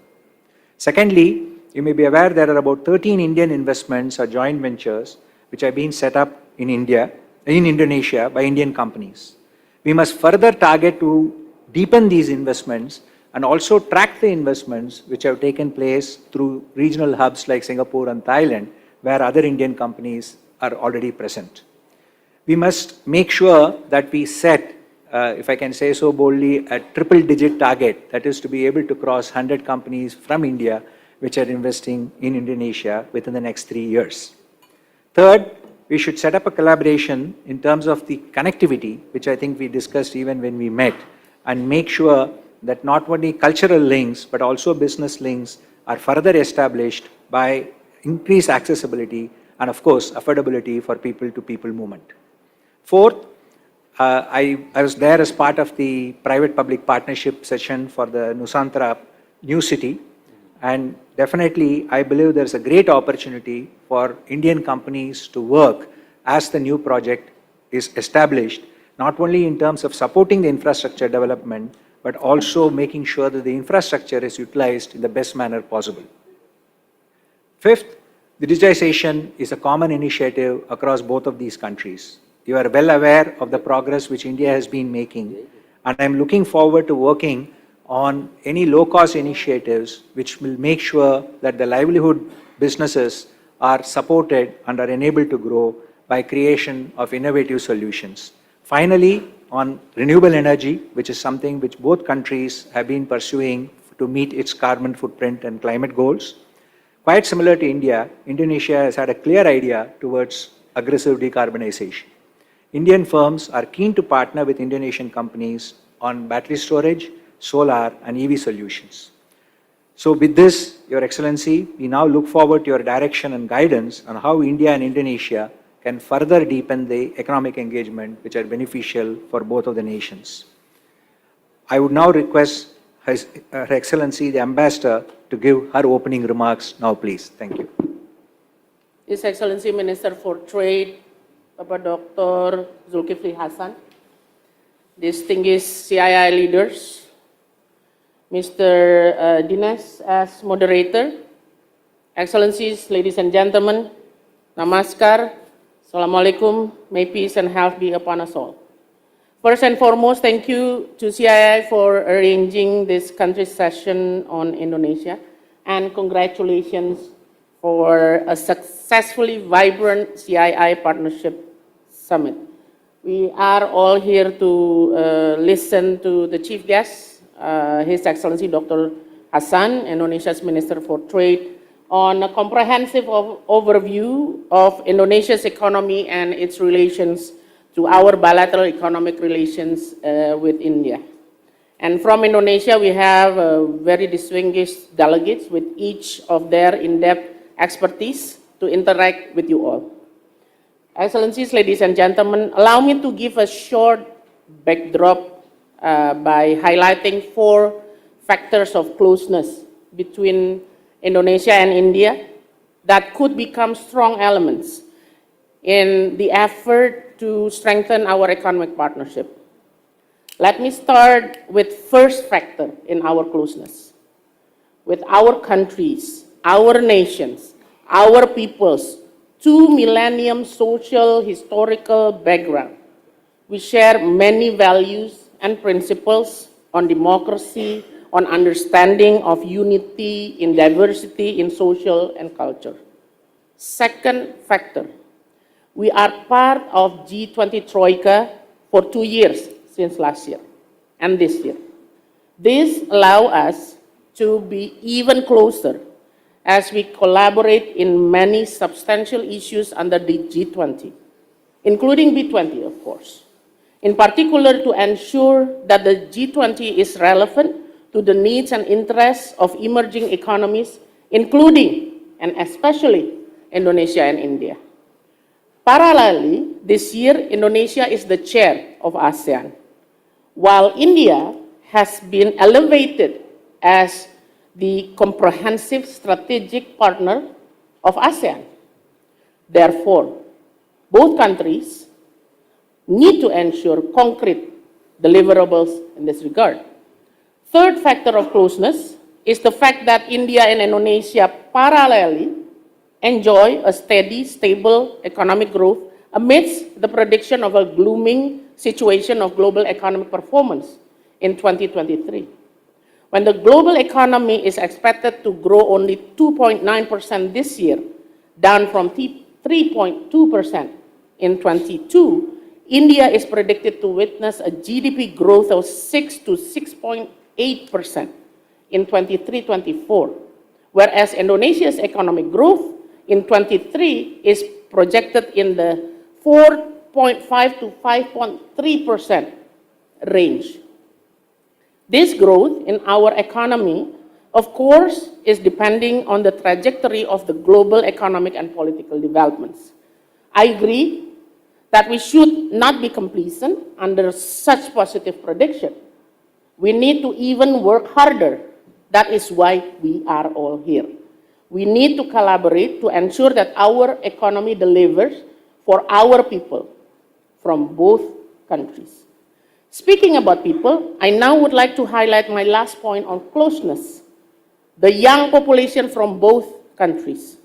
S12: Secondly, you may be aware there are about 13 Indian investments or joint ventures which have been set up in Indonesia by Indian companies. We must further target to deepen these investments and also track the investments which have taken place through regional hubs like Singapore and Thailand, where other Indian companies are already present. We must make sure that we set, if I can say so boldly, a triple-digit target, that is to be able to cross 100 companies from India
S3: which are investing in Indonesia within the next 3 years. Third, we should set up a collaboration in terms of the connectivity, which I think we discussed even when we met, and make sure that not only cultural links, but also business links are further established by increased accessibility and, of course, affordability for people-to-people movement. Fourth, I was there as part of the private-public partnership session for the Nusantara New City, and definitely I believe there's a great opportunity for Indian companies to work as the new project is established, not only in terms of supporting the infrastructure development, but also making sure that the infrastructure is utilized in the best manner possible. Fifth, digitization is a common initiative across both of these countries. You are well aware of the progress which India has been making, and I'm looking forward to working on any low-cost initiatives which will make sure that the livelihood businesses are supported and are enabled to grow by creation of innovative solutions. Finally, on renewable energy, which is something which both countries have been pursuing to meet its carbon footprint and climate goals. Quite similar to India, Indonesia has had a clear idea towards aggressive decarbonization. Indian firms are keen to partner with Indonesian companies on battery storage, solar, and EV solutions. So with this, Your Excellency, we now look forward to your direction and guidance on how India and Indonesia can further deepen the economic engagement which are beneficial for both of the nations. I would now request Her Excellency the Ambassador to give her opening remarks now, please. Thank you.
S19: His Excellency Minister for Trade, Bapak Dr. Zulkifli Hasan, distinguished CII leaders, Mr. Dinesh as moderator, Excellencies, ladies and gentlemen, Namaskar, Assalamualaikum, may peace and health be upon us all. First and foremost, thank you to CII for arranging this country session on Indonesia, and congratulations for a successfully vibrant CII Partnership Summit. We are all here to listen to the chief guest, His Excellency Dr. Hasan, Indonesia's Minister for Trade, on a comprehensive overview of Indonesia's economy and its relations to our bilateral economic relations with India. And from Indonesia, we have very distinguished delegates with each of their in-depth expertise to interact with you all. Excellencies, ladies and gentlemen, allow me to give a short backdrop by highlighting 4 factors of closeness between Indonesia and India that could become strong elements in the effort to strengthen our economic partnership. Let me start with first factor in our closeness. With our countries, our nations, our peoples, 2 millennium social historical background, we share many values and principles on democracy, on understanding of unity in diversity in social and culture. Second factor, we are part of G20 Troika for 2 years since last year and this year. This allows us to be even closer as we collaborate in many substantial issues under the G20, including B20, of course. In particular, to ensure that the G20 is relevant to the needs and interests of emerging economies, including and especially Indonesia and India. Parallelly, this year, Indonesia is the chair of ASEAN, while India has been elevated as the comprehensive strategic partner of ASEAN. Therefore, both countries need to ensure concrete deliverables in this regard. Third factor of closeness is the fact that India and Indonesia parallelly enjoy a steady, stable economic growth amidst the prediction of a glooming situation of global economic performance in 2023. When the global economy is expected to grow only 2.9% this year, down from 3.2% in 22, India is predicted to witness a GDP growth of 6 to 6.8% in 23-24, whereas Indonesia's economic growth in 23 is projected in the 4.5 to 5.3% range. This growth in our economy, of course, is depending on the trajectory of the global economic and political developments. I agree that we should not be complacent under such positive prediction. We need to even work harder. That is why we are all here. We need to collaborate to ensure that our economy delivers for our people from both countries. Speaking about people, I now would like to highlight my last point on closeness, the young population from both countries.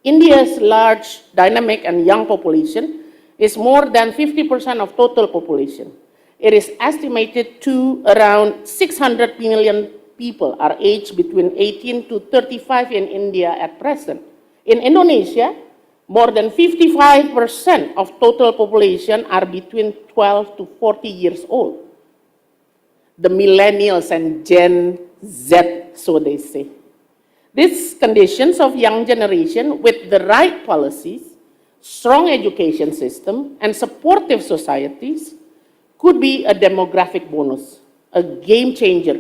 S19: India's large, dynamic, and young population is more than 50% of total population. It is estimated to around 600 million people are aged between 18 to 35 in India at present. In Indonesia, more than 55% of total population are between 12 to 40 years old. The millennials and Gen Z, so they say. These conditions of young generation with the right policies, strong education system, and supportive societies could be a demographic bonus, a game changer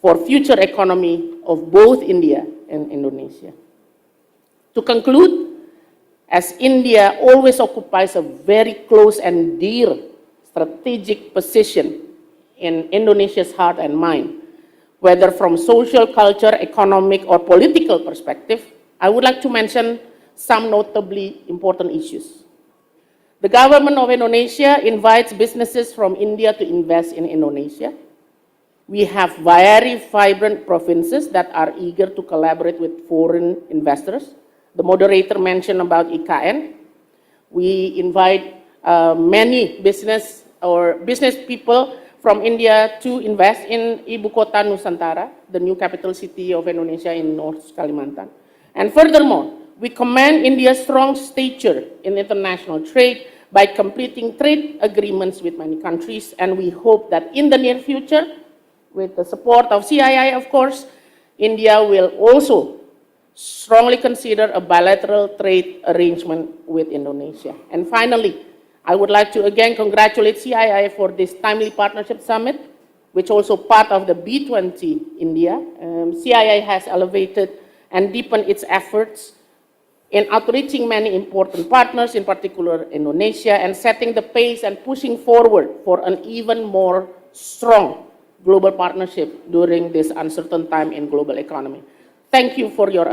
S19: for future economy of both India and Indonesia. To conclude, as India always occupies a very close and dear strategic position in Indonesia's heart and mind, whether from social, culture, economic, or political perspective, I would like to mention some notably important issues. The government of Indonesia invites businesses from India to invest in Indonesia. We have very vibrant provinces that are eager to collaborate with foreign investors. The moderator mentioned about IKN. We invite many business people from India to invest in Ibu Kota Nusantara, the new capital city of Indonesia in North Kalimantan. And furthermore, we commend India's strong stature in international trade by completing trade agreements with many countries, and we hope that in the near future, with the support of CII, of course, India will also strongly consider a bilateral trade arrangement with Indonesia. And finally, I would like to again congratulate CII for this timely partnership summit, which also part of the B20 India. CII has elevated and deepened its efforts in outreaching many important partners, in particular Indonesia, and setting the pace and pushing forward for an even more strong global partnership during this uncertain time in global economy. Thank you for your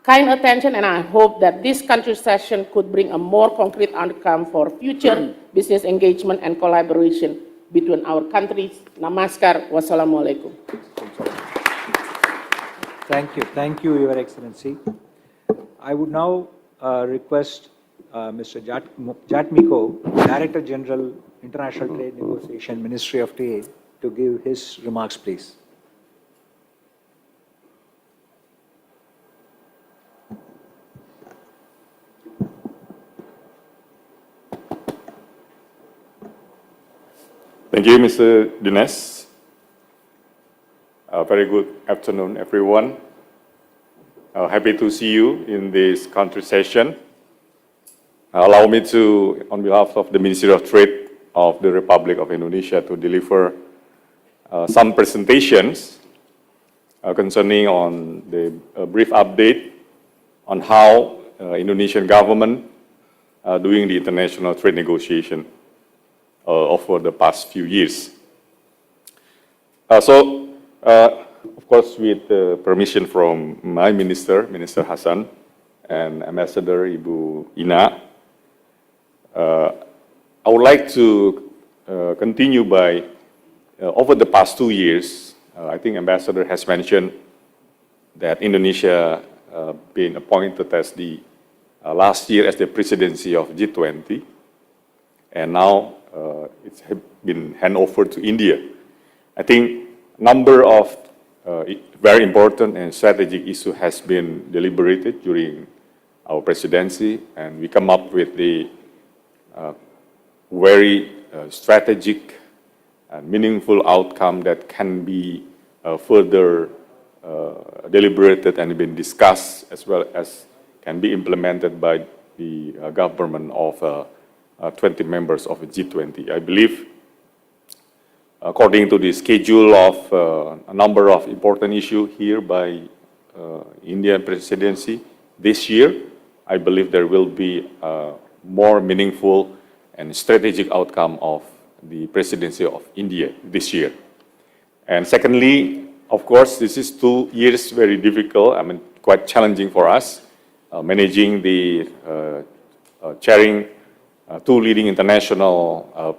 S19: kind attention, and I hope that this country session could bring a more concrete outcome for future business engagement and collaboration between our countries. Namaskar. Wassalamualaikum.
S3: Thank you, Your Excellency. I would now request Mr. Jatmiko, Director General, International Trade Negotiation, Ministry of Trade, to give his remarks, please.
S5: Thank you, Mr. Dines. Very good afternoon, everyone. Happy to see you in this country session. Allow me to, on behalf of the Ministry of Trade of the Republic of Indonesia, to deliver some presentations concerning on the brief update on how Indonesian government doing the international trade negotiation over the past few years. Of course, with permission from my minister, Minister Hassan, and Ambassador Ibu Ina, I would like to continue by, over the past 2 years, I think Ambassador has mentioned that Indonesia been appointed as the, last year as the presidency of G20, and now it's been handed over to India. I think number of very important and strategic issue has been deliberated during our presidency, and we come up with the very strategic and meaningful outcome that can be further deliberated and been discussed, as well as can be implemented by the government of 20 members of the G20. I believe, according to the schedule of a number of important issues here by Indian presidency this year, I believe there will be a more meaningful and strategic outcome of the presidency of India this year. And secondly, of course, this is 2 years very difficult, quite challenging for us, managing the chairing two leading international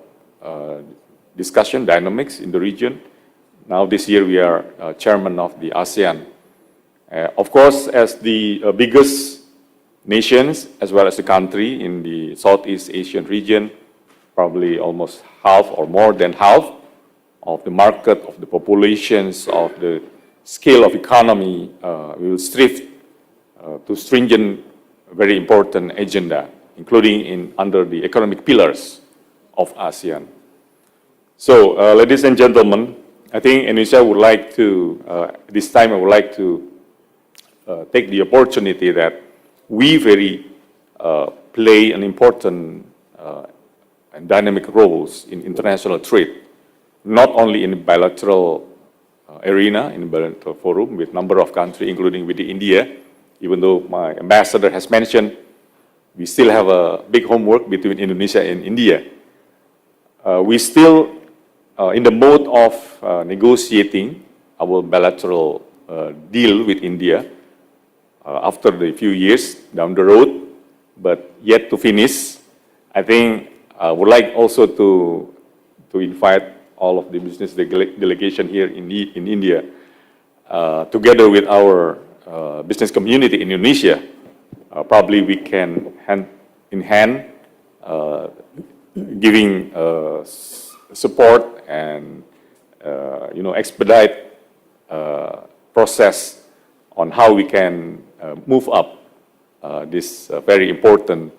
S5: discussion dynamics in the region. Now this year we are chairman of the ASEAN. Of course, as the biggest nations, as well as the country in the Southeast Asian region, probably almost half or more than half of the market, of the populations, of the scale of economy, will strive to stringent, very important agenda, including under the economic pillars of ASEAN. So, ladies and gentlemen, I think Indonesia would like to, this time I would like to take the opportunity that we play an important and dynamic roles in international trade, not only in the bilateral arena, in the bilateral forum with number of countries, including with India, even though my ambassador has mentioned, we still have a big homework between Indonesia and India. We still in the mode of negotiating our bilateral deal with India after the few years down the road, but yet to finish. I think I would like also to invite all of the business delegation here in India, together with our business community in Indonesia. Probably we can hand in hand giving support and expedite process on how we can move up this very important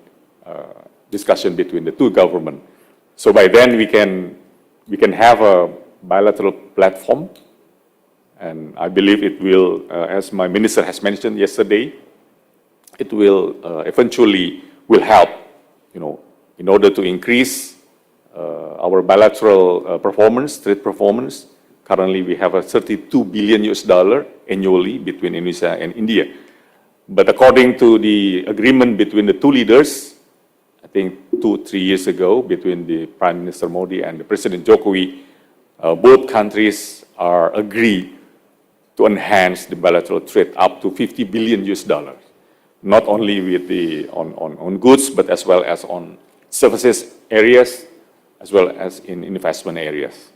S5: discussion between the two governments. So by then we can have a bilateral platform, and I believe it will, as my minister has mentioned yesterday, it will eventually help, in order to increase our bilateral performance, trade performance. Currently, we have a $32 billion annually between Indonesia and India. But according to the agreement between the two leaders, I think 2-3 years ago, between the Prime Minister Modi and the President Jokowi, both countries are agreed to enhance the bilateral trade up to $50 billion, not only with on goods, but as well as on services areas, as well as in investment areas.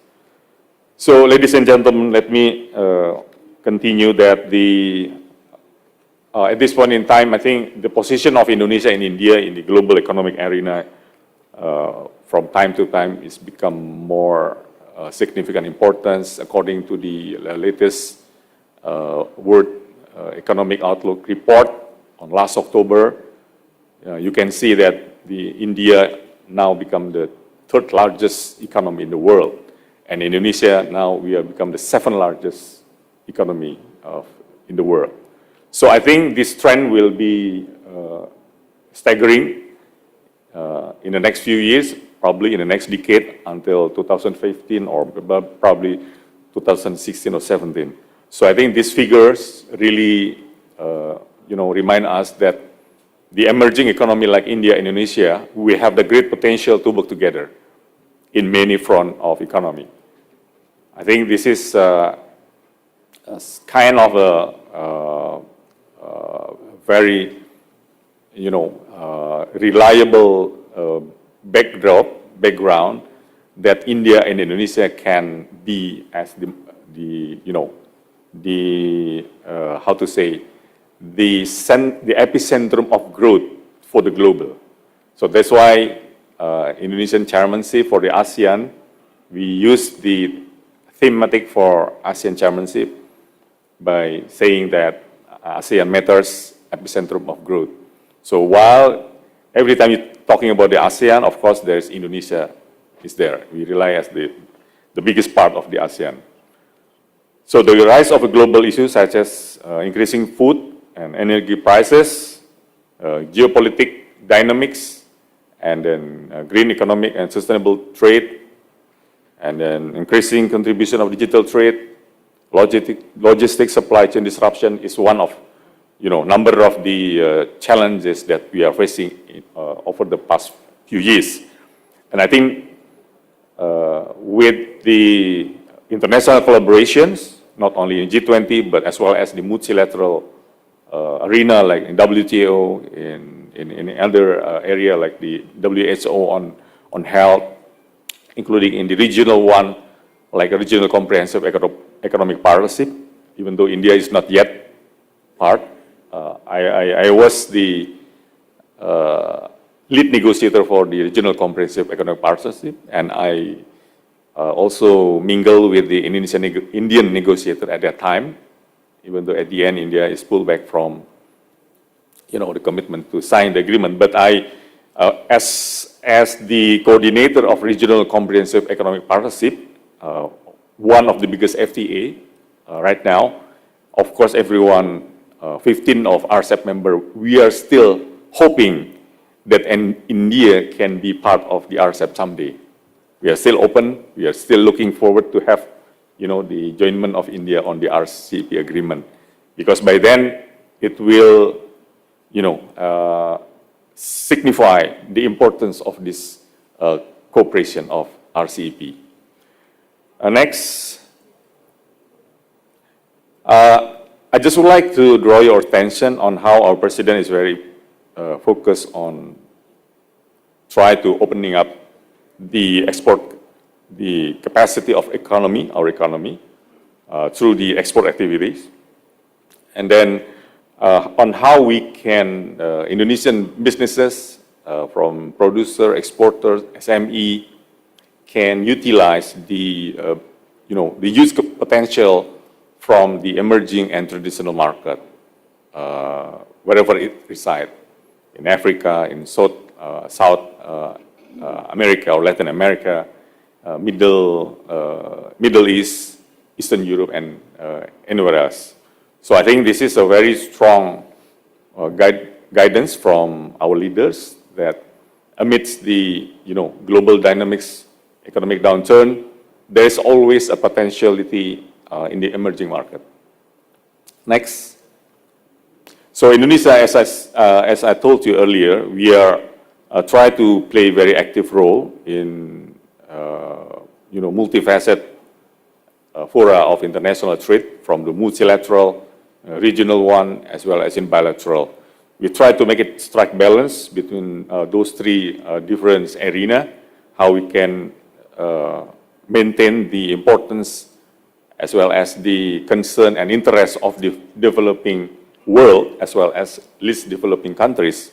S5: So, ladies and gentlemen, let me continue that at this point in time, I think the position of Indonesia and India in the global economic arena from time to time is become more significant importance. According to the latest World Economic Outlook report on last October, you can see that India now become the third largest economy in the world. And Indonesia, now we have become the 7th largest economy in the world. So I think this trend will be staggering in the next few years, probably in the next decade until 2015 or probably 2016 or 17. So I think these figures really, remind us that the emerging economy like India and Indonesia, we have the great potential to work together in many fronts of economy. I think this is kind of a very, reliable background that India and Indonesia can be as the epicentrum of growth for the global. So that's why Indonesian chairmanship for the ASEAN, we use the thematic for ASEAN chairmanship by saying that ASEAN matters, epicentrum of growth. So while every time you're talking about the ASEAN, of course, there's Indonesia is there. We rely as the biggest part of the ASEAN. So the rise of global issues such as increasing food and energy prices, geopolitical dynamics, and then green economic and sustainable trade, and then increasing contribution of digital trade, logistics supply chain disruption is one of, number of the challenges that we are facing over the past few years. And I think with the international collaborations, not only in G20, but as well as the multilateral arena like in WTO, in other area like the WHO on health, including in the regional one, like a regional comprehensive economic partnership, even though India is not yet part. I was the lead negotiator for the regional comprehensive economic partnership, and I also mingle with the Indian negotiator at that time, even though at the end India is pulled back from, the commitment to sign the agreement. But I, as the coordinator of regional comprehensive economic partnership, one of the biggest FTA right now, of course, everyone, 15 of RCEP member, we are still hoping that India can be part of the RCEP someday. We are still open. We are still looking forward to have, the joinement of India on the RCEP agreement, because by then it will, signify the importance of this cooperation of RCEP. Next, I just would like to draw your attention on how our president is very focused on try to opening up the capacity of our economy, through the export activities. And then on how we can, Indonesian businesses from producer, exporters, SME, can utilize the huge potential from the emerging and traditional market, wherever it resides, in Africa, in South America or Latin America, Middle East, Eastern Europe, and anywhere else. So I think this is a very strong guidance from our leaders that amidst the global dynamics, economic downturn, there is always a potentiality in the emerging market. Next. So Indonesia, as I told you earlier, we are try to play a very active role in multifaceted fora of international trade, from the multilateral, regional one, as well as in bilateral. We try to make it strike balance between those three different arenas, how we can maintain the importance as well as the concern and interest of the developing world, as well as least developing countries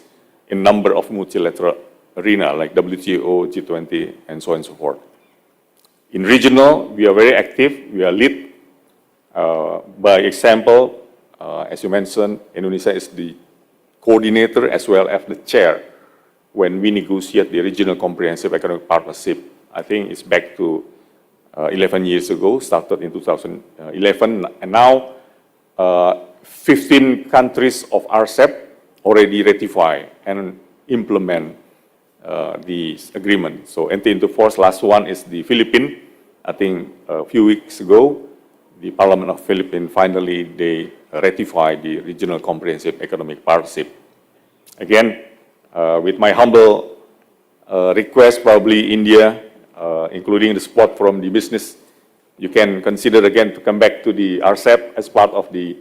S5: in number of multilateral arena like WTO, G20, and so on and so forth. In regional, we are very active. We are lead. By example, as you mentioned, Indonesia is the coordinator as well as the chair when we negotiate the regional comprehensive economic partnership. I think it's back to 11 years ago, started in 2011, and now 15 countries of RCEP already ratify and implement this agreement. So enter into force. Last one is the Philippines. I think a few weeks ago, the Parliament of Philippines finally they ratified the regional comprehensive economic partnership. Again, with my humble request, probably India, including the support from the business, you can consider again to come back to the RCEP as part of the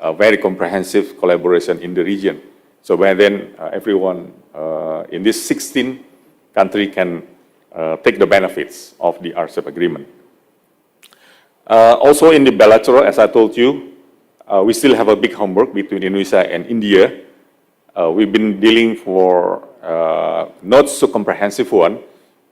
S5: a very comprehensive collaboration in the region. So by then, everyone in this 16 country can take the benefits of the RCEP agreement. Also in the bilateral, as I told you, we still have a big homework between Indonesia and India. We've been dealing for not so comprehensive one,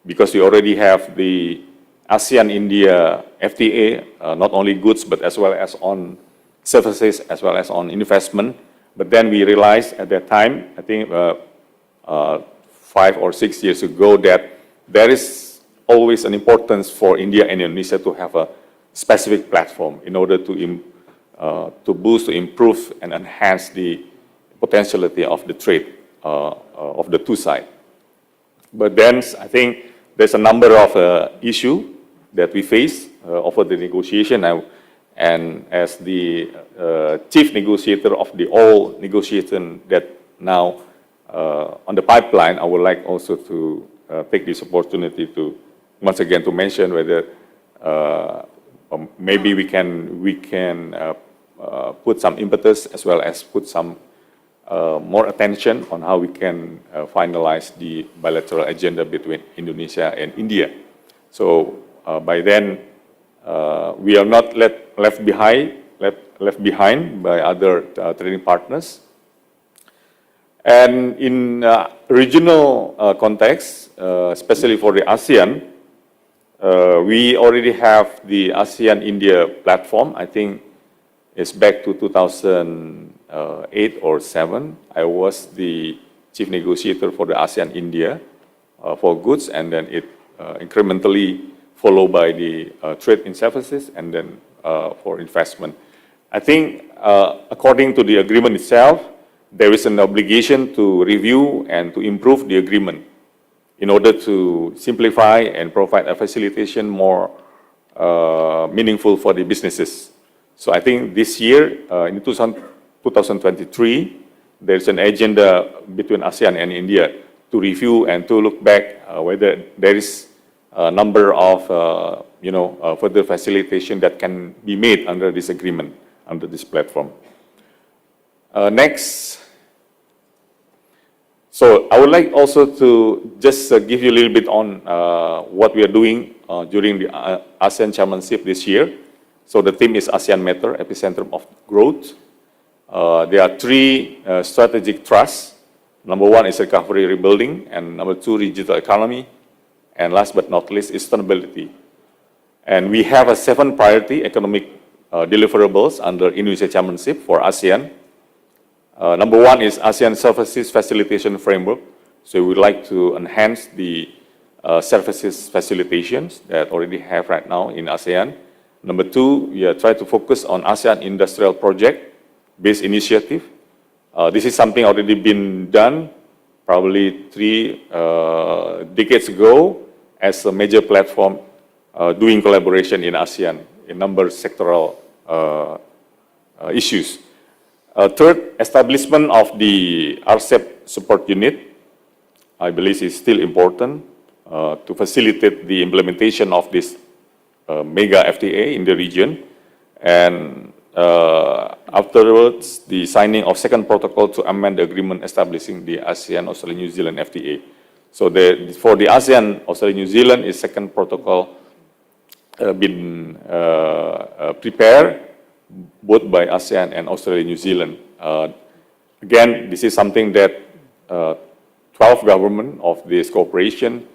S5: because we already have the ASEAN-India FTA, not only goods, but as well as on services, as well as on investment. But then we realized at that time, I think 5 or 6 years ago, that there is always an importance for India and Indonesia to have a specific platform in order to boost, to improve, and enhance the potentiality of the trade of the two sides. But then I think there's a number of issues that we face over the negotiation. And as the chief negotiator of the all negotiation that now on the pipeline, I would like also to take this opportunity to once again to mention whether maybe we can put some impetus as well as put some more attention on how we can finalize the bilateral agenda between Indonesia and India. So by then, we are not left behind by other trading partners. And in regional context, especially for the ASEAN, we already have the ASEAN-India platform. I think it's back to 2008 or 7. I was the chief negotiator for the ASEAN-India for goods, and then it incrementally followed by the trade in services, and then for investment. I think according to the agreement itself, there is an obligation to review and to improve the agreement in order to simplify and provide a facilitation more meaningful for the businesses. So I think this year, in 2023, there's an agenda between ASEAN and India to review and to look back whether there is a number of further facilitation that can be made under this agreement, under this platform. Next. So I would like also to just give you a little bit on what we are doing during the ASEAN chairmanship this year. So the theme is ASEAN Matter, Epicentrum of Growth. There are three strategic thrusts. Number one is recovery rebuilding, and number two, digital economy, and last but not least is sustainability. And we have a 7 priority economic deliverables under Indonesia chairmanship for ASEAN. Number one is ASEAN Services Facilitation Framework. So we would like to enhance the services facilitations that already have right now in ASEAN. Number two, we are trying to focus on ASEAN Industrial Project-based initiative. This is something already been done probably 3 decades ago as a major platform doing collaboration in ASEAN in number of sectoral issues. Third, establishment of the RCEP support unit, I believe is still important to facilitate the implementation of this mega FTA in the region. And afterwards, the signing of second protocol to amend the agreement establishing the ASEAN-Australia-New Zealand FTA. So for the ASEAN-Australia-New Zealand is second protocol been prepared both by ASEAN and Australia-New Zealand. Again, this is something that 12 governments of this cooperation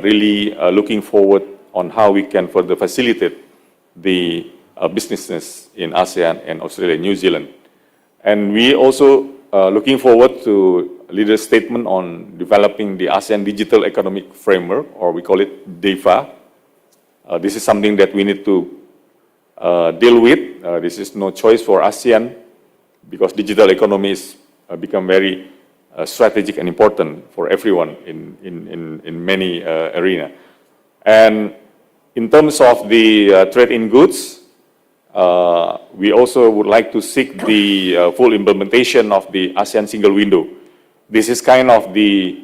S5: really looking forward on how we can further facilitate the businesses in ASEAN and Australia, New Zealand. And we also looking forward to leader statement on developing the ASEAN Digital Economic Framework, or we call it DEFA. This is something that we need to deal with. This is no choice for ASEAN because digital economy is become very strategic and important for everyone in many arenas. And in terms of the trade in goods, we also would like to seek the full implementation of the ASEAN single window. This is kind of the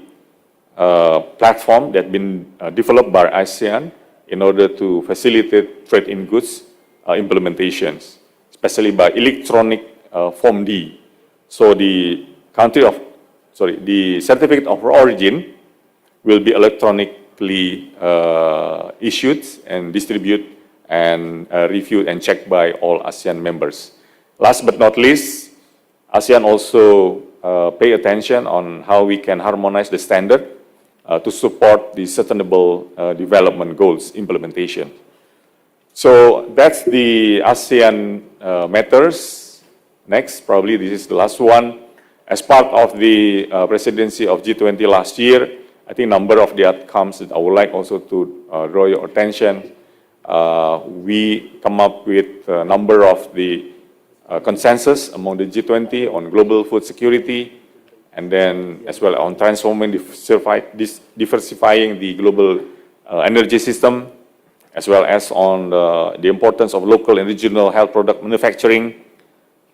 S5: platform that been developed by ASEAN in order to facilitate trade in goods implementations, especially by electronic Form D. So the the certificate of origin will be electronically issued and distributed and reviewed and checked by all ASEAN members. Last but not least, ASEAN also pay attention on how we can harmonize the standard to support the sustainable development goals implementation. So that's the ASEAN matters. Next, probably this is the last one. As part of the presidency of G20 last year, I think a number of the outcomes that I would like also to draw your attention. we come up with a number of the consensus among the G20 on global food security, and then as well on diversifying the global energy system, as well as on the importance of local and regional health product manufacturing,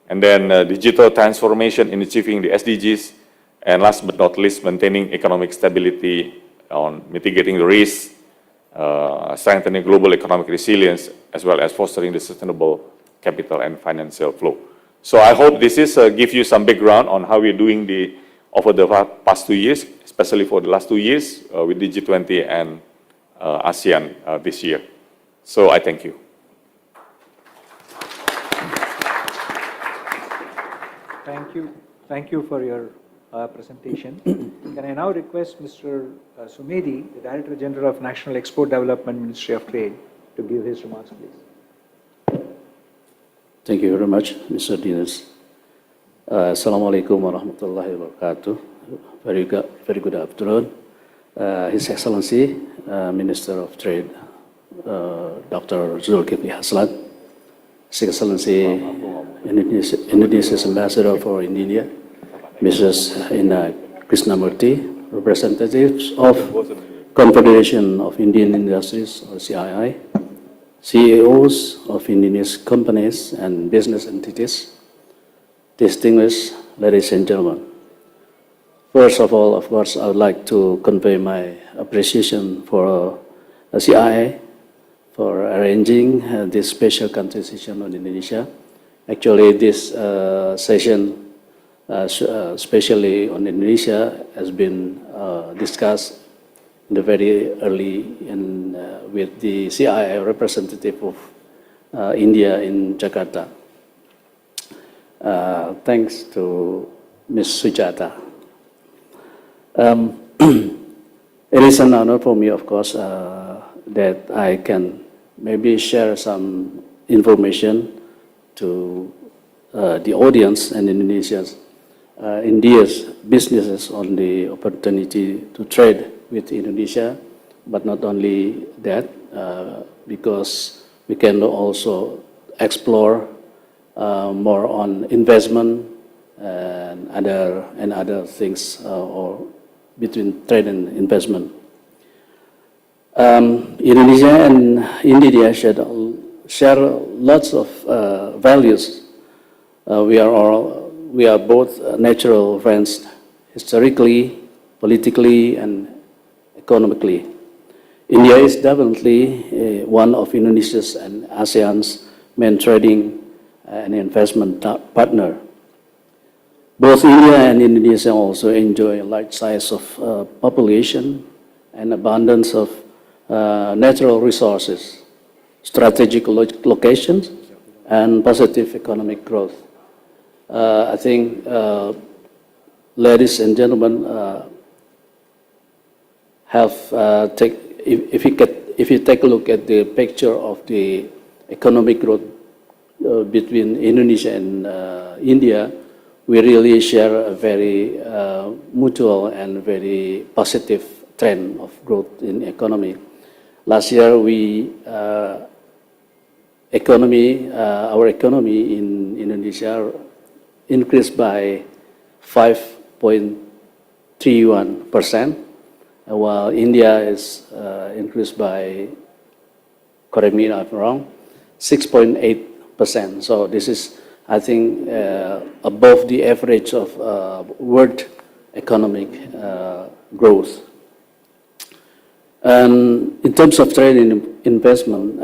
S5: and then digital transformation in achieving the SDGs, and last but not least, maintaining economic stability on mitigating the risks, strengthening global economic resilience, as well as fostering the sustainable capital and financial flow. So I hope this is give you some background on how we're doing over the past 2 years, especially for the last 2 years with the G20 and ASEAN this year. So I thank you.
S3: Thank you for your presentation. Can I now request Mr. Sumedi, the Director General of National Export Development, Ministry of Trade, to give his remarks, please.
S16: Thank you very much, Mr. Dinas. Assalamualaikum warahmatullahi wabarakatuh. Very good afternoon. His Excellency, Minister of Trade, Dr. Zulkifli Hasan, His Excellency, Indonesia's Ambassador for India, Mrs. Ina Krishnamurti, representatives of Confederation of Indian Industries, or CII, CEOs of Indonesian companies and business entities, distinguished ladies and gentlemen. First of all, of course, I would like to convey my appreciation for CII for arranging this special country session on Indonesia. Actually, this session, especially on Indonesia, has been discussed in the very early with the CII representative of India in Jakarta. Thanks to Ms. Sujata. It is an honor for me, of course, that I can maybe share some information to the audience and India's businesses on the opportunity to trade with Indonesia, but not only that, because we can also explore more on investment and other things, or between trade and investment. Indonesia and India share lots of values. We are both natural friends, historically, politically, and economically. India is definitely one of Indonesia's and ASEAN's main trading and investment partner. Both India and Indonesia also enjoy a large size of population and abundance of natural resources, strategic locations, and positive economic growth. I think, ladies and gentlemen, if you take a look at the picture of the economic growth between Indonesia and India, we really share a very mutual and very positive trend of growth in economy. Last year, our economy in Indonesia increased by 5.31%, while India is increased by, correct me if I'm wrong, 6.8%. So this is, I think, above the average of world economic growth. In terms of trade and investment,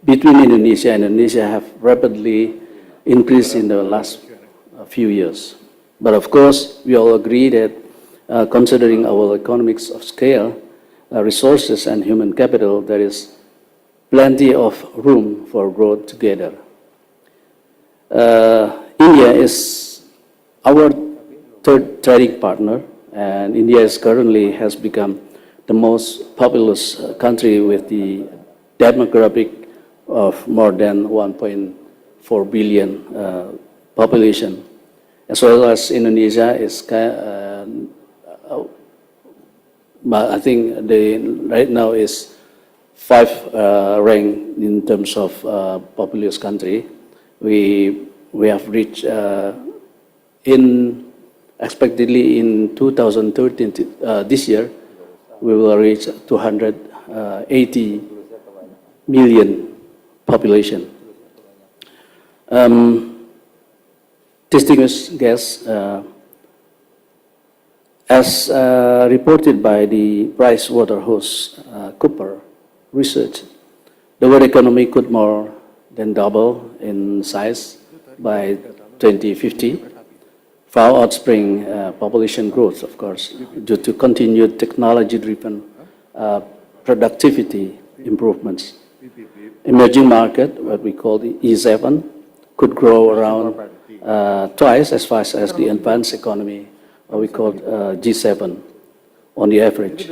S16: between Indonesia and Indonesia have rapidly increased in the last few years. But of course, we all agree that considering our economics of scale, resources, and human capital, there is plenty of room for growth together. India is our third trading partner, and India has become the most populous country with the demographic of more than 1.4 billion population, as well as Indonesia is, I think right now is 5th rank in terms of populous country. We have reached expectedly in 2013 this year we will reach 280 million population. Distinguished guests, as reported by the PricewaterhouseCoopers research, the world economy could more than double in size by 2050, far outspring population growth, of course, due to continued technology-driven productivity improvements. Emerging market, what we call the E7, could grow around twice as fast as the advanced economy, what we call G7 on the average.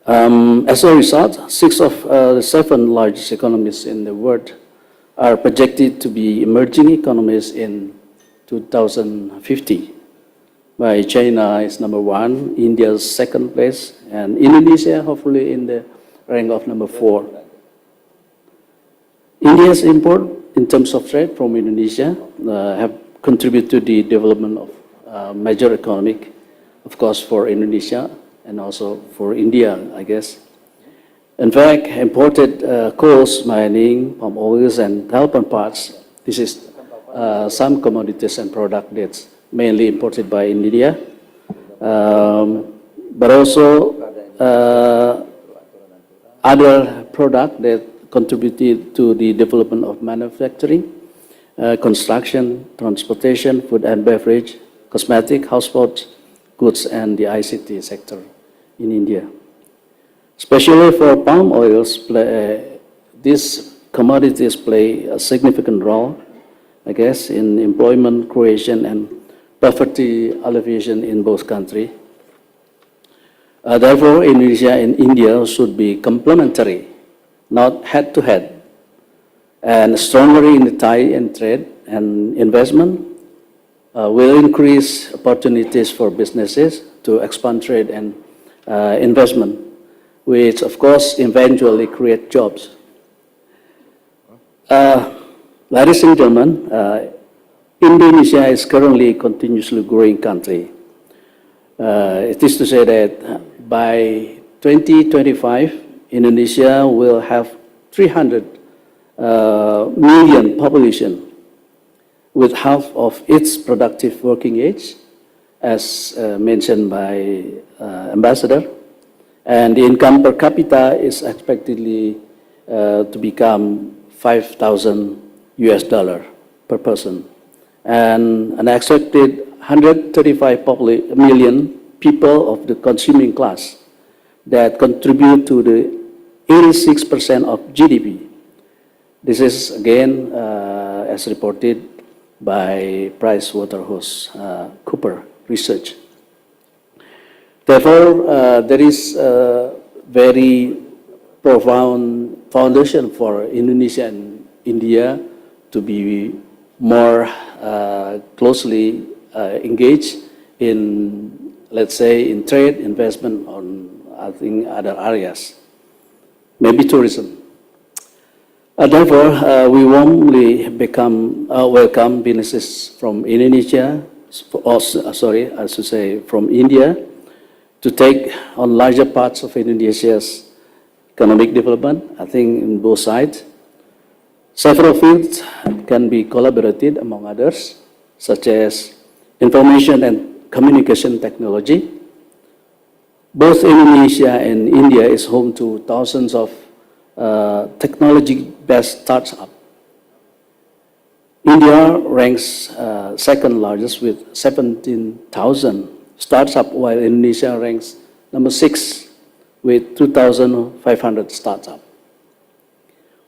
S16: As a result, 6 of the 7 largest economies in the world are projected to be emerging economies in 2050. By China is number 1, India's 2nd place, and Indonesia hopefully in the rank of number 4. India's import in terms of trade from Indonesia have contributed to the development of major economic, of course, for Indonesia and also for India, I guess. In fact, imported coals, mining, palm oils, and carbon parts, this is some commodities and product that's mainly imported by India, but also other products that contributed to the development of manufacturing, construction, transportation, food and beverage, cosmetic, household goods, and the ICT sector in India. Especially for palm oils, these commodities play a significant role, I guess, in employment creation and poverty alleviation in both countries. Therefore, Indonesia and India should be complementary, not head-to-head, and stronger in the tie and trade and investment will increase opportunities for businesses to expand trade and investment, which of course eventually create jobs. Ladies and gentlemen, Indonesia is currently a continuously growing country. It is to say that by 2025, Indonesia will have 300 million population with half of its productive working age, as mentioned by Ambassador, and the income per capita is expectedly to become $5,000 per person, and an expected 135 million people of the consuming class that contribute to the 86% of GDP. This is again as reported by PricewaterhouseCoopers research. Therefore, there is a very profound foundation for Indonesia and India to be more closely engaged in, let's say, in trade, investment, on I think other areas, maybe tourism. Therefore, we warmly welcome businesses from Indonesia, I should say from India, to take on larger parts of Indonesia's economic development, I think in both sides. Several fields can be collaborated among others, such as information and communication technology. Both Indonesia and India is home to thousands of technology-based startups. India ranks second largest with 17,000 startups, while Indonesia ranks number 6 with 2,500 startups.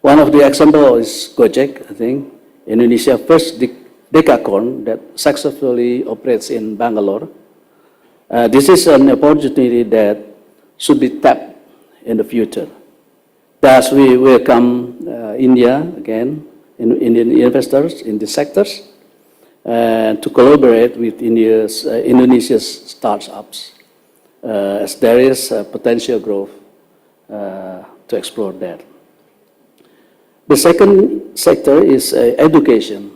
S16: One of the examples is Gojek, I think, Indonesia's first decacorn that successfully operates in Bangalore. This is an opportunity that should be tapped in the future. Thus, we welcome India, again, Indian investors in these sectors, to collaborate with Indonesia's startups, as there is potential growth to explore that. The second sector is education.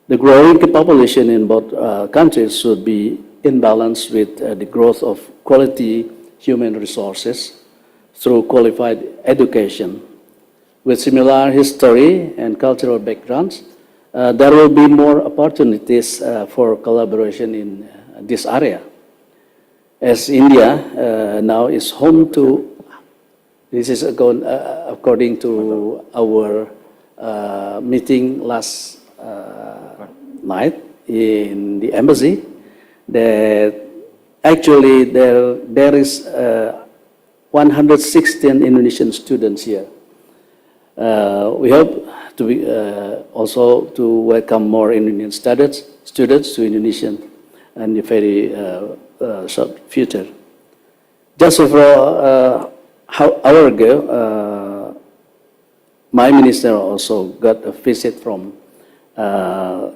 S16: The growing population in both countries should be in balance with the growth of quality human resources through qualified education. With similar history and cultural backgrounds, there will be more opportunities for collaboration in this area. As India now is home to, this is according to our meeting last night in the embassy, that actually there is 116 Indonesian students here. We hope to be, also to welcome more Indonesian students to Indonesia in the very short future. Just several hours ago, my minister also got a visit from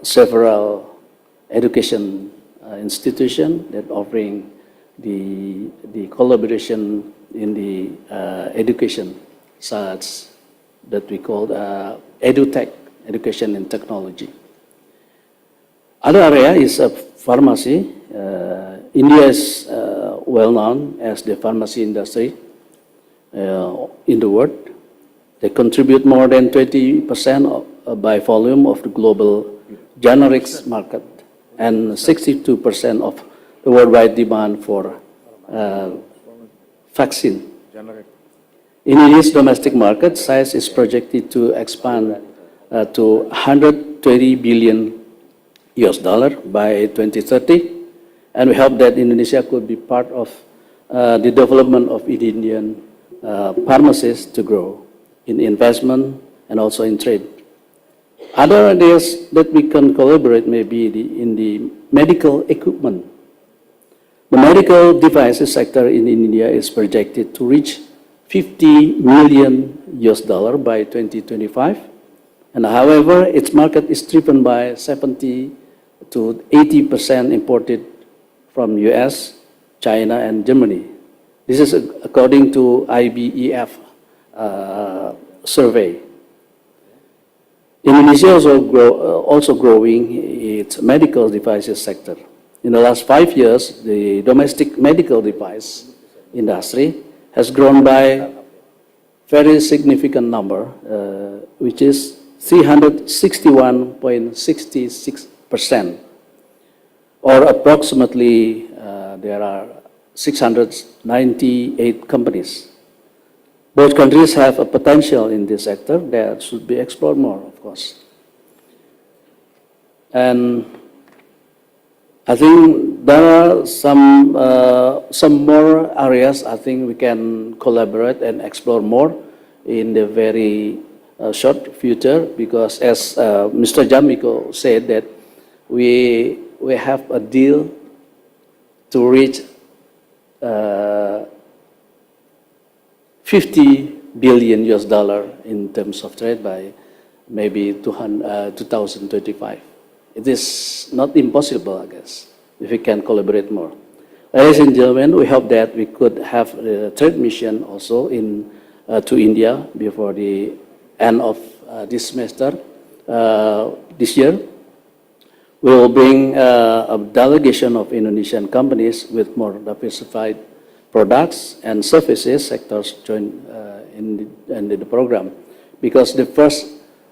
S16: several education institutions that offering the collaboration in the education such that we call edutech, education and technology. Other area is pharmacy. India is well known as the pharmacy industry in the world. They contribute more than 20% by volume of the global generics market and 62% of the worldwide demand for vaccine. India's domestic market size is projected to expand to $120 billion by 2030, and we hope that Indonesia could be part of the development of Indian pharmacies to grow in investment and also in trade. Other areas that we can collaborate may be in the medical equipment. The medical devices sector in India is projected to reach $50 million by 2025, and however, its market is driven by 70 to 80% imported from US, China, and Germany. This is according to IBEF survey. Indonesia is also growing its medical devices sector. In the last 5 years, the domestic medical device industry has grown by very significant number, which is 361.66%, or approximately there are 698 companies. Both countries have a potential in this sector that should be explored more, of course. And I think there are some more areas I think we can collaborate and explore more in the very short future, because as Mr. Jamiko said that we have a deal to reach $50 billion in terms of trade by maybe 2025. It is not impossible, I guess, if we can collaborate more. Ladies and gentlemen, we hope that we could have a trade mission also to India before the end of this semester. This year, we will bring a delegation of Indonesian companies with more diversified products and services sectors join in the program, because the first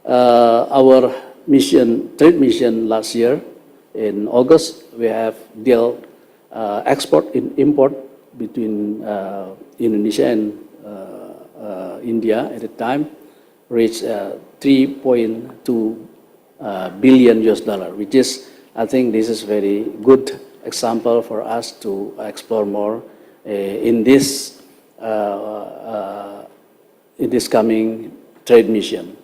S16: our trade mission last year in August, we have deal export and import between Indonesia and India at the time reached $3.2 billion, which is, I think this is very good example for us to explore more in this coming trade mission.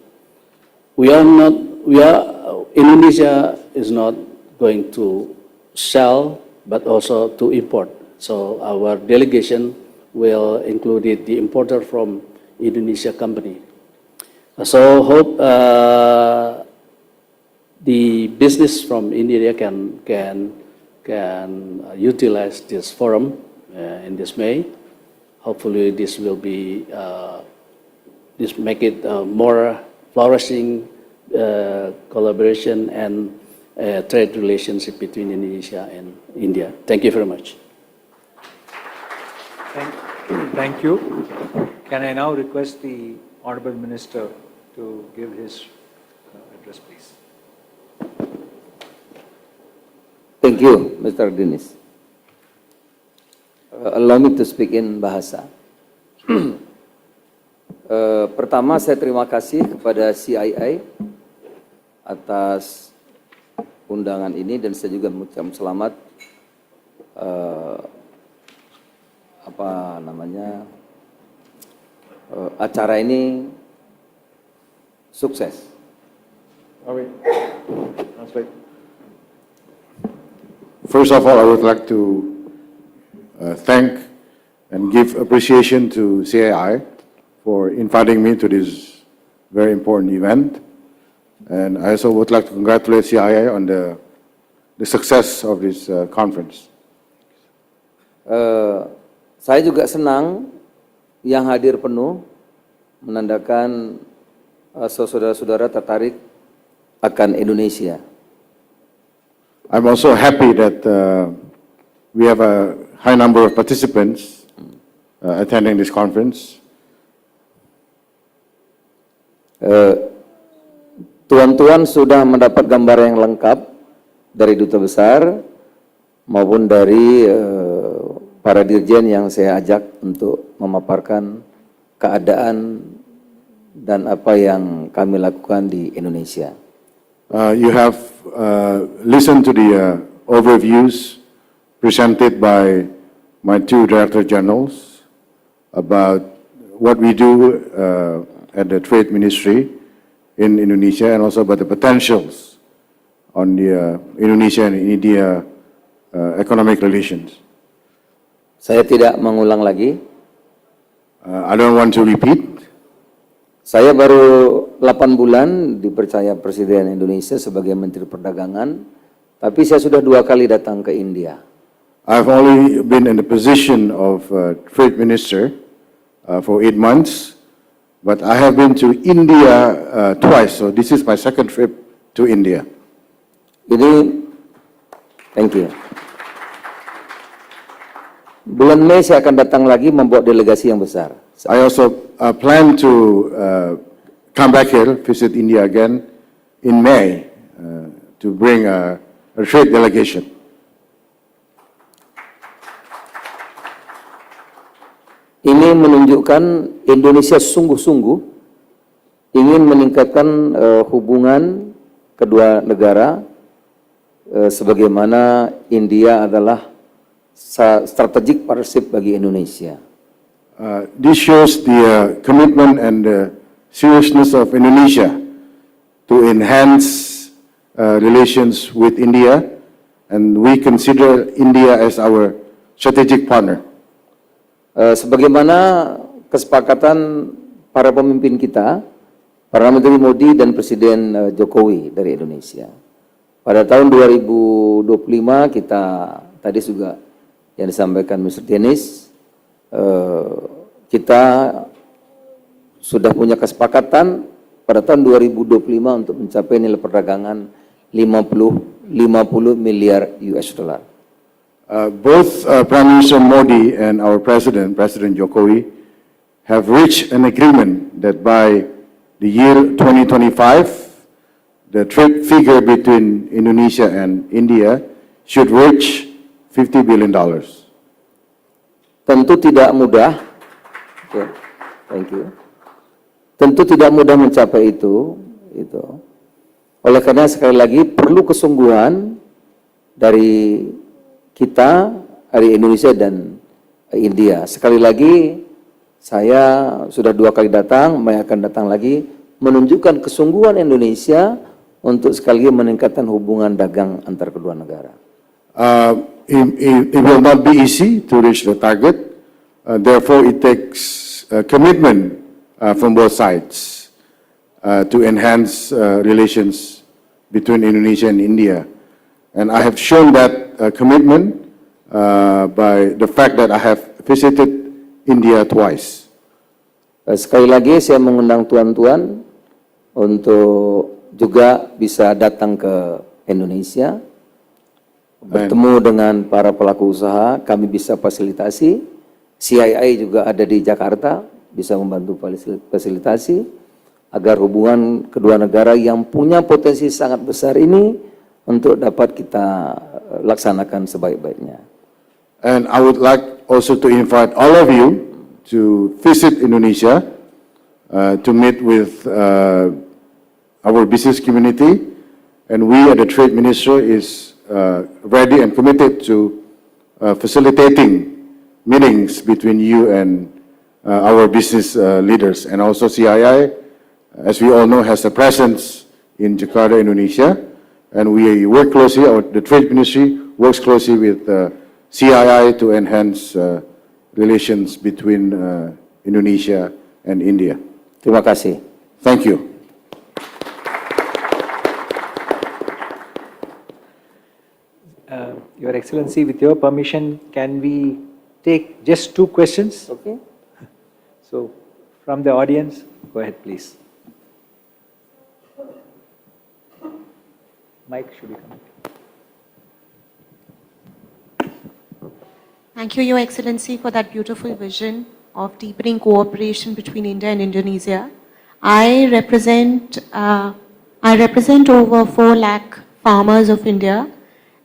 S16: Indonesia is not going to sell, but also to import. So our delegation will include the importer from Indonesia company. So hope the business from India can utilize this forum in this May. Hopefully this will be this make it more flourishing collaboration and trade relationship between Indonesia and India. Thank you very much.
S3: Thank you. Can I now request the Honorable Minister to give his address, please?
S14: Thank you, Mr. Dinis. Allow me to speak in bahasa. Pertama, saya terima kasih kepada CII atas undangan ini dan saya juga mengucapkan selamat acara ini sukses.
S18: First of all, I would like to thank and give appreciation to CII for inviting me to this very important event. And I also would like to congratulate CII on the success of this conference.
S14: Saya juga senang yang hadir penuh menandakan saudara-saudara tertarik akan Indonesia.
S18: I'm also happy that we have a high number of participants attending this conference.
S14: Tuan-tuan sudah mendapat gambar yang lengkap dari Duta Besar maupun dari para dirjen yang saya ajak untuk memaparkan keadaan dan apa yang kami lakukan di Indonesia.
S18: You have listened to the overviews presented by my two Director Generals about what we do at the Trade Ministry in Indonesia and also about the potentials on the Indonesia and India economic relations.
S14: Saya tidak mengulang lagi.
S18: I don't want to repeat.
S14: Saya baru 8 bulan dipercaya Presiden Indonesia sebagai Menteri Perdagangan, tapi saya sudah 2 kali datang ke India.
S18: I've only been in the position of Trade Minister for 8 months, but I have been to India twice, so this is my second trip to India.
S14: Thank you. Bulan Mei saya akan datang lagi membawa delegasi yang besar.
S18: I also plan to come back here, visit India again in May to bring a trade delegation.
S14: Ini menunjukkan Indonesia sungguh-sungguh ingin meningkatkan hubungan kedua negara sebagaimana India adalah strategic partnership bagi Indonesia.
S18: This shows the commitment and the seriousness of Indonesia to enhance relations with India, and we consider India as our strategic partner.
S14: Sebagaimana kesepakatan para pemimpin kita, Perdana Menteri Modi dan Presiden Jokowi dari Indonesia. Pada tahun 2025 kita tadi juga yang disampaikan Mr. Dinis, kita sudah punya kesepakatan pada tahun 2025 untuk mencapai nilai perdagangan 50 miliar US dollar.
S18: Both Prime Minister Modi and our President Jokowi, have reached an agreement that by the year 2025, the trade figure between Indonesia and India should reach $50 billion.
S14: Tentu tidak mudah. Okay. Thank you. Tentu tidak mudah mencapai itu. Oleh karena sekali lagi perlu kesungguhan dari kita, dari Indonesia dan India. Sekali lagi saya sudah 2 kali datang, saya akan datang lagi menunjukkan kesungguhan Indonesia untuk sekali lagi meningkatkan hubungan dagang antar kedua negara.
S18: It will not be easy to reach the target. Therefore, it takes commitment from both sides to enhance relations between Indonesia and India. And I have shown that commitment by the fact that I have visited India twice.
S14: Sekali lagi saya mengundang tuan-tuan untuk juga bisa datang ke Indonesia, bertemu dengan para pelaku usaha, kami bisa fasilitasi. CII juga ada di Jakarta, bisa membantu fasilitasi agar hubungan kedua negara yang punya potensi sangat besar ini untuk dapat kita laksanakan sebaik-baiknya.
S13: And I would like also to invite all of you to visit Indonesia, to meet with our business community, and we at the Trade Ministry is ready and committed to facilitating meetings between you and our business leaders. And also CII, as we all know, has a presence in Jakarta, Indonesia, and we work closely, the Trade Ministry works closely with CII to enhance relations between Indonesia and India.
S14: Terima kasih.
S13: Thank you.
S3: Your Excellency, with your permission, can we take just 2 questions?
S14: Okay.
S3: So, from the audience, go ahead, please. Mike, should we come?
S22: Thank you, Your Excellency, for that beautiful vision of deepening cooperation between India and Indonesia. I represent over 4 lakh farmers of India.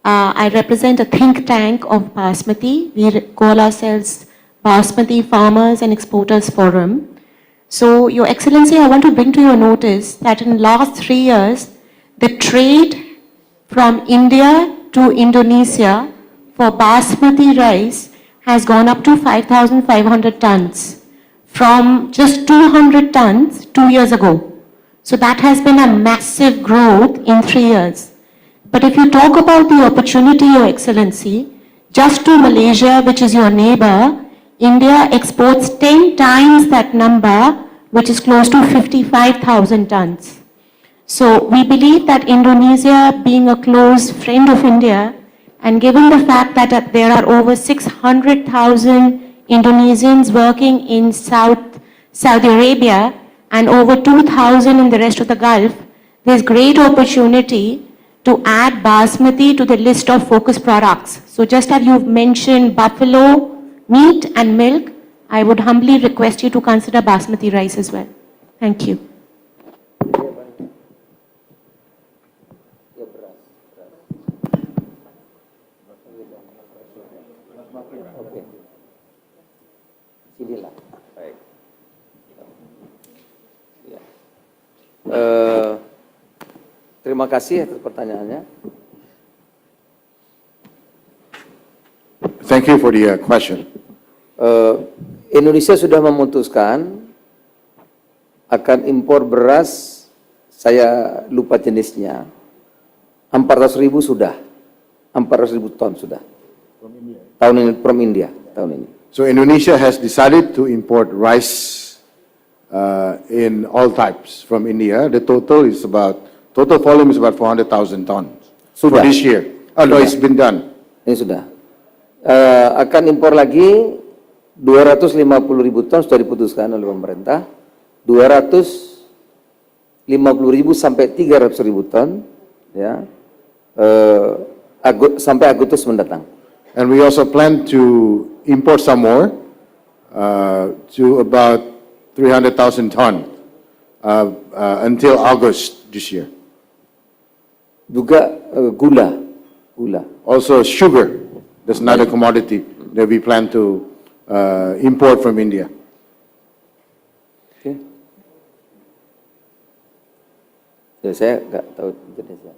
S22: I represent a think tank of Basmati. We call ourselves Basmati Farmers and Exporters Forum. So, Your Excellency, I want to bring to your notice that in the last 3 years, the trade from India to Indonesia for Basmati rice has gone up to 5,500 tons from just 200 tons 2 years ago. So that has been a massive growth in 3 years. But if you talk about the opportunity, Your Excellency, just to Malaysia, which is your neighbor, India exports 10 times that number, which is close to 55,000 tons. So we believe that Indonesia, being a close friend of India, and given the fact that there are over 600,000 Indonesians working in Saudi Arabia and over 2,000 in the rest of the Gulf, there's great opportunity to add Basmati to the list of focus products. So just as you've mentioned buffalo, meat and milk, I would humbly request you to consider Basmati rice as well. Thank you.
S14: Terima kasih atas pertanyaannya.
S13: Thank you for the question.
S14: Indonesia sudah memutuskan akan impor beras, saya lupa jenisnya, 400.000 sudah, 400.000 ton sudah. Tahun ini, from India, tahun ini.
S13: So Indonesia has decided to import rice in all types from India. The total volume is about 400,000 tons for this year. Oh no, it's been done.
S14: Ini sudah. Akan impor lagi 250.000 ton sudah diputuskan oleh pemerintah. 250.000 sampai 300.000 ton, ya, sampai Agustus mendatang.
S13: And we also plan to import some more to about 300,000 ton until August this year.
S14: Juga gula.
S13: Also sugar. That's another commodity that we plan to import from India.
S14: Okay. Ya, saya nggak tahu jenisnya.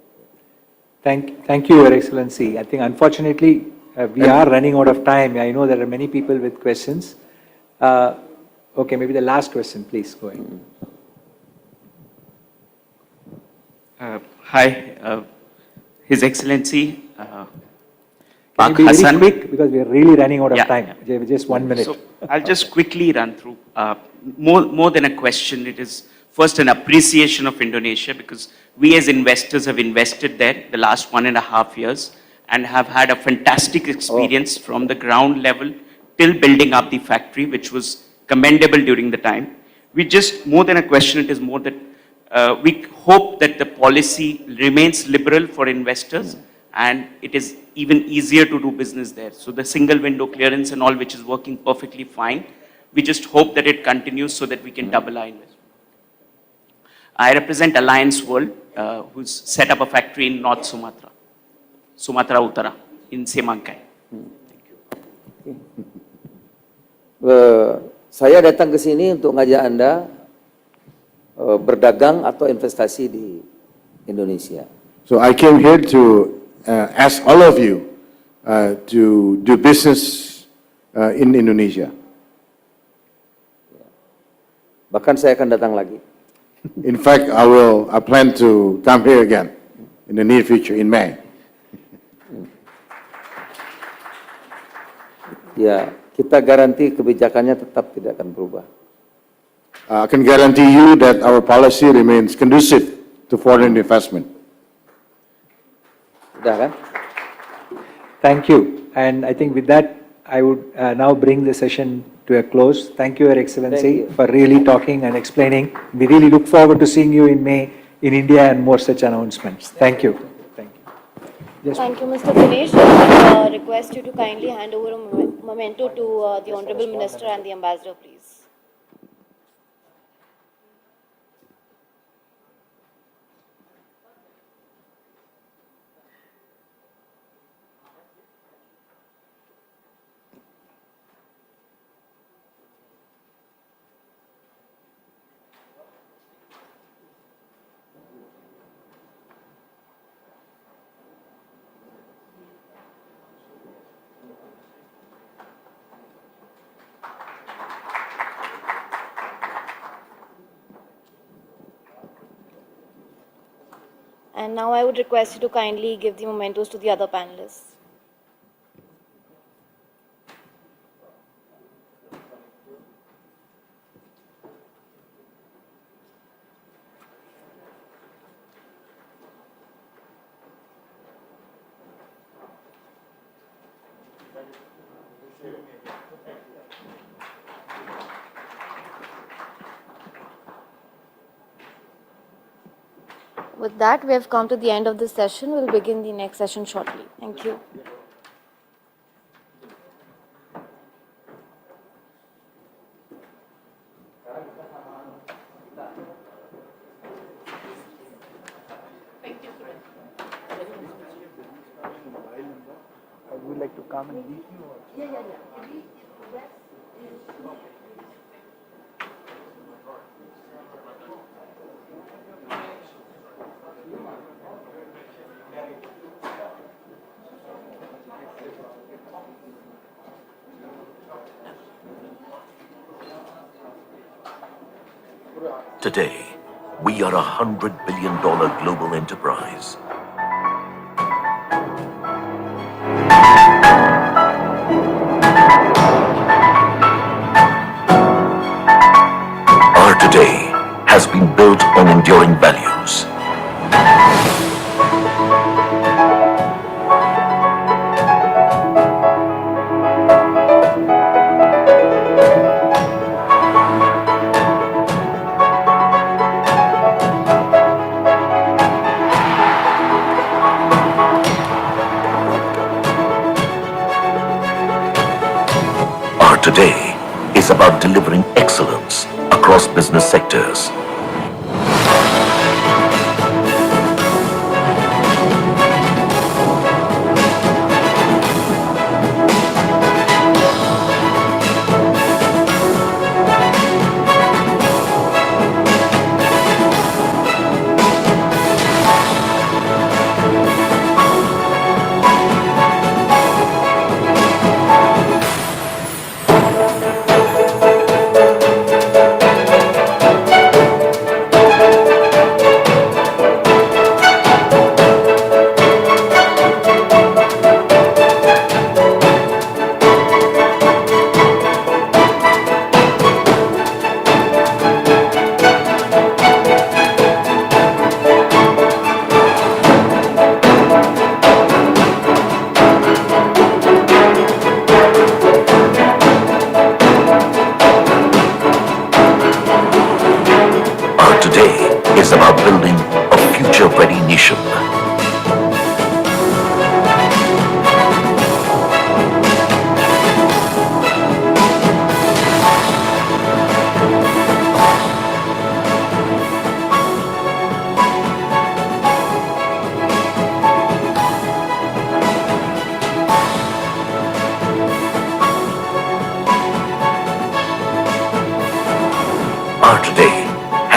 S3: Thank you, Your Excellency. I think unfortunately we are running out of time. I know there are many people with questions. Okay, maybe the last question, please go ahead.
S23: Hi, His Excellency.
S3: Can you be very quick because we are really running out of time. Just 1 minute.
S23: So I'll just quickly run through. More than a question, it is first an appreciation of Indonesia because we as investors have invested there the last 1.5 years and have had a fantastic experience from the ground level till building up the factory, which was commendable during the time. We just, more than a question, it is more that we hope that the policy remains liberal for investors and it is even easier to do business there. So the single window clearance and all, which is working perfectly fine, we just hope that it continues so that we can double our investment. I represent Alliance World, who's set up a factory in North Sumatra, Sumatra Utara, in Semangkai.
S14: Saya datang ke sini untuk ngajak Anda berdagang atau investasi di Indonesia.
S13: So I came here to ask all of you to do business in Indonesia.
S14: Bahkan saya akan datang lagi.
S13: In fact, I plan to come here again in the near future, in May.
S14: Ya, kita garanti kebijakannya tetap tidak akan berubah.
S13: I can guarantee you that our policy remains conducive to foreign investment.
S14: Sudah kan?
S3: Thank you. And I think with that, I would now bring the session to a close. Thank you, Your Excellency, for really talking and explaining. We really look forward to seeing you in May in India and more such announcements. Thank you. Thank you. Yes,
S6: Thank you, Mr. Dinesh. I request you to kindly hand over a memento to the Honorable Minister and the Ambassador, please. And now I would request you to kindly give the mementos to the other panelists. With that, we have come to the end of this session. We'll begin the next session shortly. Thank you.
S3: Would you like to come and meet you?
S17: Today, we are $100 billion global enterprise. Our today has been built on enduring values. Today is about delivering excellence across business sectors.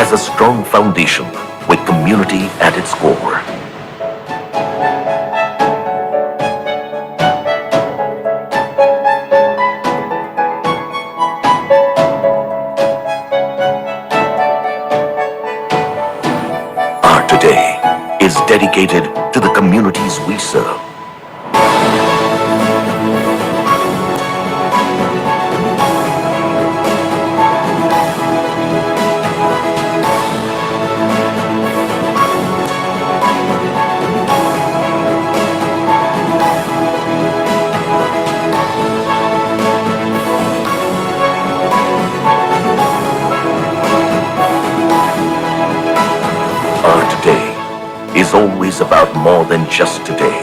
S17: has a strong foundation with community at its core. Our today is dedicated to the communities we serve. Our today is always about more than just today.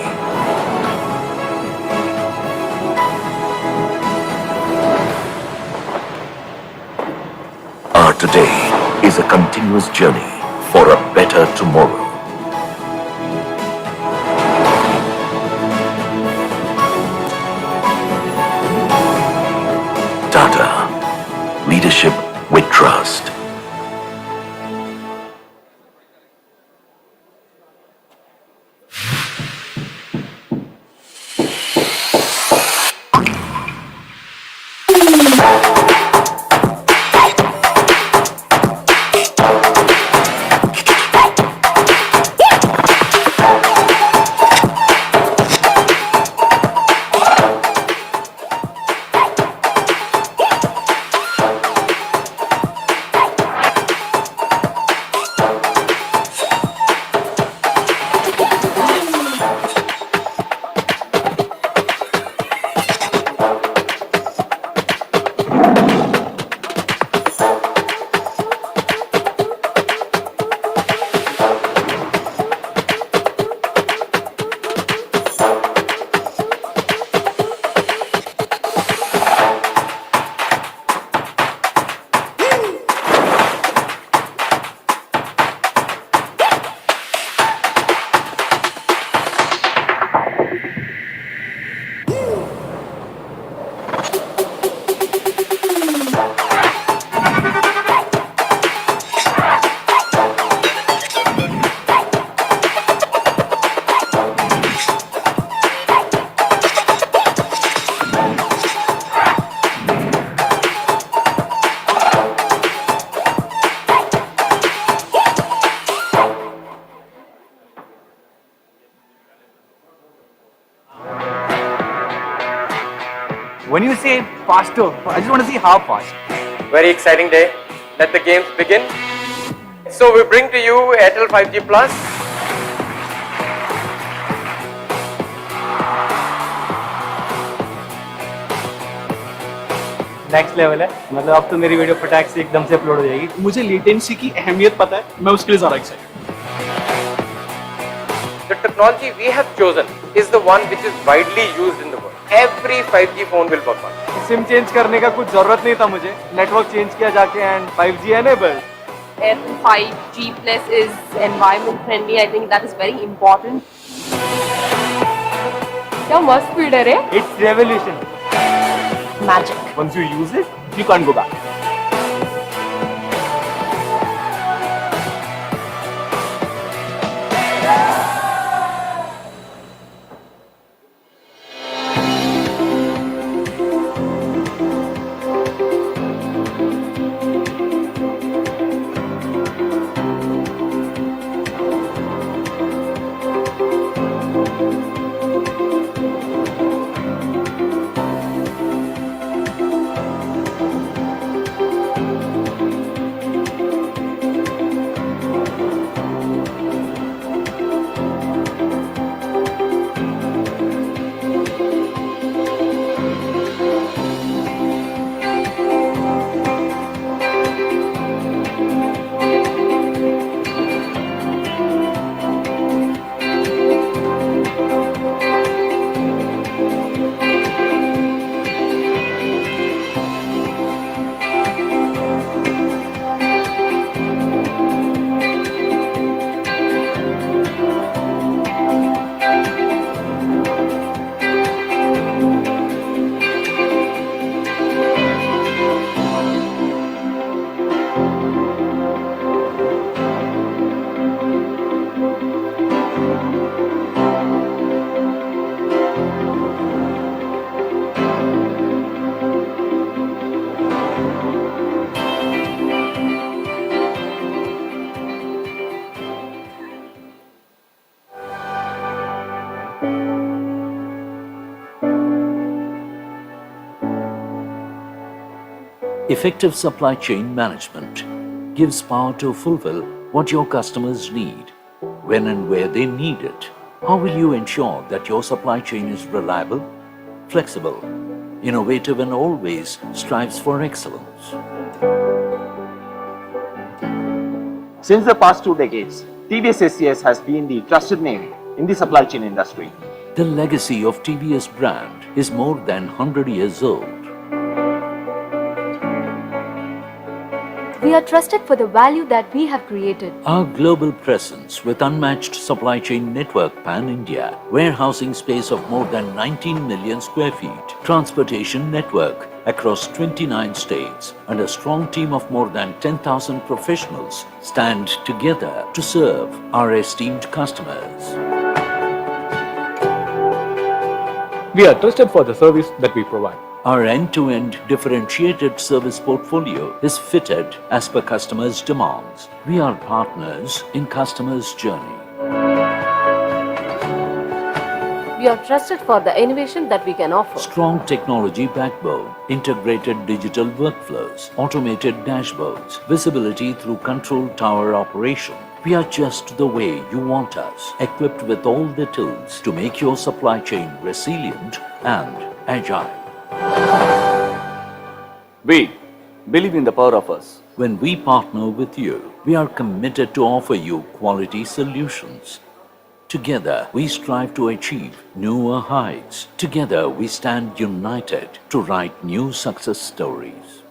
S17: Our today is a continuous journey for a better tomorrow. Tata, leadership with trust.
S1: When you say faster, I just want to see how fast. Very exciting day. Let the games begin. So we bring to you Airtel 5G Plus.
S20: Next level है, मतलब अब तो मेरी video फटाक से एकदम से upload हो जाएगी. मुझे लेटेंसी की अहमियत पता है, मैं उसके लिए ज़्यादा excited.
S1: The technology we have chosen is the one which is widely used in the world. Every 5G phone will work on.
S8: SIM change करने का कुछ जरूरत नहीं था मुझे. नेटवर्क चेंज किया जाके and 5G enabled.
S6: Airtel 5G Plus is environment friendly. I think that is very important. क्या मस्त स्पीड है रे?
S8: It's revolution.
S6: Magic.
S8: Once you use it, you can't go back.
S4: Effective supply chain management gives power to fulfill what your customers need, when and where they need it. How will you ensure that your supply chain is reliable, flexible, innovative, and always strives for excellence?
S2: Since the past 2 decades, TVS SCS has been the trusted name in the supply chain industry.
S4: The legacy of TVS brand is more than 100 years old.
S6: We are trusted for the value that we have created.
S4: Our global presence with unmatched supply chain network pan-India, warehousing space of more than 19 million square feet, transportation network across 29 states, and a strong team of more than 10,000 professionals stand together to serve our esteemed customers.
S1: We are trusted for the service that we provide.
S4: Our end-to-end differentiated service portfolio is fitted as per customers' demands. We are partners in customers' journey.
S6: We are trusted for the innovation that we can offer.
S4: Strong technology backbone, integrated digital workflows, automated dashboards, visibility through control tower operation. We are just the way you want us, equipped with all the tools to make your supply chain resilient and agile.
S21: We believe in the power of us.
S4: When we partner with you, we are committed to offer you quality solutions. Together, we strive to achieve newer heights. Together, we stand united to write new success stories.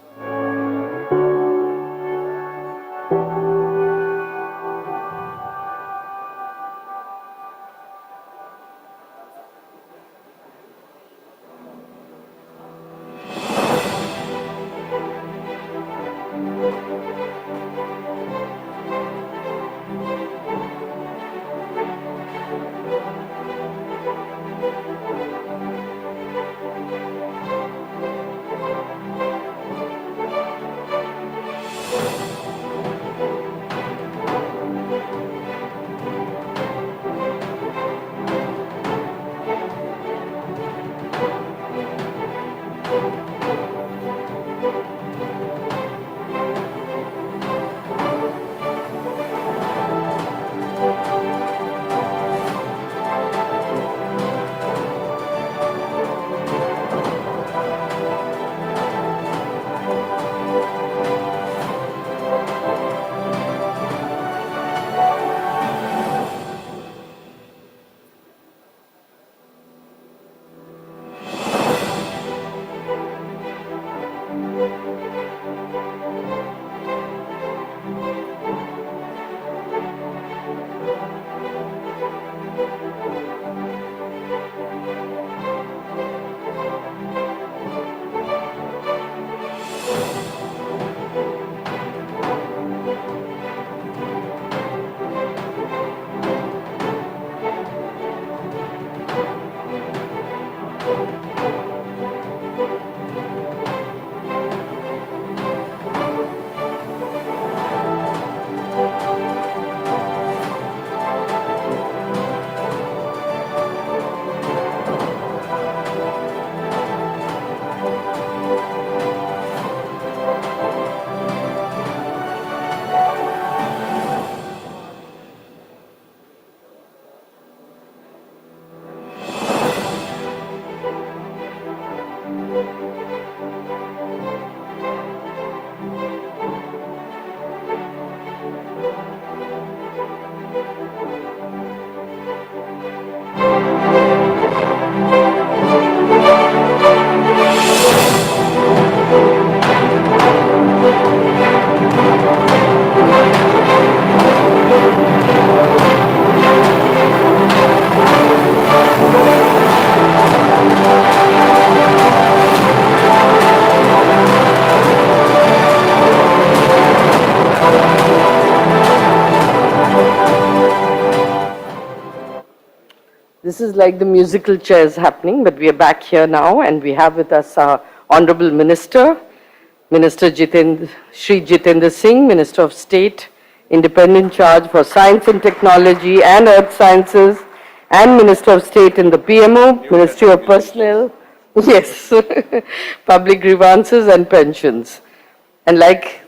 S7: This is like the musical chairs happening, but we are back here now and we have with us our Honorable Minister, Shri Jitendra Singh, Minister of State, Independent Charge for Science and Technology and Earth Sciences, and Minister of State in the PMO, Ministry of Personnel, yes, Public Grievances and Pensions. And like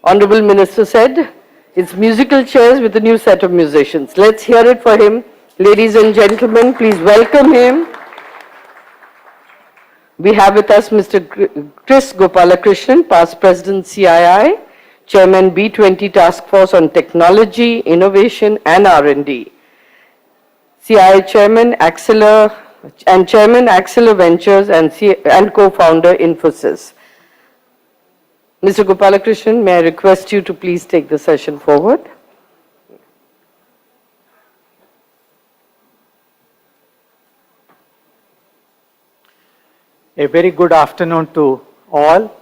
S7: Honorable Minister said, it's musical chairs with a new set of musicians. Let's hear it for him. Ladies and gentlemen, please welcome him. We have with us Mr. Chris Gopalakrishnan, past President CII, Chairman B20 Task Force on Technology, Innovation and R&D, CII Chairman Axeler and Chairman Axeler Ventures and co-founder Infosys. Mr. Gopalakrishnan, may I request you to please take the session forward?
S3: A very good afternoon to all.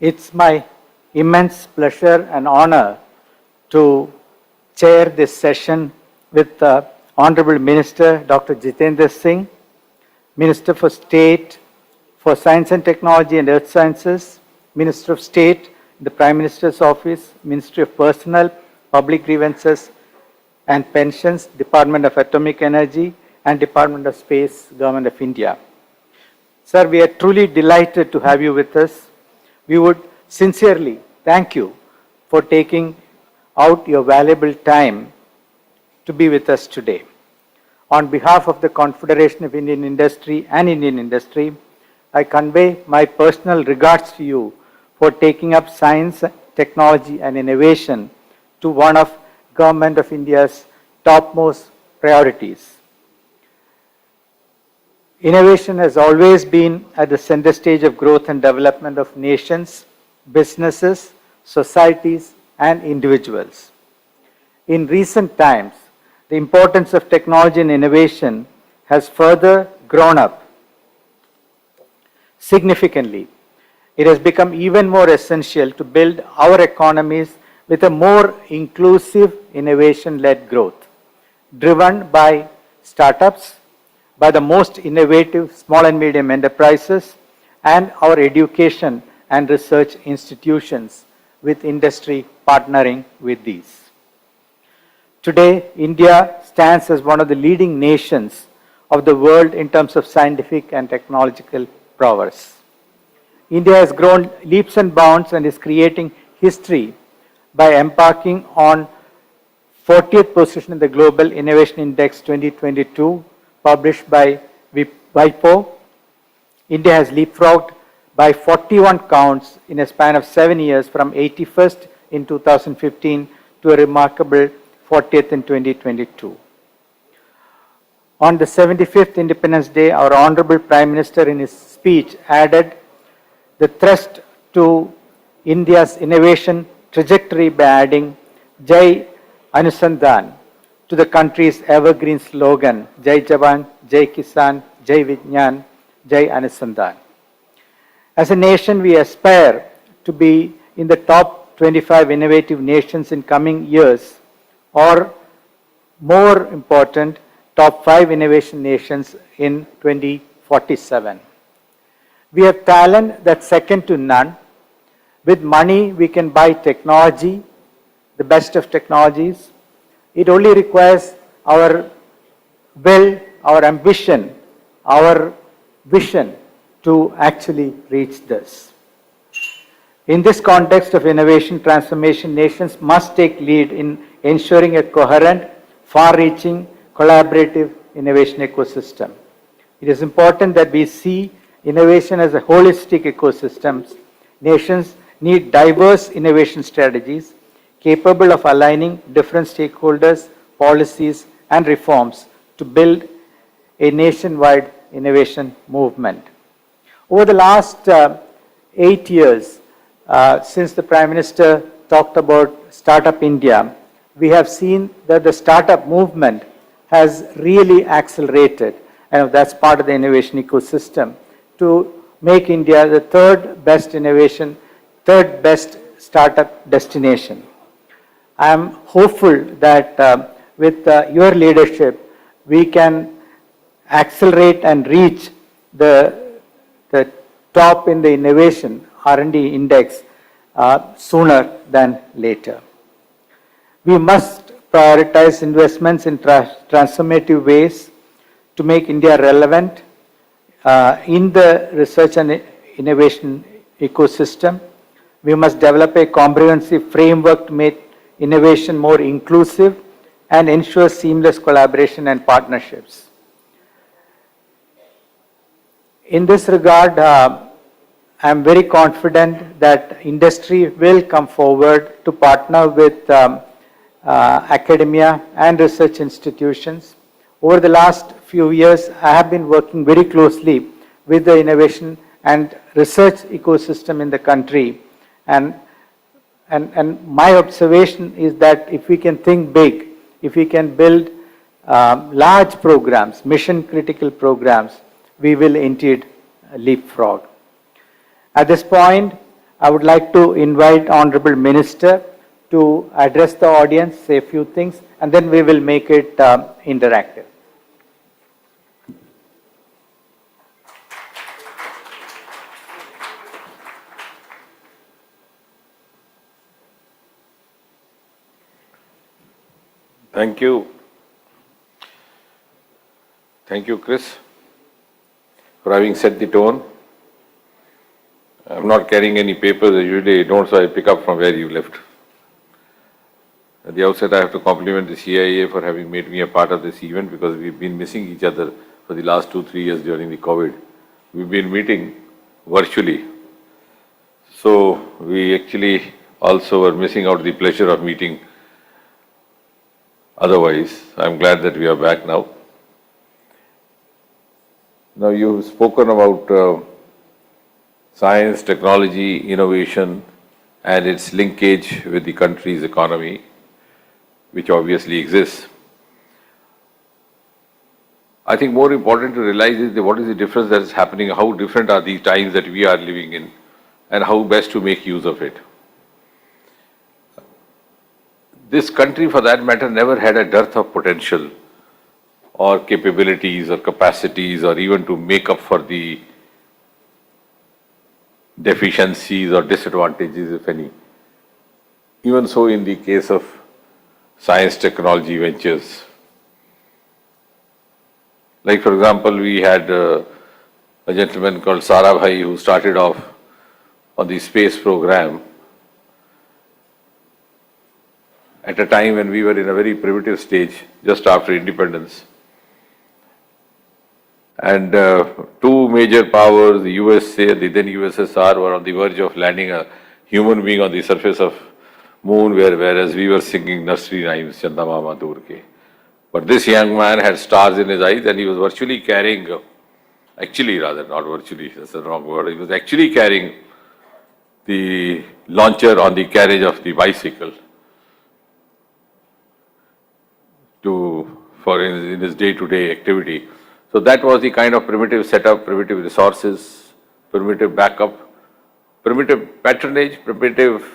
S3: It's my immense pleasure and honor to chair this session with the Honorable Minister Dr. Jitendra Singh, Minister for State for Science and Technology and Earth Sciences, Minister of State in the Prime Minister's Office, Ministry of Personnel, Public Grievances and Pensions, Department of Atomic Energy and Department of Space, Government of India. Sir, we are truly delighted to have you with us. We would sincerely thank you for taking out your valuable time to be with us today. On behalf of the Confederation of Indian Industry and Indian Industry, I convey my personal regards to you for taking up science, technology and innovation to one of Government of India's topmost priorities. Innovation has always been at the center stage of growth and development of nations, businesses, societies, and individuals. In recent times, the importance of technology and innovation has further grown up significantly. It has become even more essential to build our economies with a more inclusive, innovation-led growth, driven by startups, by the most innovative small and medium enterprises, and our education and research institutions, with industry partnering with these. Today, India stands as one of the leading nations of the world in terms of scientific and technological prowess. India has grown leaps and bounds and is creating history by embarking on 40th position in the Global Innovation Index 2022, published by WIPO. India has leapfrogged by 41 counts in a span of 7 years, from 81st in 2015 to a remarkable 40th in 2022. On the 75th Independence Day, our Honorable Prime Minister in his speech added the thrust to India's innovation trajectory by adding Jai Anusandhan to the country's evergreen slogan, Jai Jawan, Jai Kisan, Jai Vigyan, Jai Anusandhan. As a nation, we aspire to be in the top 25 innovative nations in coming years, or more important, top 5 innovation nations in 2047. We have talent that's second to none. With money, we can buy technology, the best of technologies. It only requires our will, our ambition, our vision to actually reach this. In this context of innovation transformation, nations must take lead in ensuring a coherent, far-reaching, collaborative innovation ecosystem. It is important that we see innovation as a holistic ecosystem. Nations need diverse innovation strategies capable of aligning different stakeholders, policies, and reforms to build a nationwide innovation movement. Over the last 8 years, since the Prime Minister talked about Startup India, we have seen that the startup movement has really accelerated, and that's part of the innovation ecosystem, to make India the third best startup destination. I am hopeful that with your leadership, we can accelerate and reach the top in the innovation R&D index sooner than later. We must prioritize investments in transformative ways to make India relevant in the research and innovation ecosystem. We must develop a comprehensive framework to make innovation more inclusive and ensure seamless collaboration and partnerships. In this regard, I am very confident that industry will come forward to partner with academia and research institutions. Over the last few years, I have been working very closely with the innovation and research ecosystem in the country. And my observation is that if we can think big, if we can build large programs, mission critical programs, we will indeed leapfrog. At this point, I would like to invite Honorable Minister to address the audience, say a few things, and then we will make it interactive.
S10: Thank you. Thank you, Chris, for having set the tone. I'm not carrying any papers, I usually don't, so I pick up from where you left. At the outset, I have to compliment the CIA for having made me a part of this event because we've been missing each other for the last 2-3 years during the COVID. We've been meeting virtually. So we actually also were missing out the pleasure of meeting otherwise. I'm glad that we are back now. Now you've spoken about science, technology, innovation, and its linkage with the country's economy, which obviously exists. I think more important to realize is what is the difference that is happening, how different are the times that we are living in, and how best to make use of it. This country, for that matter, never had a dearth of potential or capabilities or capacities or even to make up for the deficiencies or disadvantages, if any. Even so in the case of science technology ventures. Like for example, we had a gentleman called Sarabhai who started off on the space program at a time when we were in a very primitive stage just after independence. And two major powers, the USA, the then USSR, were on the verge of landing a human being on the surface of moon, whereas we were singing nursery rhymes, Chanda Mama Dur Ke. But this young man had stars in his eyes and he was virtually carrying, actually rather, not virtually, that's the wrong word, he was actually carrying the launcher on the carriage of the bicycle in his day-to-day activity. So that was the kind of primitive setup, primitive resources, primitive backup, primitive patronage, primitive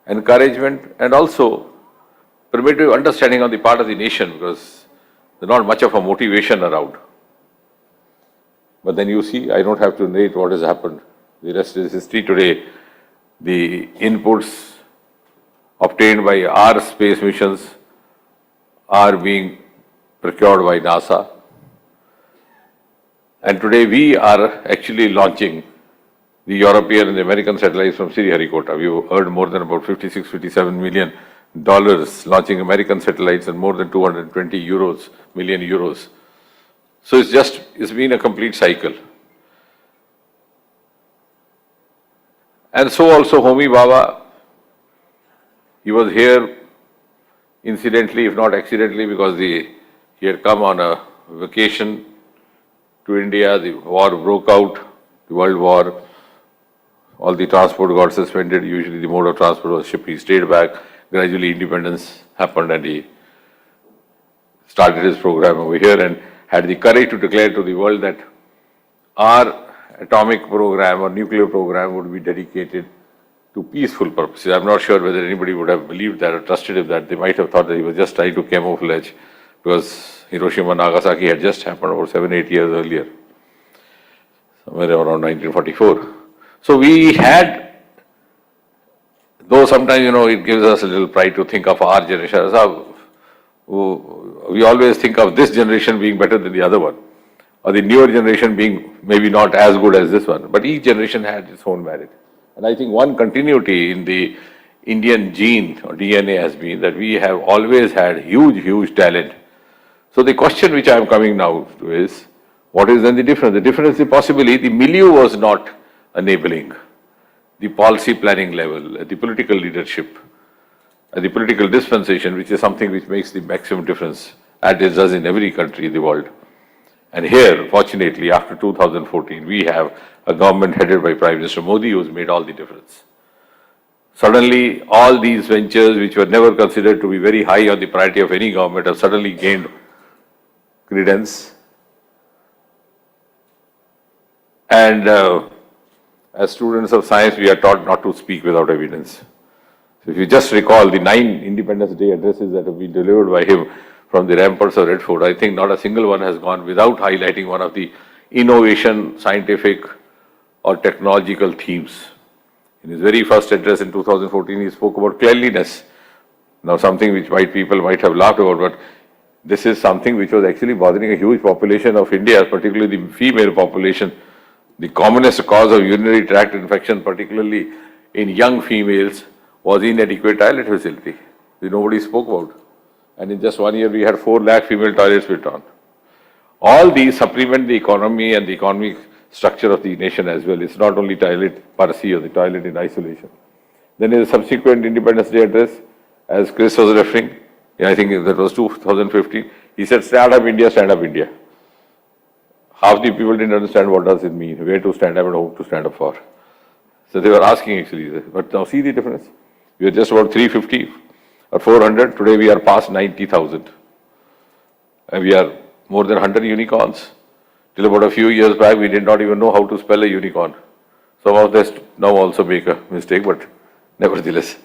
S10: encouragement, and also primitive understanding on the part of the nation, because there's not much of a motivation around. But then you see, I don't have to narrate what has happened. The rest is history today. The inputs obtained by our space missions are being procured by NASA. And today we are actually launching the European and the American satellites from Sriharikota. We've earned more than about $56-57 million launching American satellites and more than 220 million euros. So it's been a complete cycle. And so also Homi Baba, he was here incidentally, if not accidentally, because he had come on a vacation to India. The war broke out, the World War. All the transport got suspended. Usually the mode of transport was ship. He stayed back. Gradually independence happened and he started his program over here and had the courage to declare to the world that our atomic program or nuclear program would be dedicated to peaceful purposes. I'm not sure whether anybody would have believed that or trusted him that. They might have thought that he was just trying to camouflage because Hiroshima and Nagasaki had just happened over 7-8 years earlier, somewhere around 1944. So we had, though sometimes, it gives us a little pride to think of our generation. we always think of this generation being better than the other one, or the newer generation being maybe not as good as this one, but each generation had its own merit. And I think one continuity in the Indian gene or DNA has been that we have always had huge talent. So the question which I am coming now to is, what is then the difference? The difference is possibly the milieu was not enabling. The policy planning level, the political leadership, the political dispensation, which is something which makes the maximum difference, as it does in every country in the world. And here, fortunately, after 2014, we have a government headed by Prime Minister Modi who has made all the difference. Suddenly, all these ventures, which were never considered to be very high on the priority of any government, have suddenly gained credence. And as students of science, we are taught not to speak without evidence. So if you just recall the 9 Independence Day addresses that have been delivered by him from the ramparts of Red Fort, I think not a single one has gone without highlighting one of the innovation, scientific or technological themes. In his very first address in 2014, he spoke about cleanliness. Now something which people might have laughed about, but this is something which was actually bothering a huge population of India, particularly the female population. The commonest cause of urinary tract infection, particularly in young females, was inadequate toilet facility. Nobody spoke about. And in just 1 year, we had 4 lakh female toilets built on. All these supplement the economy and the economic structure of the nation as well. It's not only toilet per se or the toilet in isolation. Then in the subsequent Independence Day address, as Chris was referring, I think that was 2015, he said, stand up India, stand up India. Half the people didn't understand what does it mean, where to stand up and whom to stand up for. So they were asking actually, but now see the difference. We are just about 350 or 400, today we are past 90,000. And we are more than 100 unicorns. Till about a few years back, we did not even know how to spell a unicorn. Some of us now also make a mistake, but nevertheless.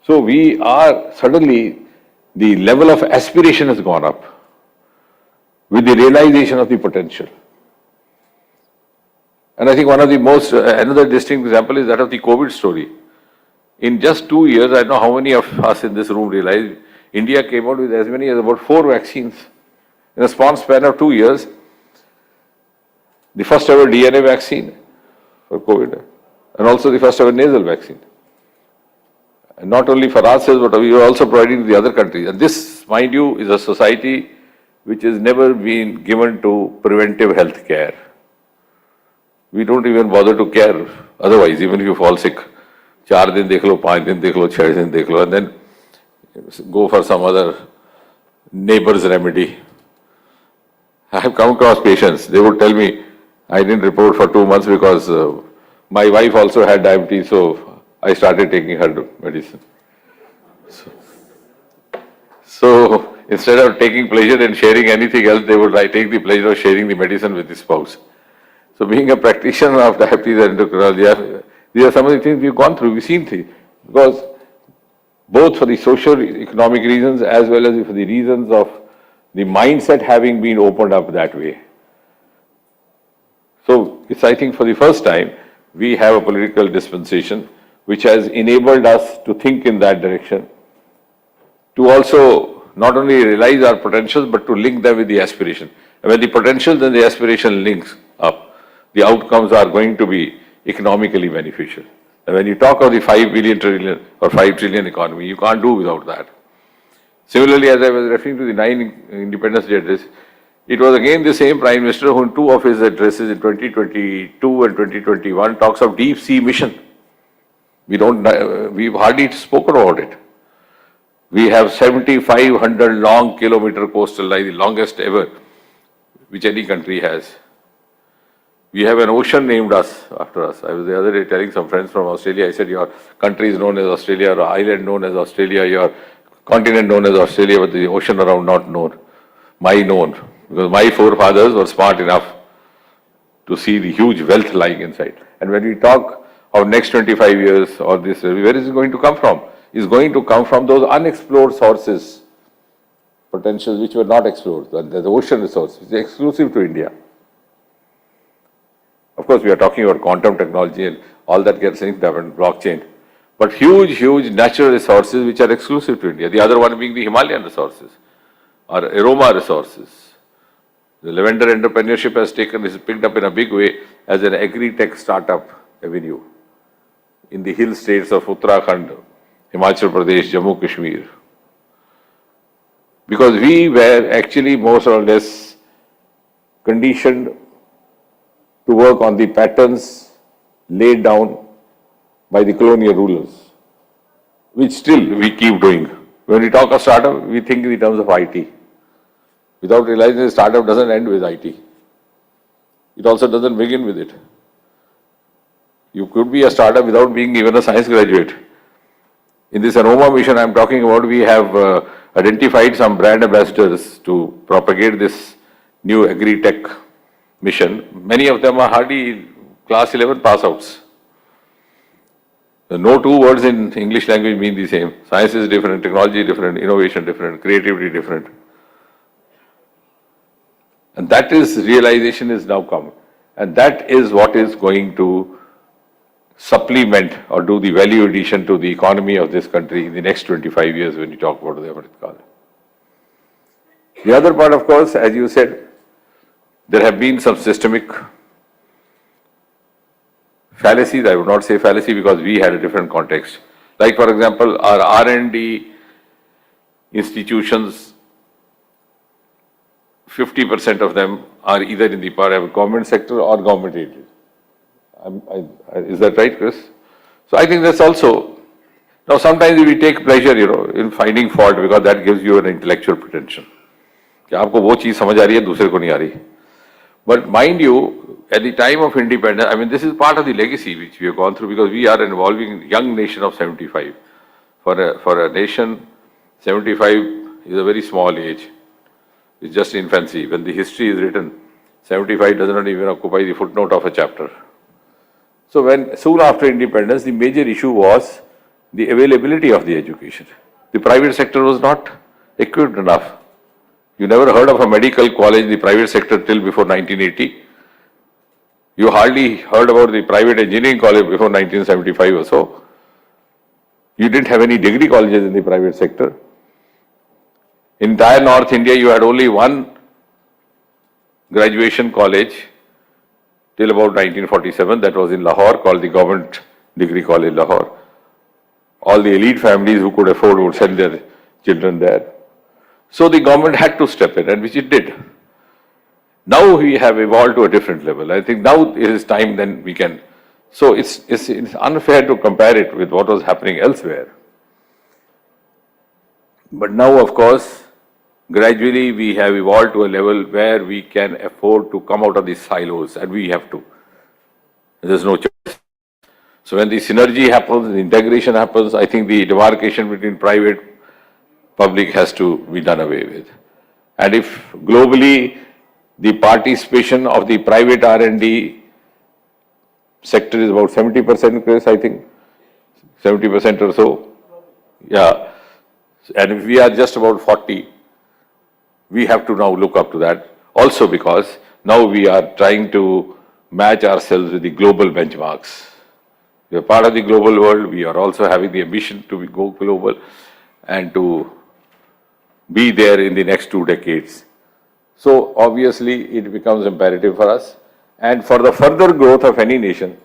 S10: So we are, suddenly, the level of aspiration has gone up with the realization of the potential. And I think one of the most, another distinct example is that of the COVID story. In just 2 years, I don't know how many of us in this room realize, India came out with as many as about 4 vaccines. In a span of 2 years, the first ever DNA vaccine for COVID, and also the first ever nasal vaccine. And not only for ourselves, but we are also providing to the other countries. And this, mind you, is a society which has never been given to preventive health care. We don't even bother to care otherwise, even if you fall sick. 4 din dekh lo, 5 din dekh lo, 6 din dekh lo, and then go for some other neighbor's remedy. I have come across patients, they would tell me, I didn't report for 2 months because my wife also had diabetes, so I started taking her medicine. So instead of taking pleasure in sharing anything else, they would take the pleasure of sharing the medicine with the spouse. So being a practitioner of diabetes and endocrinology, these are some of the things we've gone through, we've seen things. Because both for the socio-economic reasons as well as for the reasons of the mindset having been opened up that way. So it's, I think, for the first time, we have a political dispensation which has enabled us to think in that direction, to also not only realize our potentials, but to link them with the aspiration. And when the potentials and the aspiration links up, the outcomes are going to be economically beneficial. And when you talk of the 5 billion trillion or 5 trillion economy, you can't do without that. Similarly, as I was referring to the 9 Independence Day address, it was again the same Prime Minister who in 2 of his addresses in 2022 and 2021 talks of deep sea mission. We've hardly spoken about it. We have 7,500 long kilometer coastal line, the longest ever, which any country has. We have an ocean named after us. I was the other day telling some friends from Australia, I said, your country is known as Australia, your island known as Australia, your continent known as Australia, but the ocean around not known. My known. Because my forefathers were smart enough to see the huge wealth lying inside. And when we talk of next 25 years or this, where is it going to come from? It's going to come from those unexplored sources, potentials which were not explored. The ocean resource is exclusive to India. Of course, we are talking about quantum technology and all that gets linked up in blockchain. but huge, huge natural resources which are exclusive to India. The other one being the Himalayan resources or aroma resources. The lavender entrepreneurship has picked up in a big way as an agri-tech startup avenue in the hill states of Uttarakhand, Himachal Pradesh, Jammu Kashmir. Because we were actually more or less conditioned to work on the patterns laid down by the colonial rulers, which still we keep doing. When we talk of startup, we think in terms of IT. Without realizing the startup doesn't end with IT. It also doesn't begin with it. You could be a startup without being even a science graduate. In this aroma mission I'm talking about, we have identified some brand ambassadors to propagate this new agri-tech mission. Many of them are hardly class 11 pass-outs. No two words in English language mean the same. Science is different, technology different, innovation different, creativity different. And that is, realization is now come. And that is what is going to supplement or do the value addition to the economy of this country in the next 25 years when you talk about the Amrit Kal. The other part, of course, as you said, there have been some systemic fallacies. I would not say fallacy because we had a different context. Like, for example, our R&D institutions, 50% of them are either in the government sector or government aided. Is that right, Chris? So I think that's also, now sometimes we take pleasure, in finding fault because that gives you an intellectual pretension. कि आपको वो चीज समझ आ रही है, दूसरे को नहीं आ रही. But mind you, at the time of independence, I mean, this is part of the legacy which we have gone through because we are an evolving young nation of 75. For a nation, 75 is a very small age. It's just infancy. When the history is written, 75 does not even occupy the footnote of a chapter. So when soon after independence, the major issue was the availability of the education. The private sector was not equipped enough. You never heard of a medical college in the private sector till before 1980. You hardly heard about the private engineering college before 1975 or so. You didn't have any degree colleges in the private sector. In entire North India, you had only one graduation college till about 1947, that was in Lahore, called the Government Degree College, Lahore. All the elite families who could afford would send their children there. So the government had to step in, and which it did. Now we have evolved to a different level. I think now it is time then we can. So it's unfair to compare it with what was happening elsewhere. But now, of course, gradually we have evolved to a level where we can afford to come out of these silos, and we have to. There's no choice. So when the synergy happens, the integration happens, I think the demarcation between private, public has to be done away with. And if globally the participation of the private R&D sector is about 70%, Chris, I think, 70% or so. Yeah. And if we are just about 40, we have to now look up to that. Also because now we are trying to match ourselves with the global benchmarks. We are part of the global world. We are also having the ambition to go global and to be there in the next 2 decades. So obviously it becomes imperative for us and for the further growth of any nation,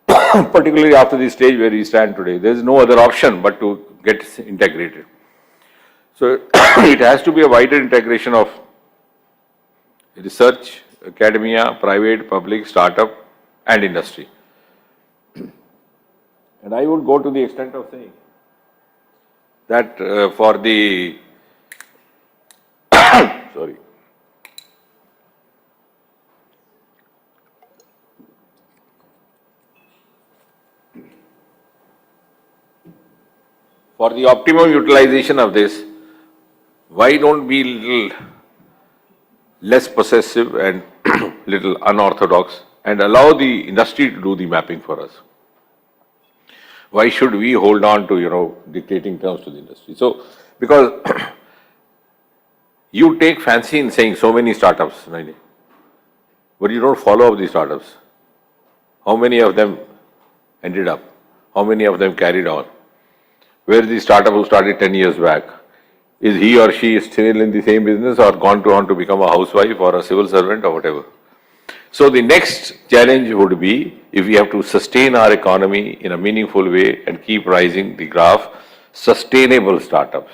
S10: particularly after the stage where we stand today, there is no other option but to get integrated. So it has to be a wider integration of research, academia, private, public, startup and industry. And I would go to the extent of saying that for the sorry. For the optimum utilization of this, why don't we little less possessive and little unorthodox and allow the industry to do the mapping for us? Why should we hold on to, dictating terms to the industry? So, because you take fancy in saying so many startups, but you don't follow up the startups. How many of them ended up? How many of them carried on? Where is the startup who started 10 years back? Is he or she still in the same business or gone on to become a housewife or a civil servant or whatever? So the next challenge would be, if we have to sustain our economy in a meaningful way and keep rising the graph, sustainable startups.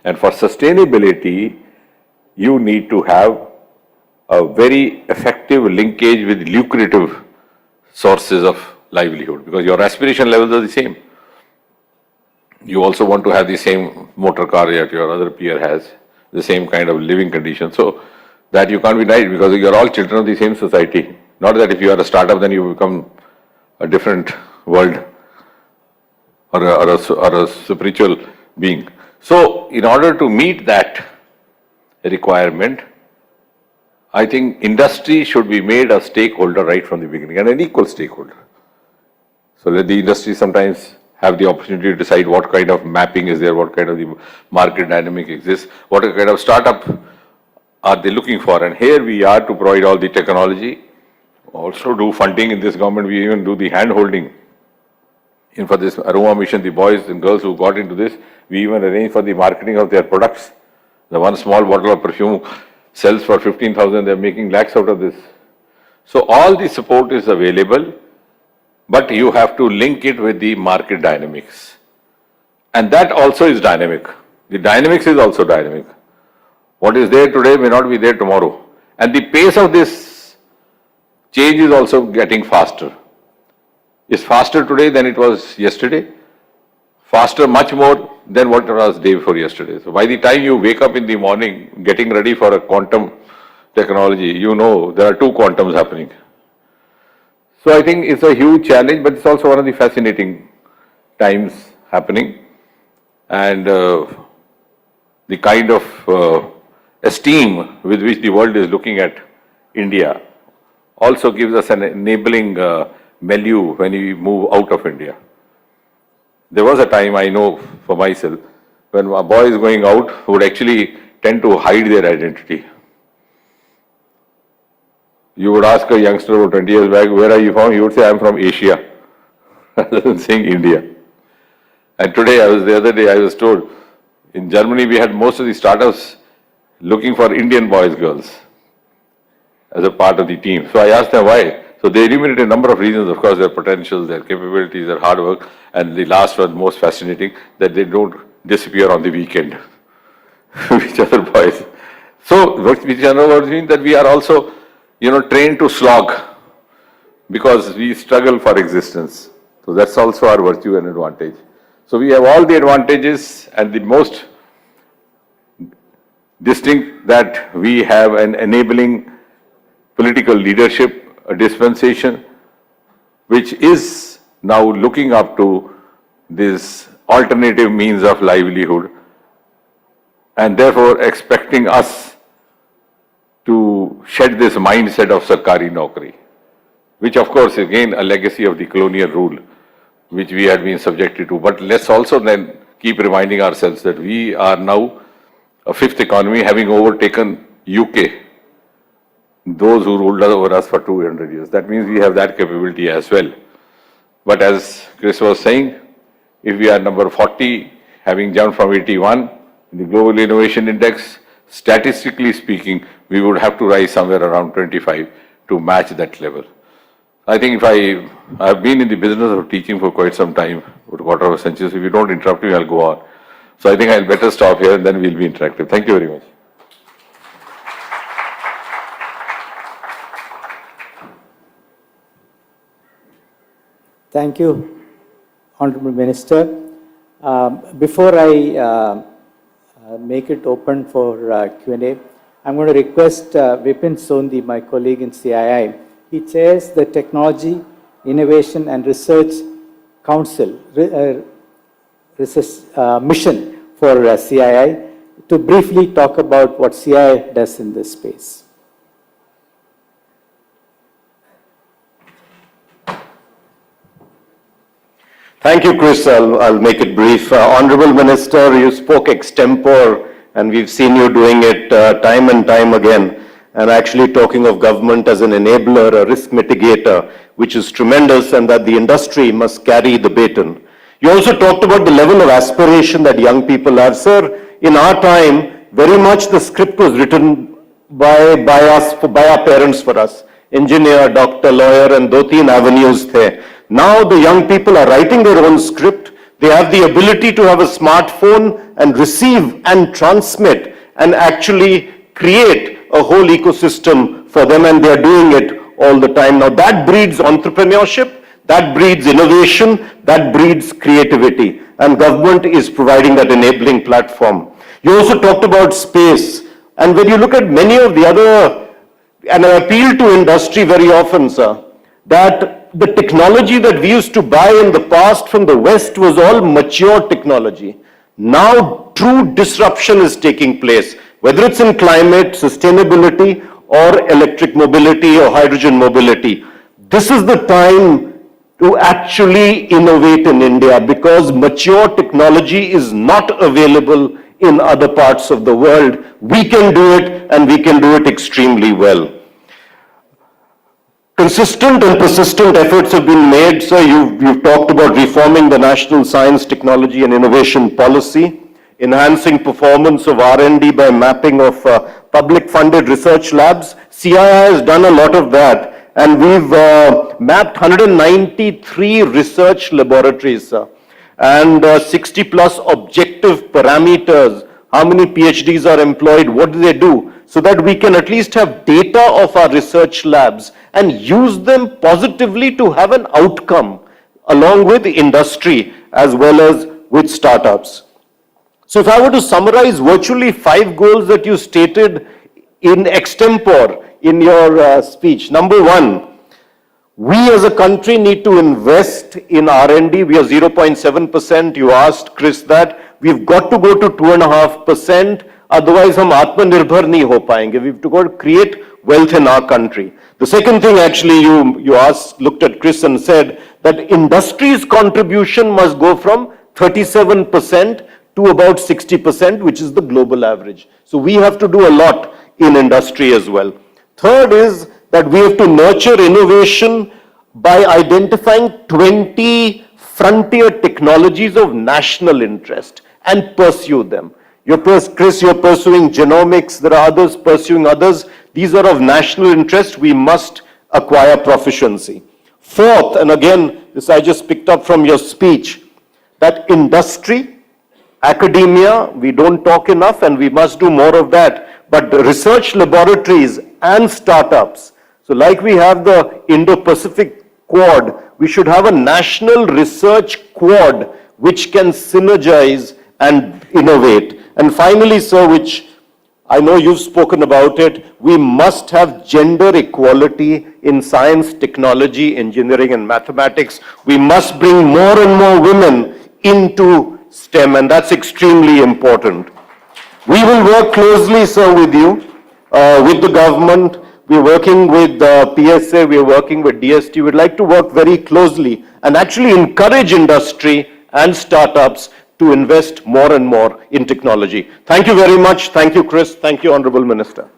S10: And for sustainability, you need to have a very effective linkage with lucrative sources of livelihood, because your aspiration levels are the same. You also want to have the same motor car that your other peer has, the same kind of living conditions. So that you can't be right, because you're all children of the same society. Not that if you are a startup, then you become a different world or a spiritual being. So in order to meet that requirement, I think industry should be made a stakeholder right from the beginning, and an equal stakeholder. So let the industry sometimes have the opportunity to decide what kind of mapping is there, what kind of the market dynamic exists, what kind of startup are they looking for. And here we are to provide all the technology, also do funding in this government. We even do the hand holding. And for this Aroma mission, the boys and girls who got into this, we even arrange for the marketing of their products. The one small bottle of perfume sells for 15,000, they're making lakhs out of this. So all the support is available, but you have to link it with the market dynamics. And that also is dynamic. The dynamics is also dynamic. What is there today may not be there tomorrow. And the pace of this change is also getting faster. It's faster today than it was yesterday. Faster much more than what it was day before yesterday. So by the time you wake up in the morning getting ready for a quantum technology, you know there are two quantums happening. So I think it's a huge challenge, but it's also one of the fascinating times happening. And the kind of esteem with which the world is looking at India also gives us an enabling milieu when we move out of India. There was a time, I know for myself, when a boy is going out would actually tend to hide their identity. You would ask a youngster about 20 years back, where are you from? He would say, I'm from Asia, rather than saying India. And today, the other day I was told, in Germany we had most of the startups looking for Indian boys, girls as a part of the team. So I asked them why. So they enumerated a number of reasons, of course, their potentials, their capabilities, their hard work, and the last one, most fascinating, that they don't disappear on the weekend, which other boys. So, which means that we are also, trained to slog because we struggle for existence. So that's also our virtue and advantage. So we have all the advantages, and the most distinct that we have an enabling political leadership, a dispensation which is now looking up to this alternative means of livelihood, and therefore expecting us to shed this mindset of Sarkari Naukri, which of course is again a legacy of the colonial rule which we had been subjected to. But let's also then keep reminding ourselves that we are now a fifth economy, having overtaken UK, those who ruled over us for 200 years. That means we have that capability as well. But as Chris was saying, if we are number 40, having jumped from 81 in the Global Innovation Index, statistically speaking, we would have to rise somewhere around 25 to match that level. I think if I have been in the business of teaching for quite some time, about a quarter of a century, so if you don't interrupt me, I'll go on. So I think I'll better stop here and then we'll be interactive. Thank you very much.
S9: Thank you, Honorable Minister. Before I make it open for Q&A, I'm going to request Vipin Sondhi, my colleague in CII. He chairs the Technology, Innovation and Research Council mission for CII, to briefly talk about what CII does in this space.
S11: Thank you, Chris. I'll make it brief. Honorable Minister, you spoke extempore, and we've seen you doing it time and time again. And actually talking of government as an enabler, a risk mitigator, which is tremendous, and that the industry must carry the baton. You also talked about the level of aspiration that young people have. Sir, in our time, very much the script was written by our parents for us. Engineer, doctor, lawyer, and do teen avenues the. Now the young people are writing their own script. They have the ability to have a smartphone and receive and transmit and actually create a whole ecosystem for them, and they are doing it all the time. Now that breeds entrepreneurship, that breeds innovation, that breeds creativity, and government is providing that enabling platform. You also talked about space, and when you look at many of the other, and I appeal to industry very often, sir, that the technology that we used to buy in the past from the West was all mature technology. Now true disruption is taking place, whether it's in climate, sustainability, or electric mobility or hydrogen mobility. This is the time to actually innovate in India, because mature technology is not available in other parts of the world. We can do it, and we can do it extremely well. Consistent and persistent efforts have been made. So you've talked about reforming the national science, technology and innovation policy, enhancing performance of R&D by mapping of public funded research labs. CII has done a lot of that, and we've mapped 193 research laboratories and 60 plus objective parameters. How many PhDs are employed? What do they do? So that we can at least have data of our research labs and use them positively to have an outcome along with industry as well as with startups. So if I were to summarize virtually 5 goals that you stated in extempore in your speech. Number 1, we as a country need to invest in R&D. We are 0.7%. You asked Chris that. We've got to go to 2.5%. Otherwise, hum atmanirbhar nahi ho payenge. We've got to create wealth in our country. The second thing actually you asked, looked at Chris and said that industry's contribution must go from 37% to about 60%, which is the global average. So we have to do a lot in industry as well. Third is that we have to nurture innovation by identifying 20 frontier technologies of national interest and pursue them. Chris, you're pursuing genomics. There are others pursuing others. These are of national interest. We must acquire proficiency. Fourth, and again, this I just picked up from your speech, that industry, academia, we don't talk enough and we must do more of that. But the research laboratories and startups, so like we have the Indo-Pacific Quad, we should have a national research quad which can synergize and innovate. And finally, sir, which I know you've spoken about it, we must have gender equality in science, technology, engineering, and mathematics. We must bring more and more women into STEM, and that's extremely important. We will work closely, sir, with you, with the government. We're working with PSA, we're working with DST. We'd like to work very closely and actually encourage industry and startups to invest more and more in technology. Thank you very much. Thank you, Chris. Thank you, Honorable Minister.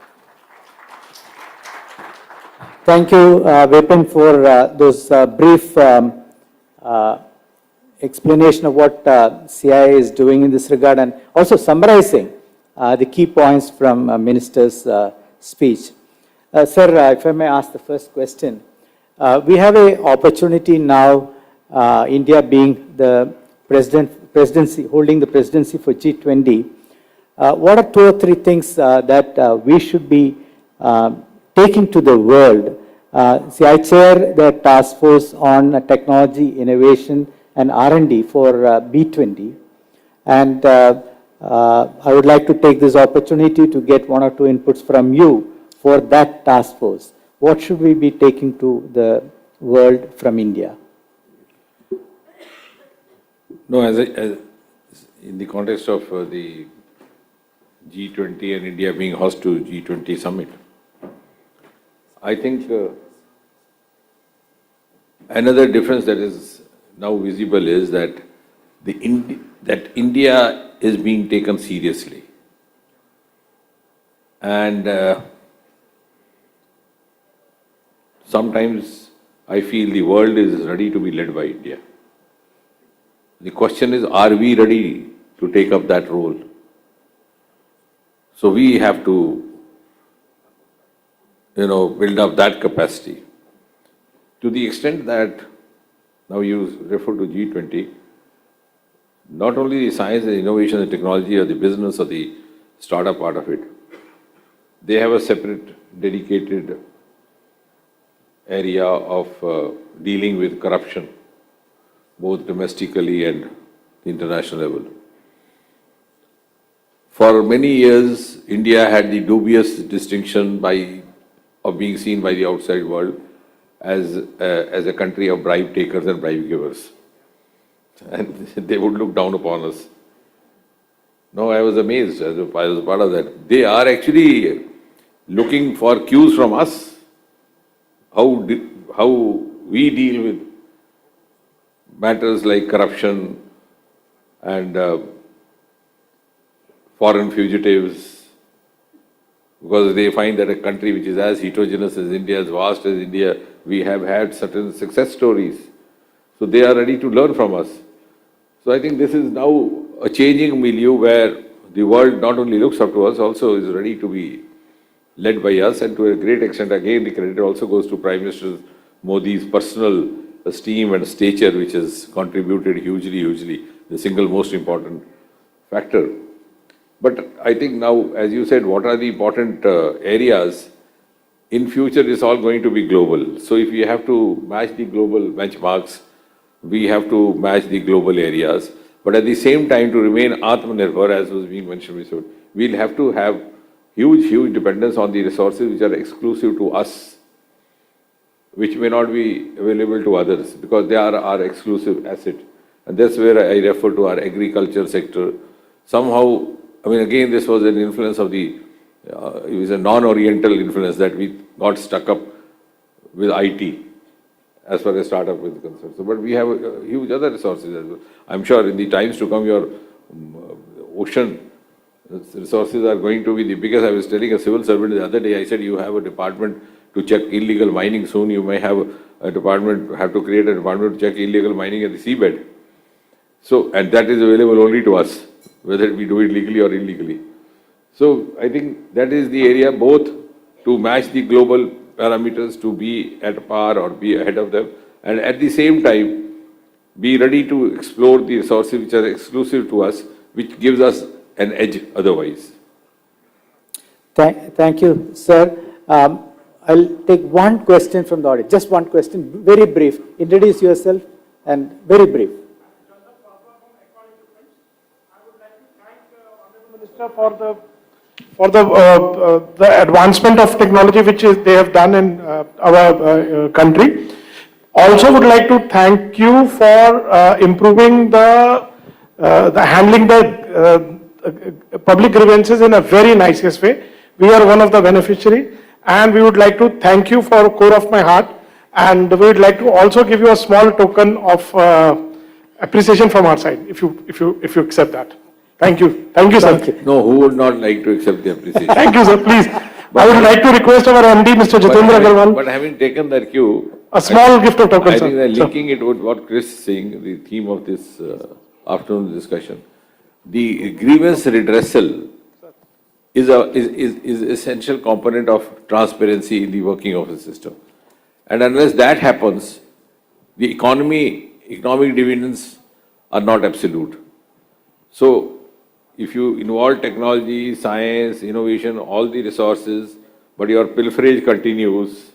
S9: Thank you, Vipin, for those brief explanation of what CII is doing in this regard, and also summarizing the key points from Minister's speech. Sir, if I may ask the first question. We have an opportunity now, India being the presidency, holding the presidency for G20. What are 2 or 3 things that we should be taking to the world? See, I chair the task force on technology, innovation, and R&D for B20. And I would like to take this opportunity to get 1 or 2 inputs from you for that task force. What should we be taking to the world from India?
S10: No, as in the context of the G20 and India being host to G20 Summit, I think another difference that is now visible is that India is being taken seriously. And sometimes I feel the world is ready to be led by India. The question is, are we ready to take up that role? So we have to, build up that capacity. To the extent that, now you refer to G20, not only the science and innovation and technology or the business or the startup part of it, they have a separate, dedicated area of dealing with corruption, both domestically and the international level. For many years, India had the dubious distinction of being seen by the outside world as a country of bribe takers and bribe givers. And they would look down upon us. No, I was amazed as I was a part of that. They are actually looking for cues from us, how we deal with matters like corruption and foreign fugitives, because they find that a country which is as heterogeneous as India, as vast as India, we have had certain success stories. So they are ready to learn from us. So I think this is now a changing milieu where the world not only looks up to us, also is ready to be led by us, and to a great extent, again, the credit also goes to Prime Minister Modi's personal esteem and stature, which has contributed hugely, the single most important factor. But I think now, as you said, what are the important areas? In future, it's all going to be global. So if we have to match the global benchmarks, we have to match the global areas. But at the same time, to remain Atmanirbhar, as was being mentioned, we'll have to have huge dependence on the resources which are exclusive to us, which may not be available to others, because they are our exclusive asset. And that's where I refer to our agriculture sector. Somehow, I mean, again, this was an influence of it was a non-Oriental influence that we got stuck up with IT as far as startup is concerned. So, but we have huge other resources as well. I'm sure in the times to come, your ocean resources are going to be the biggest. I was telling a civil servant the other day, I said, you have a department to check illegal mining. Soon you may have to create a department to check illegal mining at the seabed. So, and that is available only to us, whether we do it legally or illegally. So I think that is the area, both to match the global parameters, to be at par or be ahead of them, and at the same time, be ready to explore the resources which are exclusive to us, which gives us an edge otherwise.
S9: Thank you, sir. I'll take one question from the audience, just one question, very brief. Introduce yourself and very brief.
S18: Minister, for the advancement of technology which they have done in our country. Also would like to thank you for improving the handling the public grievances in a very nicest way. We are one of the beneficiary, and we would like to thank you for core of my heart, and we would like to also give you a small token of appreciation from our side, if you accept that. Thank you. Thank you, sir.
S10: No, who would not like to accept the appreciation?
S18: Thank you, sir. Please. I would like to request our MD, Mr. Jitendra Agarwal.
S10: But having taken that cue,
S18: a small gift of token,
S10: I
S18: sir.
S10: think that linking it with what Chris is saying, the theme of this afternoon discussion, the grievance redressal is essential component of transparency in the working of the system. And unless that happens, the economic dividends are not absolute. So, if you involve technology, science, innovation, all the resources, but your pilferage continues,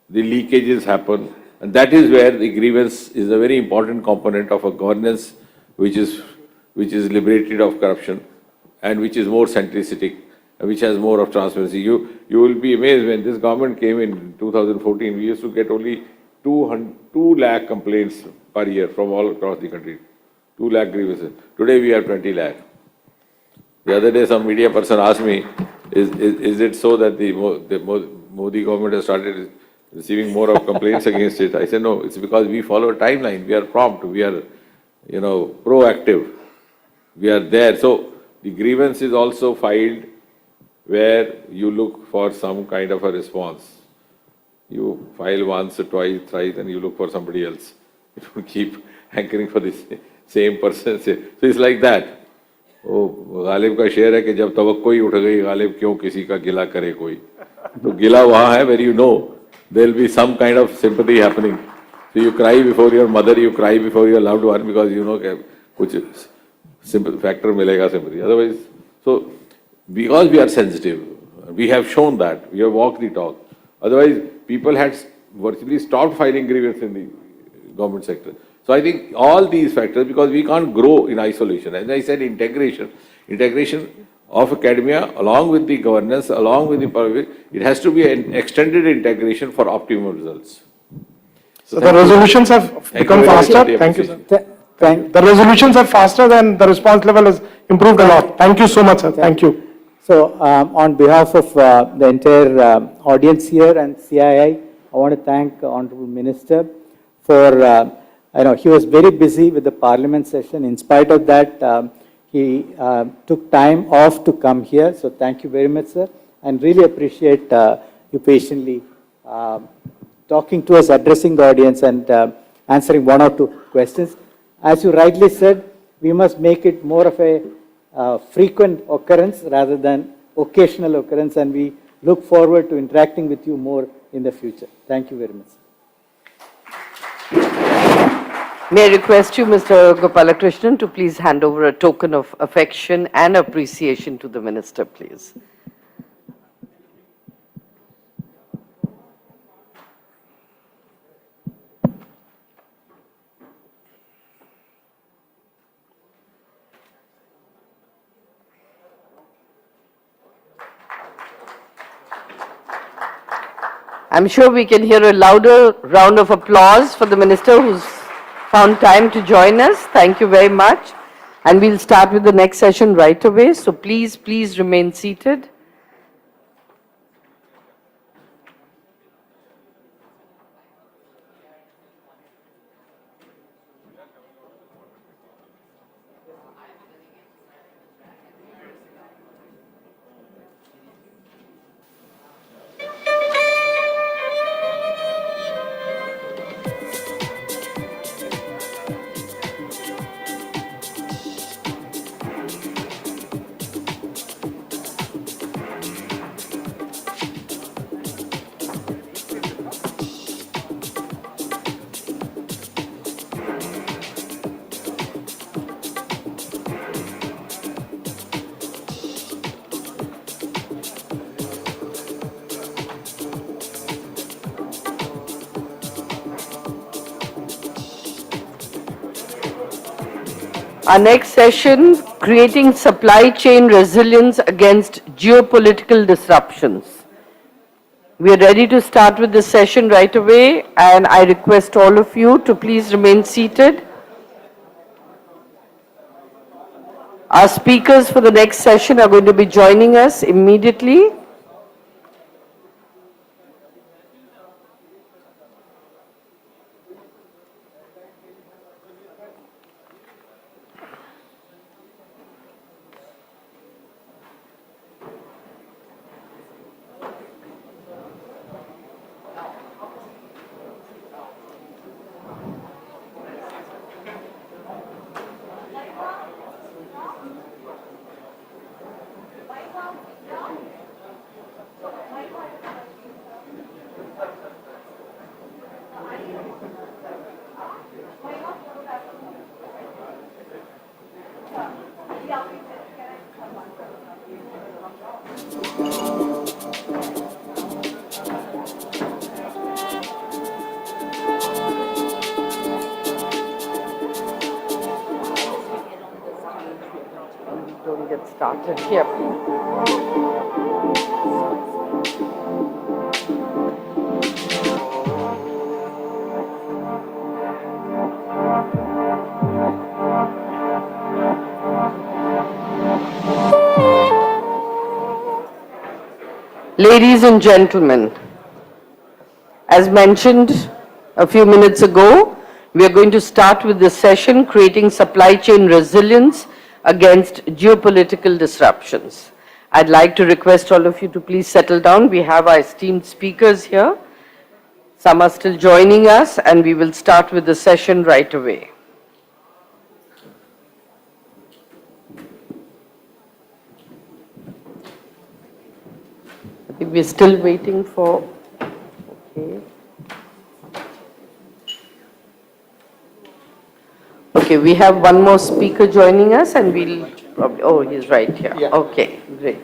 S10: the leakages happen, and that is where the grievance is a very important component of a governance which is liberated of corruption and which is more centricity, which has more of transparency. You will be amazed, when this government came in 2014, we used to get only 2 lakh complaints per year from all across the country. 2 lakh grievances. Today we have 20 lakh. The other day some media person asked me, is it so that the Modi government has started receiving more of complaints against it? I said, no, it's because we follow a timeline. We are prompt. We are, proactive. We are there. So the grievance is also filed where you look for some kind of a response. You file once, twice, thrice, and you look for somebody else. You don't keep hankering for the same person. So it's like that. वो गालिब का शेर है कि जब तवक्को ही उठ गई गालिब क्यों किसी का गिला करे कोई. तो गिला वहाँ है where you know there will be some kind of sympathy happening. So you cry before your mother, you cry before your loved one because you know कि कुछ sympathy factor मिलेगा sympathy. Otherwise, so because we are sensitive, we have shown that, we have walked the talk. Otherwise, people had virtually stopped filing grievance in the government sector. So I think all these factors, because we can't grow in isolation. As I said, integration of academia along with the governance, along with the public, it has to be an extended integration for optimum results.
S18: So the resolutions have become faster. Thank you, sir. The resolutions are faster and the response level has improved a lot. Thank you so much, sir. Thank you.
S9: So, on behalf of the entire audience here and CII, I want to thank Honorable Minister for, he was very busy with the Parliament session. In spite of that, he took time off to come here. So, thank you very much, sir. And really appreciate you patiently talking to us, addressing the audience and answering one or two questions. As you rightly said, we must make it more of a frequent occurrence rather than occasional occurrence, and we look forward to interacting with you more in the future. Thank you very much.
S7: May I request you, Mr. Gopalakrishnan, to please hand over a token of affection and appreciation to the Minister, please. I'm sure we can hear a louder round of applause for the Minister who's found time to join us. Thank you very much. And we'll start with the next session right away. So please remain seated. Our next session, creating supply chain resilience against geopolitical disruptions. We are ready to start with the session right away, and I request all of you to please remain seated. Our speakers for the next session are going to be joining us immediately. Don't get started here, Ladies and gentlemen, as mentioned a few minutes ago, we are going to start with the session, Creating Supply Chain Resilience Against Geopolitical Disruptions. I'd like to request all of you to please settle down. We have our esteemed speakers here. Some are still joining us, and we will start with the session right away. I think we're still waiting for, okay. Okay, we have one more speaker joining us, and we'll probably, oh, he's right here.
S18: Yeah.
S7: Okay, great.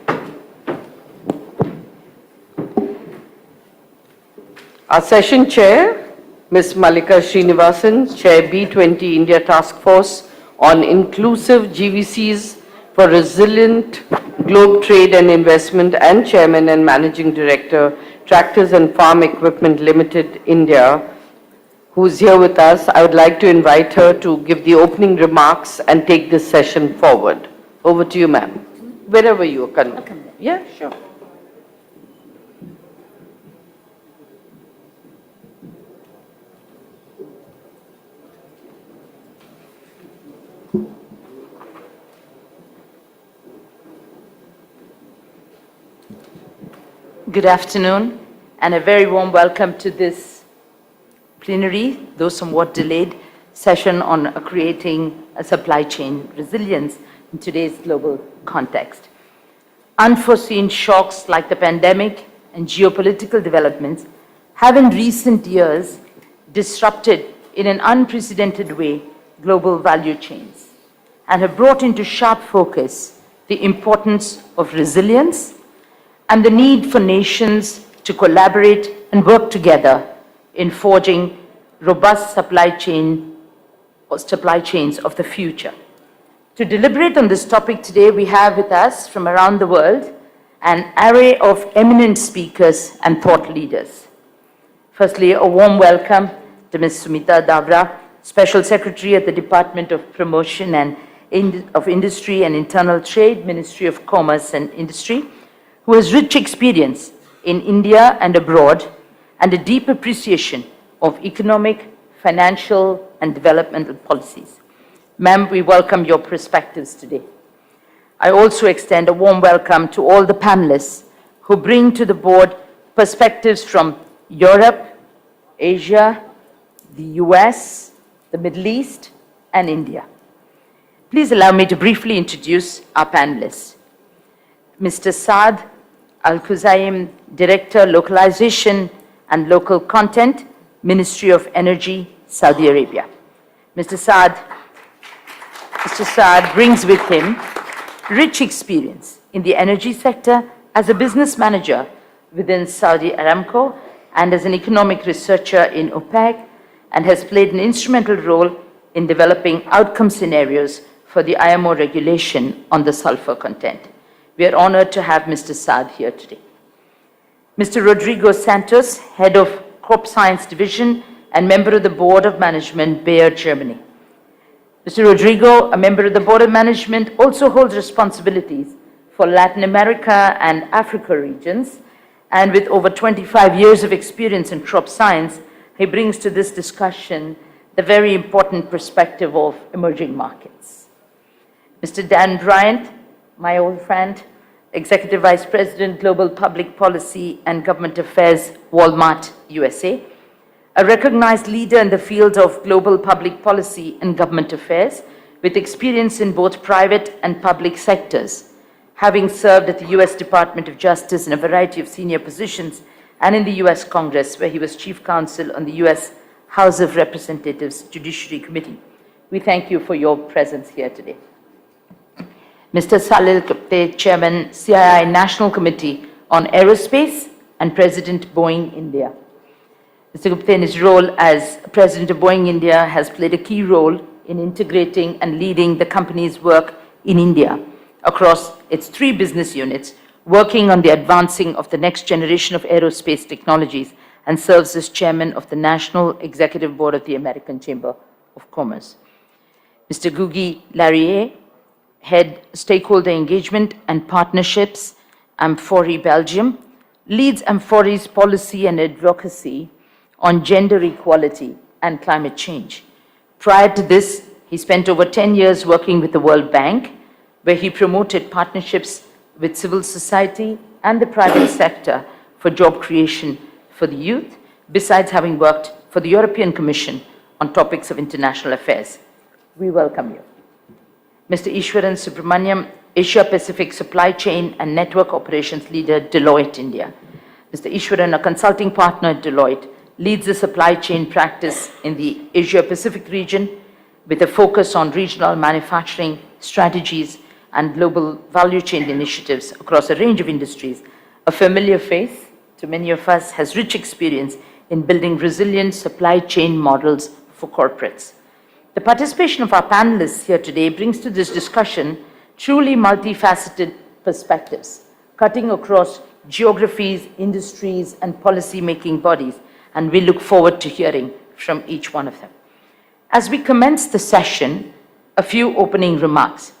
S7: Our session chair, Ms. Malika Srinivasan, Chair B20 India Task Force on Inclusive GVCs for Resilient Globe Trade and Investment, and Chairman and Managing Director, Tractors and Farm Equipment Limited, India, who is here with us. I would like to invite her to give the opening remarks and take this session forward. Over to you, ma'am. Wherever you are. Yeah, sure.
S12: Good afternoon, and a very warm welcome to this plenary, though somewhat delayed, session on creating a supply chain resilience in today's global context. Unforeseen shocks like the pandemic and geopolitical developments have in recent years disrupted in an unprecedented way global value chains and have brought into sharp focus the importance of resilience and the need for nations to collaborate and work together in forging robust supply chains of the future. To deliberate on this topic today, we have with us from around the world an array of eminent speakers and thought leaders. Firstly, a warm welcome to Ms. Sumita Davra, Special Secretary at the Department of Promotion and of Industry and Internal Trade, Ministry of Commerce and Industry, who has rich experience in India and abroad and a deep appreciation of economic, financial, and developmental policies. Ma'am, we welcome your perspectives today. I also extend a warm welcome to all the panelists who bring to the board perspectives from Europe, Asia, the US, the Middle East, and India. Please allow me to briefly introduce our panelists. Mr. Saad Al-Khuzaim, Director, Localization and Local Content, Ministry of Energy, Saudi Arabia. Mr. Saad brings with him rich experience in the energy sector as a business manager within Saudi Aramco and as an economic researcher in OPEC, and has played an instrumental role in developing outcome scenarios for the IMO regulation on the sulfur content. We are honored to have Mr. Saad here today. Mr. Rodrigo Santos, Head of Crop Science Division and member of the Board of Management, Bayer, Germany. Mr. Rodrigo, a member of the Board of Management, also holds responsibilities for Latin America and Africa regions, and with over 25 years of experience in crop science, he brings to this discussion the very important perspective of emerging markets. Mr. Dan Bryant, my old friend, Executive Vice President, Global Public Policy and Government Affairs, Walmart, USA, a recognized leader in the field of global public policy and government affairs with experience in both private and public sectors, having served at the US Department of Justice in a variety of senior positions and in the US Congress, where he was Chief Counsel on the US House of Representatives Judiciary Committee. We thank you for your presence here today. Mr. Salil Gupte, Chairman, CII National Committee on Aerospace and President, Boeing India. Mr. Gupte, in his role as President of Boeing India, has played a key role in integrating and leading the company's work in India across its 3 business units, working on the advancing of the next generation of aerospace technologies, and serves as Chairman of the National Executive Board of the American Chamber of Commerce. Mr. Gugi Larrier, Head Stakeholder Engagement and Partnerships, Amphori, Belgium, leads Amphori's policy and advocacy on gender equality and climate change. Prior to this, he spent over 10 years working with the World Bank, where he promoted partnerships with civil society and the private sector for job creation for the youth, besides having worked for the European Commission on topics of international affairs. We welcome you. Mr. Ishwaran Subramaniam, Asia Pacific Supply Chain and Network Operations Leader, Deloitte, India. Mr. Ishwaran, a consulting partner at Deloitte, leads the supply chain practice in the Asia Pacific region with a focus on regional manufacturing strategies and global value chain initiatives across a range of industries. A familiar face to many of us, has rich experience in building resilient supply chain models for corporates. The participation of our panelists here today brings to this discussion truly multifaceted perspectives, cutting across geographies, industries, and policy-making bodies, and we look forward to hearing from each one of them. As we commence the session, a few opening remarks.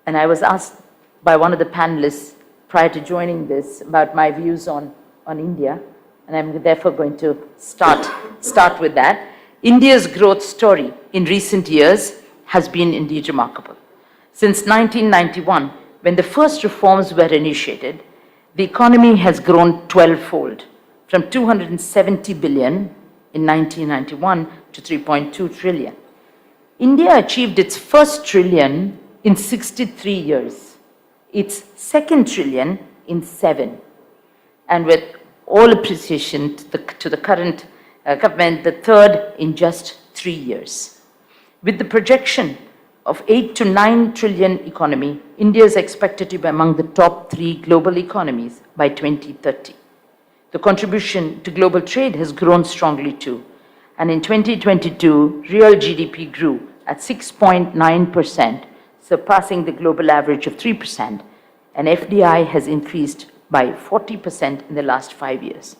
S12: And I was asked by one of the panelists prior to joining this about my views on India, and I'm therefore going to start with that. India's growth story in recent years has been indeed remarkable. Since 1991, when the first reforms were initiated, the economy has grown 12-fold, from 270 billion in 1991 to 3.2 trillion. India achieved its first trillion in 63 years, its second trillion in 7. And with all appreciation to the current government, the third in just 3 years. With the projection of 8 to 9 trillion economy, India is expected to be among the top 3 global economies by 2030. The contribution to global trade has grown strongly too. And in 2022, real GDP grew at 6.9%, surpassing the global average of 3%, and FDI has increased by 40% in the last 5 years.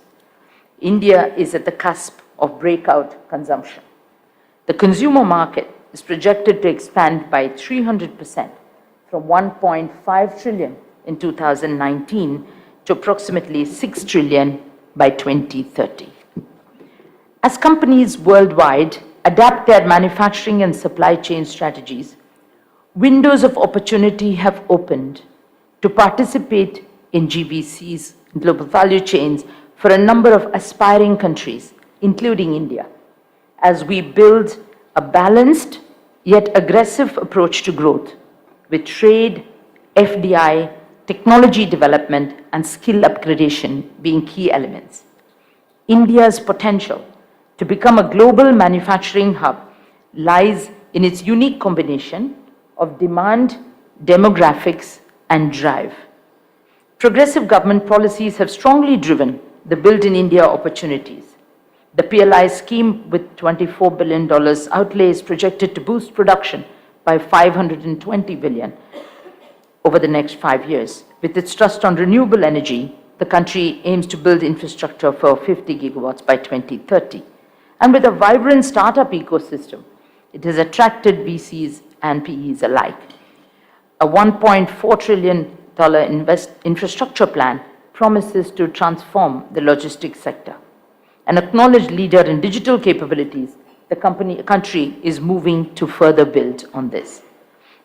S12: India is at the cusp of breakout consumption. The consumer market is projected to expand by 300% from 1.5 trillion in 2019 to approximately 6 trillion by 2030. As companies worldwide adapt their manufacturing and supply chain strategies, windows of opportunity have opened to participate in GVCs, global value chains, for a number of aspiring countries, including India, as we build a balanced yet aggressive approach to growth with trade, FDI, technology development, and skill upgradation being key elements. India's potential to become a global manufacturing hub lies in its unique combination of demand, demographics, and drive. Progressive government policies have strongly driven the Build in India opportunities. The PLI scheme with $24 billion outlay is projected to boost production by $520 billion over the next 5 years. With its thrust on renewable energy, the country aims to build infrastructure for 50 gigawatts by 2030. And with a vibrant startup ecosystem, it has attracted VCs and PEs alike. A $1.4 trillion infrastructure plan promises to transform the logistics sector. An acknowledged leader in digital capabilities, the country is moving to further build on this.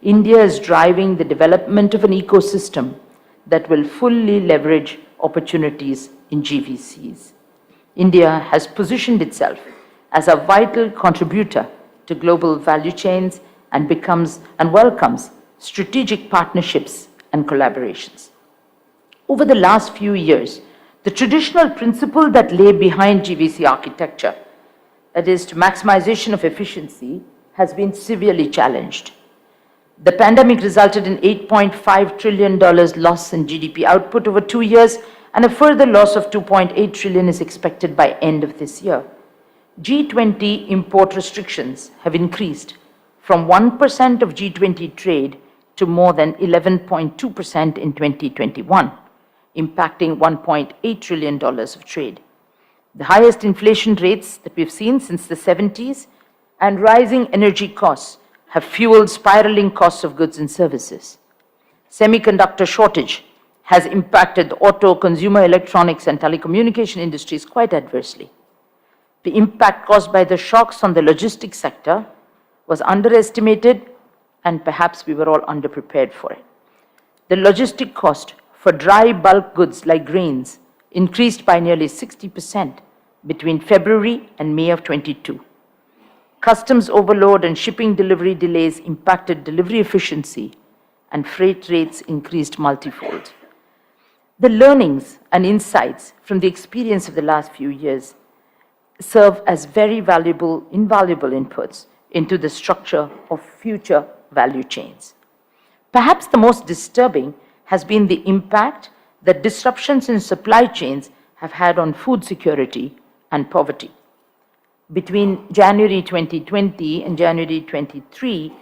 S12: India is driving the development of an ecosystem that will fully leverage opportunities in GVCs. India has positioned itself as a vital contributor to global value chains and welcomes strategic partnerships and collaborations. Over the last few years, the traditional principle that lay behind GVC architecture, that is to maximization of efficiency, has been severely challenged. The pandemic resulted in $8.5 trillion loss in GDP output over 2 years, and a further loss of $2.8 trillion is expected by end of this year. G20 import restrictions have increased from 1% of G20 trade to more than 11.2% in 2021, impacting $1.8 trillion of trade. The highest inflation rates that we've seen since the 70s and rising energy costs have fueled spiraling costs of goods and services. Semiconductor shortage has impacted the auto, consumer electronics, and telecommunication industries quite adversely. The impact caused by the shocks on the logistics sector was underestimated, and perhaps we were all underprepared for it. The logistic cost for dry bulk goods like grains increased by nearly 60%, between February and May of 22. Customs overload and shipping delivery delays impacted delivery efficiency, and freight rates increased multifold. The learnings and insights from the experience of the last few years serve as very invaluable inputs into the structure of future value chains. Perhaps the most disturbing has been the impact that disruptions in supply chains have had on food security and poverty. Between January 2020 and January 23,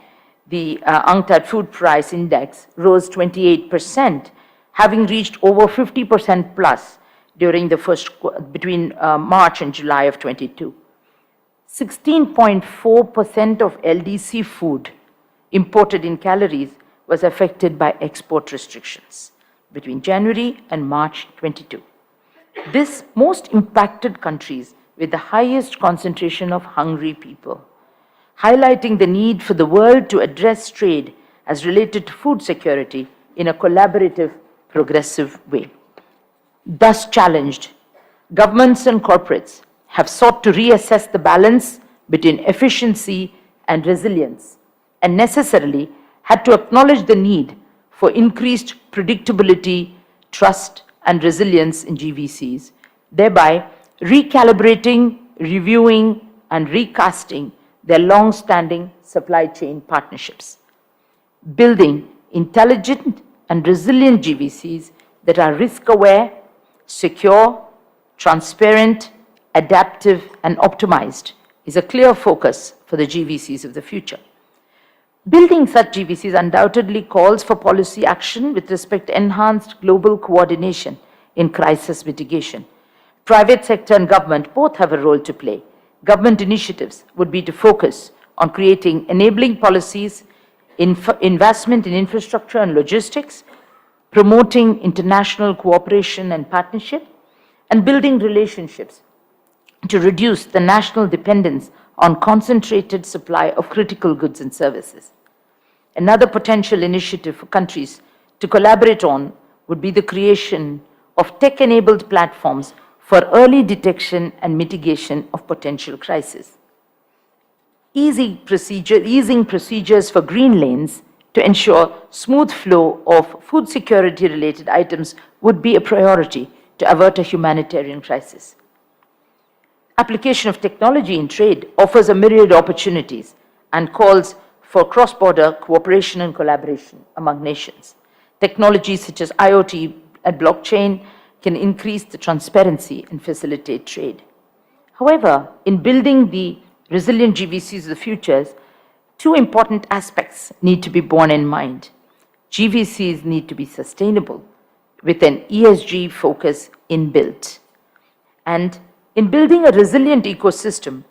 S12: the UNCTAD Food Price Index rose 28%, having reached over 50% plus during the between March and July of 22. 16.4% of LDC food imported in calories was affected by export restrictions between January and March 22. This most impacted countries with the highest concentration of hungry people, highlighting the need for the world to address trade as related to food security in a collaborative, progressive way. Thus challenged, governments and corporates have sought to reassess the balance between efficiency and resilience, and necessarily had to acknowledge the need for increased predictability, trust, and resilience in GVCs, thereby recalibrating, reviewing, and recasting their long-standing supply chain partnerships. Building intelligent and resilient GVCs that are risk-aware, secure, transparent, adaptive, and optimized is a clear focus for the GVCs of the future. Building such GVCs undoubtedly calls for policy action with respect to enhanced global coordination in crisis mitigation. Private sector and government both have a role to play. Government initiatives would be to focus on creating enabling policies, investment in infrastructure and logistics, promoting international cooperation and partnership, and building relationships to reduce the national dependence on concentrated supply of critical goods and services. Another potential initiative for countries to collaborate on would be the creation of tech-enabled platforms for early detection and mitigation of potential crises. Easing procedures for green lanes to ensure smooth flow of food security-related items would be a priority to avert a humanitarian crisis. Application of technology in trade offers a myriad opportunities and calls for cross-border cooperation and collaboration among nations. Technologies such as IoT and blockchain can increase the transparency and facilitate trade. However, in building the resilient GVCs of the future, two important aspects need to be borne in mind. GVCs need to be sustainable with an ESG focus inbuilt. And in building a resilient ecosystem,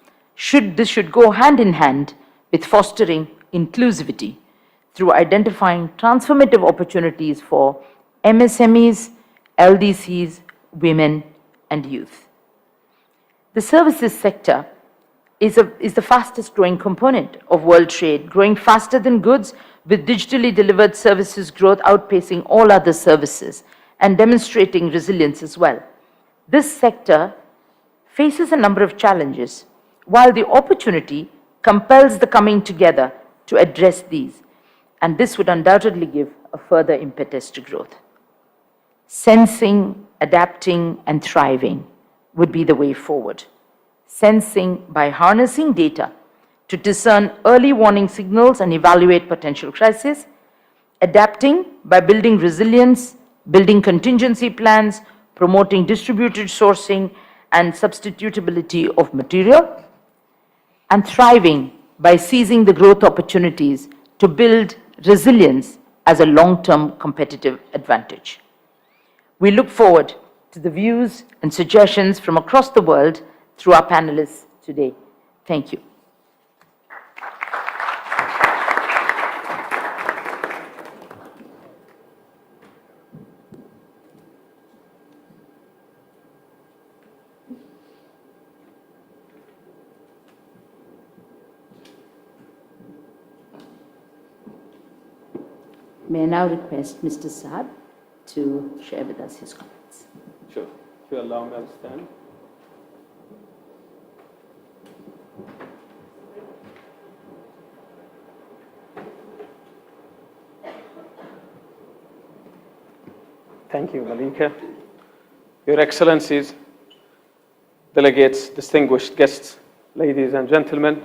S12: this should go hand in hand with fostering inclusivity through identifying transformative opportunities for MSMEs, LDCs, women, and youth. The services sector is the fastest growing component of world trade, growing faster than goods, with digitally delivered services growth outpacing all other services and demonstrating resilience as well. This sector faces a number of challenges, while the opportunity compels the coming together to address these, and this would undoubtedly give a further impetus to growth. Sensing, adapting, and thriving would be the way forward. Sensing by harnessing data to discern early warning signals and evaluate potential crises. Adapting by building resilience, building contingency plans, promoting distributed sourcing and substitutability of material. And thriving by seizing the growth opportunities to build resilience as a long-term competitive advantage. We look forward to the views and suggestions from across the world through our panelists today. Thank you. May I now request Mr. Saab to share with us his comments.
S8: Sure. If you allow me, I'll stand.
S5: Thank you, Malika. Your Excellencies, delegates, distinguished guests, ladies and gentlemen,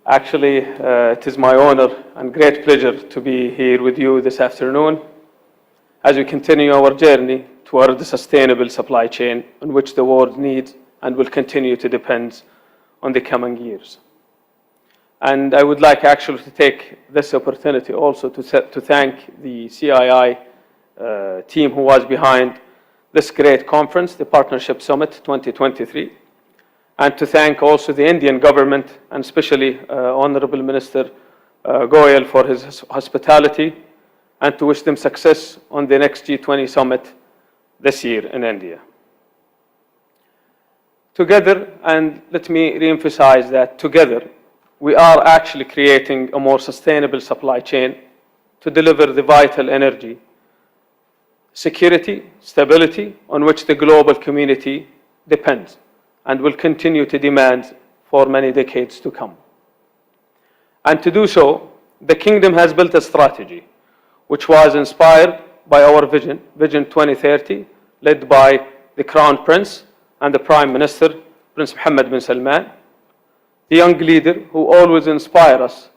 S5: actually, it is my honor and great pleasure to be here with you this afternoon as we continue our journey toward the sustainable supply chain on which the world needs and will continue to depend on the coming years. And I would like actually to take this opportunity also to thank the CII team who was behind this great conference, the Partnership Summit 2023, and to thank also the Indian government and especially Honorable Minister Goyal for his hospitality, and to wish them success on the next G20 Summit this year in India. Together, and let me reemphasize that together, we are actually creating a more sustainable supply chain to deliver the vital energy, security, stability on which the global community depends and will continue to demand for many decades to come. And to do so, the Kingdom has built a strategy which was inspired by our vision, Vision 2030, led by the Crown Prince and the Prime Minister, Prince Mohammed bin Salman, the young leader who always inspires us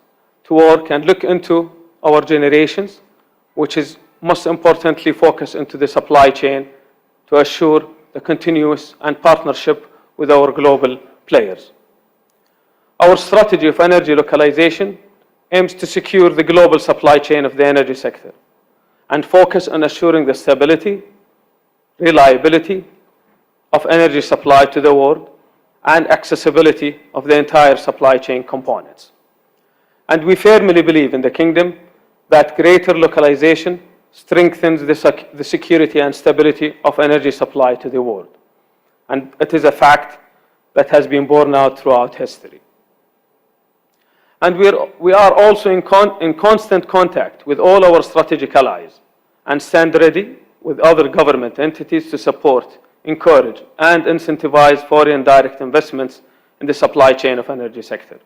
S5: to work and look into our generations, which is most importantly focus into the supply chain to assure the continuous and partnership with our global players. Our strategy of energy localization aims to secure the global supply chain of the energy sector and focus on assuring the stability, reliability of energy supply to the world and accessibility of the entire supply chain components. And we firmly believe in the Kingdom that greater localization strengthens the security and stability of energy supply to the world. And it is a fact that has been borne out throughout history. And we are also in constant contact with all our strategic allies and stand ready with other government entities to support, encourage, and incentivize foreign direct investments in the supply chain of energy sector.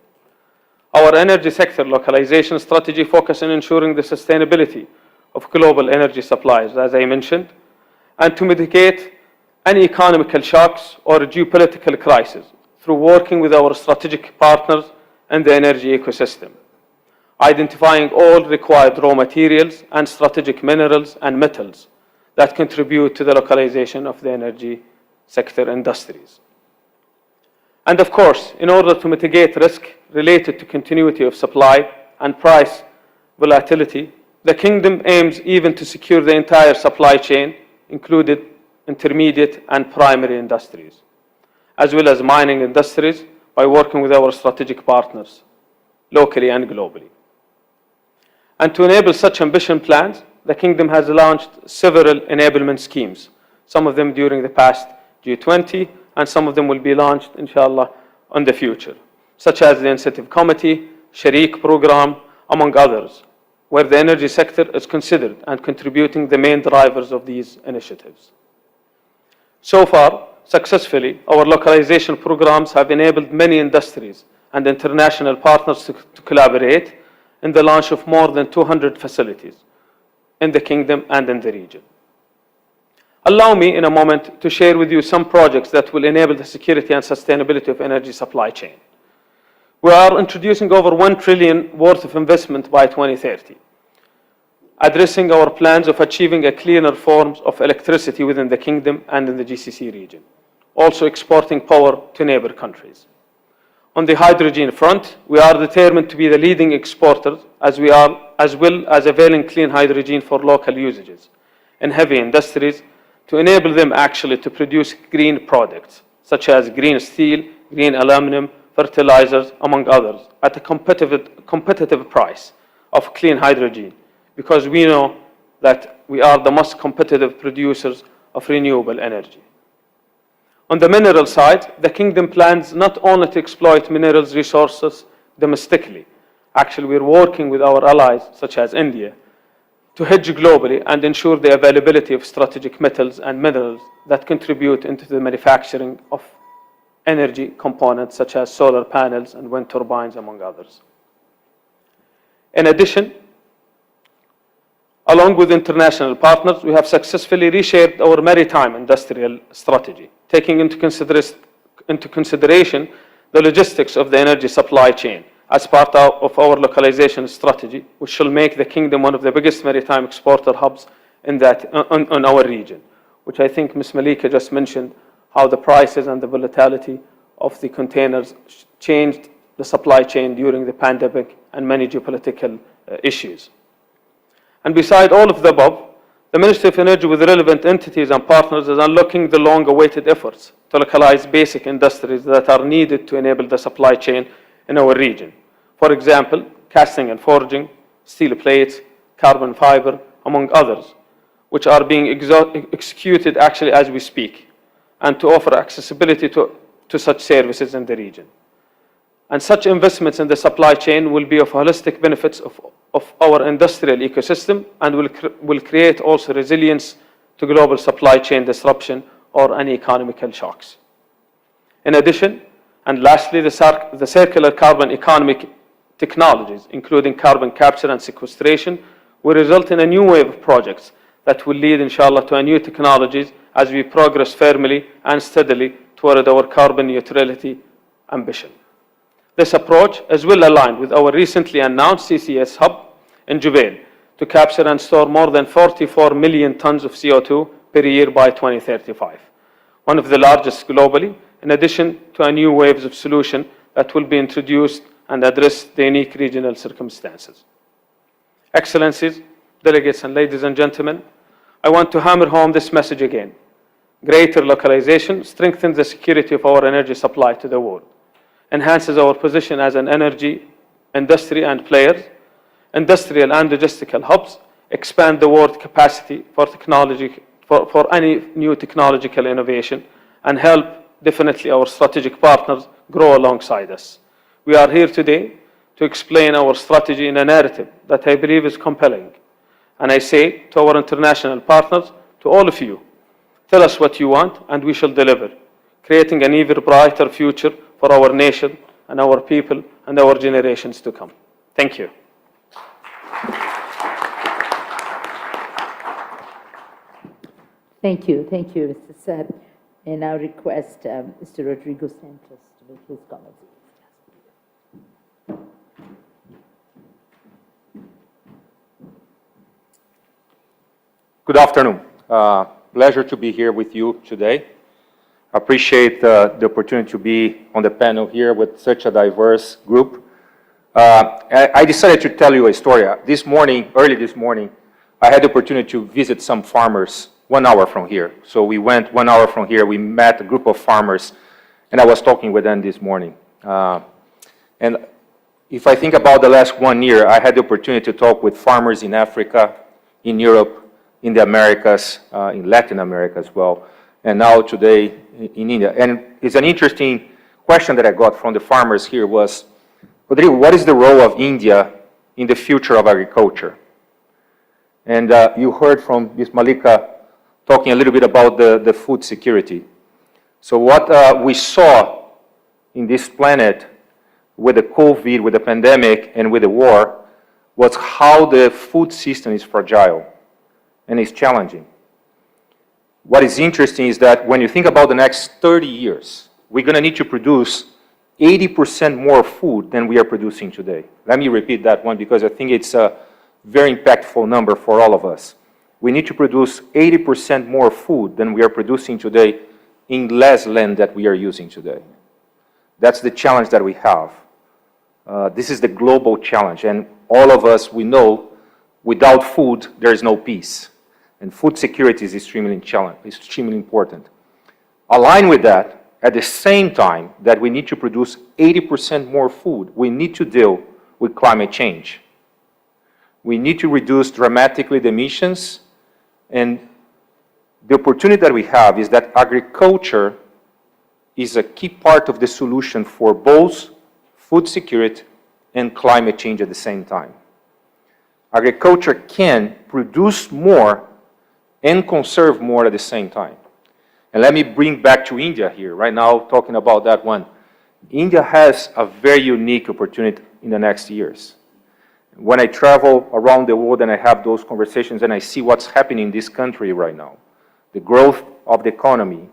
S5: Our energy sector localization strategy focuses on ensuring the sustainability of global energy supplies, as I mentioned, and to mitigate any economical shocks or geopolitical crisis through working with our strategic partners in the energy ecosystem, identifying all required raw materials and strategic minerals and metals that contribute to the localization of the energy sector industries. And of course, in order to mitigate risk related to continuity of supply and price volatility, the Kingdom aims even to secure the entire supply chain, including intermediate and primary industries, as well as mining industries, by working with our strategic partners, locally and globally. And to enable such ambition plans, the Kingdom has launched several enablement schemes, some of them during the past G20, and some of them will be launched, inshallah, in the future, such as the Incentive Committee, Sharik Program, among others, where the energy sector is considered and contributing the main drivers of these initiatives. So far, successfully, our localization programs have enabled many industries and international partners to collaborate in the launch of more than 200 facilities in the Kingdom and in the region. Allow me in a moment to share with you some projects that will enable the security and sustainability of energy supply chain. We are introducing over 1 trillion worth of investment by 2030, addressing our plans of achieving a cleaner forms of electricity within the Kingdom and in the GCC region, also exporting power to neighbor countries. On the hydrogen front, we are determined to be the leading exporters as well as availing clean hydrogen for local usages in heavy industries to enable them actually to produce green products such as green steel, green aluminum, fertilizers, among others, at a competitive price of clean hydrogen, because we know that we are the most competitive producers of renewable energy. On the mineral side, the Kingdom plans not only to exploit minerals resources domestically. Actually, we're working with our allies, such as India, to hedge globally and ensure the availability of strategic metals and minerals that contribute into the manufacturing of energy components, such as solar panels and wind turbines, among others. In addition, Along with international partners, we have successfully reshaped our maritime industrial strategy, taking into consideration the logistics of the energy supply chain as part of our localization strategy, which shall make the kingdom one of the biggest maritime exporter hubs in our region, which I think Ms. Malika just mentioned, how the prices and the volatility of the containers changed the supply chain during the pandemic and many geopolitical issues. And beside all of the above, the Ministry of Energy with relevant entities and partners is unlocking the long-awaited efforts to localize basic industries that are needed to enable the supply chain in our region. For example, casting and forging, steel plates, carbon fiber, among others, which are being executed actually as we speak, and to offer accessibility to such services in the region. And such investments in the supply chain will be of holistic benefits of our industrial ecosystem and will create also resilience to global supply chain disruption or any economical shocks. In addition, and lastly, the circular carbon economic technologies, including carbon capture and sequestration, will result in a new wave of projects that will lead, inshallah, to a new technologies as we progress firmly and steadily toward our carbon neutrality ambition. This approach is well aligned with our recently announced CCS hub in Jubail to capture and store more than 44 million tons of CO2 per year by 2035, one of the largest globally, in addition to a new waves of solution that will be introduced and address the unique regional circumstances. Excellencies, delegates, and ladies and gentlemen, I want to hammer home this message again. Greater localization strengthens the security of our energy supply to the world, enhances our position as an energy industry and players, industrial and logistical hubs, expand the world capacity for technology, for any new technological innovation, and help definitely our strategic partners grow alongside us. We are here today to explain our strategy in a narrative that I believe is compelling. And I say to our international partners, to all of you, tell us what you want and we shall deliver, creating an even brighter future for our nation and our people and our generations to come. Thank you.
S12: Thank you, Mr. Saab. And now request Mr. Rodrigo Santos to make his comments.
S15: Good afternoon. Pleasure to be here with you today. Appreciate the opportunity to be on the panel here with such a diverse group. I decided to tell you a story. Early this morning, I had the opportunity to visit some farmers 1 hour from here. So we went 1 hour from here, we met a group of farmers, and I was talking with them this morning. And if I think about the last 1 year, I had the opportunity to talk with farmers in Africa, in Europe, in the Americas, in Latin America as well, and now today in India. And it's an interesting question that I got from the farmers here was, Rodrigo, what is the role of India in the future of agriculture? And you heard from Ms. Malika talking a little bit about the food security. So what we saw in this planet with the COVID, with the pandemic, and with the war was how the food system is fragile and is challenging. What is interesting is that when you think about the next 30 years, we're going to need to produce 80% more food than we are producing today. Let me repeat that one because I think it's a very impactful number for all of us. We need to produce 80% more food than we are producing today in less land that we are using today. That's the challenge that we have. This is the global challenge, and all of us, we know without food, there is no peace. And food security is extremely important. Aligned with that, at the same time that we need to produce 80% more food, we need to deal with climate change. We need to reduce dramatically the emissions, and the opportunity that we have is that agriculture is a key part of the solution for both food security and climate change at the same time. Agriculture can produce more and conserve more at the same time. And let me bring back to India here, right now, talking about that one. India has a very unique opportunity in the next years. When I travel around the world and I have those conversations and I see what's happening in this country right now, the growth of the economy,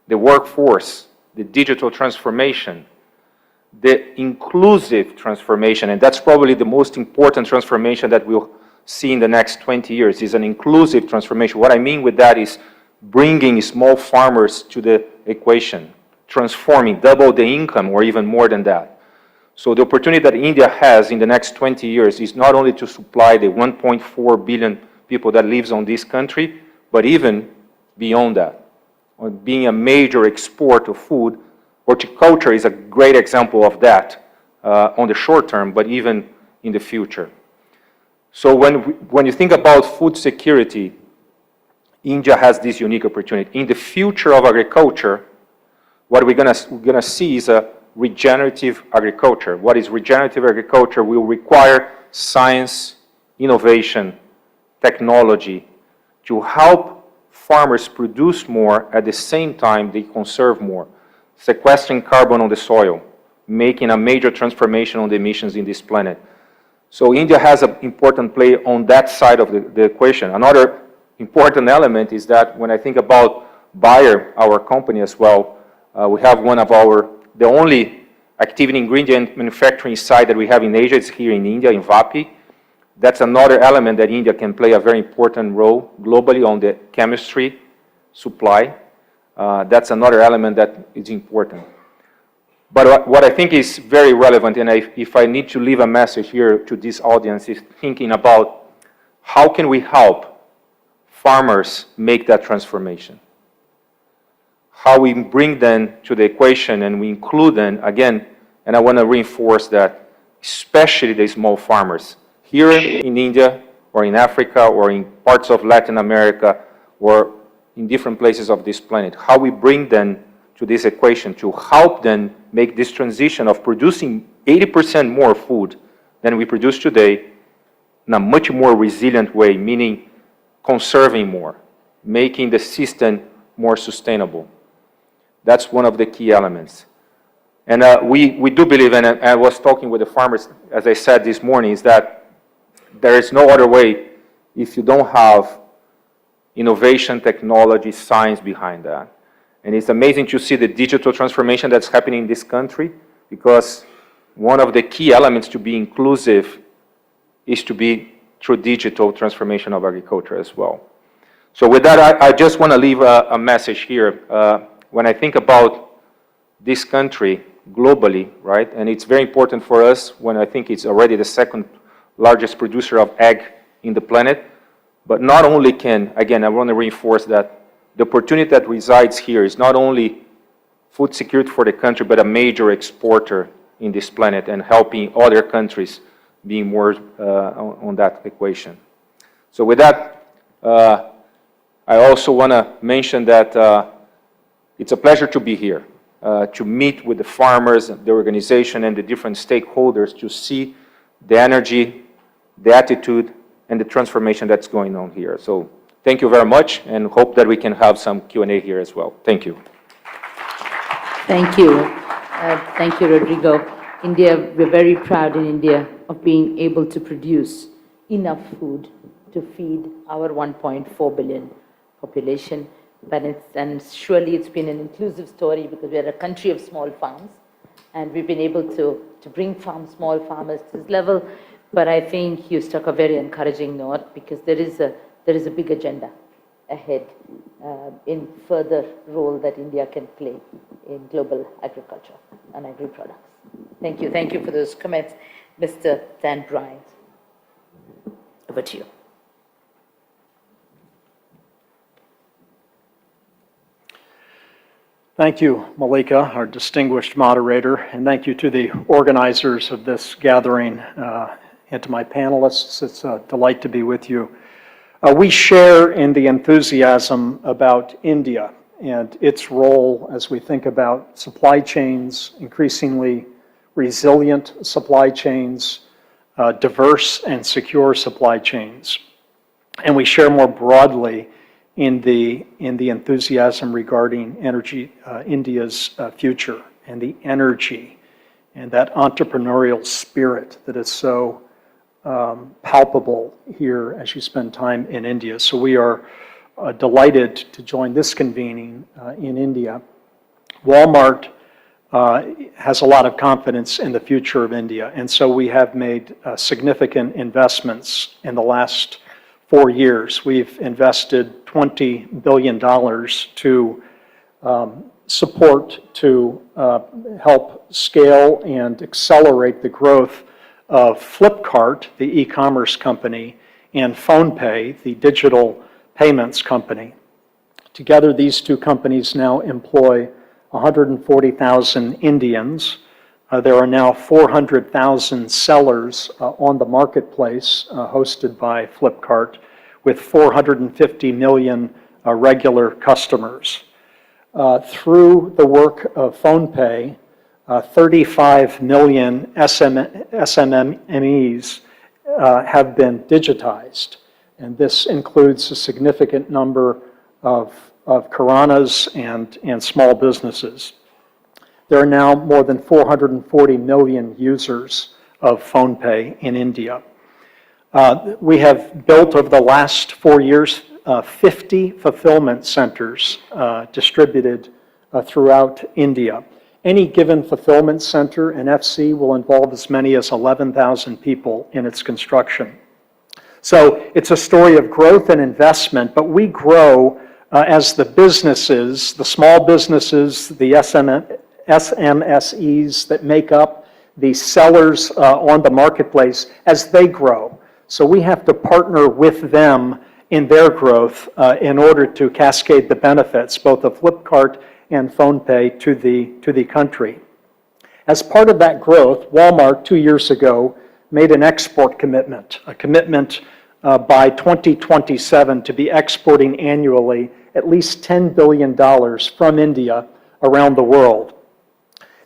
S15: the workforce, the digital transformation, the inclusive transformation, and that's probably the most important transformation that we'll see in the next 20 years, is an inclusive transformation. What I mean with that is bringing small farmers to the equation, transforming, double the income or even more than that. So the opportunity that India has in the next 20 years is not only to supply the 1.4 billion people that lives on this country, but even beyond that, on being a major export of food. Horticulture is a great example of that on the short term, but even in the future. So when you think about food security, India has this unique opportunity. In the future of agriculture, what we're gonna see is a regenerative agriculture. What is regenerative agriculture will require science, innovation, technology to help farmers produce more at the same time they conserve more, sequestering carbon on the soil, making a major transformation on the emissions in this planet. So India has an important play on that side of the equation. Another important element is that when I think about Bayer, our company as well, we have the only active ingredient manufacturing site that we have in Asia is here in India, in Vapi. That's another element that India can play a very important role globally on the chemistry supply. That's another element that is important. But what I think is very relevant, and if I need to leave a message here to this audience, is thinking about how can we help farmers make that transformation? How we bring them to the equation and we include them, again, and I want to reinforce that, especially the small farmers, here in India or in Africa or in parts of Latin America or in different places of this planet, how we bring them to this equation to help them make this transition of producing 80% more food than we produce today in a much more resilient way, meaning conserving more, making the system more sustainable. That's one of the key elements. And we do believe, and I was talking with the farmers, as I said this morning, is that there is no other way if you don't have innovation, technology, science behind that. And it's amazing to see the digital transformation that's happening in this country, because one of the key elements to be inclusive is to be through digital transformation of agriculture as well. So with that, I just want to leave a message here. When I think about this country globally, right, and it's very important for us when I think it's already the second largest producer of egg in the planet, but not only can, again, I want to reinforce that the opportunity that resides here is not only food security for the country, but a major exporter in this planet and helping other countries being more on that equation. So with that, I also want to mention that it's a pleasure to be here, to meet with the farmers, the organization, and the different stakeholders to see the energy, the attitude, and the transformation that's going on here. So thank you very much, and hope that we can have some Q&A here as well. Thank you.
S12: Thank you. Thank you, Rodrigo. India, we're very proud in India of being able to produce enough food to feed our 1.4 billion population. And surely it's been an inclusive story because we're a country of small farms, and we've been able to bring small farmers to this level. But I think you struck a very encouraging note, because there is a big agenda ahead in further role that India can play in global agriculture and agri-products. Thank you. Thank you for those comments. Mr. Dan Bryant, over to you.
S16: Thank you, Malika, our distinguished moderator, and thank you to the organizers of this gathering and to my panelists. It's a delight to be with you. We share in the enthusiasm about India and its role as we think about supply chains, increasingly resilient supply chains, diverse and secure supply chains. And we share more broadly in the enthusiasm regarding energy, India's future, and the energy and that entrepreneurial spirit that is so palpable here as you spend time in India. So we are delighted to join this convening in India. Walmart has a lot of confidence in the future of India, and so we have made significant investments in the last 4 years. We've invested $20 billion to support, to help scale and accelerate the growth of Flipkart, the e-commerce company, and PhonePe, the digital payments company. Together, these two companies now employ 140,000 Indians. There are now 400,000 sellers on the marketplace hosted by Flipkart, with 450 million regular customers. Through the work of PhonePe, 35 million SMMEs have been digitized, and this includes a significant number of kiranas and small businesses. There are now more than 440 million users of PhonePe in India. We have built over the last 4 years 50 fulfillment centers distributed throughout India. Any given fulfillment center in FC will involve as many as 11,000 people in its construction. So it's a story of growth and investment, but we grow as the businesses, the small businesses, the SMSEs that make up the sellers on the marketplace, as they grow. So we have to partner with them in their growth in order to cascade the benefits, both of Flipkart and PhonePe, to the country. As part of that growth, Walmart 2 years ago made an export commitment, a commitment by 2027 to be exporting annually at least $10 billion from India around the world.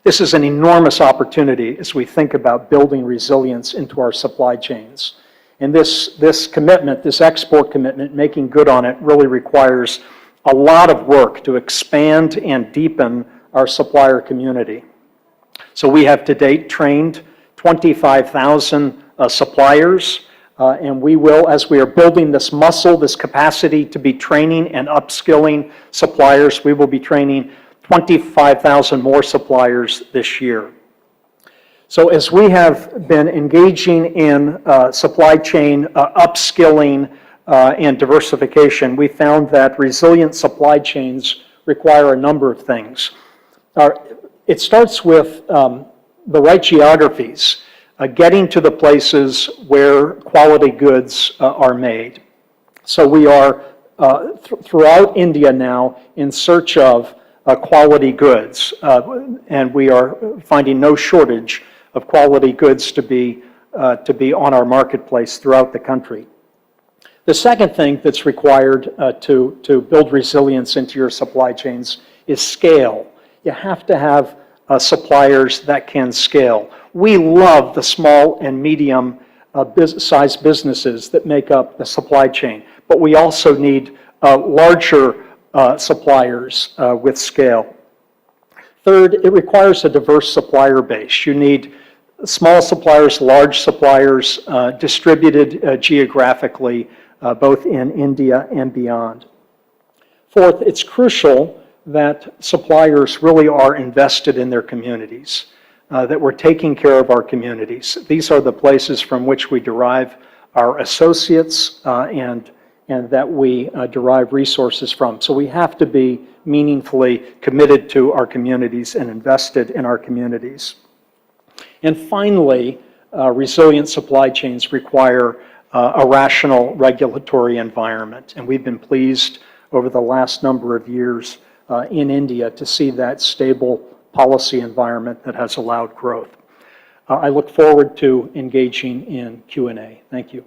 S16: This is an enormous opportunity as we think about building resilience into our supply chains. And this commitment, this export commitment, making good on it, really requires a lot of work to expand and deepen our supplier community. So we have to date trained 25,000 suppliers, and we will, as we are building this muscle, this capacity to be training and upskilling suppliers, we will be training 25,000 more suppliers this year. So as we have been engaging in supply chain upskilling and diversification, we found that resilient supply chains require a number of things. It starts with the right geographies, getting to the places where quality goods are made. So we are throughout India now in search of quality goods, and we are finding no shortage of quality goods to be on our marketplace throughout the country. The second thing that's required to build resilience into your supply chains is scale. You have to have suppliers that can scale. We love the small and medium sized businesses that make up the supply chain, but we also need larger suppliers with scale. Third, it requires a diverse supplier base. You need small suppliers, large suppliers, distributed geographically, both in India and beyond. Fourth, it's crucial that suppliers really are invested in their communities, that we're taking care of our communities. These are the places from which we derive our associates and that we derive resources from. So we have to be meaningfully committed to our communities and invested in our communities. And finally, resilient supply chains require a rational regulatory environment. And we've been pleased over the last number of years in India to see that stable policy environment that has allowed growth. I look forward to engaging in Q&A. Thank you.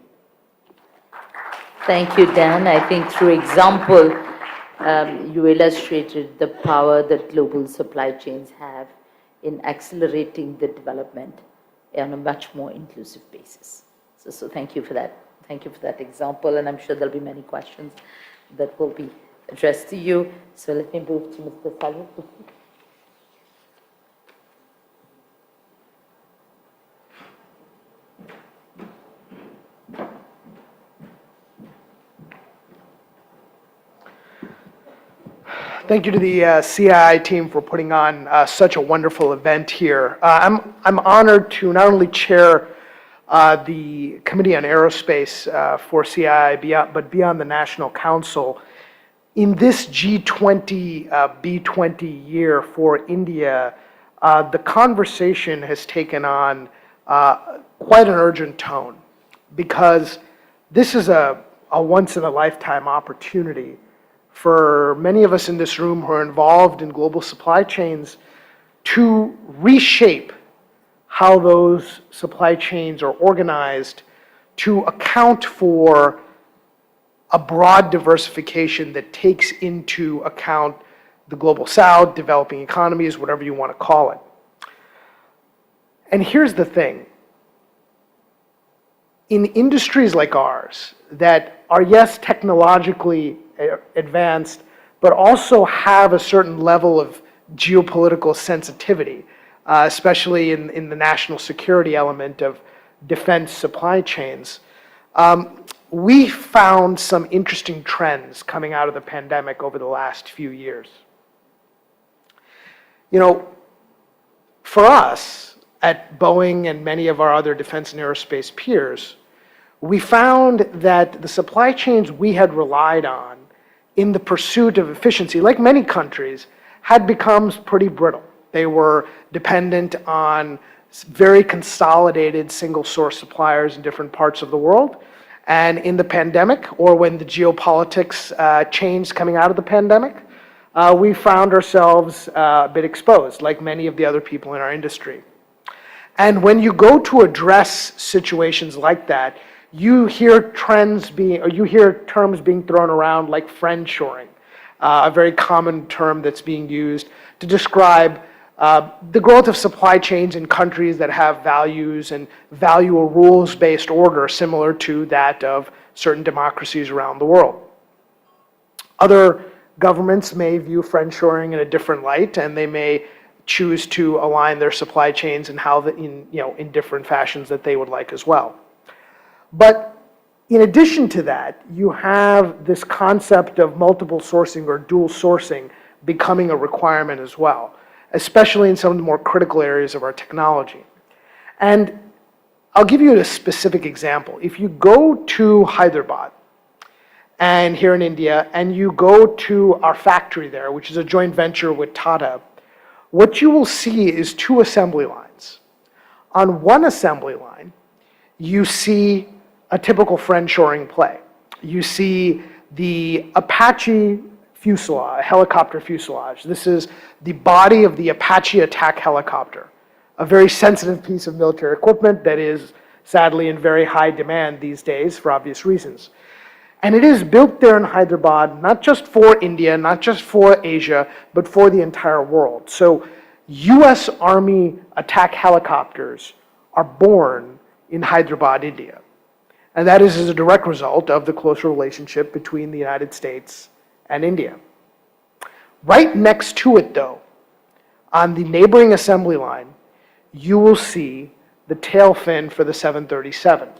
S12: Thank you, Dan. I think through example, you illustrated the power that global supply chains have in accelerating the development on a much more inclusive basis. So thank you for that. Thank you for that example, and I'm sure there'll be many questions that will be addressed to you. So let me move to Mr. Salu.
S19: Thank you to the CII team for putting on such a wonderful event here. I'm honored to not only chair the Committee on Aerospace for CII, but be on the National Council. In this G20, B20 year for India, the conversation has taken on quite an urgent tone, because this is a once-in-a-lifetime opportunity for many of us in this room who are involved in global supply chains to reshape how those supply chains are organized to account for a broad diversification that takes into account the global south, developing economies, whatever you want to call it. And here's the thing. In industries like ours that are, yes, technologically advanced, but also have a certain level of geopolitical sensitivity, especially in the national security element of defense supply chains, we found some interesting trends coming out of the pandemic over the last few years. You know, for us at Boeing and many of our other defense and aerospace peers, we found that the supply chains we had relied on in the pursuit of efficiency, like many countries, had become pretty brittle. They were dependent on very consolidated single-source suppliers in different parts of the world. And in the pandemic, or when the geopolitics changed coming out of the pandemic, we found ourselves a bit exposed, like many of the other people in our industry. And when you go to address situations like that, you hear terms being thrown around like friendshoring, a very common term that's being used to describe the growth of supply chains in countries that have values and value a rules-based order similar to that of certain democracies around the world. Other governments may view friendshoring in a different light, and they may choose to align their supply chains in in different fashions that they would like as well. But in addition to that, you have this concept of multiple sourcing or dual sourcing becoming a requirement as well, especially in some of the more critical areas of our technology. And I'll give you a specific example. If you go to Hyderabad, and here in India, and you go to our factory there, which is a joint venture with Tata, what you will see is two assembly lines. On one assembly line, you see a typical friendshoring play. You see the Apache fuselage, helicopter fuselage. This is the body of the Apache attack helicopter, a very sensitive piece of military equipment that is sadly in very high demand these days for obvious reasons. And it is built there in Hyderabad, not just for India, not just for Asia, but for the entire world. So US Army attack helicopters are born in Hyderabad, India. And that is as a direct result of the close relationship between the United States and India. Right next to it, though, on the neighboring assembly line, you will see the tail fin for the 737.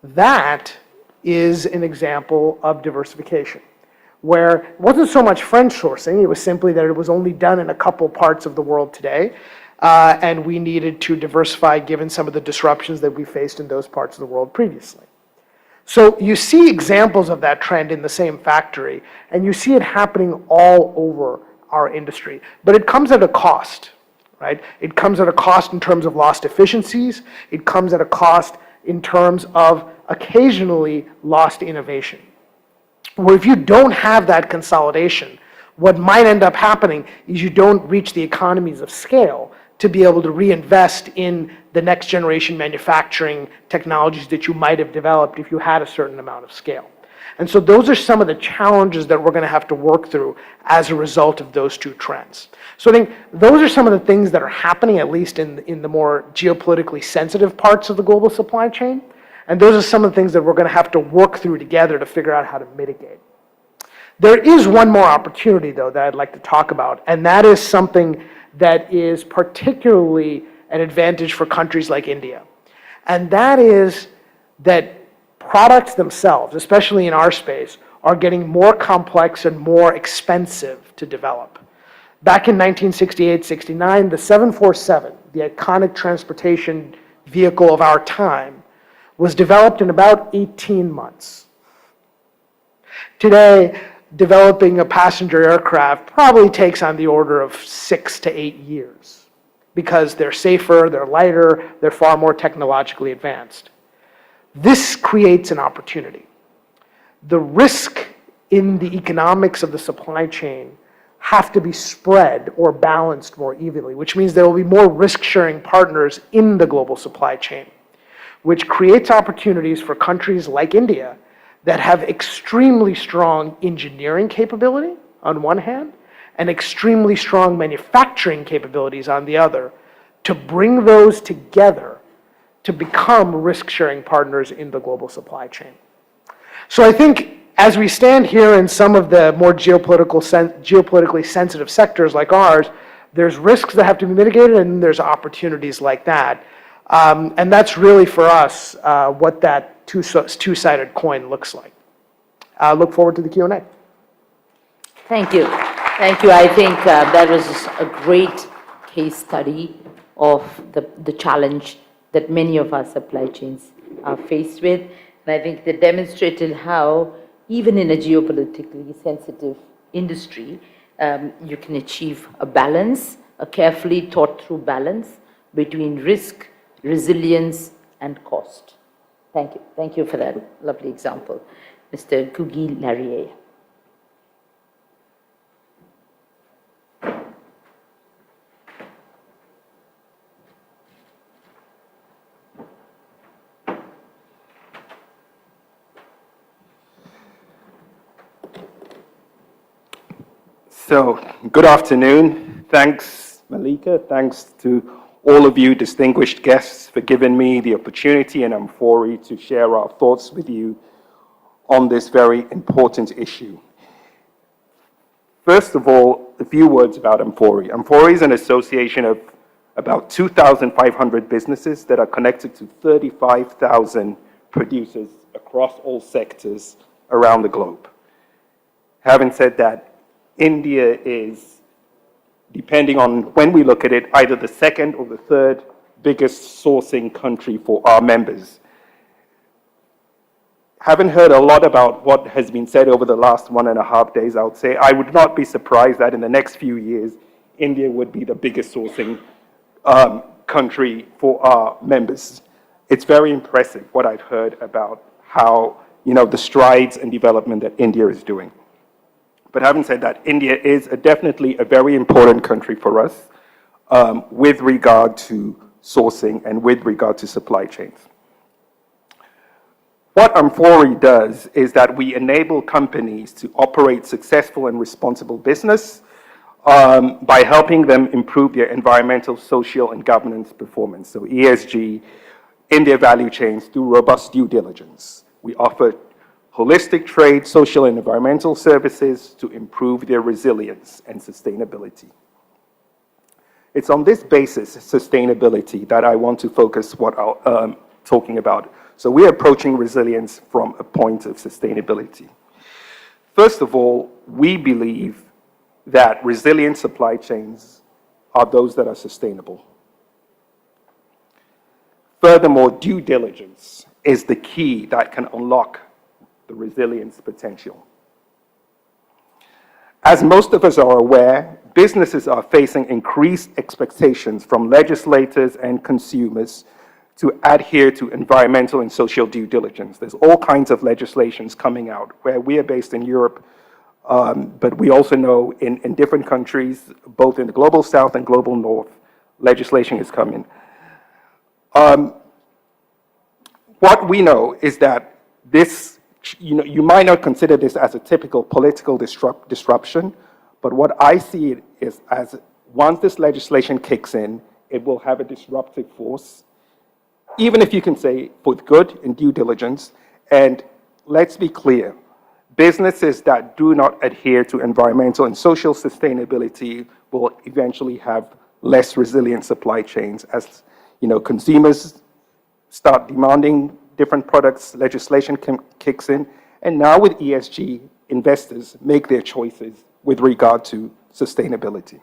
S19: That is an example of diversification, where it wasn't so much French sourcing, it was simply that it was only done in a couple parts of the world today, and we needed to diversify given some of the disruptions that we faced in those parts of the world previously. So you see examples of that trend in the same factory, and you see it happening all over our industry. But it comes at a cost, right? It comes at a cost in terms of lost efficiencies. It comes at a cost in terms of occasionally lost innovation. Where if you don't have that consolidation, what might end up happening is you don't reach the economies of scale to be able to reinvest in the next generation manufacturing technologies that you might have developed if you had a certain amount of scale. And so those are some of the challenges that we're going to have to work through as a result of those two trends. So I think those are some of the things that are happening, at least in the more geopolitically sensitive parts of the global supply chain. And those are some of the things that we're going to have to work through together to figure out how to mitigate. There is one more opportunity, though, that I'd like to talk about, and that is something that is particularly an advantage for countries like India. And that is that products themselves, especially in our space, are getting more complex and more expensive to develop. Back in 1968-69, the 747, the iconic transportation vehicle of our time, was developed in about 18 months. Today, developing a passenger aircraft probably takes on the order of 6 to 8 years because they're safer, they're lighter, they're far more technologically advanced. This creates an opportunity. The risk in the economics of the supply chain have to be spread or balanced more evenly, which means there will be more risk-sharing partners in the global supply chain, which creates opportunities for countries like India that have extremely strong engineering capability on one hand and extremely strong manufacturing capabilities on the other, to bring those together to become risk-sharing partners in the global supply chain. So I think as we stand here in some of the more geopolitically sensitive sectors like ours, there's risks that have to be mitigated and there's opportunities like that. And that's really for us what that two-sided coin looks like. I look forward to the Q&A.
S12: Thank you. Thank you. I think that was a great case study of the challenge that many of our supply chains are faced with. And I think they demonstrated how, even in a geopolitically sensitive industry, you can achieve a balance, a carefully thought through balance between risk, resilience, and cost. Thank you. Thank you for that lovely example. Mr. Gugi Larrier.
S13: So, good afternoon. Thanks, Malika. Thanks to all of you distinguished guests for giving me the opportunity and Amphori to share our thoughts with you on this very important issue. First of all, a few words about Amphori. Amphori is an association of about 2,500 businesses that are connected to 35,000 producers across all sectors around the globe. Having said that, India is, depending on when we look at it, either the second or the third biggest sourcing country for our members. Having heard a lot about what has been said over the last 1.5 days, I would say I would not be surprised that in the next few years, India would be the biggest sourcing country for our members. It's very impressive what I've heard about how, the strides and development that India is doing. But having said that, India is definitely a very important country for us with regard to sourcing and with regard to supply chains. What Amphori does is that we enable companies to operate successful and responsible business by helping them improve their environmental, social, and governance performance. So ESG in their value chains through robust due diligence. We offer holistic trade, social and environmental services to improve their resilience and sustainability. It's on this basis, sustainability, that I want to focus what I'm talking about. So we're approaching resilience from a point of sustainability. First of all, we believe that resilient supply chains are those that are sustainable. Furthermore, due diligence is the key that can unlock the resilience potential. As most of us are aware, businesses are facing increased expectations from legislators and consumers to adhere to environmental and social due diligence. There's all kinds of legislations coming out. Where we are based in Europe, but we also know in different countries, both in the global south and global north, legislation is coming. What we know is that this, you might not consider this as a typical political disruption, but what I see it is as once this legislation kicks in, it will have a disruptive force, even if you can say for good and due diligence. And let's be clear, businesses that do not adhere to environmental and social sustainability will eventually have less resilient supply chains as consumers start demanding different products, legislation kicks in, And now with ESG, investors make their choices with regard to sustainability.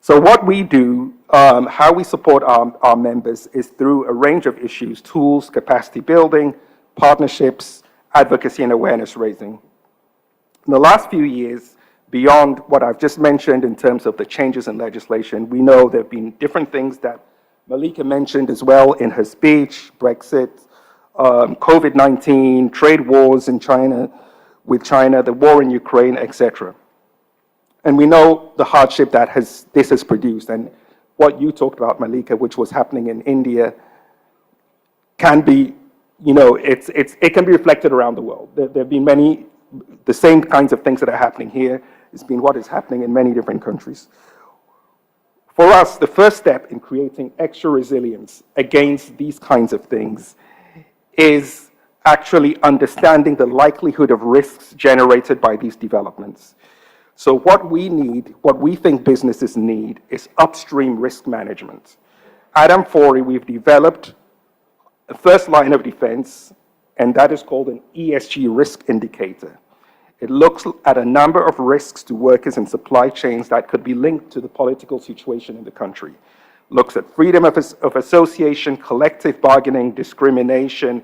S13: So what we do, how we support our members is through a range of issues, tools, capacity building, partnerships, advocacy and awareness raising. In the last few years, beyond what I've just mentioned in terms of the changes in legislation, we know there have been different things that Malika mentioned as well in her speech, Brexit, COVID-19, trade wars in China, with China, the war in Ukraine, etc. And we know the hardship that this has produced, and what you talked about, Malika, which was happening in India, can be, it can be reflected around the world. There have been many, the same kinds of things that are happening here. It's been what is happening in many different countries. For us, the first step in creating extra resilience against these kinds of things is actually understanding the likelihood of risks generated by these developments. So what we need, what we think businesses need, is upstream risk management. At Amphori, we've developed a first line of defense, and that is called an ESG risk indicator. It looks at a number of risks to workers and supply chains that could be linked to the political situation in the country. Looks at freedom of association, collective bargaining, discrimination,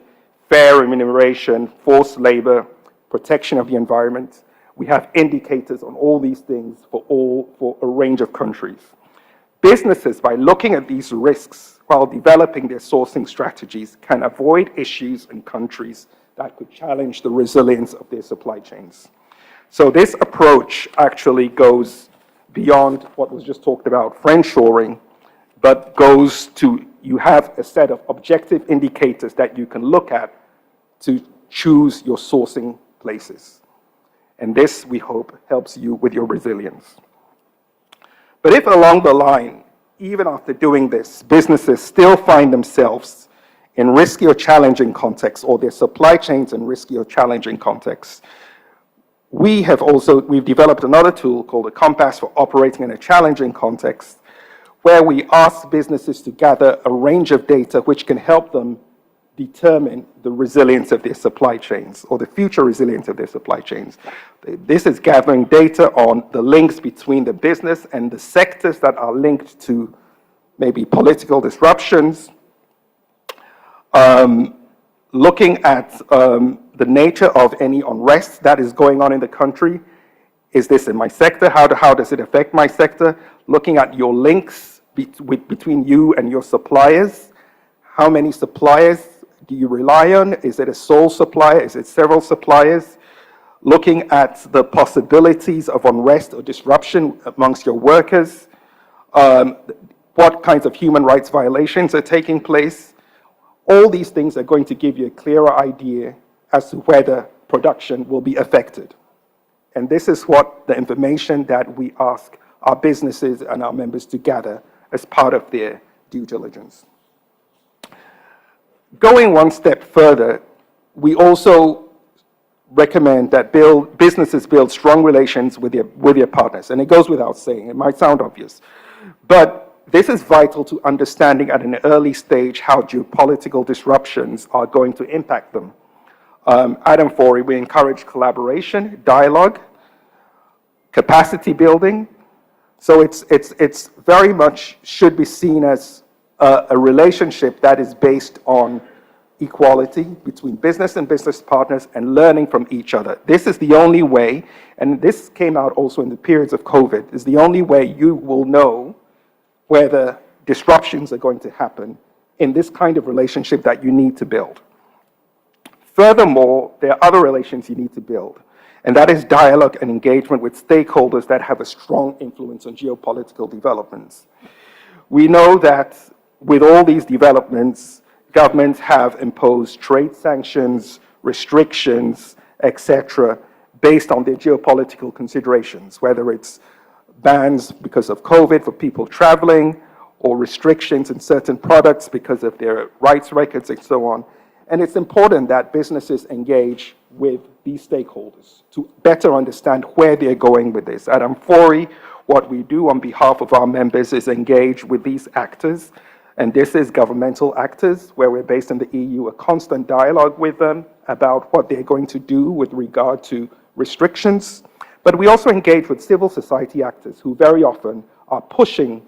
S13: fair remuneration, forced labor, protection of the environment. We have indicators on all these things for a range of countries. Businesses, by looking at these risks while developing their sourcing strategies, can avoid issues in countries that could challenge the resilience of their supply chains. So this approach actually goes beyond what was just talked about, friendshoring, but goes to, you have a set of objective indicators that you can look at to choose your sourcing places. And this, we hope, helps you with your resilience. But if along the line, even after doing this, businesses still find themselves in risky or challenging contexts, or their supply chains in risky or challenging contexts, we've developed another tool called a Compass for Operating in a Challenging Context, where we ask businesses to gather a range of data which can help them determine the resilience of their supply chains, or the future resilience of their supply chains. This is gathering data on the links between the business and the sectors that are linked to maybe political disruptions, looking at the nature of any unrest that is going on in the country. Is this in my sector? How does it affect my sector? Looking at your links between you and your suppliers. How many suppliers do you rely on? Is it a sole supplier? Is it several suppliers? Looking at the possibilities of unrest or disruption amongst your workers. What kinds of human rights violations are taking place? All these things are going to give you a clearer idea as to whether production will be affected. And this is what the information that we ask our businesses and our members to gather as part of their due diligence. Going one step further, we also recommend that businesses build strong relations with their partners. And it goes without saying, it might sound obvious, but this is vital to understanding at an early stage how geopolitical disruptions are going to impact them. At Amphori, we encourage collaboration, dialogue, capacity building. So it's very much should be seen as a relationship that is based on equality between business and business partners and learning from each other. This is the only way, and this came out also in the periods of COVID, is the only way you will know whether disruptions are going to happen in this kind of relationship that you need to build. Furthermore, there are other relations you need to build, and that is dialogue and engagement with stakeholders that have a strong influence on geopolitical developments. We know that with all these developments, governments have imposed trade sanctions, restrictions, etc., based on their geopolitical considerations, whether it's bans because of COVID for people traveling, or restrictions in certain products because of their rights records and so on. And it's important that businesses engage with these stakeholders to better understand where they're going with this. At Amphori, what we do on behalf of our members is engage with these actors And this is governmental actors, where we're based in the EU, a constant dialogue with them about what they're going to do with regard to restrictions. But we also engage with civil society actors who very often are pushing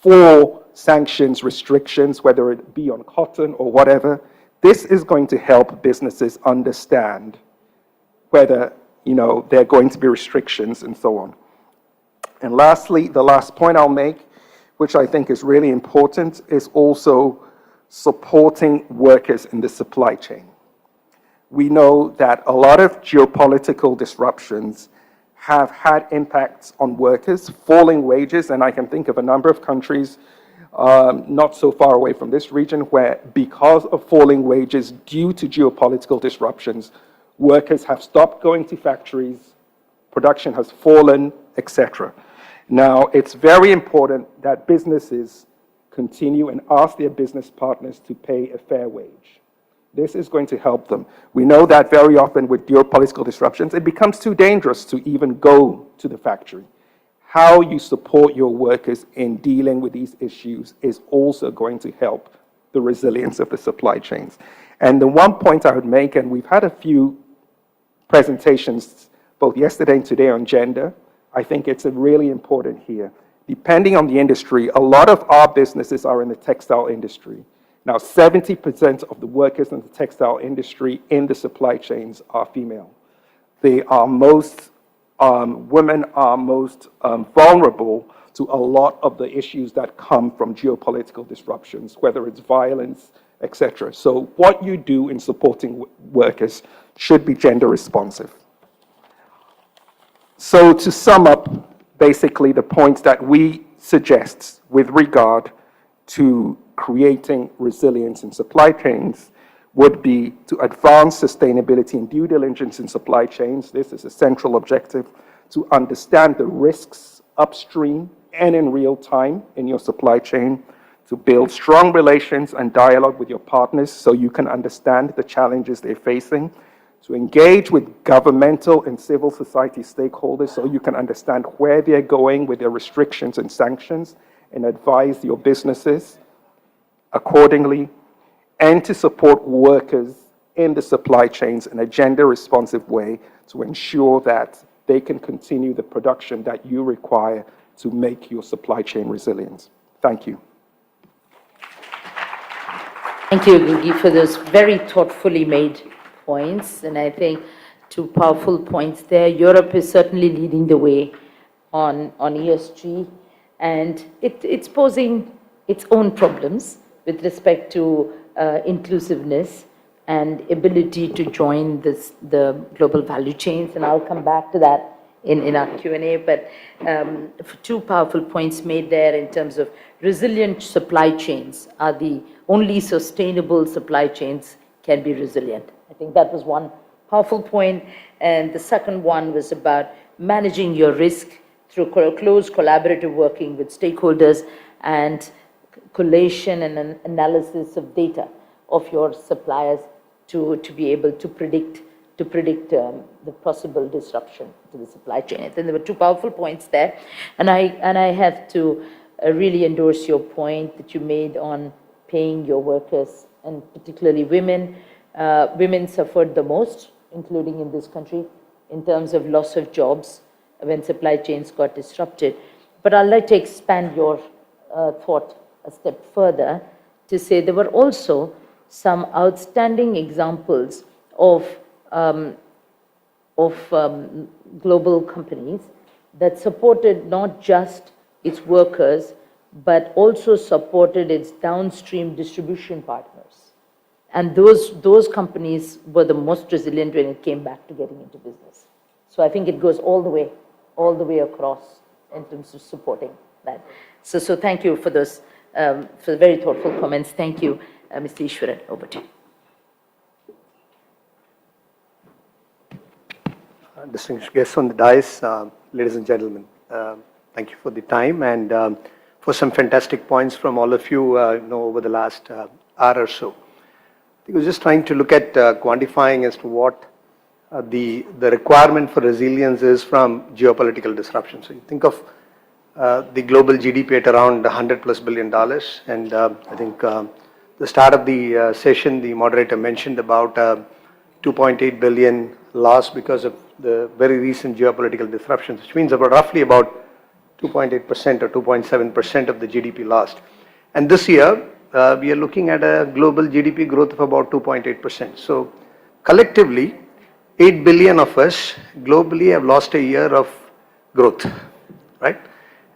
S13: for sanctions, restrictions, whether it be on cotton or whatever. This is going to help businesses understand whether, there are going to be restrictions and so on. And lastly, the last point I'll make, which I think is really important, is also supporting workers in the supply chain. We know that a lot of geopolitical disruptions have had impacts on workers, falling wages, and I can think of a number of countries not so far away from this region where, because of falling wages due to geopolitical disruptions, workers have stopped going to factories, production has fallen, etc. Now, it's very important that businesses continue and ask their business partners to pay a fair wage. This is going to help them. We know that very often with geopolitical disruptions, it becomes too dangerous to even go to the factory. How you support your workers in dealing with these issues is also going to help the resilience of the supply chains. And the one point I would make, and we've had a few presentations both yesterday and today on gender, I think it's really important here. Depending on the industry, a lot of our businesses are in the textile industry. Now, 70% of the workers in the textile industry in the supply chains are female. They are women are most vulnerable to a lot of the issues that come from geopolitical disruptions, whether it's violence, etc. So what you do in supporting workers should be gender responsive. So to sum up, basically the points that we suggest with regard to creating resilience in supply chains would be to advance sustainability and due diligence in supply chains. This is a central objective, to understand the risks upstream and in real time in your supply chain, to build strong relations and dialogue with your partners so you can understand the challenges they're facing, to engage with governmental and civil society stakeholders so you can understand where they're going with their restrictions and sanctions and advise your businesses accordingly, and to support workers in the supply chains in a gender-responsive way to ensure that they can continue the production that you require to make your supply chain resilient. Thank you.
S12: Thank you, Gugi, for those very thoughtfully made points, and I think two powerful points there. Europe is certainly leading the way on ESG, and it's posing its own problems with respect to inclusiveness and ability to join the global value chains, and I'll come back to that in our Q&A, but two powerful points made there in terms of resilient supply chains are the only sustainable supply chains can be resilient. I think that was one powerful point, and the second one was about managing your risk through close collaborative working with stakeholders and collation and an analysis of data of your suppliers to be able to predict the possible disruption to the supply chain. I think there were two powerful points there, and I have to really endorse your point that you made on paying your workers, and particularly women. Women suffered the most, including in this country, in terms of loss of jobs when supply chains got disrupted. But I'd like to expand your thought a step further to say there were also some outstanding examples of global companies that supported not just its workers, but also supported its downstream distribution partners. And those companies were the most resilient when it came back to getting into business. So I think it goes all the way across in terms of supporting that. So thank you for those, for the very thoughtful comments. Thank you, Mr. Ishwaran. Over to you.
S14: Distinguished guests on the dais, ladies and gentlemen, thank you for the time and for some fantastic points from all of you, over the last hour or so. I was just trying to look at quantifying as to what the requirement for resilience is from geopolitical disruption. So you think of the global GDP at around $100+ billion. And I think the start of the session, the moderator mentioned about 2.8 billion loss because of the very recent geopolitical disruptions, which means about roughly about 2.8% or 2.7% of the GDP lost. And this year, we are looking at a global GDP growth of about 2.8%. So collectively, 8 billion of us globally have lost a year of growth, right?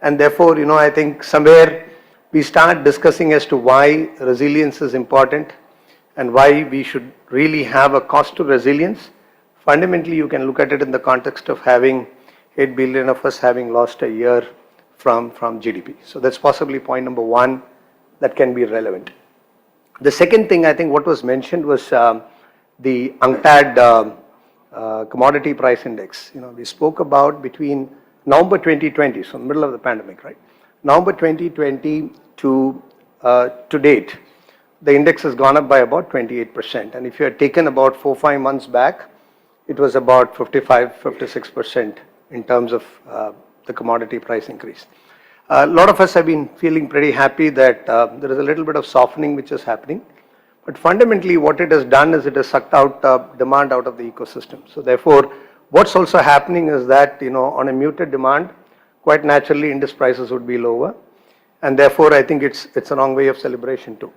S14: And therefore, I think somewhere we start discussing as to why resilience is important and why we should really have a cost to resilience. Fundamentally, you can look at it in the context of having 8 billion of us having lost a year from GDP. So that's possibly point number one that can be relevant. The second thing, I think what was mentioned was the UNCTAD commodity price index. We spoke about between November 2020, so middle of the pandemic, right? November 2020 to date, the index has gone up by about 28%. And if you had taken about 4-5 months back, it was about 55-56% in terms of the commodity price increase. A lot of us have been feeling pretty happy that there is a little bit of softening which is happening. But fundamentally, what it has done is it has sucked out demand out of the ecosystem. So therefore, what's also happening is that, on a muted demand, quite naturally, index prices would be lower. And therefore, I think it's a wrong way of celebration too.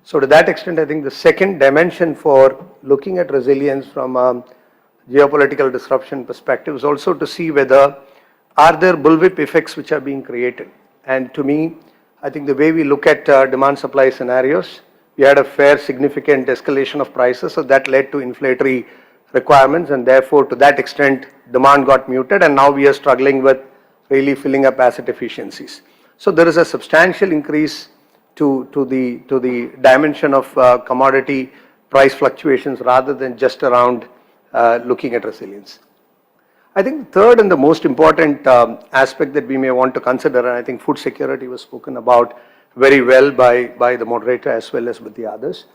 S14: So to that extent, I think the second dimension for looking at resilience from a geopolitical disruption perspective is also to see whether are there bullwhip effects which are being created. And to me, I think the way we look at demand supply scenarios, we had a fair significant escalation of prices, so that led to inflationary requirements, and therefore to that extent demand got muted, and now we are struggling with really filling up asset efficiencies. So there is a substantial increase to the dimension of commodity price fluctuations rather than just around looking at resilience. I think the third and the most important aspect that we may want to consider, and I think food security was spoken about very well by the moderator as well as with the others.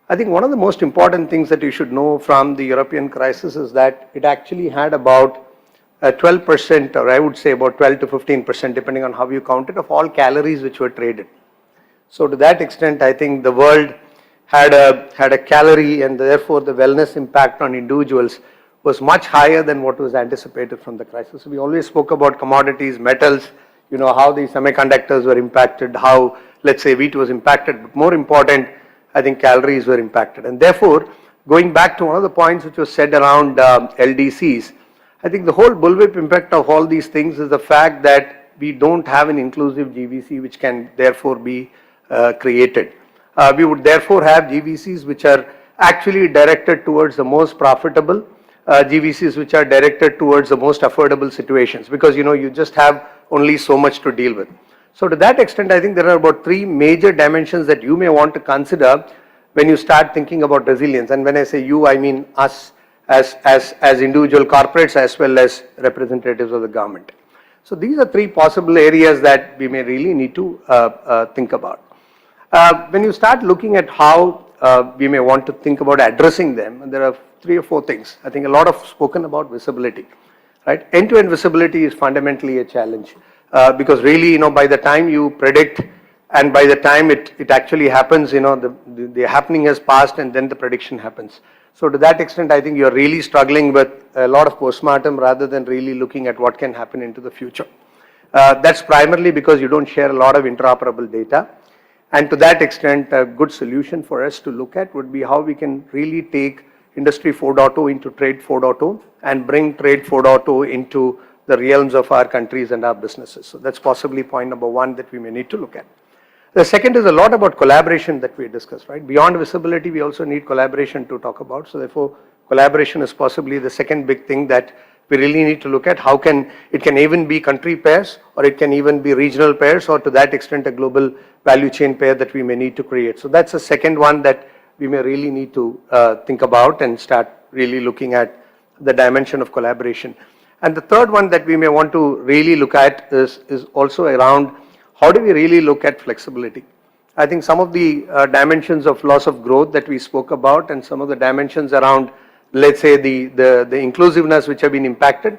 S14: I think one of the most important things that you should know from the European crisis is that it actually had about 12%, or I would say about 12 to 15%, depending on how you count it, of all calories which were traded. So to that extent, I think the world had a calorie, and therefore the wellness impact on individuals was much higher than what was anticipated from the crisis. We always spoke about commodities, metals, how the semiconductors were impacted, how, let's say, wheat was impacted, but more important, I think calories were impacted. And therefore, going back to one of the points which was said around LDCs, I think the whole bullwhip impact of all these things is the fact that we don't have an inclusive GVC which can therefore be created. We would therefore have GVCs which are actually directed towards the most profitable, GVCs which are directed towards the most affordable situations, because you just have only so much to deal with. So to that extent, I think there are about 3 major dimensions that you may want to consider when you start thinking about resilience. And when I say you, I mean us as individual corporates as well as representatives of the government. So these are 3 possible areas that we may really need to think about. When you start looking at how we may want to think about addressing them, there are 3 or 4 things. I think a lot of spoken about visibility, right? End-to-end visibility is fundamentally a challenge because really, by the time you predict and by the time it actually happens, the happening has passed and then the prediction happens. So to that extent, I think you're really struggling with a lot of postmortem rather than really looking at what can happen into the future. That's primarily because you don't share a lot of interoperable data. And to that extent, a good solution for us to look at would be how we can really take Industry 4.0 into Trade 4.0 and bring Trade 4.0 into the realms of our countries and our businesses. So that's possibly point number 1 that we may need to look at. The second is a lot about collaboration that we discussed, right? Beyond visibility, we also need collaboration to talk about. So therefore, collaboration is possibly the second big thing that we really need to look at. How it can even be country pairs, or it can even be regional pairs, or to that extent a global value chain pair that we may need to create. So that's the second one that we may really need to think about and start really looking at the dimension of collaboration. And the third one that we may want to really look at is also around how do we really look at flexibility. I think some of the dimensions of loss of growth that we spoke about and some of the dimensions around, let's say, the inclusiveness which have been impacted,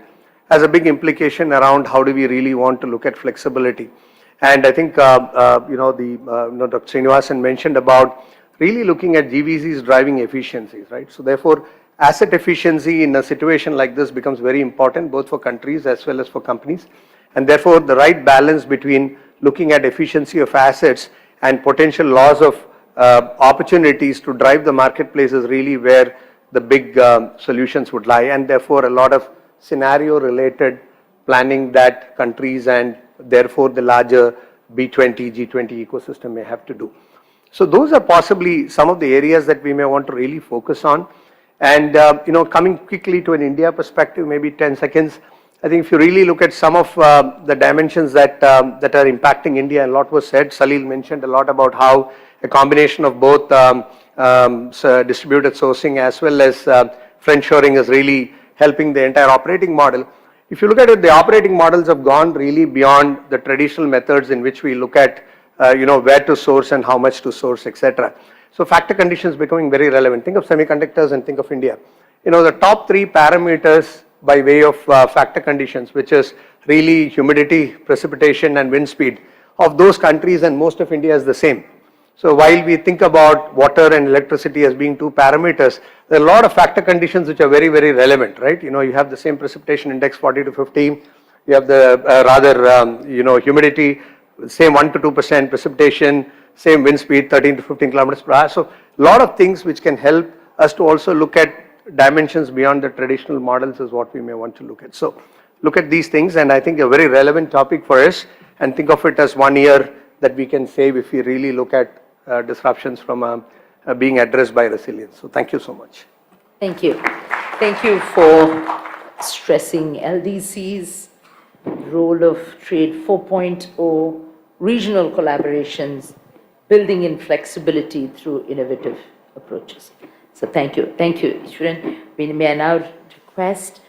S14: has a big implication around how do we really want to look at flexibility. And I think, Dr. Srinivasan mentioned about really looking at GVCs driving efficiencies, right? So therefore, asset efficiency in a situation like this becomes very important, both for countries as well as for companies. And therefore, the right balance between looking at efficiency of assets and potential loss of opportunities to drive the marketplace is really where the big solutions would lie. And therefore, a lot of scenario-related planning that countries and therefore the larger B20, G20 ecosystem may have to do. So those are possibly some of the areas that we may want to really focus on. And, coming quickly to an India perspective, maybe 10 seconds, I think if you really look at some of the dimensions that are impacting India, a lot was said. Salil mentioned a lot about how a combination of both distributed sourcing as well as friendshoring is really helping the entire operating model. If you look at it, the operating models have gone really beyond the traditional methods in which we look at, where to source and how much to source, etc. So factor conditions becoming very relevant. Think of semiconductors and think of India. The top 3 parameters by way of factor conditions, which is really humidity, precipitation and wind speed of those countries, and most of India is the same. So while we think about water and electricity as being 2 parameters, there are a lot of factor conditions which are very, very relevant, right? You have the same precipitation index 40 to 50, you have the humidity, same 1 to 2% precipitation, same wind speed 13 to 15 kilometers per hour. So a lot of things which can help us to also look at dimensions beyond the traditional models is what we may want to look at. So look at these things, and I think a very relevant topic for us, and think of it as 1 year that we can save if we really look at disruptions from being addressed by resilience. So thank you so much.
S12: Thank you. Thank you for stressing LDC's role of Trade 4.0, regional collaborations, building in flexibility through innovative approaches. So thank you. Thank you, Ishwaran. May I now request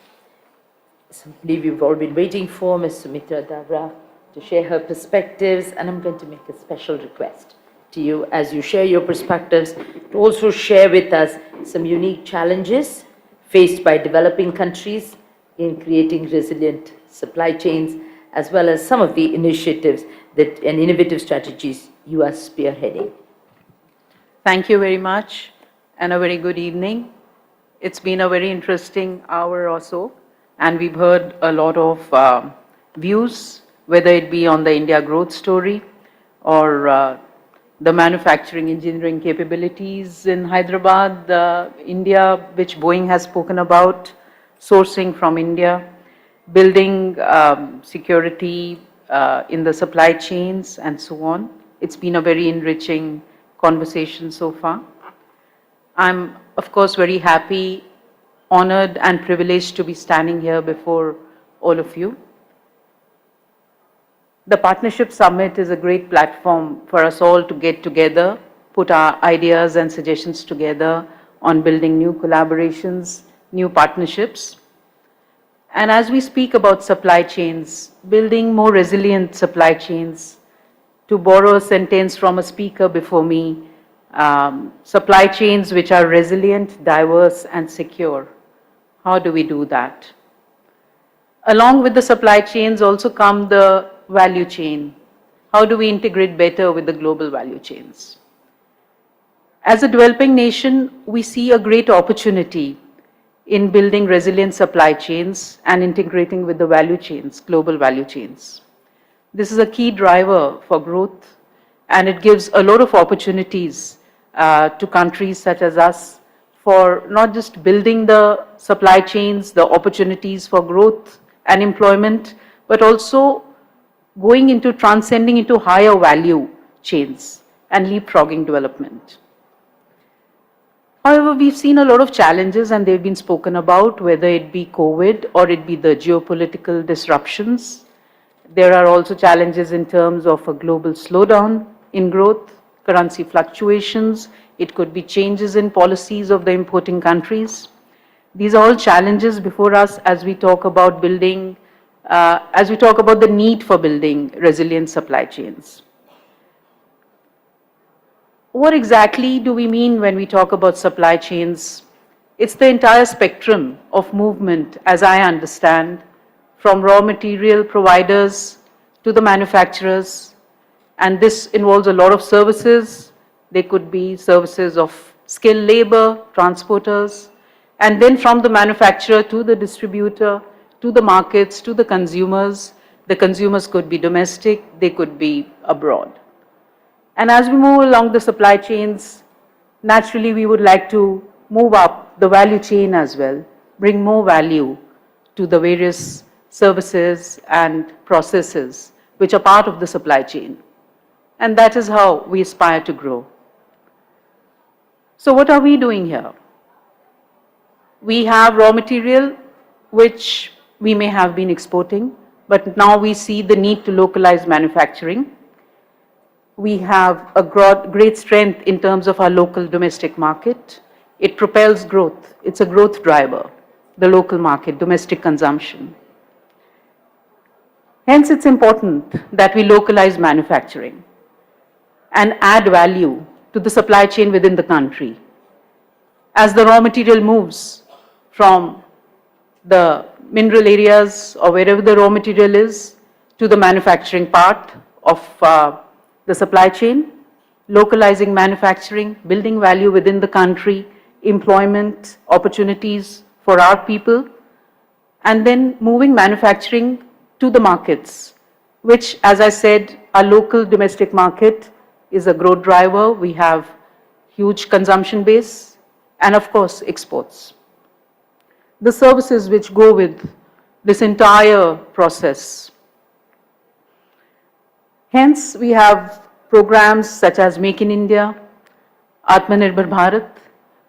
S12: somebody we've all been waiting for, Ms. Sumitra Davra, to share her perspectives, and I'm going to make a special request to you as you share your perspectives to also share with us some unique challenges faced by developing countries in creating resilient supply chains, as well as some of the initiatives and innovative strategies you are spearheading.
S17: Thank you very much, and a very good evening. It's been a very interesting hour or so, and we've heard a lot of views, whether it be on the India growth story or the manufacturing engineering capabilities in Hyderabad, India, which Boeing has spoken about, sourcing from India, building security in the supply chains, and so on. It's been a very enriching conversation so far. I'm, of course, very happy, honored, and privileged to be standing here before all of you. The Partnership Summit is a great platform for us all to get together, put our ideas and suggestions together on building new collaborations, new partnerships. And as we speak about supply chains, building more resilient supply chains, to borrow a sentence from a speaker before me, supply chains which are resilient, diverse, and secure. How do we do that? Along with the supply chains also come the value chain. How do we integrate better with the global value chains? As a developing nation, we see a great opportunity in building resilient supply chains and integrating with the value chains, global value chains. This is a key driver for growth, and it gives a lot of opportunities to countries such as us for not just building the supply chains, the opportunities for growth and employment, but also going into transcending into higher value chains and leapfrogging development. However, we've seen a lot of challenges, and they've been spoken about, whether it be COVID or it be the geopolitical disruptions. There are also challenges in terms of a global slowdown in growth, currency fluctuations. It could be changes in policies of the importing countries. These are all challenges before us as we talk about building as we talk about the need for building resilient supply chains. What exactly do we mean when we talk about supply chains? It's the entire spectrum of movement, as I understand, from raw material providers to the manufacturers, and this involves a lot of services. They could be services of skilled labor, transporters, and then from the manufacturer to the distributor, to the markets, to the consumers. The consumers could be domestic, they could be abroad. And as we move along the supply chains, naturally we would like to move up the value chain as well, bring more value to the various services and processes which are part of the supply chain. And that is how we aspire to grow. So what are we doing here? We have raw material which we may have been exporting, but now we see the need to localize manufacturing. We have a great strength in terms of our local domestic market. It propels growth. It's a growth driver, the local market, domestic consumption. Hence, it's important that we localize manufacturing and add value to the supply chain within the country. As the raw material moves from the mineral areas or wherever the raw material is to the manufacturing part of the supply chain, localizing manufacturing, building value within the country, employment opportunities for our people, and then moving manufacturing to the markets, which, as I said, our local domestic market is a growth driver. We have huge consumption base and, of course, exports. The services which go with this entire process. Hence, we have programs such as Make in India, Atmanirbhar Bharat,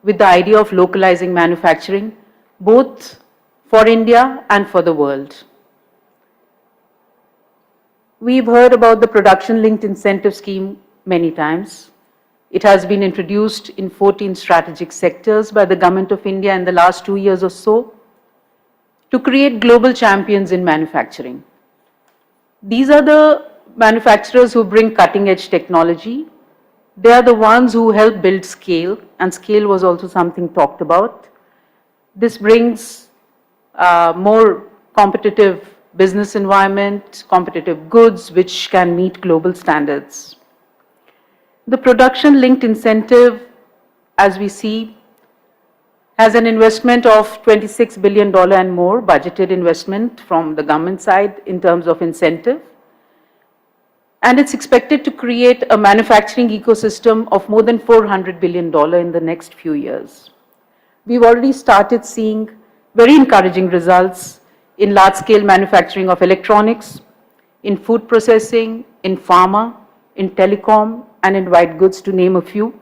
S17: with the idea of localizing manufacturing, both for India and for the world. We've heard about the production-linked incentive scheme many times. It has been introduced in 14 strategic sectors by the Government of India in the last 2 years or so to create global champions in manufacturing. These are the manufacturers who bring cutting-edge technology. They are the ones who help build scale, and scale was also something talked about. This brings more competitive business environment, competitive goods which can meet global standards. The production-linked incentive, as we see, has an investment of $26 billion and more, budgeted investment from the government side in terms of incentive. And it's expected to create a manufacturing ecosystem of more than $400 billion in the next few years. We've already started seeing very encouraging results in large-scale manufacturing of electronics, in food processing, in pharma, in telecom, and in white goods, to name a few,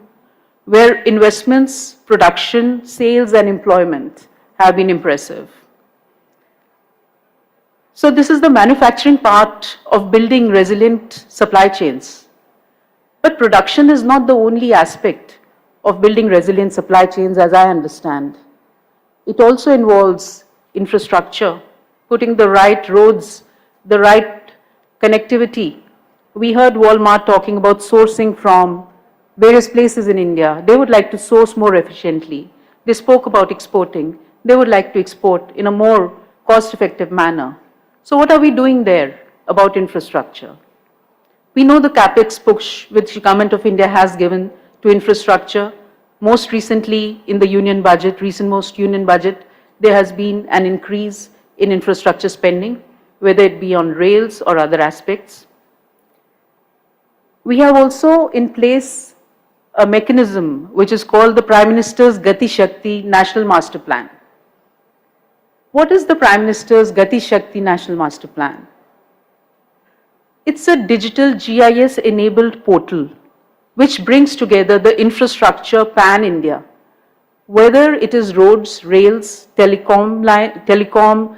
S17: where investments, production, sales, and employment have been impressive. So this is the manufacturing part of building resilient supply chains. But production is not the only aspect of building resilient supply chains, as I understand. It also involves infrastructure, putting the right roads, the right connectivity. We heard Walmart talking about sourcing from various places in India. They would like to source more efficiently. They spoke about exporting. They would like to export in a more cost-effective manner. So what are we doing there about infrastructure? We know the capex push which the Government of India has given to infrastructure. Most recently in the union budget, most union budget, there has been an increase in infrastructure spending, whether it be on rails or other aspects. We have also in place a mechanism which is called the Prime Minister's Gati Shakti National Master Plan. What is the Prime Minister's Gati Shakti National Master Plan? It's a digital GIS-enabled portal which brings together the infrastructure pan-India, whether it is roads, rails, telecom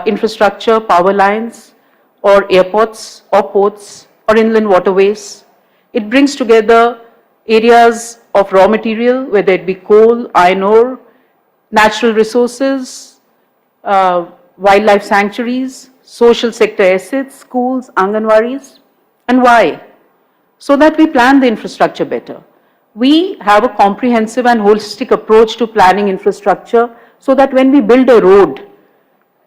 S17: infrastructure, power lines, or airports, or ports, or inland waterways. It brings together areas of raw material, whether it be coal, iron ore, natural resources, wildlife sanctuaries, social sector assets, schools, Anganwadis. And why? So that we plan the infrastructure better. We have a comprehensive and holistic approach to planning infrastructure so that when we build a road,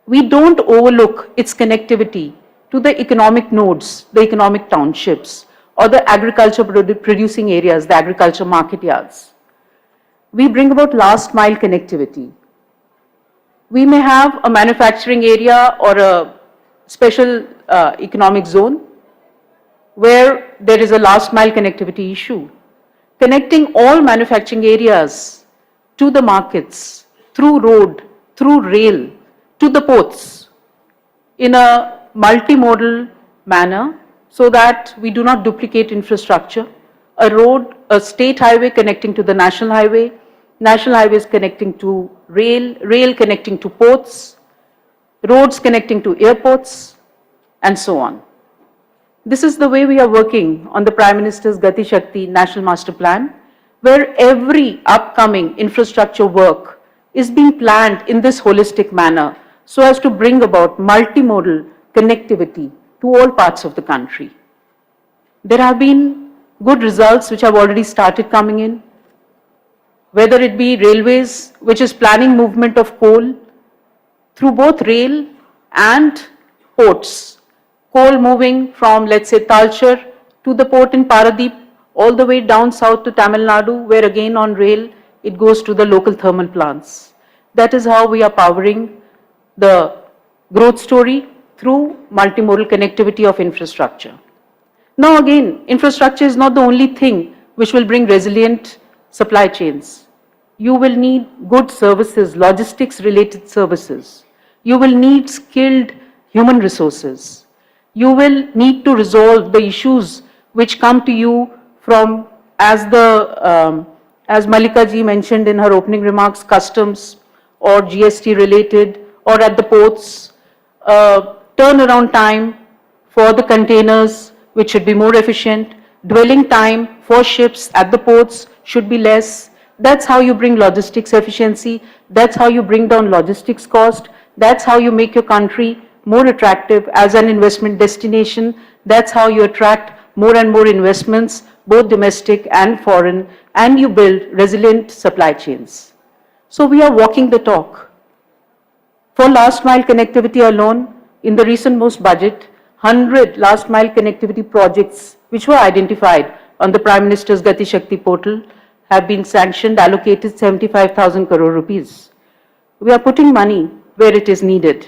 S17: we don't overlook its connectivity to the economic nodes, the economic townships, or the agriculture producing areas, the agriculture market yards. We bring about last mile connectivity. We may have a manufacturing area or a special economic zone where there is a last mile connectivity issue. Connecting all manufacturing areas to the markets through road, through rail, to the ports in a multimodal manner so that we do not duplicate infrastructure. A road, a state highway connecting to the national highways connecting to rail, rail connecting to ports, roads connecting to airports, and so on. This is the way we are working on the Prime Minister's Gati Shakti National Master Plan, where every upcoming infrastructure work is being planned in this holistic manner so as to bring about multimodal connectivity to all parts of the country. There have been good results which have already started coming in, whether it be railways, which is planning movement of coal through both rail and ports. Coal moving from, let's say, Talcher to the port in Paradeep, all the way down south to Tamil Nadu, where again on rail, it goes to the local thermal plants. That is how we are powering the growth story through multimodal connectivity of infrastructure. Now again, infrastructure is not the only thing which will bring resilient supply chains. You will need good services, logistics related services. You will need skilled human resources. You will need to resolve the issues which come to you from, as Malika ji mentioned in her opening remarks, customs or GST related, or at the ports, turnaround time for the containers, which should be more efficient, dwelling time for ships at the ports should be less. That's how you bring logistics efficiency. That's how you bring down logistics cost. That's how you make your country more attractive as an investment destination. That's how you attract more and more investments, both domestic and foreign, and you build resilient supply chains. So we are walking the talk. For last mile connectivity alone, in the recent most budget, 100 last mile connectivity projects which were identified on the Prime Minister's Gati Shakti portal have been sanctioned, allocated 75,000 crore rupees. We are putting money where it is needed.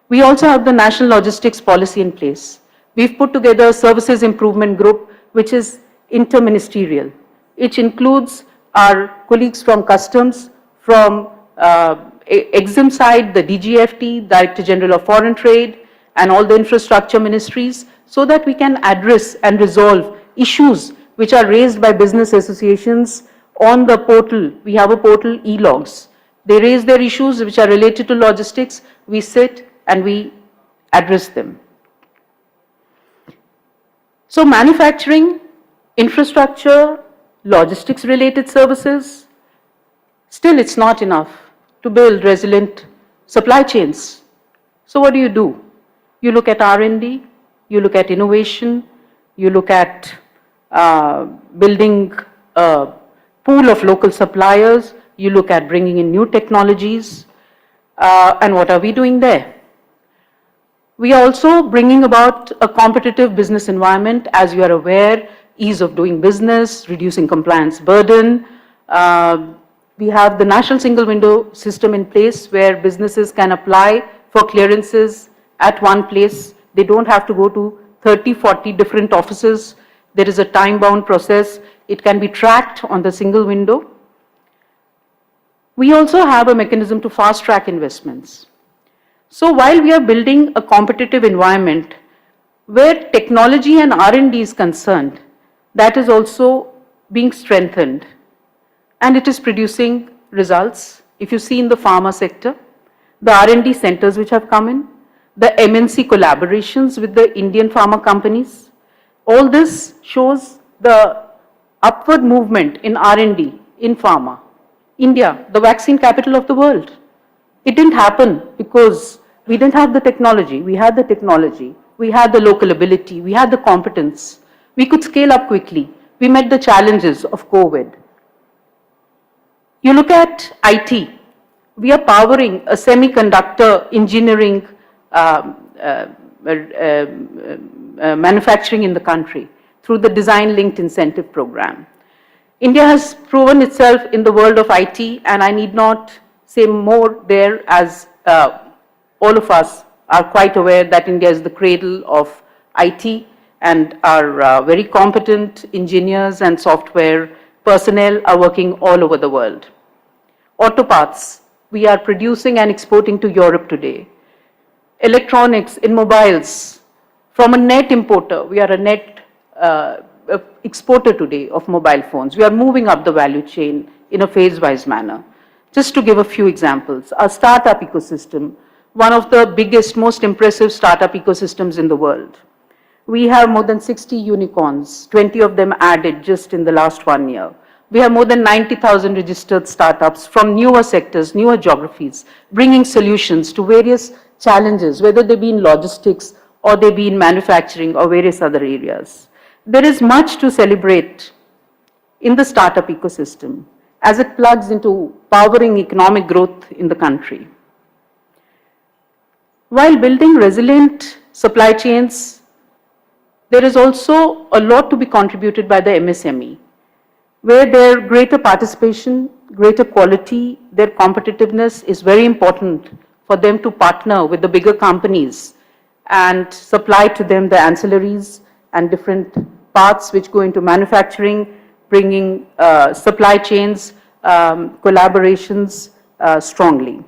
S17: We also have the national logistics policy in place. We've put together a services improvement group which is interministerial. It includes our colleagues from customs, from EXIM side, the DGFT, Director General of Foreign Trade, and all the infrastructure ministries, so that we can address and resolve issues which are raised by business associations on the portal. We have a portal, e-logs. They raise their issues which are related to logistics. We sit and we address them. So manufacturing, infrastructure, logistics related services, still it's not enough to build resilient supply chains. So what do? You look at R&D, you look at innovation, you look at building a pool of local suppliers, you look at bringing in new technologies, and what are we doing there? We are also bringing about a competitive business environment, as you are aware, ease of doing business, reducing compliance burden. We have the national single window system in place where businesses can apply for clearances at one place. They don't have to go to 30, 40 different offices. There is a time-bound process. It can be tracked on the single window. We also have a mechanism to fast-track investments. So while we are building a competitive environment where technology and R&D is concerned, that is also being strengthened and it is producing results. If you see in the pharma sector, the R&D centers which have come in, the MNC collaborations with the Indian pharma companies, all this shows the upward movement in R&D in pharma. India, the vaccine capital of the world. It didn't happen because we didn't have the technology. We had the technology. We had the local ability. We had the competence. We could scale up quickly. We met the challenges of COVID. You look at IT. we are powering a semiconductor engineering manufacturing in the country through the design-linked incentive program. India has proven itself in the world of IT, and I need not say more there, as all of us are quite aware that India is the cradle of IT, and our very competent engineers and software personnel are working all over the world. Auto parts, we are producing and exporting to Europe today. Electronics in mobiles, from a net importer, we are a net exporter today of mobile phones. We are moving up the value chain in a phase-wise manner. Just to give a few examples, our startup ecosystem, one of the biggest, most impressive startup ecosystems in the world. We have more than 60 unicorns, 20 of them added just in the last 1 year. We have more than 90,000 registered startups from newer sectors, newer geographies, bringing solutions to various challenges, whether they be in logistics or they be in manufacturing or various other areas. There is much to celebrate in the startup ecosystem as it plugs into powering economic growth in the country. While building resilient supply chains, there is also a lot to be contributed by the MSME, where their greater participation, greater quality, their competitiveness is very important for them to partner with the bigger companies and supply to them the ancillaries and different parts which go into manufacturing, bringing supply chains, collaborations strongly.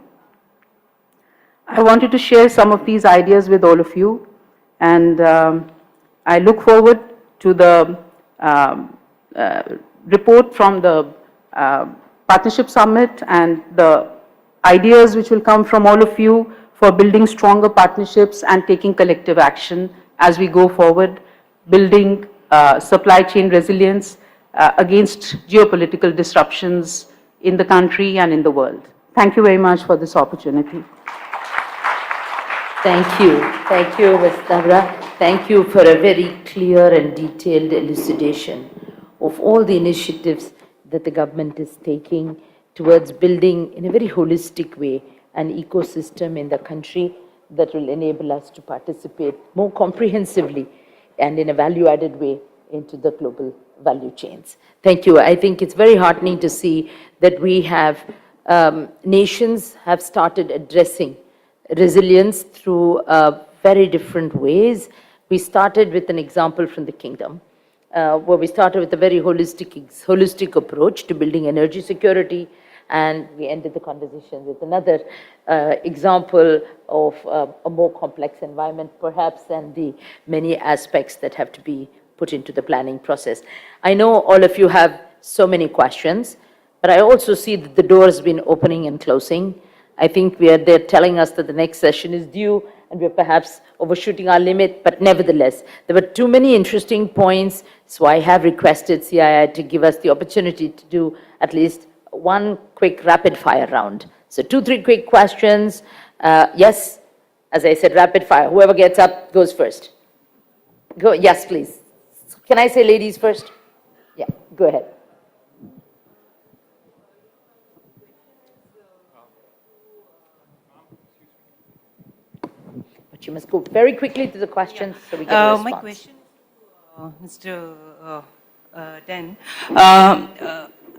S17: I wanted to share some of these ideas with all of you, and I look forward to the report from the Partnership Summit and the ideas which will come from all of you for building stronger partnerships and taking collective action as we go forward, building supply chain resilience against geopolitical disruptions in the country and in the world. Thank you very much for this opportunity.
S12: Thank you. Thank you, Ms. Navra. Thank you for a very clear and detailed elucidation of all the initiatives that the government is taking towards building in a very holistic way an ecosystem in the country that will enable us to participate more comprehensively and in a value-added way into the global value chains. Thank you. I think it's very heartening to see that we have, nations have started addressing resilience through very different ways. We started with an example from the kingdom, where we started with a very holistic approach to building energy security, and we ended the conversation with another example of a more complex environment, perhaps, and the many aspects that have to be put into the planning process. I know all of you have so many questions, but I also see that the door has been opening and closing. I think they're telling us that the next session is due, and we're perhaps overshooting our limit, but nevertheless, there were too many interesting points, so I have requested CII to give us the opportunity to do at least one quick rapid fire round. So 2-3 quick questions. Yes, as I said, rapid fire. Whoever gets up goes first. Go, yes, please. Can I say ladies first? Yeah, go ahead. But you must go very quickly to the questions so we get a response.
S20: My question, Mr. Den.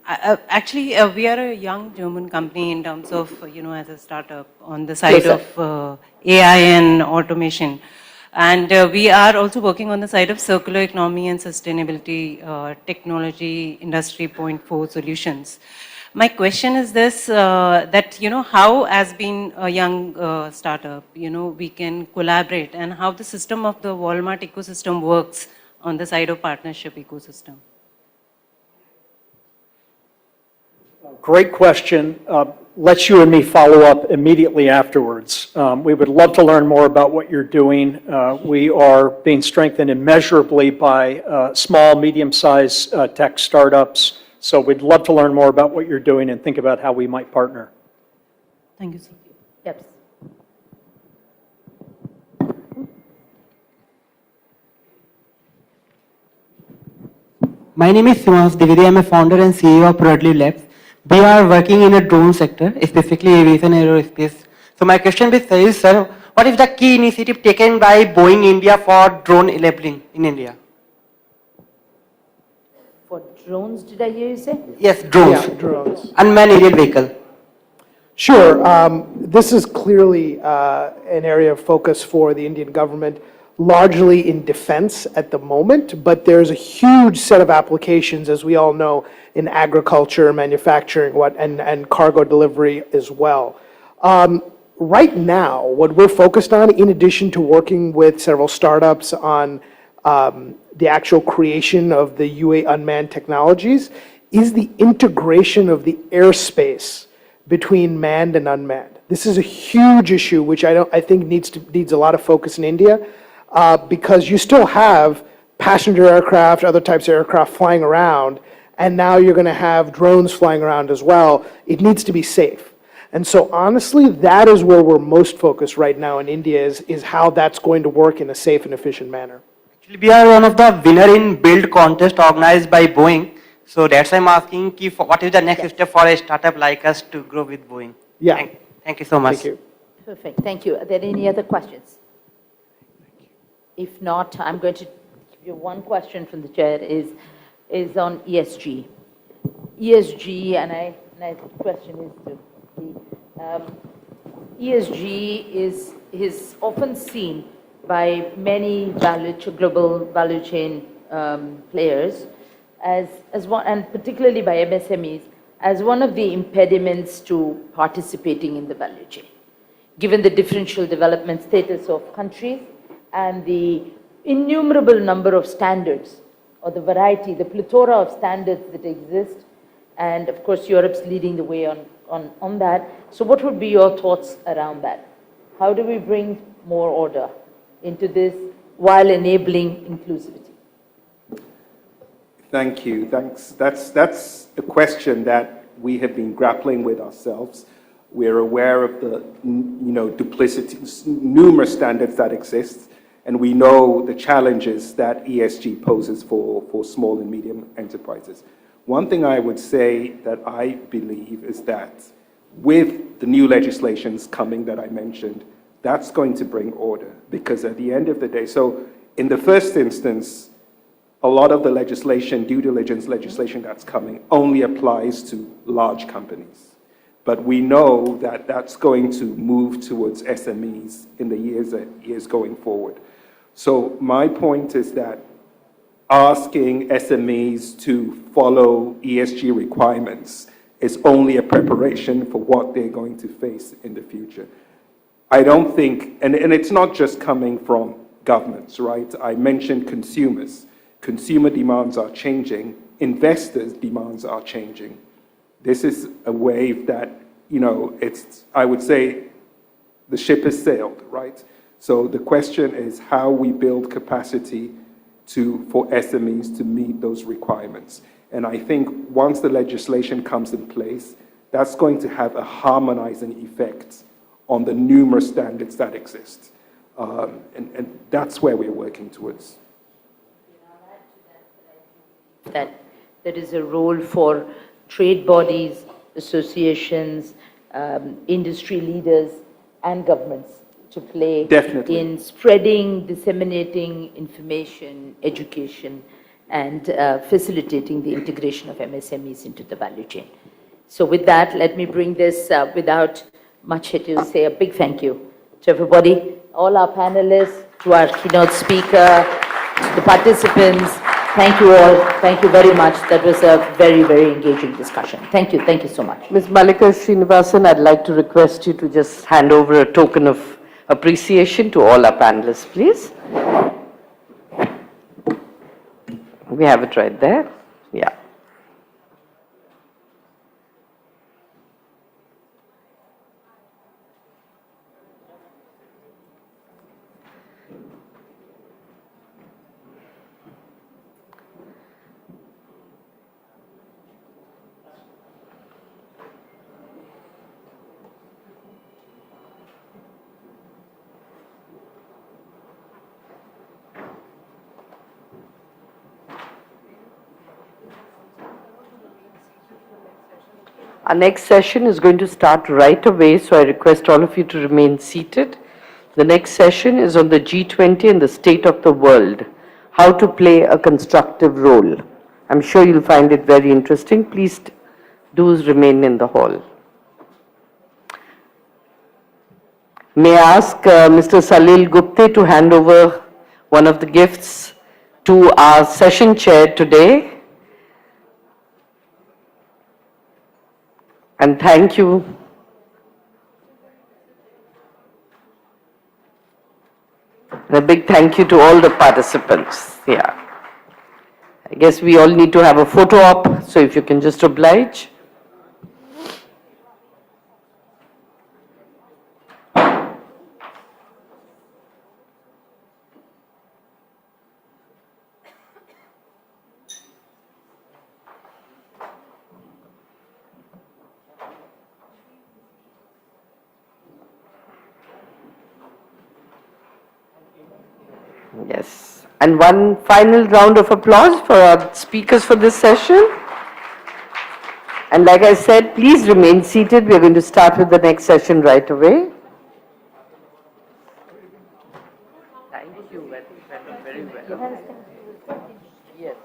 S20: Actually, we are a young German company in terms of, as a startup on the side of AI and automation. And we are also working on the side of circular economy and sustainability technology, Industry 4.0 solutions. My question is this, that, how as being a young startup, we can collaborate, and how the system of the Walmart ecosystem works on the side of partnership ecosystem?
S16: Great question. Let's you and me follow up immediately afterwards. We would love to learn more about what you're doing. We are being strengthened immeasurably by small, medium-sized tech startups. So we'd love to learn more about what you're doing and think about how we might partner.
S20: Thank you, sir.
S12: Yep.
S22: My name is Sivas Dividi. I'm a founder and CEO of Broadly Labs.
S2: We are working in a drone sector, specifically aviation aerospace. So my question is, sir, what is the key initiative taken by Boeing India for drone labeling in India?
S12: For drones, did I hear you say?
S2: Yes, drones.
S19: Yeah, drones.
S2: Unmanned aerial vehicle.
S19: Sure. This is clearly an area of focus for the Indian government, largely in defense at the moment, but there's a huge set of applications, as we all know, in agriculture, manufacturing, and cargo delivery as well. Right now, what we're focused on, in addition to working with several startups on the actual creation of the UA unmanned technologies, is the integration of the airspace between manned and unmanned. This is a huge issue, which I think needs a lot of focus in India, because you still have passenger aircraft, other types of aircraft flying around, and now you're going to have drones flying around as well. It needs to be safe. And so honestly, that is where we're most focused right now in India, is how that's going to work in a safe and efficient manner.
S2: Actually, we are one of the winner in build contest organized by Boeing. So that's why I'm asking what is the next step for a startup like us to grow with Boeing?
S19: Yeah.
S2: Thank you so much.
S19: Thank you.
S12: Perfect, thank you. Are there any other questions? If not, I'm going to give you one question from the chair is on ESG. ESG, and the question is to ESG is often seen by many global value chain players as one, and particularly by MSMEs, as one of the impediments to participating in the value chain, given the differential development status of countries and the innumerable number of standards, or the variety, the plethora of standards that exist. And of course, Europe's leading the way on that. So what would be your thoughts around that? How do we bring more order into this while enabling inclusivity?
S13: Thank you. Thanks. That's a question that we have been grappling with ourselves. We're aware of the duplicities, numerous standards that exist, and we know the challenges that ESG poses for small and medium enterprises. One thing I would say that I believe is that with the new legislations coming that I mentioned, that's going to bring order, because at the end of the day, so in the first instance, a lot of the legislation, due diligence legislation that's coming, only applies to large companies. But we know that that's going to move towards SMEs in the years going forward. So my point is that asking SMEs to follow ESG requirements is only a preparation for what they're going to face in the future. I don't think, and it's not just coming from governments, right? I mentioned consumers. Consumer demands are changing. Investors' demands are changing. This is a wave that, I would say the ship has sailed, right? So the question is how we build capacity for SMEs to meet those requirements. And I think once the legislation comes in place, that's going to have a harmonizing effect on the numerous standards that exist. And that's where we're working towards.
S12: That there is a role for trade bodies, associations, industry leaders, and governments to play
S13: Definitely.
S12: in spreading, disseminating information, education, and facilitating the integration of MSMEs into the value chain. So with that, let me bring this without much ado, say a big thank you to everybody, all our panelists, to our keynote speaker, to the participants. Thank you all. Thank you very much. That was a very, very engaging discussion. Thank you. Thank you so much.
S7: Ms. Malika Srinivasan, I'd like to request you to just hand over a token of appreciation to all our panelists, please. We have it right there. Yeah. Our next session is going to start right away, so I request all of you to remain seated. The next session is on the G20 and the state of the world, how to play a constructive role. I'm sure you'll find it very interesting. Please do remain in the hall. May I ask Mr. Salil Gupte to hand over one of the gifts to our session chair today. And thank you. And a big thank you to all the participants. Yeah. I guess we all need to have a photo op, so if you can just oblige. Yes. And one final round of applause for our speakers for this session. And like I said, please remain seated. We're going to start with the next session right away. Thank you very well. Yes.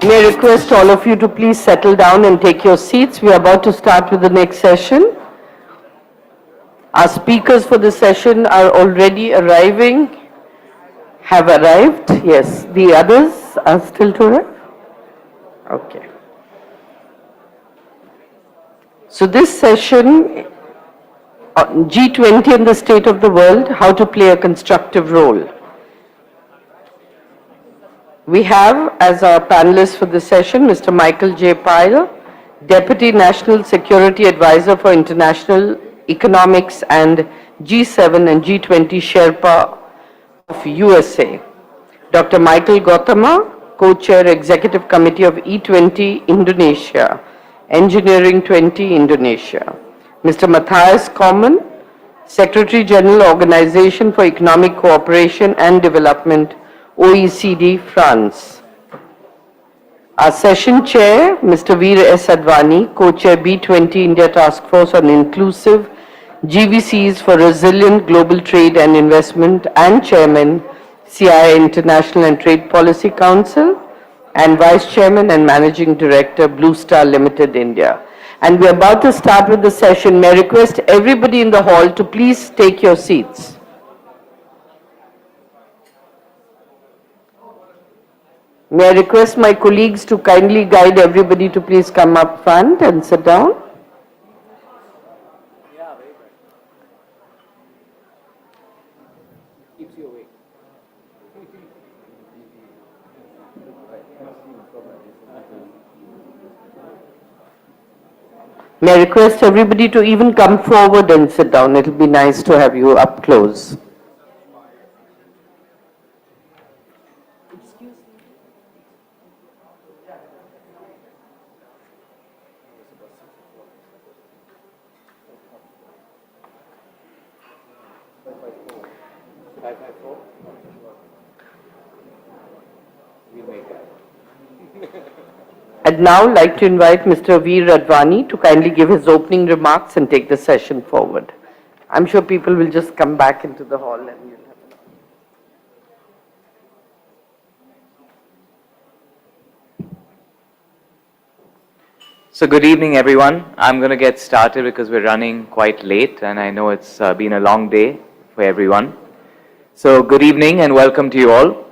S7: May I request all of you to please settle down and take your seats. We are about to start with the next session. Our speakers for this session are already arriving, have arrived. Yes, the others are still to arrive. Okay. So this session, G20 and the state of the world, how to play a constructive role. We have as our panelists for this session, Mr. Michael J. Pyle, Deputy National Security Advisor for International Economics and G7 and G20 Sherpa of USA. Dr. Michael Gautama, Co-Chair Executive Committee of E20 Indonesia, Engineering 20 Indonesia. Mr. Matthias Common, Secretary General Organization for Economic Cooperation and Development, OECD, France. Our session chair, Mr. Veer S. Advani, Co-Chair B20 India Task Force on Inclusive GVCs for Resilient Global Trade and Investment and Chairman, Cii International and Trade Policy Council, and Vice Chairman and Managing Director, Blue Star Limited, India. And we're about to start with the session. May I request everybody in the hall to please take your seats. May I request my colleagues to kindly guide everybody to please come up front and sit down. May I request everybody to even come forward and sit down. It'll be nice to have you up close. I'd now like to invite Mr. V. Radvani to kindly give his opening remarks and take the session forward. I'm sure people will just come back into the hall and you'll have
S1: So good evening, everyone. I'm going to get started because we're running quite late and I know it's been a long day for everyone. So good evening and welcome to you all.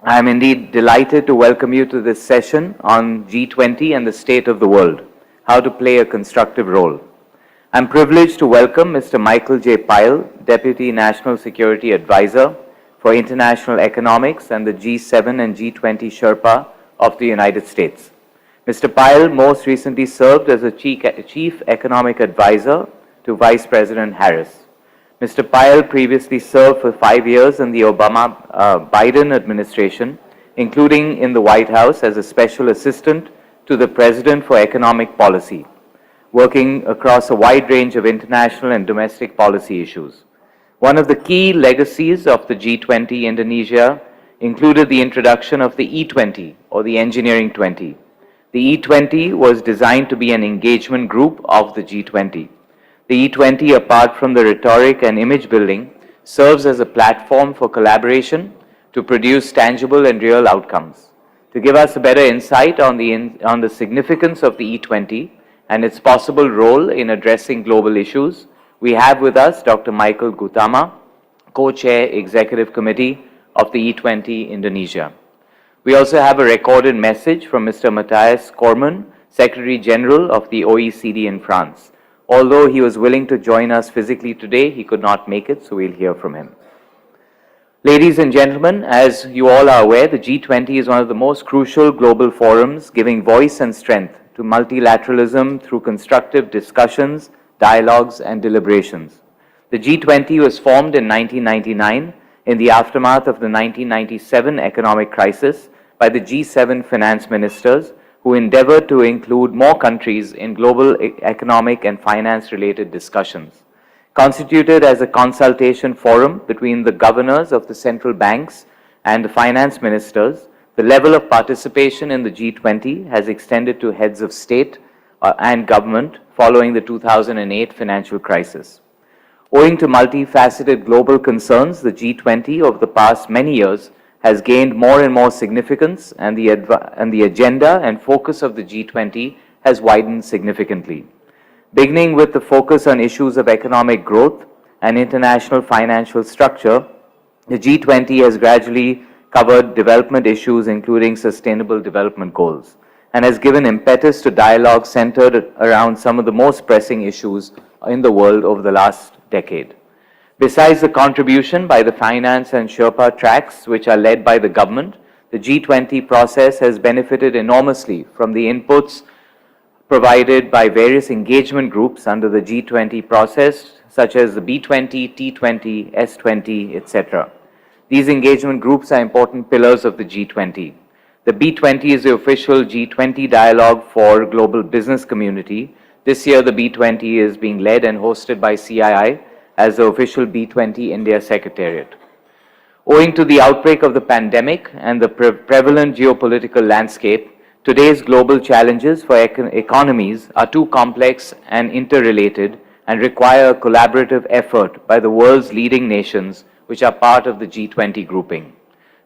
S1: I'm indeed delighted to welcome you to this session on G20 and the state of the world, how to play a constructive role. I'm privileged to welcome Mr. Michael J. Pyle, Deputy National Security Advisor for International Economics and the G7 and G20 Sherpa of the United States. Mr. Pyle most recently served as a Chief Economic Advisor to Vice President Harris. Mr. Pyle previously served for 5 years in the Obama-Biden administration, including in the White House as a Special Assistant to the President for Economic Policy, working across a wide range of international and domestic policy issues. One of the key legacies of the G20 Indonesia included the introduction of the E20, or the Engineering 20. The E20 was designed to be an engagement group of the G20. The E20, apart from the rhetoric and image building, serves as a platform for collaboration to produce tangible and real outcomes. To give us a better insight on the significance of the E20 and its possible role in addressing global issues, we have with us Dr. Michael Gutama, Co-Chair Executive Committee of the E20 Indonesia. We also have a recorded message from Mr. Matthias Cormann, Secretary General of the OECD in France. Although he was willing to join us physically today, he could not make it, so we'll hear from him. Ladies and gentlemen, as you all are aware, the G20 is one of the most crucial global forums giving voice and strength to multilateralism through constructive discussions, dialogues, and deliberations. The G20 was formed in 1999 in the aftermath of the 1997 economic crisis by the G7 finance ministers, who endeavored to include more countries in global economic and finance-related discussions. Constituted as a consultation forum between the governors of the central banks and the finance ministers, the level of participation in the G20 has extended to heads of state and government following the 2008 financial crisis. Owing to multifaceted global concerns, the G20 over the past many years has gained more and more significance, and the agenda and focus of the G20 has widened significantly. Beginning with the focus on issues of economic growth and international financial structure, the G20 has gradually covered development issues including sustainable development goals, and has given impetus to dialogue centered around some of the most pressing issues in the world over the last decade. Besides the contribution by the finance and Sherpa tracks, which are led by the government, the G20 process has benefited enormously from the inputs provided by various engagement groups under the G20 process, such as the B20, T20, S20, etc. These engagement groups are important pillars of the G20. The B20 is the official G20 dialogue for global business community. This year, the B20 is being led and hosted by Cii as the official B20 India Secretariat. Owing to the outbreak of the pandemic and the prevalent geopolitical landscape, today's global challenges for economies are too complex and interrelated and require a collaborative effort by the world's leading nations, which are part of the G20 grouping.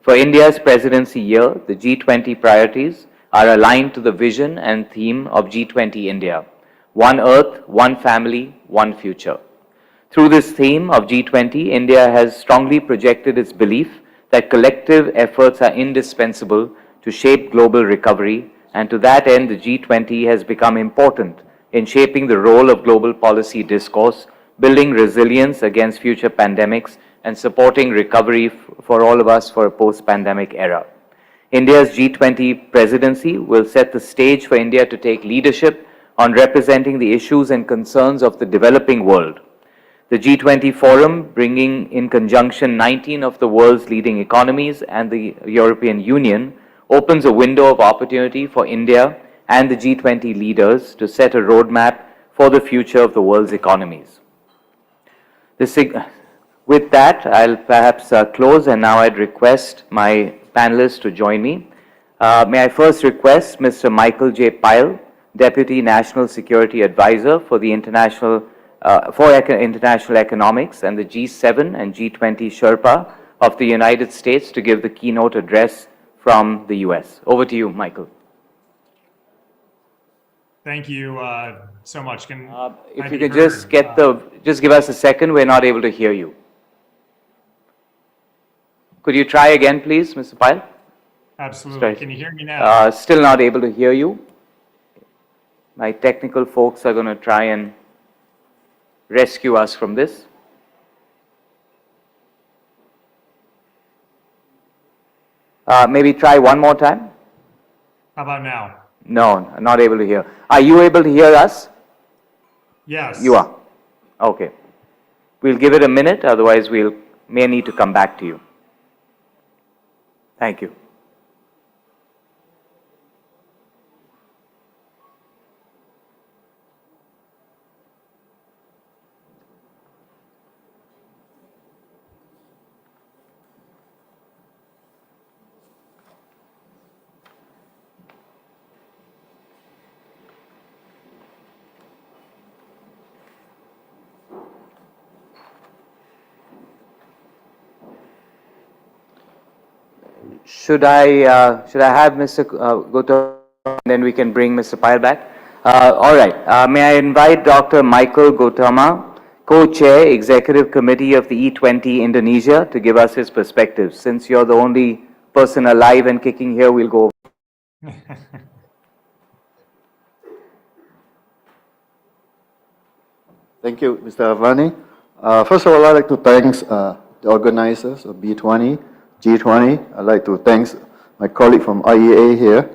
S1: For India's presidency year, the G20 priorities are aligned to the vision and theme of G20 India: One Earth, One Family, One Future. Through this theme of G20, India has strongly projected its belief that collective efforts are indispensable to shape global recovery, and to that end, the G20 has become important in shaping the role of global policy discourse, building resilience against future pandemics, and supporting recovery for all of us for a post-pandemic era. India's G20 presidency will set the stage for India to take leadership on representing the issues and concerns of the developing world. The G20 Forum, bringing in conjunction 19 of the world's leading economies and the European Union, opens a window of opportunity for India and the G20 leaders to set a roadmap for the future of the world's economies. With that, I'll perhaps close, and now I'd request my panelists to join me. May I first request Mr. Michael J. Pyle, Deputy National Security Advisor for the International Economics and the G7 and G20 Sherpa of the United States to give the keynote address from the US. Over to you, Michael.
S6: Thank you so much.
S1: If you could just just give us a second, we're not able to hear you. Could you try again, please, Mr. Pyle?
S6: Absolutely. Can you hear me now?
S1: Still not able to hear you. My technical folks are going to try and rescue us from this. Maybe try one more time.
S6: How about now?
S1: No, I'm not able to hear. Are you able to hear us?
S6: Yes.
S1: You are. Okay. We'll give it a minute, otherwise we'll may need to come back to you. Thank you. Should I have Mr. Gautam, and then we can bring Mr. Pyle back? All right. May I invite Dr. Michael Gautama, Co-Chair, Executive Committee of the E20 Indonesia, to give us his perspective. Since you're the only person alive and kicking here, we'll go.
S22: Thank you, Mr. Avani. First of all, I'd like to thank the organizers of B20, G20. I'd like to thank my colleague from IEA here.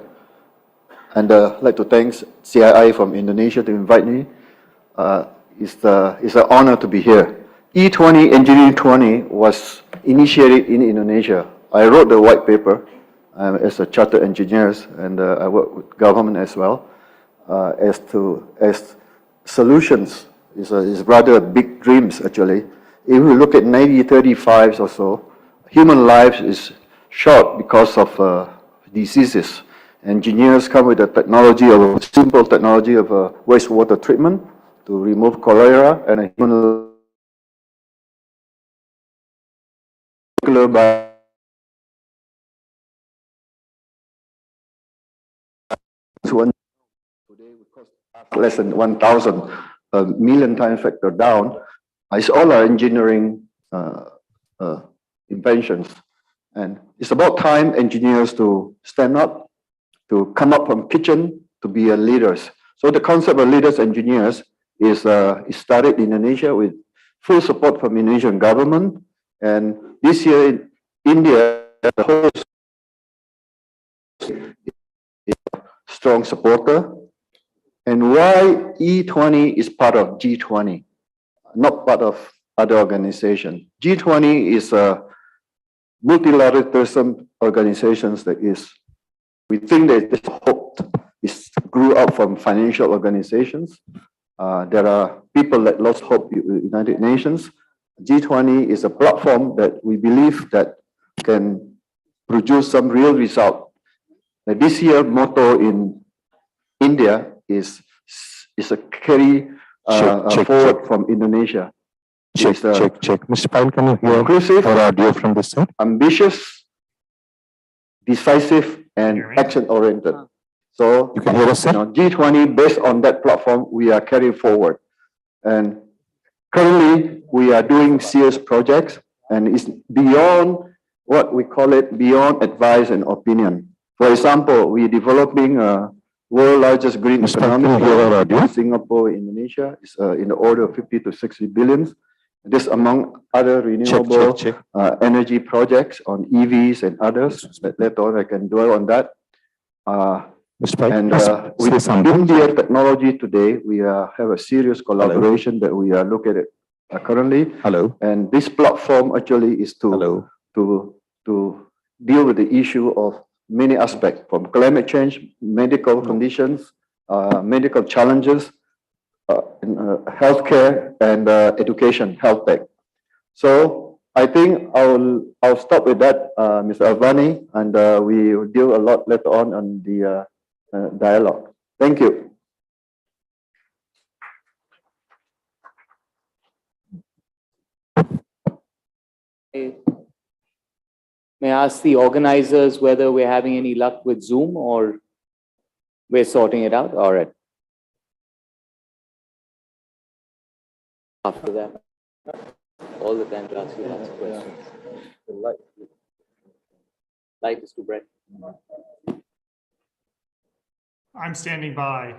S22: And I'd like to thank CII from Indonesia to invite me. It's an honor to be here. E20 Engineering 20 was initiated in Indonesia. I wrote the white paper as a chartered engineer, and I work with government as well as solutions. Is rather big dreams, actually. If we look at 1935 or so, human life is short because of diseases. Engineers come with the technology of simple technology of wastewater treatment to remove cholera and a human by today would cost less than 1,000, a million times factor down. It's all our engineering inventions. And it's about time engineers to stand up, to come up from kitchen to be leaders. So the concept of leaders engineers is started in Indonesia with full support from Indonesian government. And this year in India, the host is a strong supporter. And why E20 is part of G20, not part of other organizations. G20 is a multilateralism organizations that is, we think that this hope is grew up from financial organizations. There are people that lost hope in the United Nations. G20 is a platform that we believe that can produce some real result. This year motto in India is a carry forward from Indonesia.
S23: Check. Mr. Pyle, can you hear
S22: inclusive,
S23: our audio from this side?
S22: Ambitious, decisive, and action-oriented. So
S23: you can hear us, sir?
S22: G20, based on that platform, we are carrying forward. And currently, we are doing serious projects, and it's beyond what we call it, beyond advice and opinion. For example, we're developing a world largest green economy in Singapore, Indonesia. It's in the order of 50 to 60 billions. This among other renewable energy projects on EVs and others. Later on, I can dwell on that. And with India technology today, we have a serious collaboration that we are looking at currently. And this platform actually is to deal with the issue of many aspects, from climate change, medical conditions, medical challenges, healthcare, and education, health tech. So I think I'll stop with that, Mr. Avani, and we will deal a lot later on the dialogue. Thank you.
S1: May I ask the organizers whether we're having any luck with Zoom or we're sorting it out? All right. After that, all the time to ask you lots of questions. The light is too bright.
S6: I'm standing by.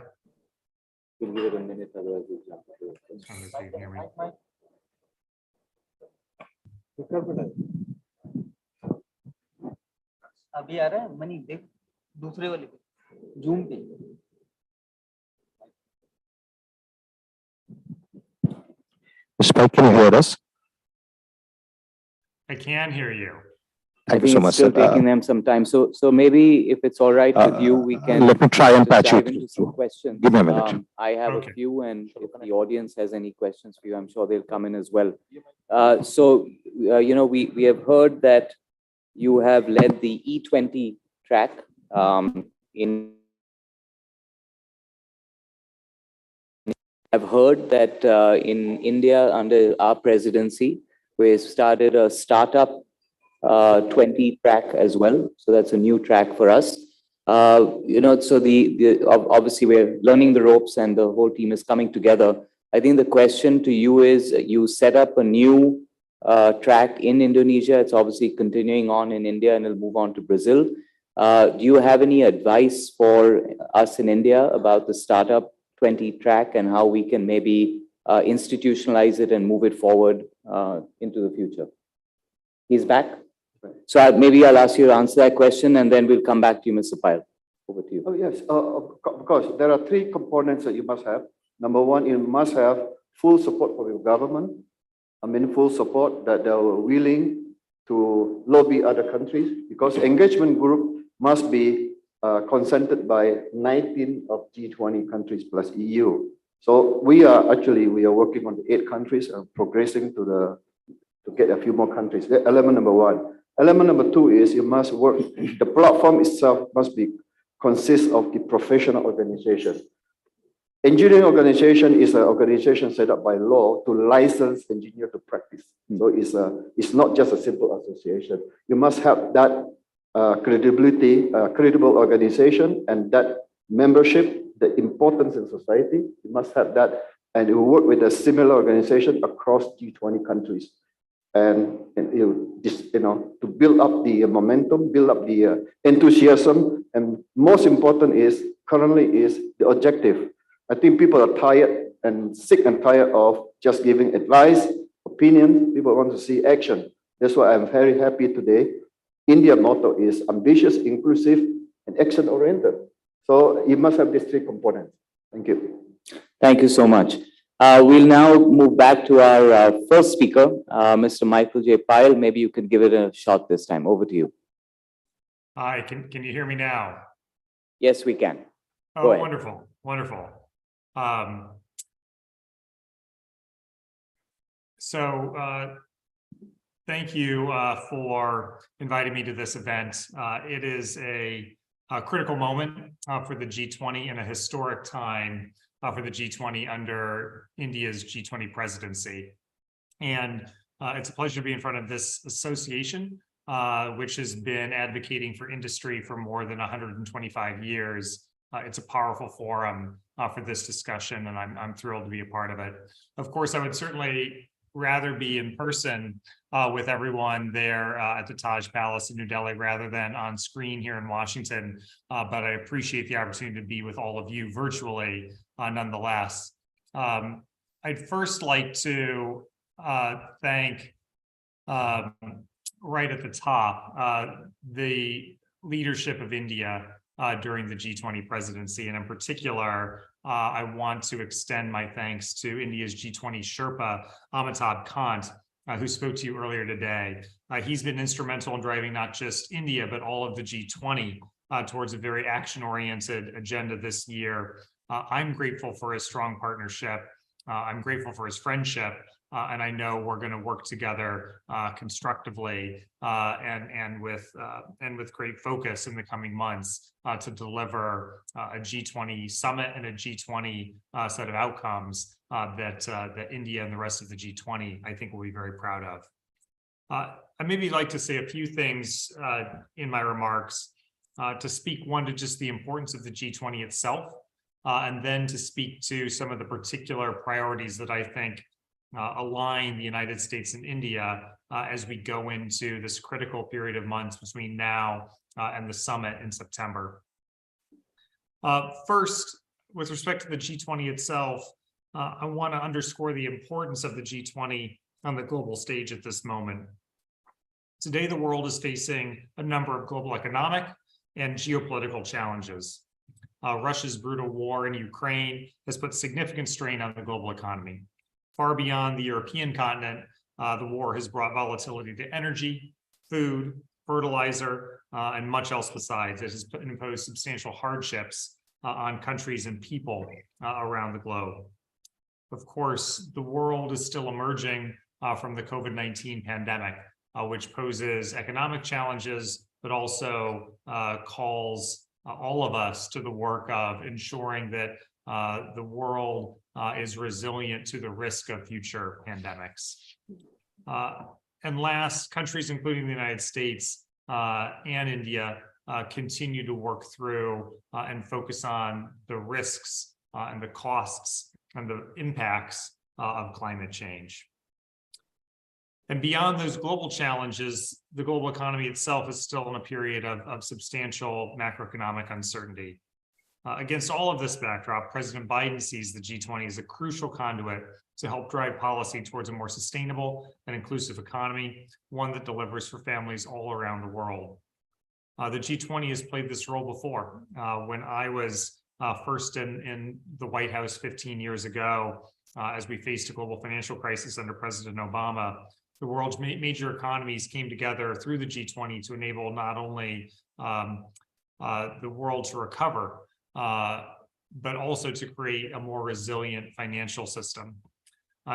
S1: We'll give it a minute, otherwise we'll jump into it.
S6: Just wanted to see if you hear me.
S2: अभी आ रहा है money देख दूसरे वाले पे zoom पे
S23: Mr. Pai, can you hear us?
S6: I can hear you.
S23: Thank
S1: I
S23: you
S1: think
S23: so
S1: it's
S23: much,
S1: still
S23: sir.
S1: taking them some time. So maybe if it's all right with you, we can
S23: let me try and
S1: just
S23: patch you
S1: dive into some questions.
S23: Give me a minute.
S1: I have
S6: Okay.
S1: a few, and if the audience has any questions for you, I'm sure they'll come in as well. We have heard that you have led the E20 track in. I've heard that in India under our presidency, we started a startup 20 track as well. So that's a new track for us. Obviously we're learning the ropes and the whole team is coming together. I think the question to you is, you set up a new track in Indonesia. It's obviously continuing on in India and it'll move on to Brazil. Do you have any advice for us in India about the startup 20 track and how we can maybe institutionalize it and move it forward into the future? He's back. So maybe I'll ask you to answer that question and then we'll come back to you, Mr. Pyle. Over to you.
S22: Oh, yes, of course. There are three components that you must have. Number one, you must have full support from your government. I mean, full support that they are willing to lobby other countries, because engagement group must be consented by 19 of G20 countries plus EU. So we are working on the 8 countries and progressing to get a few more countries. That's element number one. Element number two is you must work, the platform itself must consist of the professional organization. Engineering organization is an organization set up by law to license engineer to practice. So it's not just a simple association. You must have that credible organization, and that membership, the importance in society, you must have that, and you work with a similar organization across G20 countries. And to build up the momentum, build up the enthusiasm, and most important is currently is the objective. I think people are tired and sick and tired of just giving advice, opinion. People want to see action. That's why I'm very happy today. India motto is ambitious, inclusive, and action-oriented. So you must have these 3 components. Thank you.
S1: Thank you so much. We'll now move back to our first speaker, Mr. Michael J. Pyle. Maybe you can give it a shot this time. Over to you.
S6: Hi, can you hear me now?
S1: Yes, we can.
S6: Oh,
S1: Go ahead.
S6: wonderful, wonderful. Thank you for inviting me to this event. It is a critical moment for the G20 and a historic time for the G20 under India's G20 presidency. And it's a pleasure to be in front of this association, which has been advocating for industry for more than 125 years. It's a powerful forum for this discussion, and I'm thrilled to be a part of it. Of course, I would certainly rather be in person with everyone there at the Taj Palace in New Delhi rather than on screen here in Washington, but I appreciate the opportunity to be with all of you virtually nonetheless. I'd first like to thank right at the top the leadership of India during the G20 presidency, and in particular, I want to extend my thanks to India's G20 Sherpa, Amitabh Kant, who spoke to you earlier today. He's been instrumental in driving not just India, but all of the G20 towards a very action-oriented agenda this year. I'm grateful for his strong partnership. I'm grateful for his friendship, And I know we're going to work together constructively and with great focus in the coming months to deliver a G20 summit and a G20 set of outcomes that India and the rest of the G20, I think, will be very proud of. I maybe like to say a few things in my remarks to speak, one, to just the importance of the G20 itself, and then to speak to some of the particular priorities that I think align the United States and India as we go into this critical period of months between now and the summit in September. First, with respect to the G20 itself, I want to underscore the importance of the G20 on the global stage at this moment. Today, the world is facing a number of global economic and geopolitical challenges. Russia's brutal war in Ukraine has put significant strain on the global economy. Far beyond the European continent, the war has brought volatility to energy, food, fertilizer, and much else besides. It has imposed substantial hardships on countries and people around the globe. Of course, the world is still emerging from the COVID-19 pandemic, which poses economic challenges, but also calls all of us to the work of ensuring that the world is resilient to the risk of future pandemics. And last, countries including the United States and India continue to work through and focus on the risks and the costs and the impacts of climate change. And beyond those global challenges, the global economy itself is still in a period of substantial macroeconomic uncertainty. Against all of this backdrop, President Biden sees the G20 as a crucial conduit to help drive policy towards a more sustainable and inclusive economy, one that delivers for families all around the world. The G20 has played this role before. When I was first in the White House 15 years ago, as we faced a global financial crisis under President Obama, the world's major economies came together through the G20 to enable not only the world to recover, but also to create a more resilient financial system.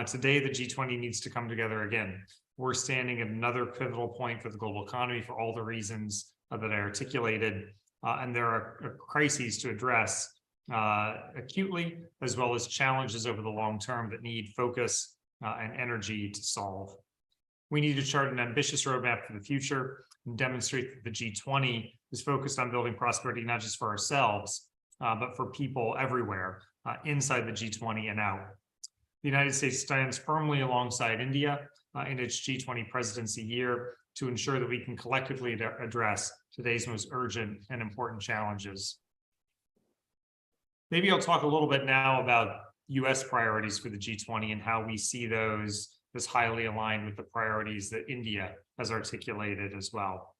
S6: Today, the G20 needs to come together again. We're standing at another pivotal point for the global economy for all the reasons that I articulated, and there are crises to address acutely, as well as challenges over the long term that need focus and energy to solve. We need to chart an ambitious roadmap for the future and demonstrate that the G20 is focused on building prosperity, not just for ourselves, but for people everywhere inside the G20 and out. The United States stands firmly alongside India in its G20 presidency year to ensure that we can collectively address today's most urgent and important challenges. Maybe I'll talk a little bit now about US priorities for the G20 and how we see those as highly aligned with the priorities that India has articulated as well.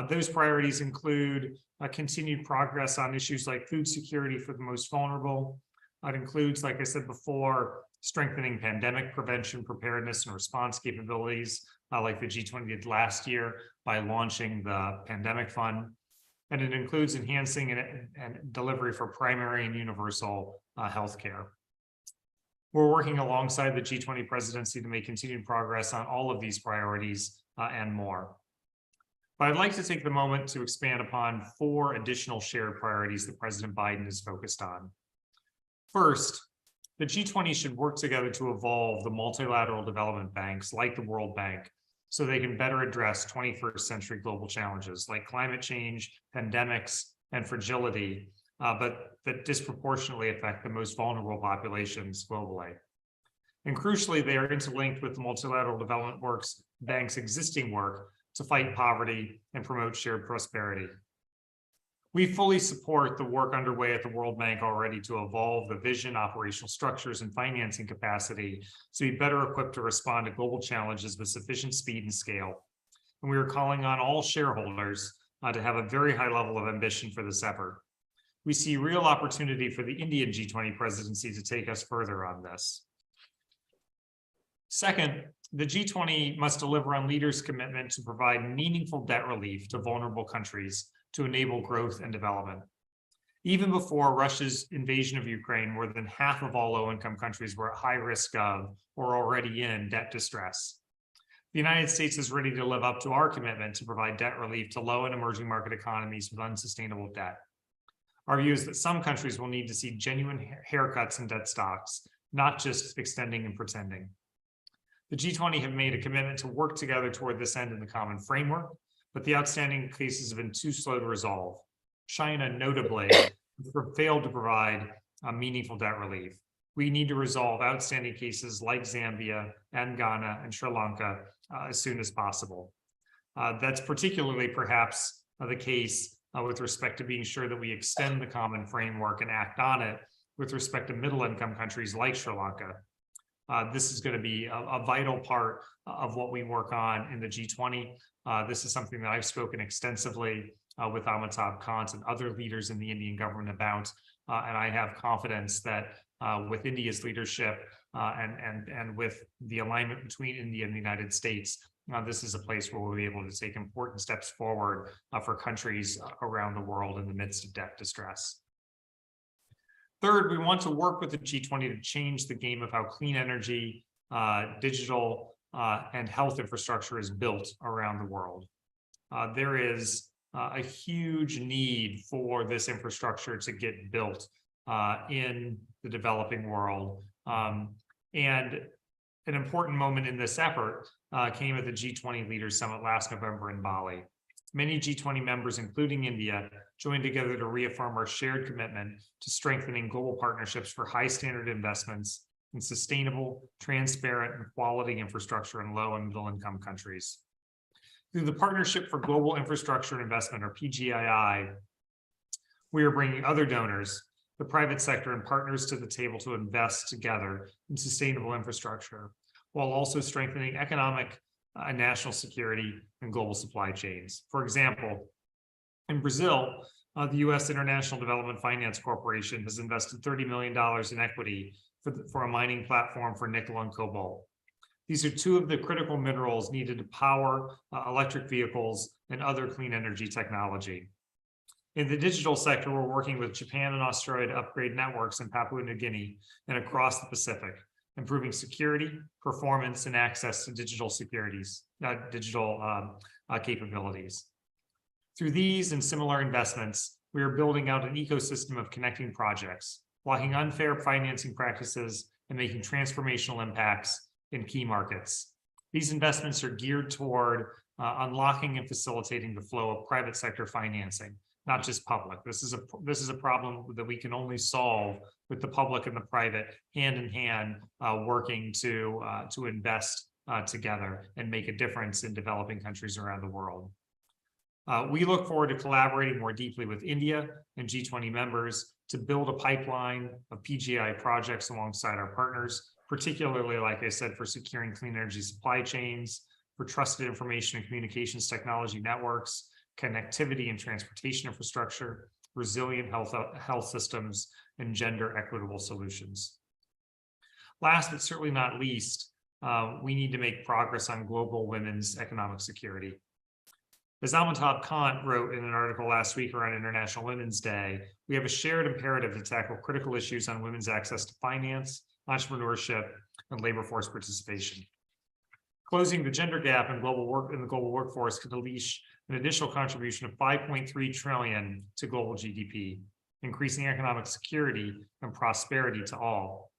S6: Those priorities include continued progress on issues like food security for the most vulnerable. It includes, like I said before, strengthening pandemic prevention, preparedness, and response capabilities, like the G20 did last year by launching the Pandemic Fund. And it includes enhancing and delivery for primary and universal healthcare. We're working alongside the G20 presidency to make continued progress on all of these priorities and more. But I'd like to take the moment to expand upon 4 additional shared priorities that President Biden is focused on. First, the G20 should work together to evolve the multilateral development banks like the World Bank so they can better address 21st century global challenges like climate change, pandemics, and fragility, but that disproportionately affect the most vulnerable populations globally. And crucially, they are interlinked with the multilateral development bank's existing work to fight poverty and promote shared prosperity. We fully support the work underway at the World Bank already to evolve the vision, operational structures, and financing capacity to be better equipped to respond to global challenges with sufficient speed and scale. And we are calling on all shareholders to have a very high level of ambition for this effort. We see real opportunity for the Indian G20 presidency to take us further on this. Second, the G20 must deliver on leaders' commitment to provide meaningful debt relief to vulnerable countries to enable growth and development. Even before Russia's invasion of Ukraine, more than half of all low-income countries were at high risk of or already in debt distress. The United States is ready to live up to our commitment to provide debt relief to low and emerging market economies with unsustainable debt. Our view is that some countries will need to see genuine haircuts in debt stocks, not just extending and pretending. The G20 have made a commitment to work together toward this end in the common framework, but the outstanding cases have been too slow to resolve. China, notably, failed to provide meaningful debt relief. We need to resolve outstanding cases like Zambia and Ghana and Sri Lanka as soon as possible. That's particularly perhaps the case with respect to being sure that we extend the common framework and act on it with respect to middle-income countries like Sri Lanka. This is going to be a vital part of what we work on in the G20. This is something that I've spoken extensively with Amitabh Kant and other leaders in the Indian government about, and I have confidence that with India's leadership and with the alignment between India and the United States, this is a place where we'll be able to take important steps forward for countries around the world in the midst of debt distress. Third, we want to work with the G20 to change the game of how clean energy, digital, and health infrastructure is built around the world. There is a huge need for this infrastructure to get built in the developing world. And an important moment in this effort came at the G20 Leaders Summit last November in Bali. Many G20 members, including India, joined together to reaffirm our shared commitment to strengthening global partnerships for high standard investments in sustainable, transparent, and quality infrastructure in low and middle income countries. Through the Partnership for Global Infrastructure and Investment, or PGII, we are bringing other donors, the private sector, and partners to the table to invest together in sustainable infrastructure, while also strengthening economic and national security and global supply chains. For example, in Brazil, the U.S. International Development Finance Corporation has invested $30 million in equity for a mining platform for nickel and cobalt. These are two of the critical minerals needed to power electric vehicles and other clean energy technology. In the digital sector, we're working with Japan and Australia to upgrade networks in Papua New Guinea and across the Pacific, improving security, performance, and access to digital capabilities. Through these and similar investments, we are building out an ecosystem of connecting projects, blocking unfair financing practices, and making transformational impacts in key markets. These investments are geared toward unlocking and facilitating the flow of private sector financing, not just public. This is a problem that we can only solve with the public and the private hand in hand, working to invest together and make a difference in developing countries around the world. We look forward to collaborating more deeply with India and G20 members to build a pipeline of PGI projects alongside our partners, particularly, like I said, for securing clean energy supply chains, for trusted information and communications technology networks, connectivity and transportation infrastructure, resilient health systems, and gender equitable solutions. Last but certainly not least, we need to make progress on global women's economic security. As Amitabh Kant wrote in an article last week around International Women's Day, we have a shared imperative to tackle critical issues on women's access to finance, entrepreneurship, and labor force participation. Closing the gender gap in the global workforce could unleash an additional contribution of $5.3 trillion to global GDP, increasing economic security and prosperity to all.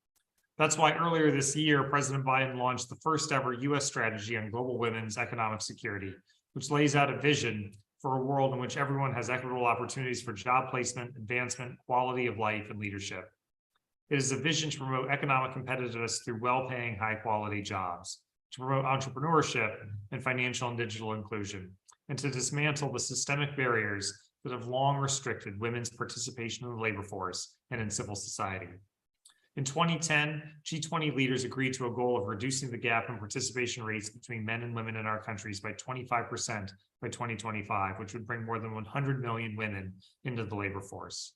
S6: That's why earlier this year, President Biden launched the first ever U.S. strategy on global women's economic security, which lays out a vision for a world in which everyone has equitable opportunities for job placement, advancement, quality of life, and leadership. It is a vision to promote economic competitiveness through well-paying, high-quality jobs, to promote entrepreneurship and financial and digital inclusion, and to dismantle the systemic barriers that have long restricted women's participation in the labor force and in civil society. In 2010, G20 leaders agreed to a goal of reducing the gap in participation rates between men and women in our countries by 25% by 2025, which would bring more than 100 million women into the labor force.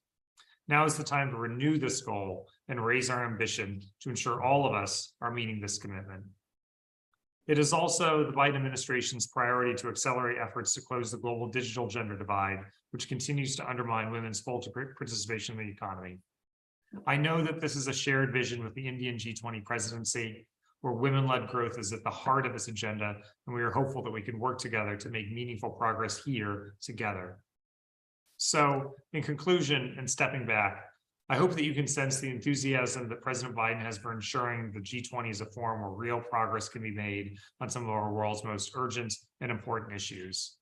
S6: Now is the time to renew this goal and raise our ambition to ensure all of us are meeting this commitment. It is also the Biden administration's priority to accelerate efforts to close the global digital gender divide, which continues to undermine women's full participation in the economy. I know that this is a shared vision with the Indian G20 presidency, where women-led growth is at the heart of this agenda, and we are hopeful that we can work together to make meaningful progress here together. So, in conclusion and stepping back, I hope that you can sense the enthusiasm that President Biden has for ensuring the G20 is a forum where real progress can be made on some of our world's most urgent and important issues.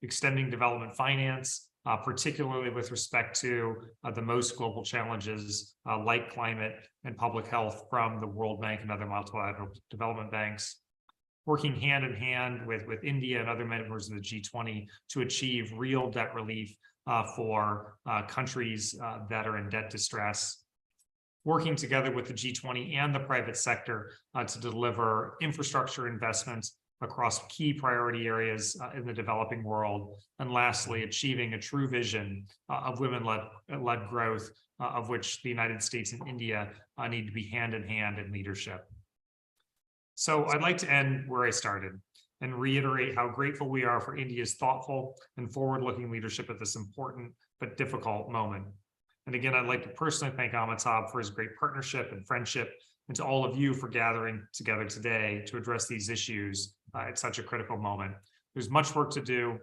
S6: Extending development finance, particularly with respect to the most global challenges like climate and public health from the World Bank and other multilateral development banks. Working hand in hand with India and other members of the G20 to achieve real debt relief for countries that are in debt distress. Working together with the G20 and the private sector to deliver infrastructure investments across key priority areas in the developing world. And lastly, achieving a true vision of women-led growth, of which the United States and India need to be hand in hand in leadership. So I'd like to end where I started and reiterate how grateful we are for India's thoughtful and forward-looking leadership at this important but difficult moment. And again, I'd like to personally thank Amitabh for his great partnership and friendship, and to all of you for gathering together today to address these issues at such a critical moment. There's much work to do.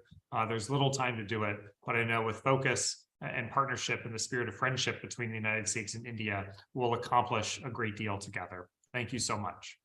S6: There's little time to do it, but I know with focus and partnership and the spirit of friendship between the United States and India, we'll accomplish a great deal together. Thank you so much.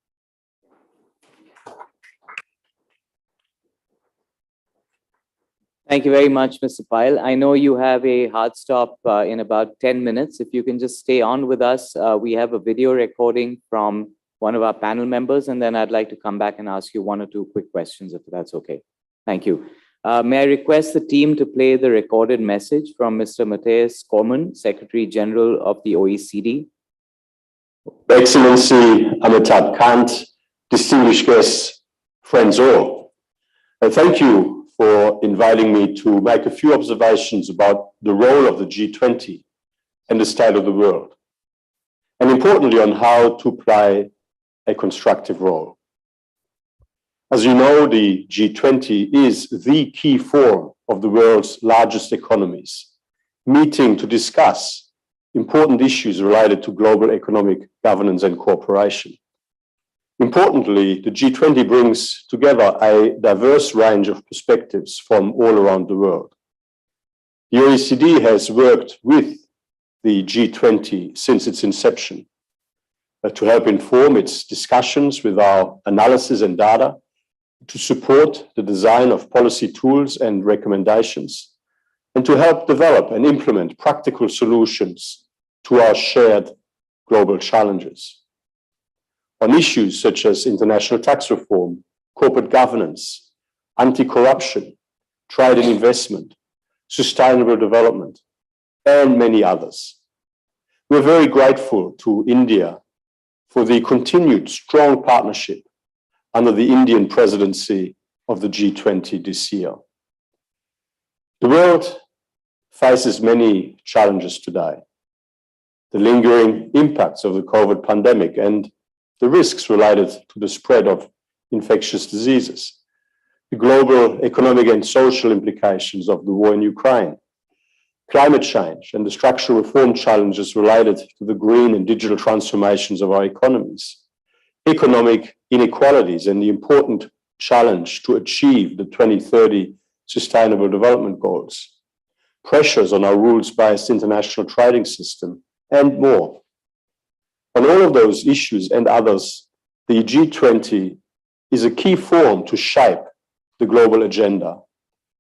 S1: Thank you very much, Mr. Pyle. I know you have a hard stop in about 10 minutes. If you can just stay on with us, we have a video recording from one of our panel members, and then I'd like to come back and ask you one or two quick questions, if that's okay. Thank you. May I request the team to play the recorded message from Mr. Matthias Cormann, Secretary General of the OECD.
S11: Excellency Amitabh Kant, distinguished guests, friends all, thank you for inviting me to make a few observations about the role of the G20 and the state of the world, and importantly on how to play a constructive role. As you know, the G20 is the key forum of the world's largest economies, meeting to discuss important issues related to global economic governance and cooperation. Importantly, the G20 brings together a diverse range of perspectives from all around the world. The OECD has worked with the G20 since its inception to help inform its discussions with our analysis and data, to support the design of policy tools and recommendations, and to help develop and implement practical solutions to our shared global challenges. On issues such as international tax reform, corporate governance, anti-corruption, trade and investment, sustainable development, and many others. We're very grateful to India for the continued strong partnership under the Indian presidency of the G20 this year. The world faces many challenges today. The lingering impacts of the COVID pandemic and the risks related to the spread of infectious diseases, the global economic and social implications of the war in Ukraine, climate change and the structural reform challenges related to the green and digital transformations of our economies, economic inequalities and the important challenge to achieve the 2030 Sustainable Development Goals, pressures on our rules-based international trading system, and more. On all of those issues and others, the G20 is a key forum to shape the global agenda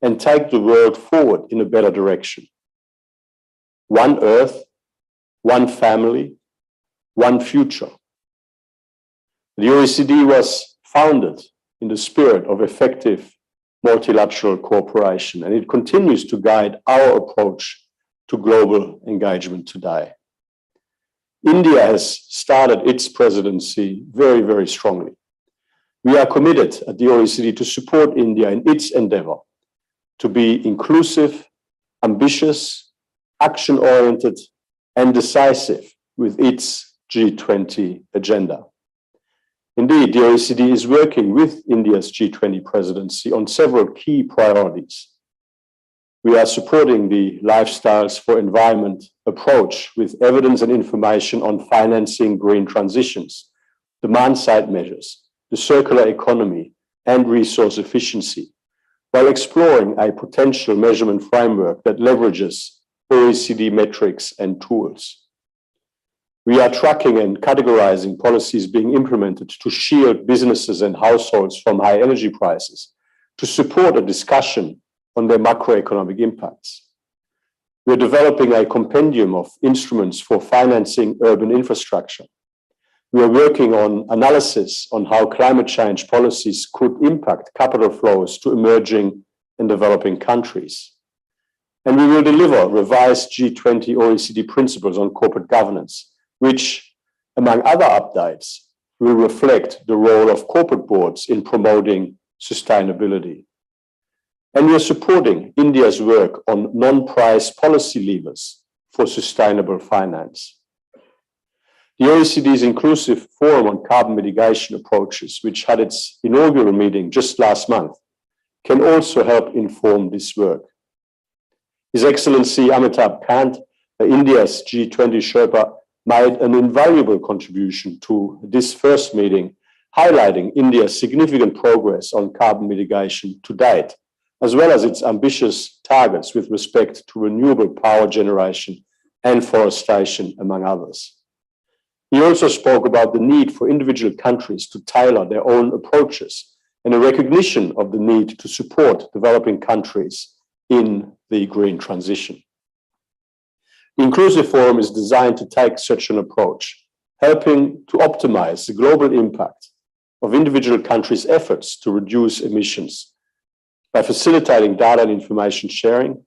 S11: and take the world forward in a better direction. One Earth, one family, one future. The OECD was founded in the spirit of effective multilateral cooperation, and it continues to guide our approach to global engagement today. India has started its presidency very, very strongly. We are committed at the OECD to support India in its endeavor to be inclusive, ambitious, action-oriented, and decisive with its G20 agenda.
S3: Indeed, the OECD is working with India's G20 presidency on several key priorities. We are supporting the Lifestyles for Environment approach with evidence and information on financing green transitions, demand-side measures, the circular economy, and resource efficiency, while exploring a potential measurement framework that leverages OECD metrics and tools. We are tracking and categorizing policies being implemented to shield businesses and households from high energy prices, to support a discussion on their macroeconomic impacts. We are developing a compendium of instruments for financing urban infrastructure. We are working on analysis on how climate change policies could impact capital flows to emerging and developing countries. And we will deliver revised G20 OECD principles on corporate governance, which, among other updates, will reflect the role of corporate boards in promoting sustainability. And we are supporting India's work on non-price policy levers for sustainable finance. The OECD's Inclusive Forum on Carbon Mitigation Approaches, which had its inaugural meeting just last month, can also help inform this work. His Excellency Amitabh Kant, India's G20 Sherpa, made an invaluable contribution to this first meeting, highlighting India's significant progress on carbon mitigation to date, as well as its ambitious targets with respect to renewable power generation and forestation, among others. He also spoke about the need for individual countries to tailor their own approaches and a recognition of the need to support developing countries in the green transition. The Inclusive Forum is designed to take such an approach, helping to optimize the global impact of individual countries' efforts to reduce emissions by facilitating data and information sharing,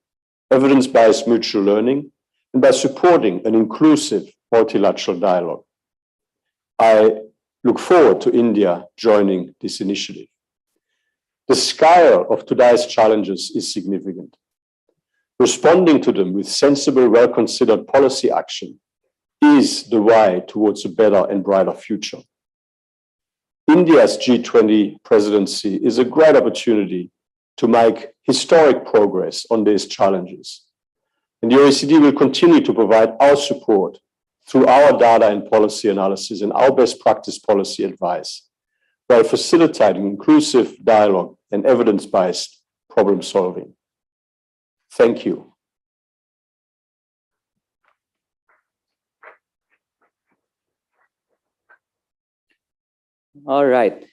S3: evidence-based mutual learning, and by supporting an inclusive multilateral dialogue. I look forward to India joining this initiative. The scale of today's challenges is significant. Responding to them with sensible, well-considered policy action is the way towards a better and brighter future. India's G20 presidency is a great opportunity to make historic progress on these challenges. And the OECD will continue to provide our support through our data and policy analysis and our best practice policy advice, while facilitating inclusive dialogue and evidence-based problem solving. Thank you.
S1: All right.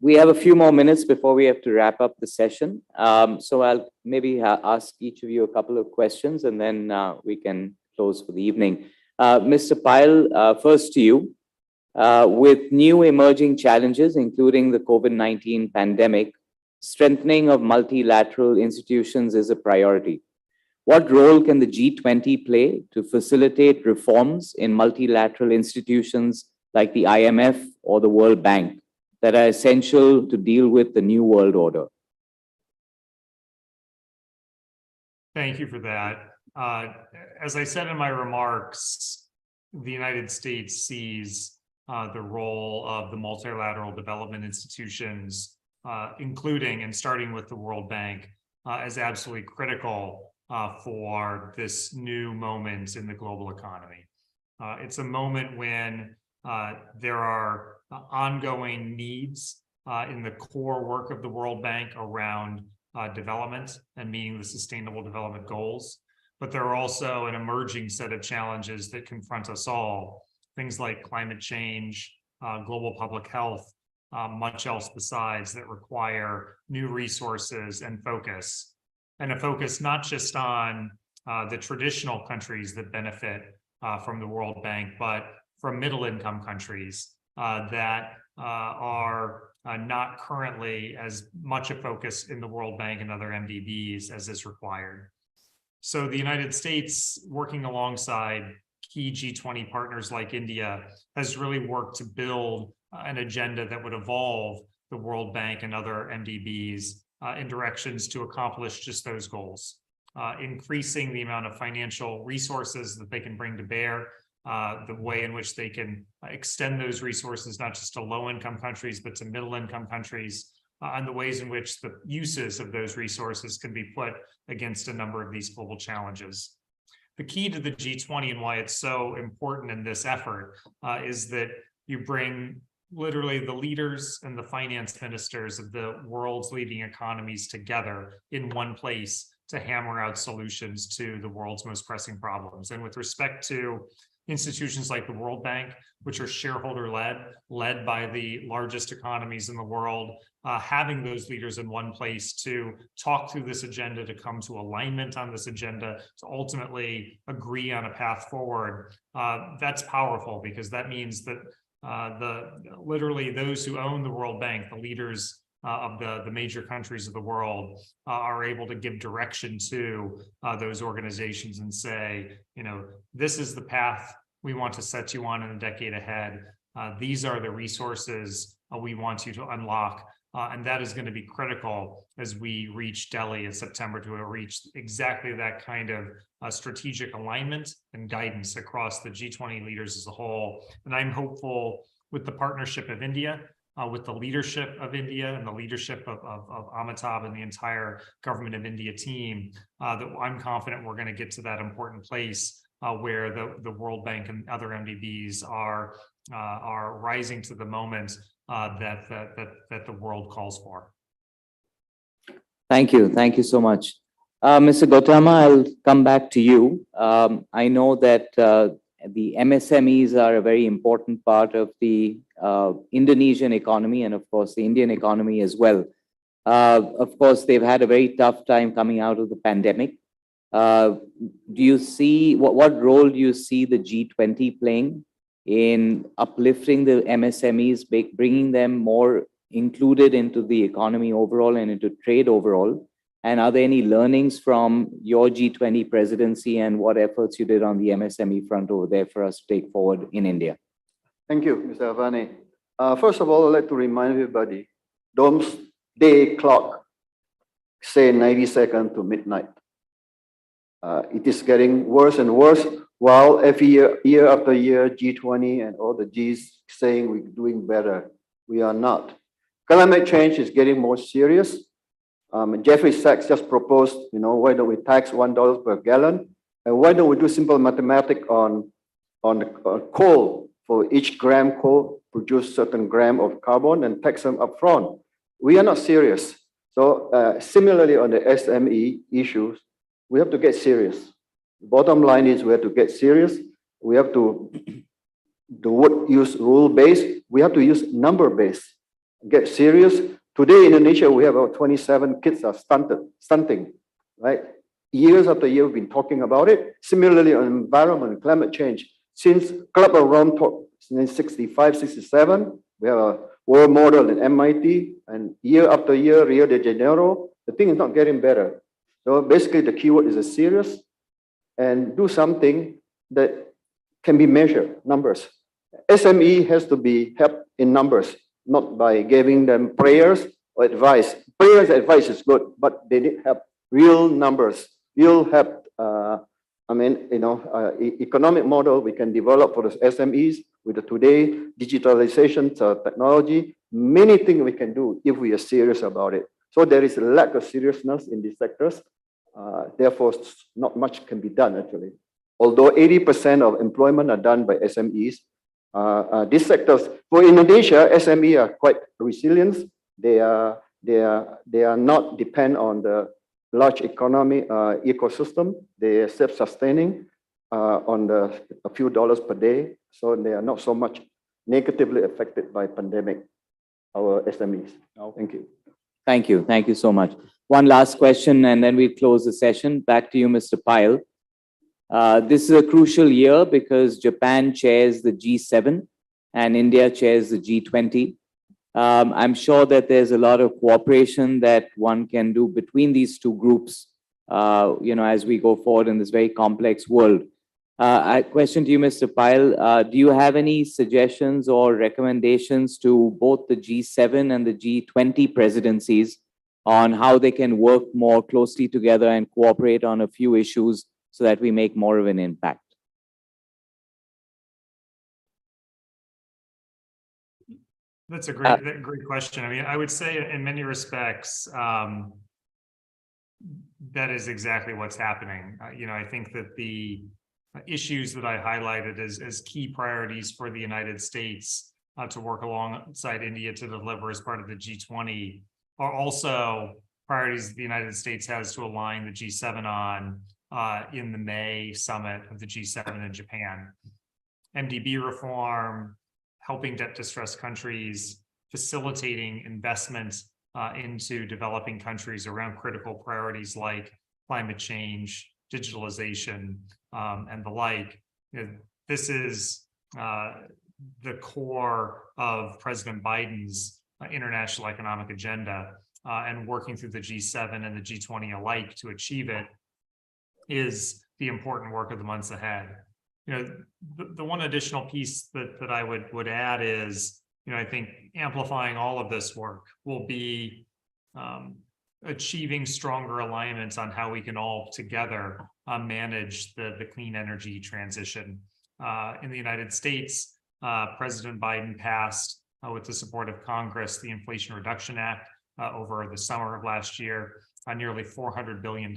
S1: We have a few more minutes before we have to wrap up the session. So I'll maybe ask each of you a couple of questions and then we can close for the evening. Mr. Payal, first to you. With new emerging challenges, including the COVID-19 pandemic, strengthening of multilateral institutions is a priority. What role can the G20 play to facilitate reforms in multilateral institutions like the IMF or the World Bank that are essential to deal with the new world order?
S6: Thank you for that. As I said in my remarks, the United States sees the role of the multilateral development institutions, including and starting with the World Bank, as absolutely critical for this new moment in the global economy. It's a moment when there are ongoing needs in the core work of the World Bank around development and meeting the Sustainable Development Goals. But there are also an emerging set of challenges that confront us all, things like climate change, global public health, much else besides that require new resources and focus. And a focus not just on the traditional countries that benefit from the World Bank, but from middle-income countries that are not currently as much a focus in the World Bank and other MDBs as is required. So the United States, working alongside key G20 partners like India, has really worked to build an agenda that would evolve the World Bank and other MDBs in directions to accomplish just those goals, increasing the amount of financial resources that they can bring to bear the way in which they can extend those resources, not just to low-income countries, but to middle-income countries, and the ways in which the uses of those resources can be put against a number of these global challenges. The key to the G20 and why it's so important in this effort is that you bring literally the leaders and the finance ministers of the world's leading economies together in one place to hammer out solutions to the world's most pressing problems. And with respect to institutions like the World Bank, which are shareholder-led, led by the largest economies in the world, having those leaders in one place to talk through this agenda, to come to alignment on this agenda, to ultimately agree on a path forward, that's powerful, because that means that literally those who own the World Bank, the leaders of the major countries of the world, are able to give direction to those organizations and say, this is the path we want to set you on in the decade ahead. These are the resources we want you to unlock. And that is going to be critical as we reach Delhi in September, to reach exactly that kind of strategic alignment and guidance across the G20 leaders as a whole. And I'm hopeful with the partnership of India, with the leadership of India and the leadership of Amitabh and the entire government of India team, that I'm confident we're going to get to that important place where the World Bank and other MDBs are rising to the moment that the world calls for.
S1: Thank you so much. Mr. Gautama, I'll come back to you. I know that the MSMEs are a very important part of the Indonesian economy, and of course the Indian economy as well. Of course, they've had a very tough time coming out of the pandemic. Do you see, what role do you see the G20 playing in uplifting the MSMEs, bringing them more included into the economy overall and into trade overall? And are there any learnings from your G20 presidency and what efforts you did on the MSME front over there for us to take forward in India?
S22: Thank you, Mr. Avani. First of all, I'd like to remind everybody, doomsday clock say 90 seconds to midnight. It is getting worse and worse, while every year after year, G20 and all the Gs saying we're doing better. We are not. Climate change is getting more serious. Jeffrey Sachs just proposed, why don't we tax $1 per gallon? And why don't we do simple mathematics on coal? For each gram coal, produce certain gram of carbon and tax them upfront. We are not serious. So similarly on the SME issues, we have to get serious. Bottom line is we have to get serious. We have to use rule-based. We have to use number-based. Get serious. Today in Indonesia, we have about 27 kids are stunting, right? Years after year, we've been talking about it. Similarly on environment and climate change, since Club of Rome talk in 65, 67, we have a world model in MIT, and year after year, Rio de Janeiro, the thing is not getting better. So basically the keyword is a serious and do something that can be measured, numbers. SME has to be helped in numbers, not by giving them prayers or advice. Prayers, advice is good, but they need help, real numbers, real help. Economic model we can develop for the SMEs with the today digitalization technology. Many things we can do if we are serious about it. So there is a lack of seriousness in these sectors. Therefore, not much can be done actually. Although 80% of employment are done by SMEs, these sectors for Indonesia, SME are quite resilient. They are not depend on the large economy ecosystem. They are self-sustaining on a few dollars per day, so they are not so much negatively affected by pandemic. Our SMEs. Thank you.
S1: Thank you so much. One last question, and then we close the session. Back to you, Mr. Pyle. This is a crucial year because Japan chairs the G7 and India chairs the G20. I'm sure that there's a lot of cooperation that one can do between these two groups, as we go forward in this very complex world. A question to you, Mr. Pyle. Do you have any suggestions or recommendations to both the G7 and the G20 presidencies on how they can work more closely together and cooperate on a few issues so that we make more of an impact?
S6: That's a great question. I mean, I would say in many respects, that is exactly what's happening. I think that the issues that I highlighted as key priorities for the United States to work alongside India to deliver as part of the G20 are also priorities that the United States has to align the G7 on in the May summit of the G7 in Japan. MDB reform, helping debt-distressed countries, facilitating investment into developing countries around critical priorities like climate change, digitalization, and the like. This is the core of President Biden's international economic agenda, and working through the G7 and the G20 alike to achieve it is the important work of the months ahead. The one additional piece that I would add is, I think amplifying all of this work will be achieving stronger alignments on how we can all together manage the clean energy transition. In the United States, President Biden passed, with the support of Congress, the Inflation Reduction Act over the summer of last year, nearly $400 billion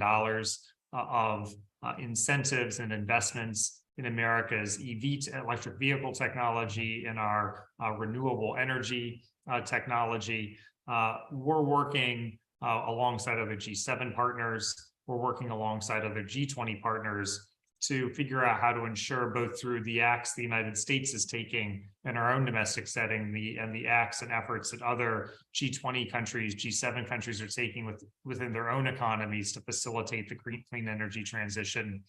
S6: of incentives and investments in America's electric vehicle technology, in our renewable energy technology. We're working alongside other G7 partners. We're working alongside other G20 partners to figure out how to ensure, both through the acts the United States is taking in our own domestic setting, and the acts and efforts that other G20 countries, G7 countries are taking within their own economies to facilitate the clean energy transition,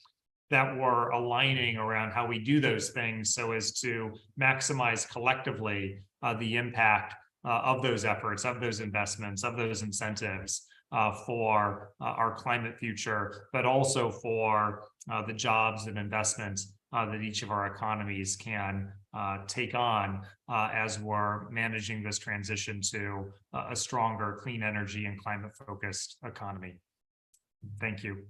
S6: that we're aligning around how we do those things so as to maximize collectively the impact of those efforts, of those investments, of those incentives for our climate future, but also for the jobs and investments that each of our economies can take on as we're managing this transition to a stronger clean energy and climate-focused economy. Thank you.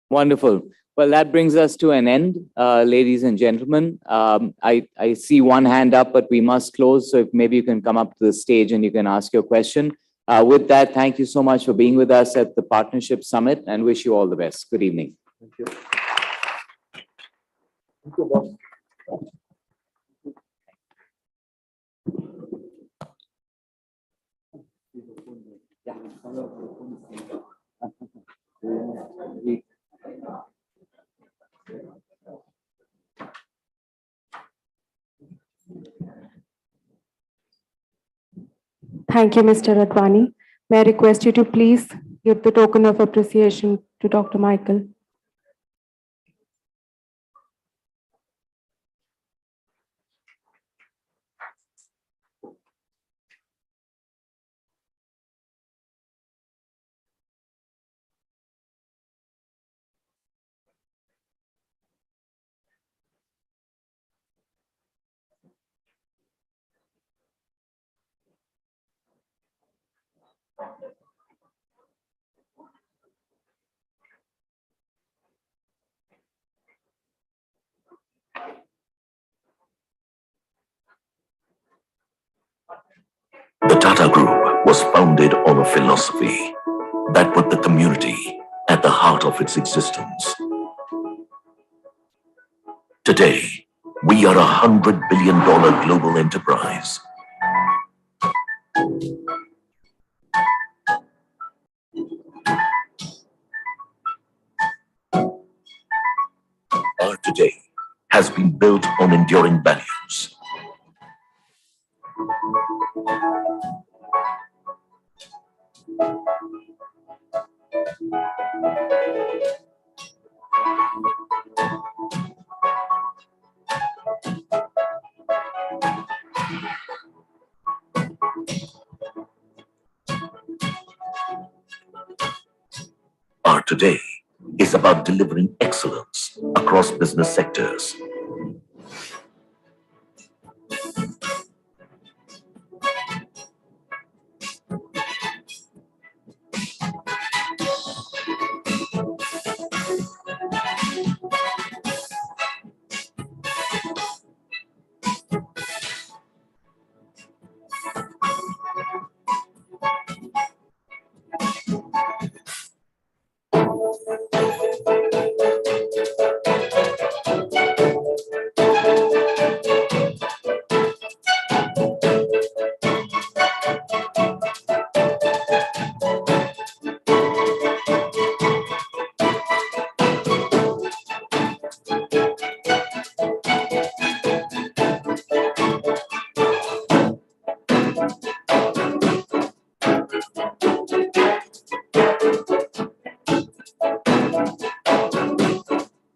S1: Wonderful. Well, that brings us to an end, ladies and gentlemen. I see one hand up, but we must close. So if maybe you can come up to the stage and you can ask your question. With that, thank you so much for being with us at the Partnership Summit, and wish you all the best. Good evening.
S3: Thank you. Thank you, boss.
S4: Thank you, Mr. Advani. May I request you to please give the token of appreciation to Dr. Michael.
S10: The Tata Group was founded on a philosophy that put the community at the heart of its existence. Today, we are $100 billion global enterprise. Our today has been built on enduring values. Our today is about delivering excellence across business sectors.